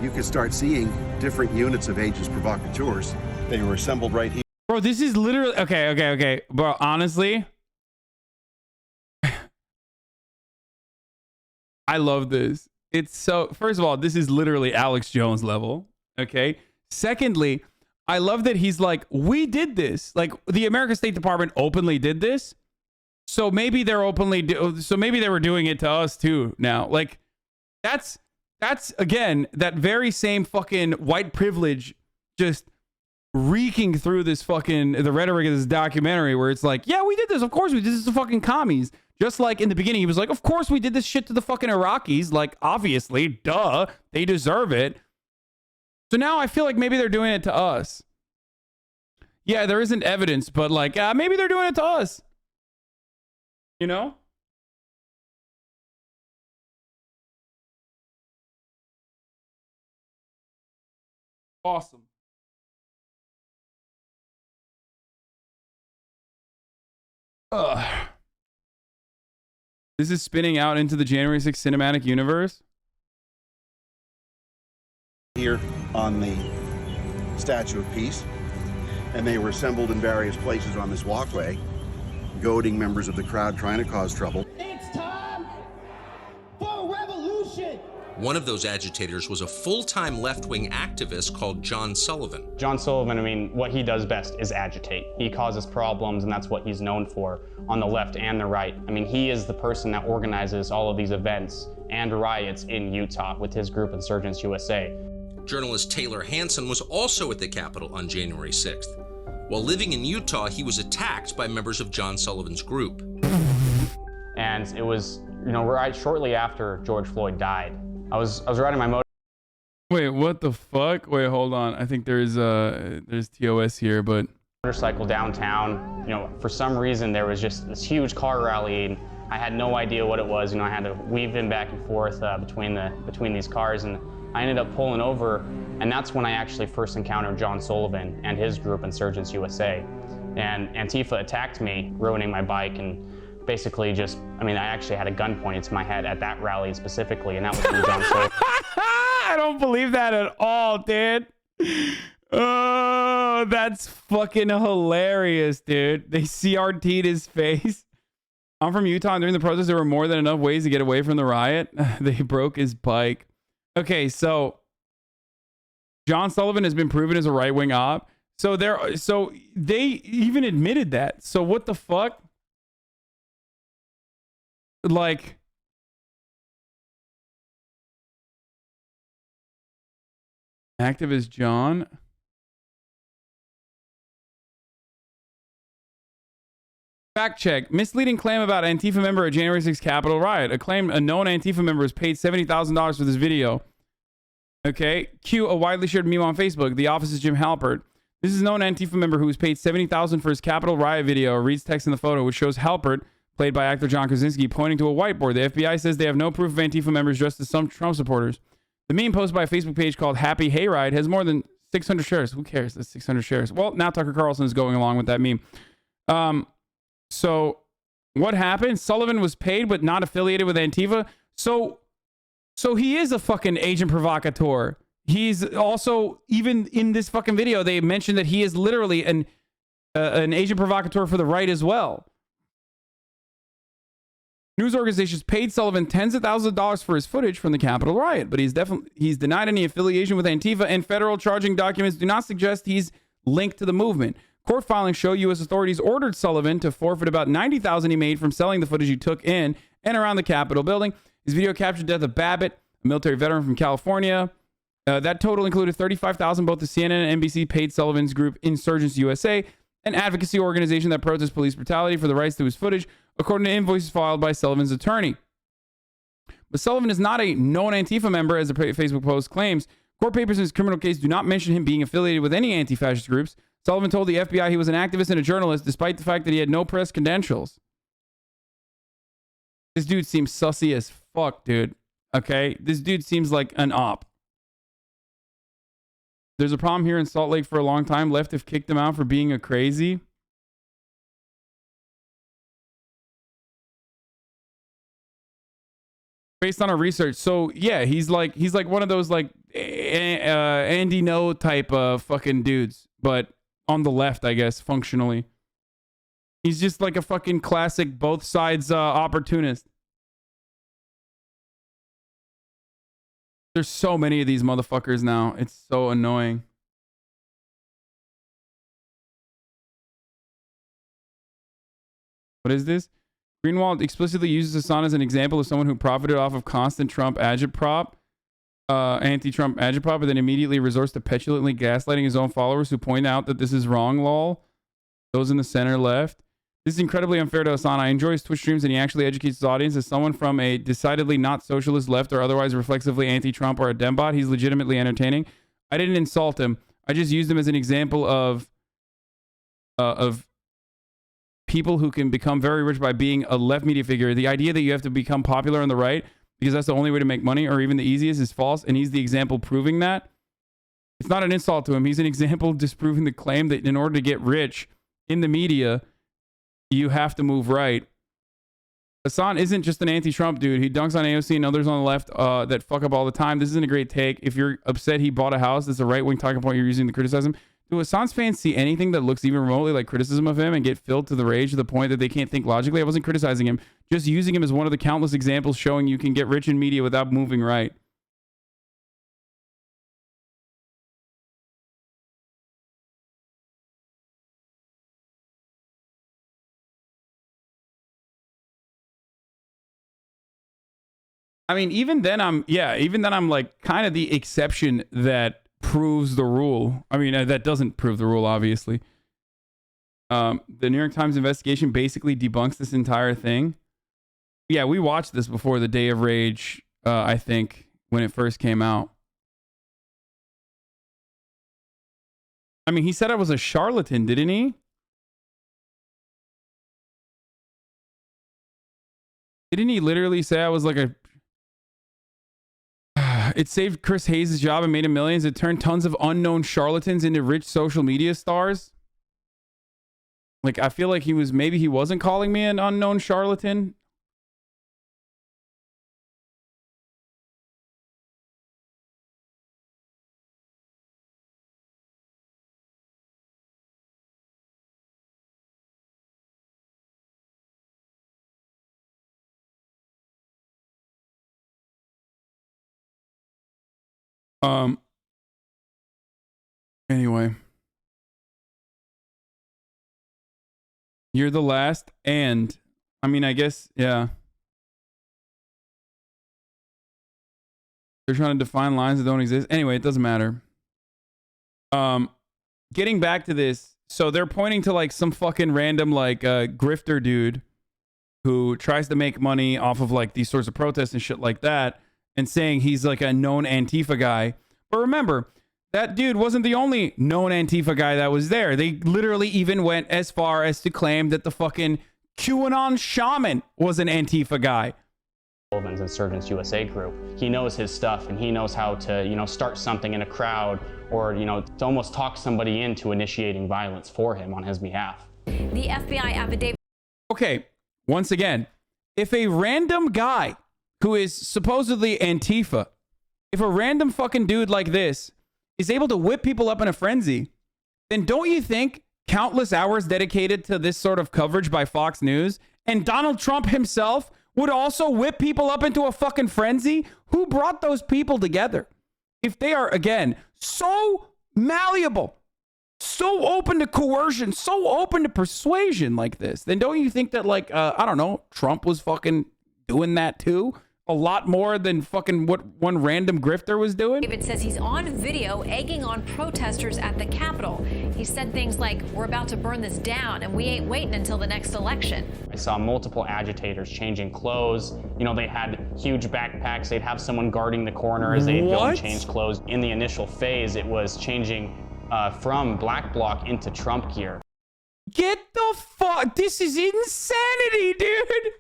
You could start seeing different units of agents provocateurs. They were assembled right here. Bro, this is literally... Okay. Bro, honestly... I love this. It's so... First of all, this is literally Alex Jones level. Okay? Secondly, I love that he's like, we did this. Like, the American State Department openly did this. So maybe they're so maybe they were doing it to us too now. Like, that's again, that very same fucking white privilege just reeking through this fucking, the rhetoric of this documentary where it's like, yeah, we did this. Of course we did this to fucking commies. Just like in the beginning, he was like, of course we did this shit to the fucking Iraqis. Like, obviously, duh, they deserve it. So now I feel like maybe they're doing it to us. Yeah, there isn't evidence, but like, maybe they're doing it to us. You know? Awesome. Ugh. This is spinning out into the January 6th cinematic universe. Here on the Statue of Peace, and they were assembled in various places on this walkway, goading members of the crowd trying to cause trouble. It's time for revolution. One of those agitators was a full-time left-wing activist called John Sullivan. John Sullivan, I mean, what he does best is agitate. He causes problems, and that's what he's known for on the left and the right. I mean, he is the person that organizes all of these events and riots in Utah with his group Insurgents USA. Journalist Taylor Hanson was also at the Capitol on January 6th. While living in Utah, he was attacked by members of John Sullivan's group. And it was, you know, right shortly after George Floyd died. I was riding my motor. Wait, what the fuck? Wait, hold on. I think there's TOS here, but motorcycle downtown. You know, for some reason there was just this huge car rally, and I had no idea what it was. You know, I had to weave in back and forth between these cars, and I ended up pulling over, and that's when I actually first encountered John Sullivan and his group Insurgents USA. And Antifa attacked me, ruining my bike, and basically just, I mean, I actually had a gun pointed to my head at that rally specifically, and that was from John Sullivan. I don't believe that at all, dude. Oh, that's fucking hilarious, dude. They CRT'd his face. I'm from Utah, and during the protest, there were more than enough ways to get away from the riot. They broke his bike. Okay, so John Sullivan has been proven as a right-wing op. So they even admitted that. So what the fuck? Like, activist John. Fact check. Misleading claim about Antifa member at January 6th Capitol riot. A claim a known Antifa member was paid $70,000 for this video. Okay. Cue a widely shared meme on Facebook. The office is Jim Halpert. This is a known Antifa member who was paid $70,000 for his Capitol riot video. Reads text in the photo, which shows Halpert, played by actor John Krasinski, pointing to a whiteboard. The FBI says they have no proof of Antifa members dressed as some Trump supporters. The meme posted by a Facebook page called Happy Hayride has more than 600 shares. Who cares? That's 600 shares. Well, now Tucker Carlson is going along with that meme. So what happened? Sullivan was paid but not affiliated with Antifa. So he is a fucking agent provocateur. He's also, even in this fucking video, they mentioned that he is literally an agent provocateur for the right as well. News organizations paid Sullivan tens of thousands of dollars for his footage from the Capitol riot, but he's denied any affiliation with Antifa, and federal charging documents do not suggest he's linked to the movement. Court filings show U.S. authorities ordered Sullivan to forfeit about $90,000 he made from selling the footage he took in and around the Capitol building. His video captured the death of Babbitt, a military veteran from California. That total included $35,000. Both the CNN and NBC paid Sullivan's group Insurgents USA, an advocacy organization that protests police brutality, for the rights to his footage, according to invoices filed by Sullivan's attorney. But Sullivan is not a known Antifa member, as the Facebook post claims. Court papers in his criminal case do not mention him being affiliated with any anti-fascist groups. Sullivan told the FBI he was an activist and a journalist, despite the fact that he had no press credentials. This dude seems sussy as fuck, dude. Okay? This dude seems like an op. There's a problem here in Salt Lake for a long time. Left have kicked him out for being a crazy. Based on our research. So yeah, he's like one of those like Andy No type of fucking dudes, but on the left, I guess, functionally. He's just like a fucking classic both sides opportunist. There's so many of these motherfuckers now. It's so annoying. What is this? Greenwald explicitly uses Hasan as an example of someone who profited off of constant Trump agitprop, anti-Trump agitprop, and then immediately resorts to petulantly gaslighting his own followers who point out that this is wrong, lol. Those in the center left. This is incredibly unfair to Hasan. I enjoy his Twitch streams and he actually educates his audience. As someone from a decidedly not socialist left or otherwise reflexively anti-Trump or a Dembot, he's legitimately entertaining. I didn't insult him. I just used him as an example of people who can become very rich by being a left media figure. The idea that you have to become popular on the right because that's the only way to make money, or even the easiest, is false, and he's the example proving that. It's not an insult to him. He's an example disproving the claim that in order to get rich in the media, you have to move right. Hasan isn't just an anti-Trump dude. He dunks on AOC and others on the left that fuck up all the time. This isn't a great take. If you're upset he bought a house, that's a right-wing talking point you're using to criticize him. Do Hasan's fans see anything that looks even remotely like criticism of him and get filled to the rage to the point that they can't think logically? I wasn't criticizing him, just using him as one of the countless examples showing you can get rich in media without moving right. I mean, even then I'm like kind of the exception that proves the rule. I mean, that doesn't prove the rule, obviously. The New York Times investigation basically debunks this entire thing. Yeah, we watched this before the Day of Rage, I think, when it first came out. I mean, he said I was a charlatan, didn't he? Didn't he literally say I was like a... It saved Chris Hayes' job and made him millions. It turned tons of unknown charlatans into rich social media stars. Like, I feel like maybe he wasn't calling me an unknown charlatan. Anyway. You're the last, and I mean, I guess, yeah. They're trying to define lines that don't exist. Anyway, it doesn't matter. Getting back to this, so they're pointing to like some fucking random like grifter dude who tries to make money off of like these sorts of protests and shit like that, and saying he's like a known Antifa guy. But remember, that dude wasn't the only known Antifa guy that was there. They literally even went as far as to claim that the fucking QAnon shaman was an Antifa guy. Sullivan's Insurgents USA group. He knows his stuff, and he knows how to, you know, start something in a crowd, or, you know, to almost talk somebody into initiating violence for him on his behalf. The FBI affidavit. Okay, once again, if a random guy who is supposedly Antifa, if a random fucking dude like this is able to whip people up in a frenzy, then don't you think countless hours dedicated to this sort of coverage by Fox News and Donald Trump himself would also whip people up into a fucking frenzy? Who brought those people together? If they are, again, so malleable, so open to coercion, so open to persuasion like this, then don't you think that, like, I don't know, Trump was fucking doing that too? A lot more than fucking what one random grifter was doing? David says he's on video egging on protesters at the Capitol. He said things like, "We're about to burn this down and we ain't waiting until the next election." I saw multiple agitators changing clothes. You know, they had huge backpacks. They'd have someone guarding the corner as they'd go and change clothes. In the initial phase, it was changing from black bloc into Trump gear. Get the fuck, this is insanity, dude.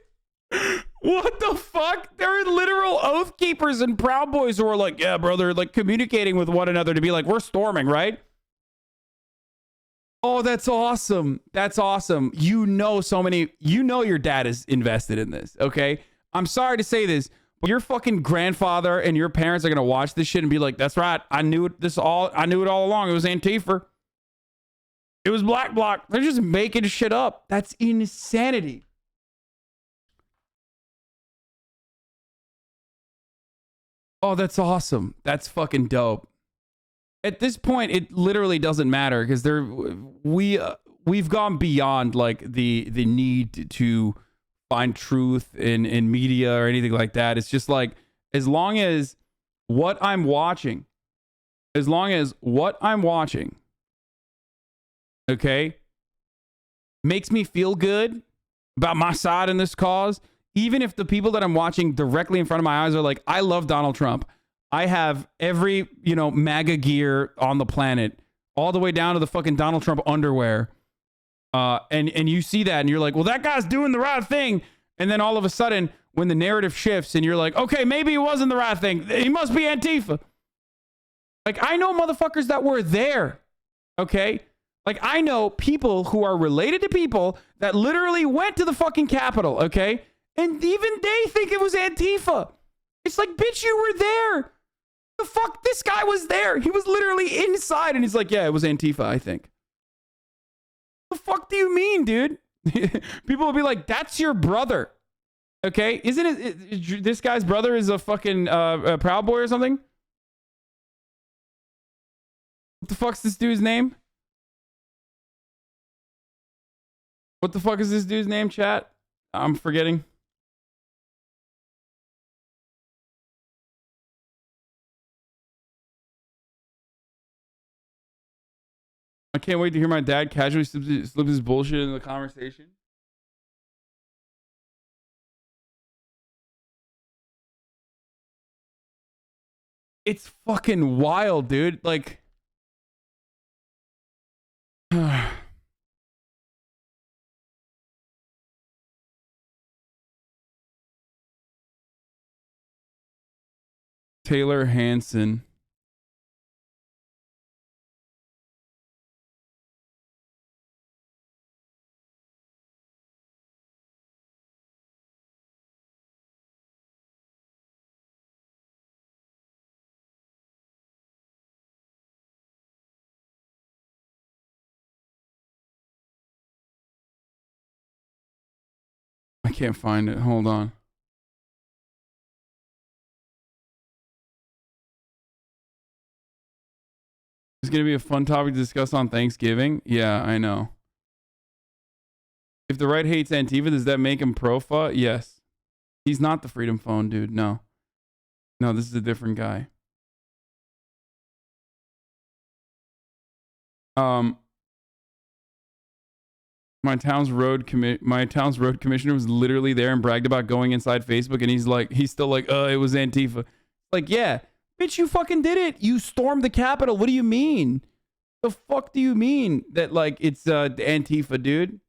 What the fuck? There are literal oath keepers and Proud Boys who are like, yeah, brother, like communicating with one another to be like, we're storming, right? Oh, that's awesome. That's awesome. You know, your dad is invested in this, okay? I'm sorry to say this, but your fucking grandfather and your parents are going to watch this shit and be like, that's right. I knew it all along. It was Antifa. It was Black Bloc. They're just making shit up. That's insanity. Oh, that's awesome. That's fucking dope. At this point, it literally doesn't matter because we've gone beyond like the need to find truth in media or anything like that. It's just like, as long as what I'm watching, okay, makes me feel good about my side in this cause. Even if the people that I'm watching directly in front of my eyes are like, I love Donald Trump. I have every, you know, MAGA gear on the planet, all the way down to the fucking Donald Trump underwear. And you see that and you're like, well, that guy's doing the right thing. And then all of a sudden, when the narrative shifts and you're like, okay, maybe it wasn't the right thing. He must be Antifa. Like, I know motherfuckers that were there. Okay. Like, I know people who are related to people that literally went to the fucking Capitol. Okay. And even they think it was Antifa. It's like, bitch, you were there. The fuck? This guy was there. He was literally inside. And he's like, yeah, it was Antifa, I think. The fuck do you mean, dude? People will be like, that's your brother. Okay? Isn't it this guy's brother is a fucking a Proud Boy or something? What the fuck's this dude's name? What the fuck is this dude's name, chat? I'm forgetting. I can't wait to hear my dad casually slip his bullshit in the conversation. It's fucking wild, dude. Like, Taylor Hanson. I can't find it. Hold on. It's going to be a fun topic to discuss on Thanksgiving. Yeah, I know. If the right hates Antifa, does that make him pro-fa? Yes. He's not the Freedom Phone dude. No. No, this is a different guy. My town's road commissioner was literally there and bragged about going inside Facebook, and he's still like, it was Antifa. Like, yeah, bitch, you fucking did it. You stormed the Capitol. What do you mean? The fuck do you mean that like it's Antifa, dude?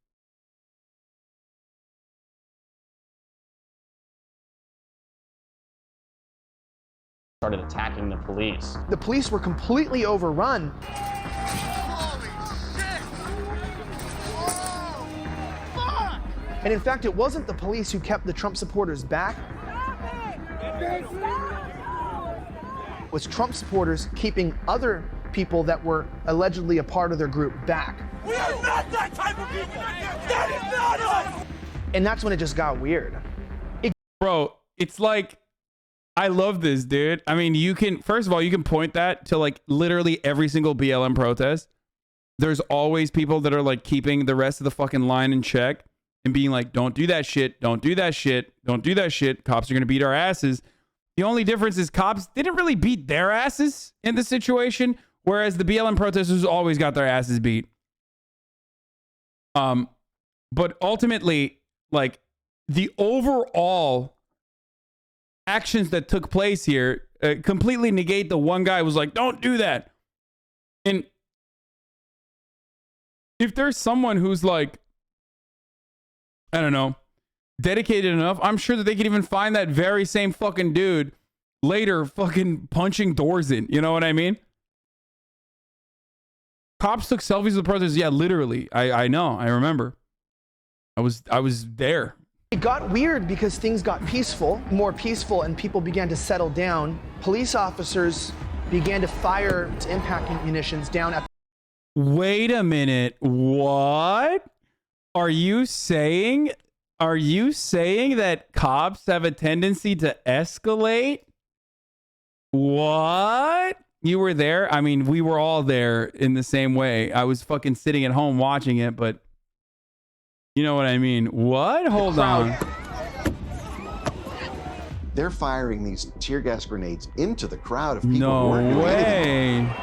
Started attacking the police. The police were completely overrun. And in fact, it wasn't the police who kept the Trump supporters back. It was Trump supporters keeping other people that were allegedly a part of their group back. We are not that type of people! That is not us! And that's when it just got weird. Bro, it's like, I love this, dude. I mean, you can, first of all, you can point that to like literally every single BLM protest. There's always people that are like keeping the rest of the fucking line in check and being like, don't do that shit. Don't do that shit. Don't do that shit. Cops are going to beat our asses. The only difference is cops didn't really beat their asses in the situation, whereas the BLM protesters always got their asses beat. But ultimately, like, the overall actions that took place here completely negate the one guy who was like, don't do that. And if there's someone who's like, I don't know, dedicated enough, I'm sure that they could even find that very same fucking dude later fucking punching doors in. You know what I mean? Cops took selfies with the protesters. Yeah, literally. I know. I remember. I was there. It got weird because things got more peaceful, and people began to settle down. Police officers began to fire impact munitions down at. Wait a minute. What? Are you saying that cops have a tendency to escalate? What? You were there? I mean, we were all there in the same way. I was fucking sitting at home watching it, but you know what I mean. What? Hold on. They're firing these tear gas grenades into the crowd of people no who weren't doing anything. way.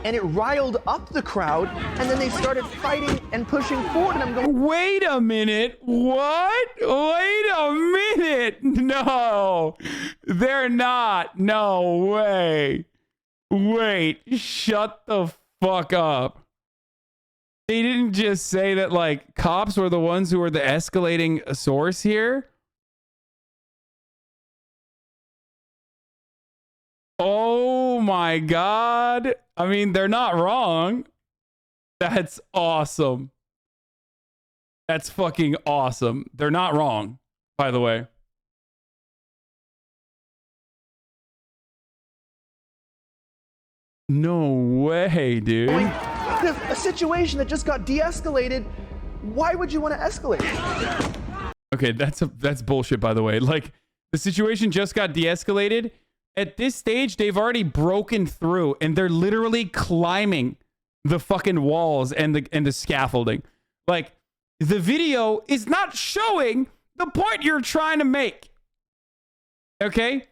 And it riled up the crowd, and then they started fighting and pushing forward, and I'm going, wait a minute. What? Wait a minute. No, they're not. No way. Wait, shut the fuck up. They didn't just say that like cops were the ones who were the escalating source here. Oh my God. I mean, they're not wrong. That's awesome. That's fucking awesome. They're not wrong, by the way. No way, dude. A situation that just got de-escalated, why would you want to escalate? Okay, that's bullshit, by the way. Like, the situation just got de-escalated. At this stage, they've already broken through, and they're literally climbing the fucking walls and the scaffolding. Like, the video is not showing the point you're trying to make. Okay?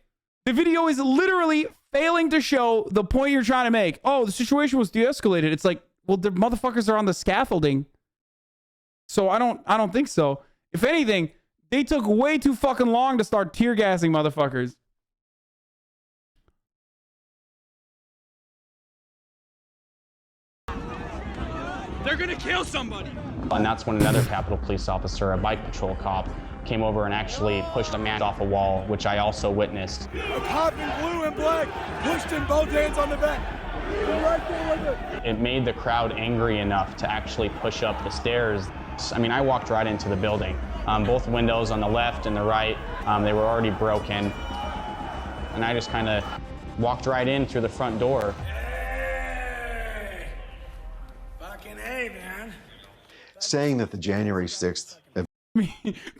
The video is literally failing to show the point you're trying to make. Oh, the situation was de-escalated. It's like, well, the motherfuckers are on the scaffolding. So I don't think so. If anything, they took way too fucking long to start tear gassing motherfuckers. They're gonna kill somebody. And that's when another Capitol Police officer, a bike patrol cop, came over and actually pushed a man off a wall, which I also witnessed. A cop in blue and black pushed him both hands on the back. They're right there with it. It made the crowd angry enough to actually push up the stairs. I mean, I walked right into the building. Both windows on the left and the right, they were already broken. And I just kind of walked right in through the front door. Hey! Fucking hey, man. Saying that the January 6th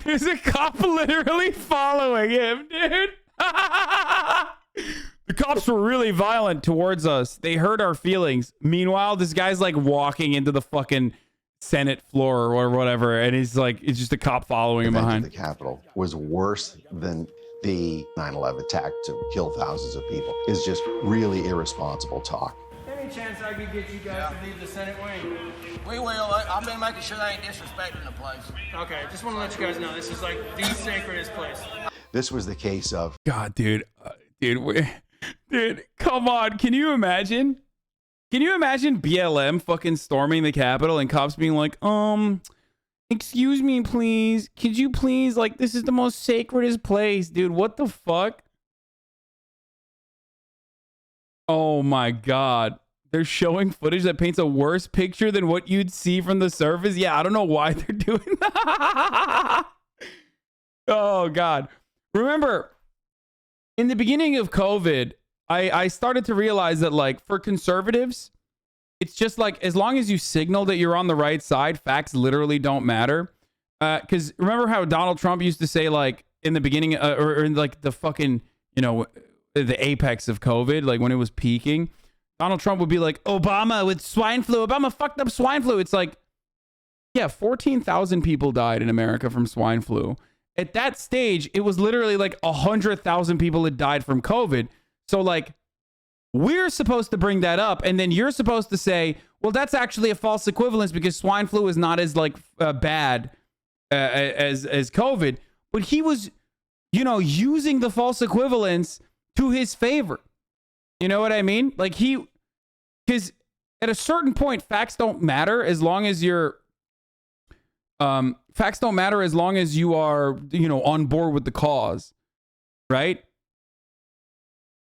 There's a cop literally following him, dude. The cops were really violent towards us. They hurt our feelings. Meanwhile, this guy's like walking into the fucking Senate floor or whatever, and he's like, it's just a cop following him behind. The Capitol was worse than the 9/11 attack to kill thousands of people. Is just really irresponsible talk. Any chance I could get you guys to leave the Senate wing? We will. I've been making sure they ain't disrespecting the place. Okay, just want to let you guys know this is like the sacredest place. This was the case of God, dude, dude, come on. Can you imagine? Can you imagine BLM fucking storming the Capitol and cops being like, excuse me, please. Could you please, like, this is the most sacredest place, dude. What the fuck? Oh my God. They're showing footage that paints a worse picture than what you'd see from the surface. Yeah, I don't know why they're doing that. Oh God. Remember, in the beginning of COVID, I started to realize that, like, for conservatives, it's just like, as long as you signal that you're on the right side, facts literally don't matter. Because remember how Donald Trump used to say, like, in the beginning, or in like the fucking, you know, the apex of COVID, like when it was peaking, Donald Trump would be like, Obama with swine flu. Obama fucked up swine flu. It's like, yeah, 14,000 people died in America from swine flu. At that stage, it was literally like 100,000 people had died from COVID. So, like, we're supposed to bring that up, and then you're supposed to say, well, that's actually a false equivalence because swine flu is not as, like, bad as COVID. But he was, you know, using the false equivalence to his favor. You know what I mean? Like, because at a certain point, facts don't matter as long as you're, facts don't matter as long as you are, you know, on board with the cause, right?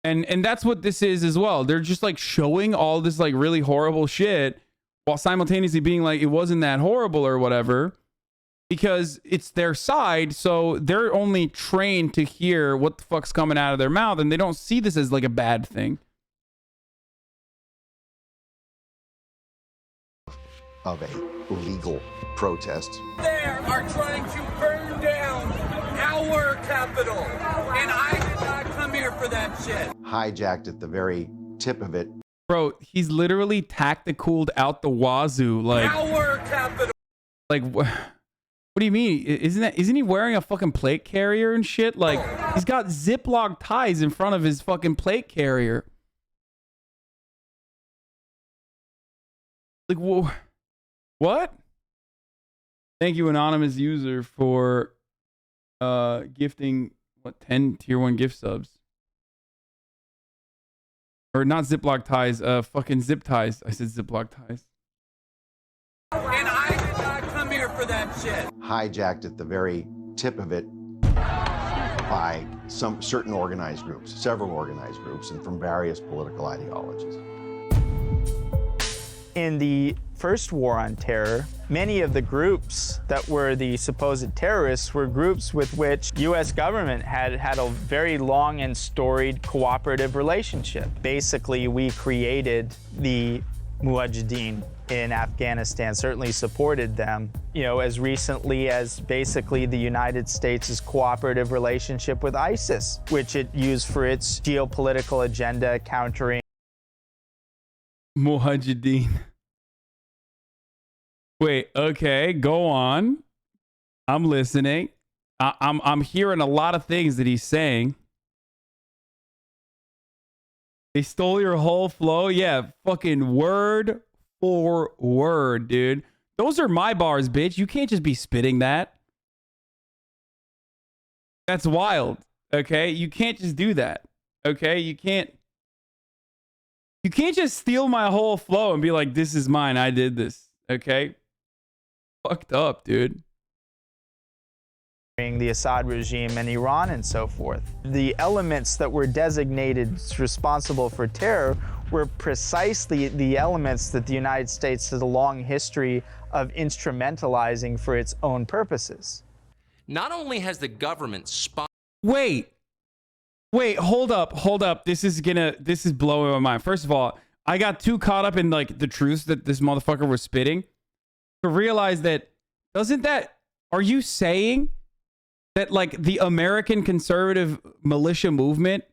And that's what this is as well. They're just like showing all this like really horrible shit while simultaneously being like, it wasn't that horrible or whatever, because it's their side. So they're only trained to hear what the fuck's coming out of their mouth, and they don't see this as like a bad thing. Of a legal protest. They are trying to burn down our Capitol, and I did not come here for that shit. Hijacked at the very tip of it. Bro, he's literally tacticaled out the wazoo. Like, our Capitol. Like, what do you mean? Isn't he wearing a fucking plate carrier and shit? Like, he's got Ziploc ties in front of his fucking plate carrier. Like, whoa. What? Thank you, anonymous user, for gifting, what, 10 tier 1 gift subs? Or not Ziploc ties, fucking zip ties. I said Ziploc ties. And I did not come here for that shit. Hijacked at the very tip of it by some certain organized groups, several organized groups, and from various political ideologies. In the first war on terror, many of the groups that were the supposed terrorists were groups with which U.S. government had a very long and storied cooperative relationship. Basically, we created the Mujahideen in Afghanistan, certainly supported them, you know, as recently as basically the United States' cooperative relationship with ISIS, which it used for its geopolitical agenda countering Mujahideen. Wait, okay, go on. I'm listening. I'm hearing a lot of things that he's saying. They stole your whole flow? Yeah, fucking word for word, dude. Those are my bars, bitch. You can't just be spitting that. That's wild, okay? You can't just do that, okay? You can't just steal my whole flow and be like, this is mine, I did this, okay? Fucked up, dude. the Assad regime and Iran and so forth. The elements that were designated responsible for terror were precisely the elements that the United States has a long history of instrumentalizing for its own purposes. Not only has the government Wait, hold up. This is blowing my mind. First of all, I got too caught up in like the truths that this motherfucker was spitting to realize that are you saying that like the American conservative militia movement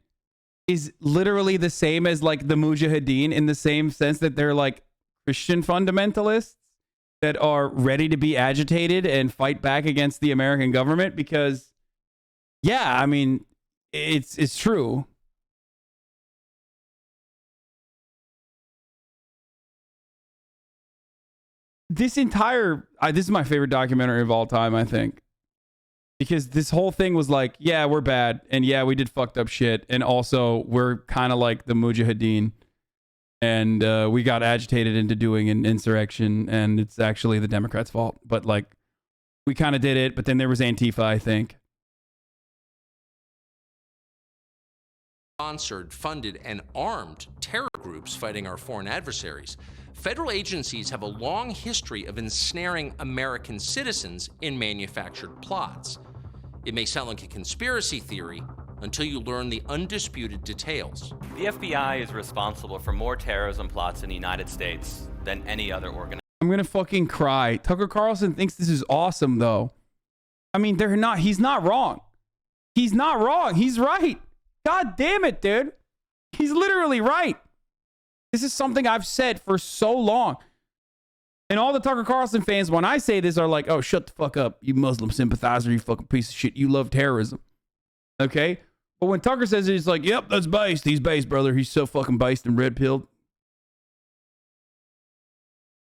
is literally the same as like the Mujahideen in the same sense that they're like Christian fundamentalists that are ready to be agitated and fight back against the American government? Because yeah, I mean, it's true. This is my favorite documentary of all time, I think. Because this whole thing was like, yeah, we're bad. And yeah, we did fucked up shit. And also, we're kind of like the Mujahideen. And we got agitated into doing an insurrection. And it's actually the Democrats' fault. But like, we kind of did it. But then there was Antifa, I think. Sponsored, funded, and armed terror groups fighting our foreign adversaries. Federal agencies have a long history of ensnaring American citizens in manufactured plots. It may sound like a conspiracy theory until you learn the undisputed details. The FBI is responsible for more terrorism plots in the United States than any other organization. I'm gonna fucking cry. Tucker Carlson thinks this is awesome, though. I mean, he's not wrong. He's not wrong. He's right. God damn it, dude. He's literally right. This is something I've said for so long. And all the Tucker Carlson fans, when I say this, are like, oh, shut the fuck up, you Muslim sympathizer, you fucking piece of shit. You love terrorism. Okay? But when Tucker says it, he's like, yep, that's based. He's based, brother. He's so fucking based and red-pilled.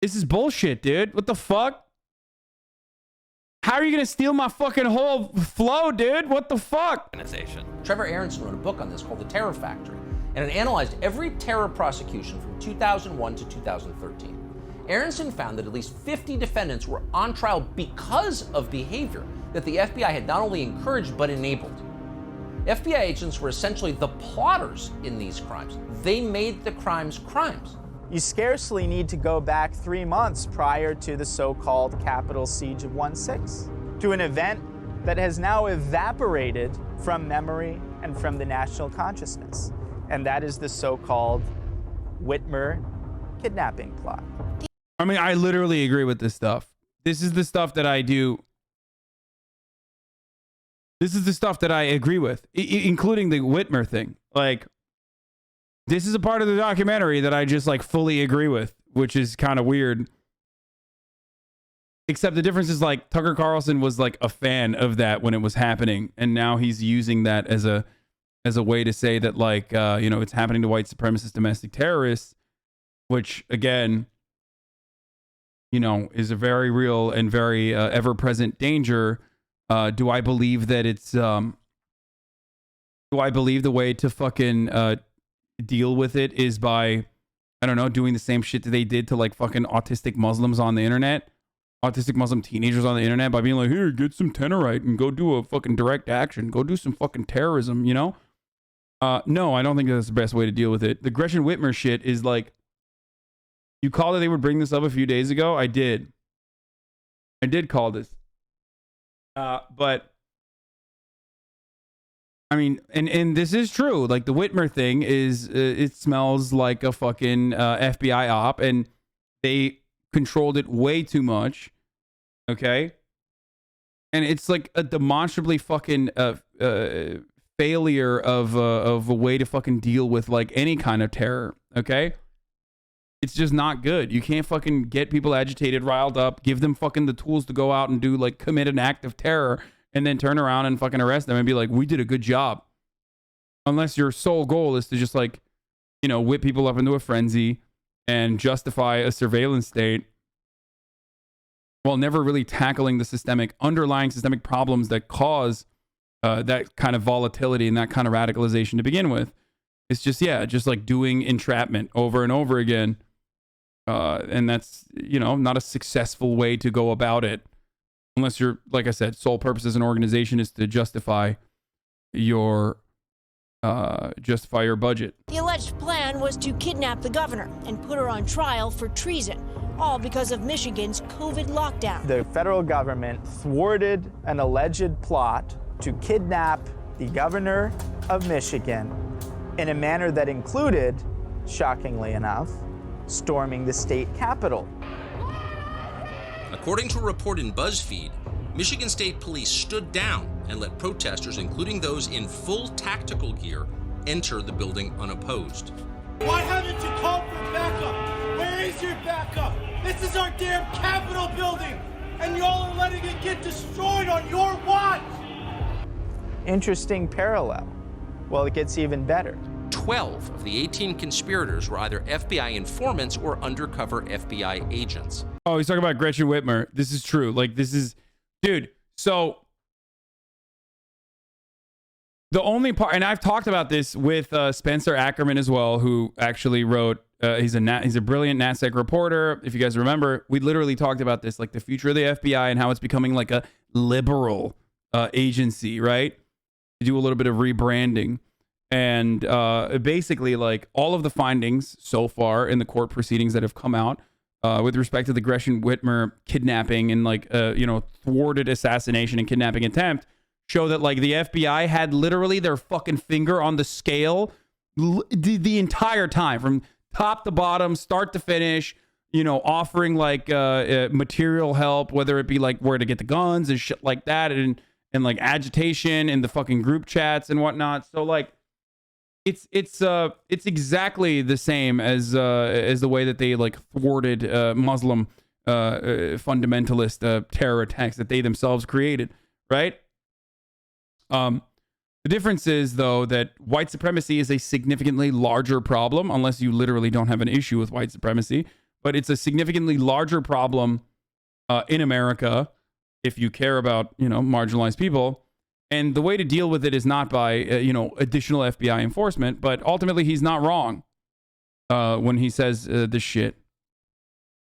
This is bullshit, dude. What the fuck? How are you going to steal my fucking whole flow, dude? What the fuck? Organization. Trevor Aronson wrote a book on this called The Terror Factory, and it analyzed every terror prosecution from 2001 to 2013. Aronson found that at least 50 defendants were on trial because of behavior that the FBI had not only encouraged but enabled. FBI agents were essentially the plotters in these crimes. They made the crimes crimes. You scarcely need to go back 3 months prior to the so-called Capitol Siege of 1/6, to an event that has now evaporated from memory and from the national consciousness. And that is the so-called Whitmer kidnapping plot. I mean, I literally agree with this stuff. This is the stuff that I do. This is the stuff that I agree with, including the Whitmer thing. Like, this is a part of the documentary that I just like fully agree with, which is kind of weird. Except the difference is like Tucker Carlson was like a fan of that when it was happening. And now he's using that as a way to say that like, it's happening to white supremacist domestic terrorists, which again, is a very real and very ever-present danger. Do I believe that it's, do I believe the way to fucking deal with it is by, I don't know, doing the same shit that they did to like fucking autistic Muslims on the internet, autistic Muslim teenagers on the internet, by being like, here, get some Tenorite and go do a fucking direct action, go do some fucking terrorism, No, I don't think that's the best way to deal with it. The Gretchen Whitmer shit is like, You called that they would bring this up a few days ago. I did call this. But I mean, and this is true. Like the Whitmer thing is, it smells like a fucking FBI op, and they controlled it way too much. Okay, and it's like a demonstrably fucking failure of a way to fucking deal with like any kind of terror. Okay, it's just not good. You can't fucking get people agitated, riled up, give them fucking the tools to go out and do like commit an act of terror, and then turn around and fucking arrest them and be like, we did a good job. Unless your sole goal is to just like, you know, whip people up into a frenzy and justify a surveillance state while never really tackling the underlying systemic problems that cause that kind of volatility and that kind of radicalization to begin with. It's just, yeah, just like doing entrapment over and over again. And that's, you know, not a successful way to go about it. Unless you're, like I said, sole purpose as an organization is to justify your budget. The alleged plan was to kidnap the governor and put her on trial for treason, all because of Michigan's COVID lockdown. The federal government thwarted an alleged plot to kidnap the governor of Michigan in a manner that included, shockingly enough, storming the state capitol. According to a report in BuzzFeed, Michigan State Police stood down and let protesters, including those in full tactical gear, enter the building unopposed. Why haven't you called for backup? Where is your backup? This is our damn Capitol building, and y'all are letting it get destroyed on your watch! Interesting parallel. Well, it gets even better. 12 of the 18 conspirators were either FBI informants or undercover FBI agents. Oh, he's talking about Gretchen Whitmer. This is true. Like, this is... Dude, so... The only part... And I've talked about this with Spencer Ackerman as well, who actually wrote... he's a brilliant NatSec reporter. If you guys remember, we literally talked about this, like the future of the FBI and how it's becoming like a liberal agency, right? To do a little bit of rebranding. And basically, like, all of the findings so far in the court proceedings that have come out with respect to the Gretchen Whitmer kidnapping and, like, you know, thwarted assassination and kidnapping attempt show that, like, the FBI had literally their fucking finger on the scale the entire time, from top to bottom, start to finish, you know, offering, like, material help, whether it be, like, where to get the guns and shit like that, and like, agitation in the fucking group chats and whatnot. So, like, it's exactly the same as the way that they like thwarted Muslim fundamentalist terror attacks that they themselves created, right? The difference is, though, that white supremacy is a significantly larger problem, unless you literally don't have an issue with white supremacy. But it's a significantly larger problem in America if you care about, you know, marginalized people. And the way to deal with it is not by, you know, additional FBI enforcement, but ultimately he's not wrong when he says this shit.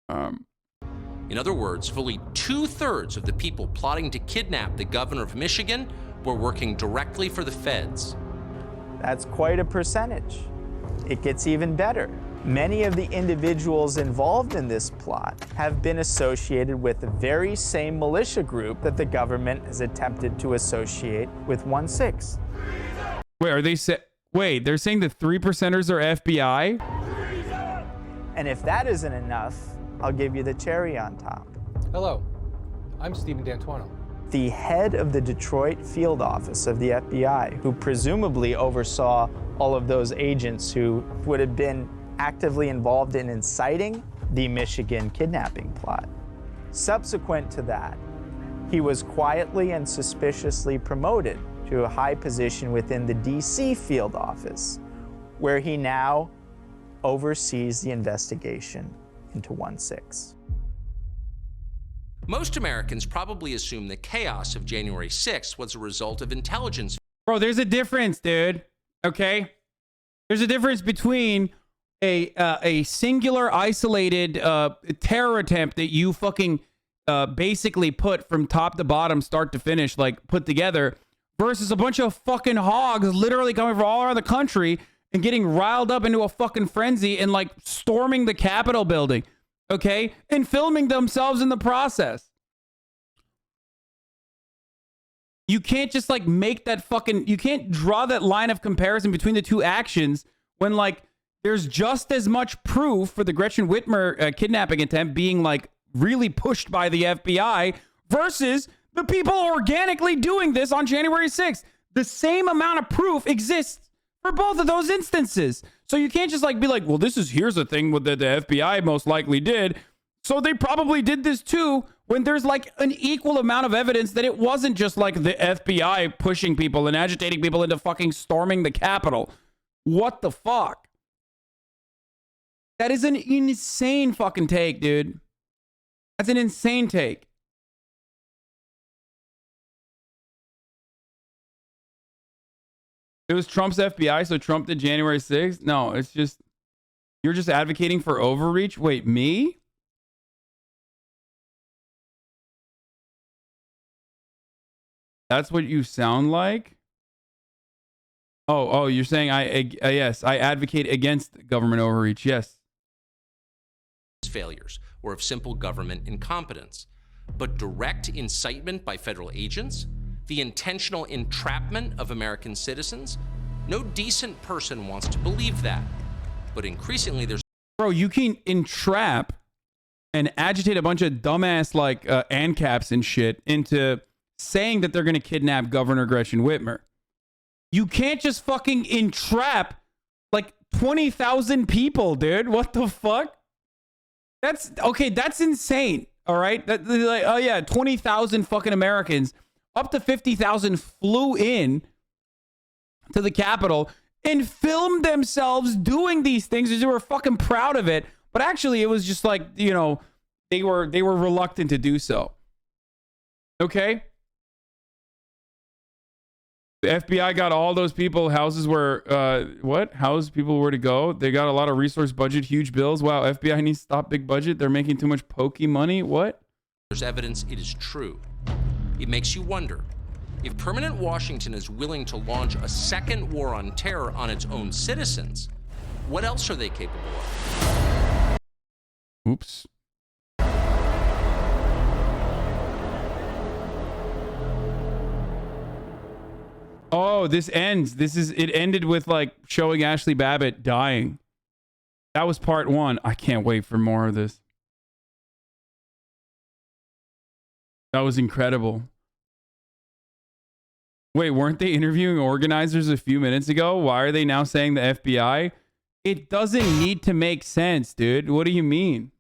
In other words, fully 2/3 of the people plotting to kidnap the governor of Michigan were working directly for the feds. That's quite a percentage. It gets even better. Many of the individuals involved in this plot have been associated with the very same militia group that the government has attempted to associate with 1/6. Wait, are they wait, they're saying the 3%ers are FBI? And if that isn't enough, I'll give you the cherry on top. Hello, I'm Stephen D'Antuono. The head of the Detroit field office of the FBI, who presumably oversaw all of those agents who would have been actively involved in inciting the Michigan kidnapping plot. Subsequent to that, he was quietly and suspiciously promoted to a high position within the DC field office, where he now oversees the investigation into 1/6. Most Americans probably assume the chaos of January 6th was a result of intelligence. Bro, there's a difference, dude. Okay? There's a difference between a singular, isolated terror attempt that you fucking basically put from top to bottom, start to finish, like put together, versus a bunch of fucking hogs literally coming from all around the country and getting riled up into a fucking frenzy and like storming the Capitol building, okay? And filming themselves in the process. You can't just like make that fucking, you can't draw that line of comparison between the two actions when like there's just as much proof for the Gretchen Whitmer kidnapping attempt being like really pushed by the FBI versus the people organically doing this on January 6th. The same amount of proof exists for both of those instances. So you can't just like be like, well, here's a thing that the FBI most likely did, so they probably did this too, when there's like an equal amount of evidence that it wasn't just like the FBI pushing people and agitating people into fucking storming the Capitol. What the fuck? That is an insane fucking take, dude. That's an insane take. It was Trump's FBI, so Trump did January 6th? No, it's just, you're just advocating for overreach? Wait, me? That's what you sound like? Oh, you're saying yes, I advocate against government overreach. Yes. Failures or of simple government incompetence, but direct incitement by federal agents, the intentional entrapment of American citizens. No decent person wants to believe that, but increasingly there's... Bro, you can entrap and agitate a bunch of dumbass like ANCAPs and shit into saying that they're going to kidnap Governor Gretchen Whitmer. You can't just fucking entrap like 20,000 people, dude. What the fuck? That's okay. That's insane. All right. Like, oh yeah, 20,000 fucking Americans, up to 50,000 flew in to the Capitol and filmed themselves doing these things because they were fucking proud of it. But actually, it was just like, you know, they were reluctant to do so. Okay. The FBI got all those people houses where house people were to go. They got a lot of resource budget, huge bills. Wow, FBI needs to stop big budget. They're making too much pokey money. What? There's evidence it is true. It makes you wonder, if permanent Washington is willing to launch a second war on terror on its own citizens, what else are they capable of? Oops. Oh, this ends. It ended with like showing Ashley Babbitt dying. That was part 1. I can't wait for more of this. That was incredible. Wait, weren't they interviewing organizers a few minutes ago? Why are they now saying the FBI? It doesn't need to make sense, dude. What do you mean?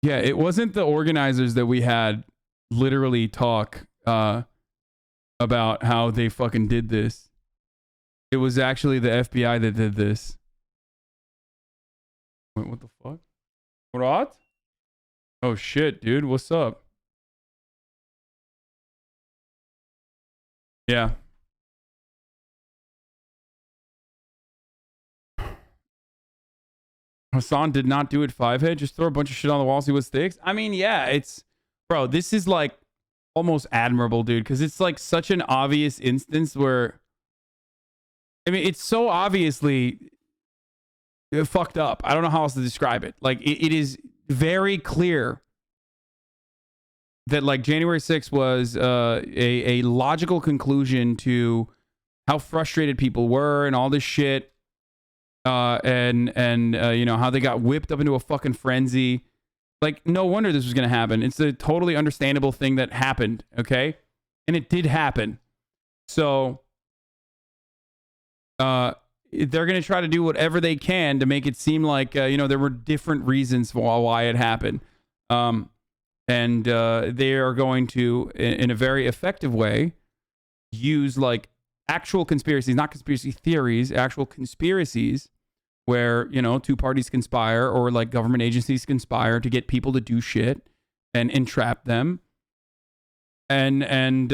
Yeah, it wasn't the organizers that we had literally talk about how they fucking did this. It was actually the FBI that did this. Wait, what the fuck? What? Oh shit, dude. What's up? Yeah. Hasan did not do it 5-head. Just throw a bunch of shit on the wall, see what sticks. I mean, yeah, it's... Bro, this is like almost admirable, dude. Because it's like such an obvious instance where... I mean, it's so obviously fucked up. I don't know how else to describe it. Like, it is very clear that like January 6th was a logical conclusion to how frustrated people were and all this shit. And you know, how they got whipped up into a fucking frenzy. Like, no wonder this was going to happen. It's a totally understandable thing that happened, okay? And it did happen. So, they're going to try to do whatever they can to make it seem like, you know, there were different reasons for why it happened. And they are going to, in a very effective way, use like actual conspiracies, not conspiracy theories, actual conspiracies where, you know, two parties conspire or like government agencies conspire to get people to do shit and entrap them and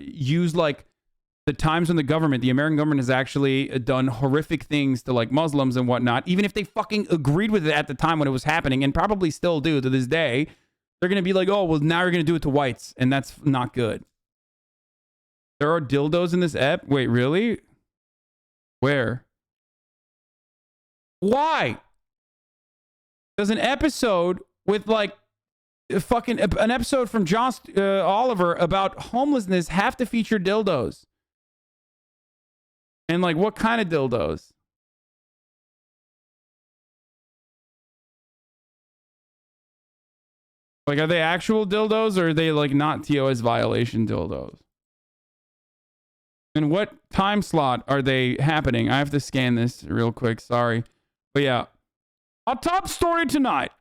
use like the times when the American government has actually done horrific things to like Muslims and whatnot, even if they fucking agreed with it at the time when it was happening and probably still do to this day, They're going to be like, oh, well, now you're going to do it to whites. And that's not good. There are dildos in this app? Wait, really? Where? Why? There's an episode with like fucking an episode from John Oliver about homelessness have to feature dildos. And like, what kind of dildos? Like, are they actual dildos or are they like not TOS violation dildos? And what time slot are they happening? I have to scan this real quick. Sorry. But yeah. Our top story tonight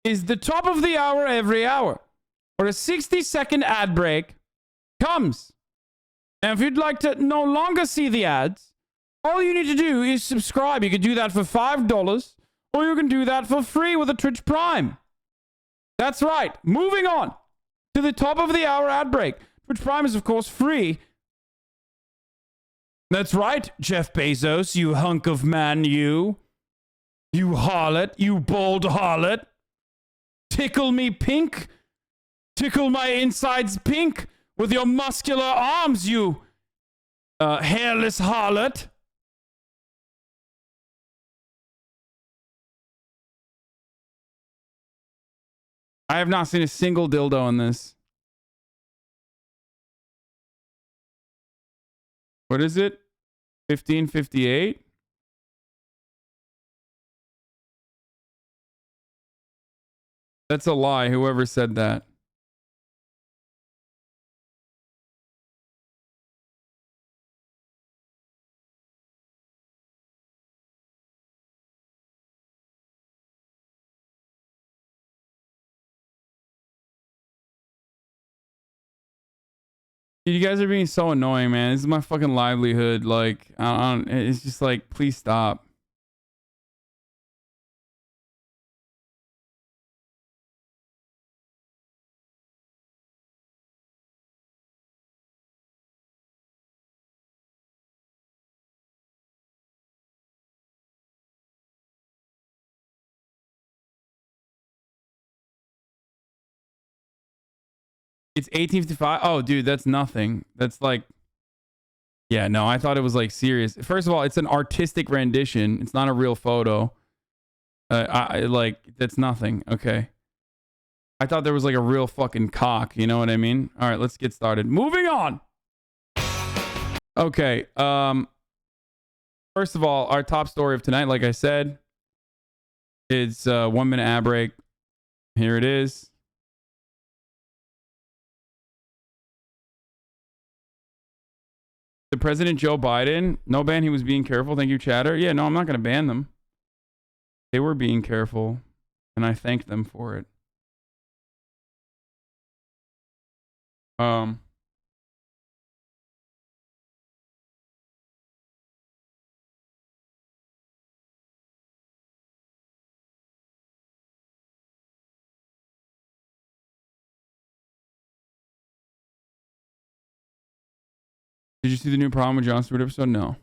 is the top of the hour every hour, where a 60-second ad break comes. And if you'd like to no longer see the ads, all you need to do is subscribe. You can do that for $5, or you can do that for free with a Twitch Prime. That's right. Moving on to the top of the hour ad break. Twitch Prime is, of course, free. That's right, Jeff Bezos, you hunk of man, you. You harlot, you bold harlot. Tickle me pink. Tickle my insides pink with your muscular arms, you hairless harlot. I have not seen a single dildo in this. What is it? 1558? That's a lie, whoever said that. You guys are being so annoying, man. This is my fucking livelihood. Like, it's just like, please stop. It's 1855. Oh, dude, that's nothing. That's like, yeah, no, I thought it was like serious. First of all, it's an artistic rendition. It's not a real photo. That's nothing. Okay. I thought there was like a real fucking cock. You know what I mean? All right, let's get started. Moving on. Okay. First of all, our top story of tonight, like I said, is 1 minute ad break. Here it is. The President Joe Biden, no ban, he was being careful. Thank you, chatter. Yeah, no, I'm not going to ban them. They were being careful, and I thanked them for it. Did you see the new problem with Jon Stewart episode? No.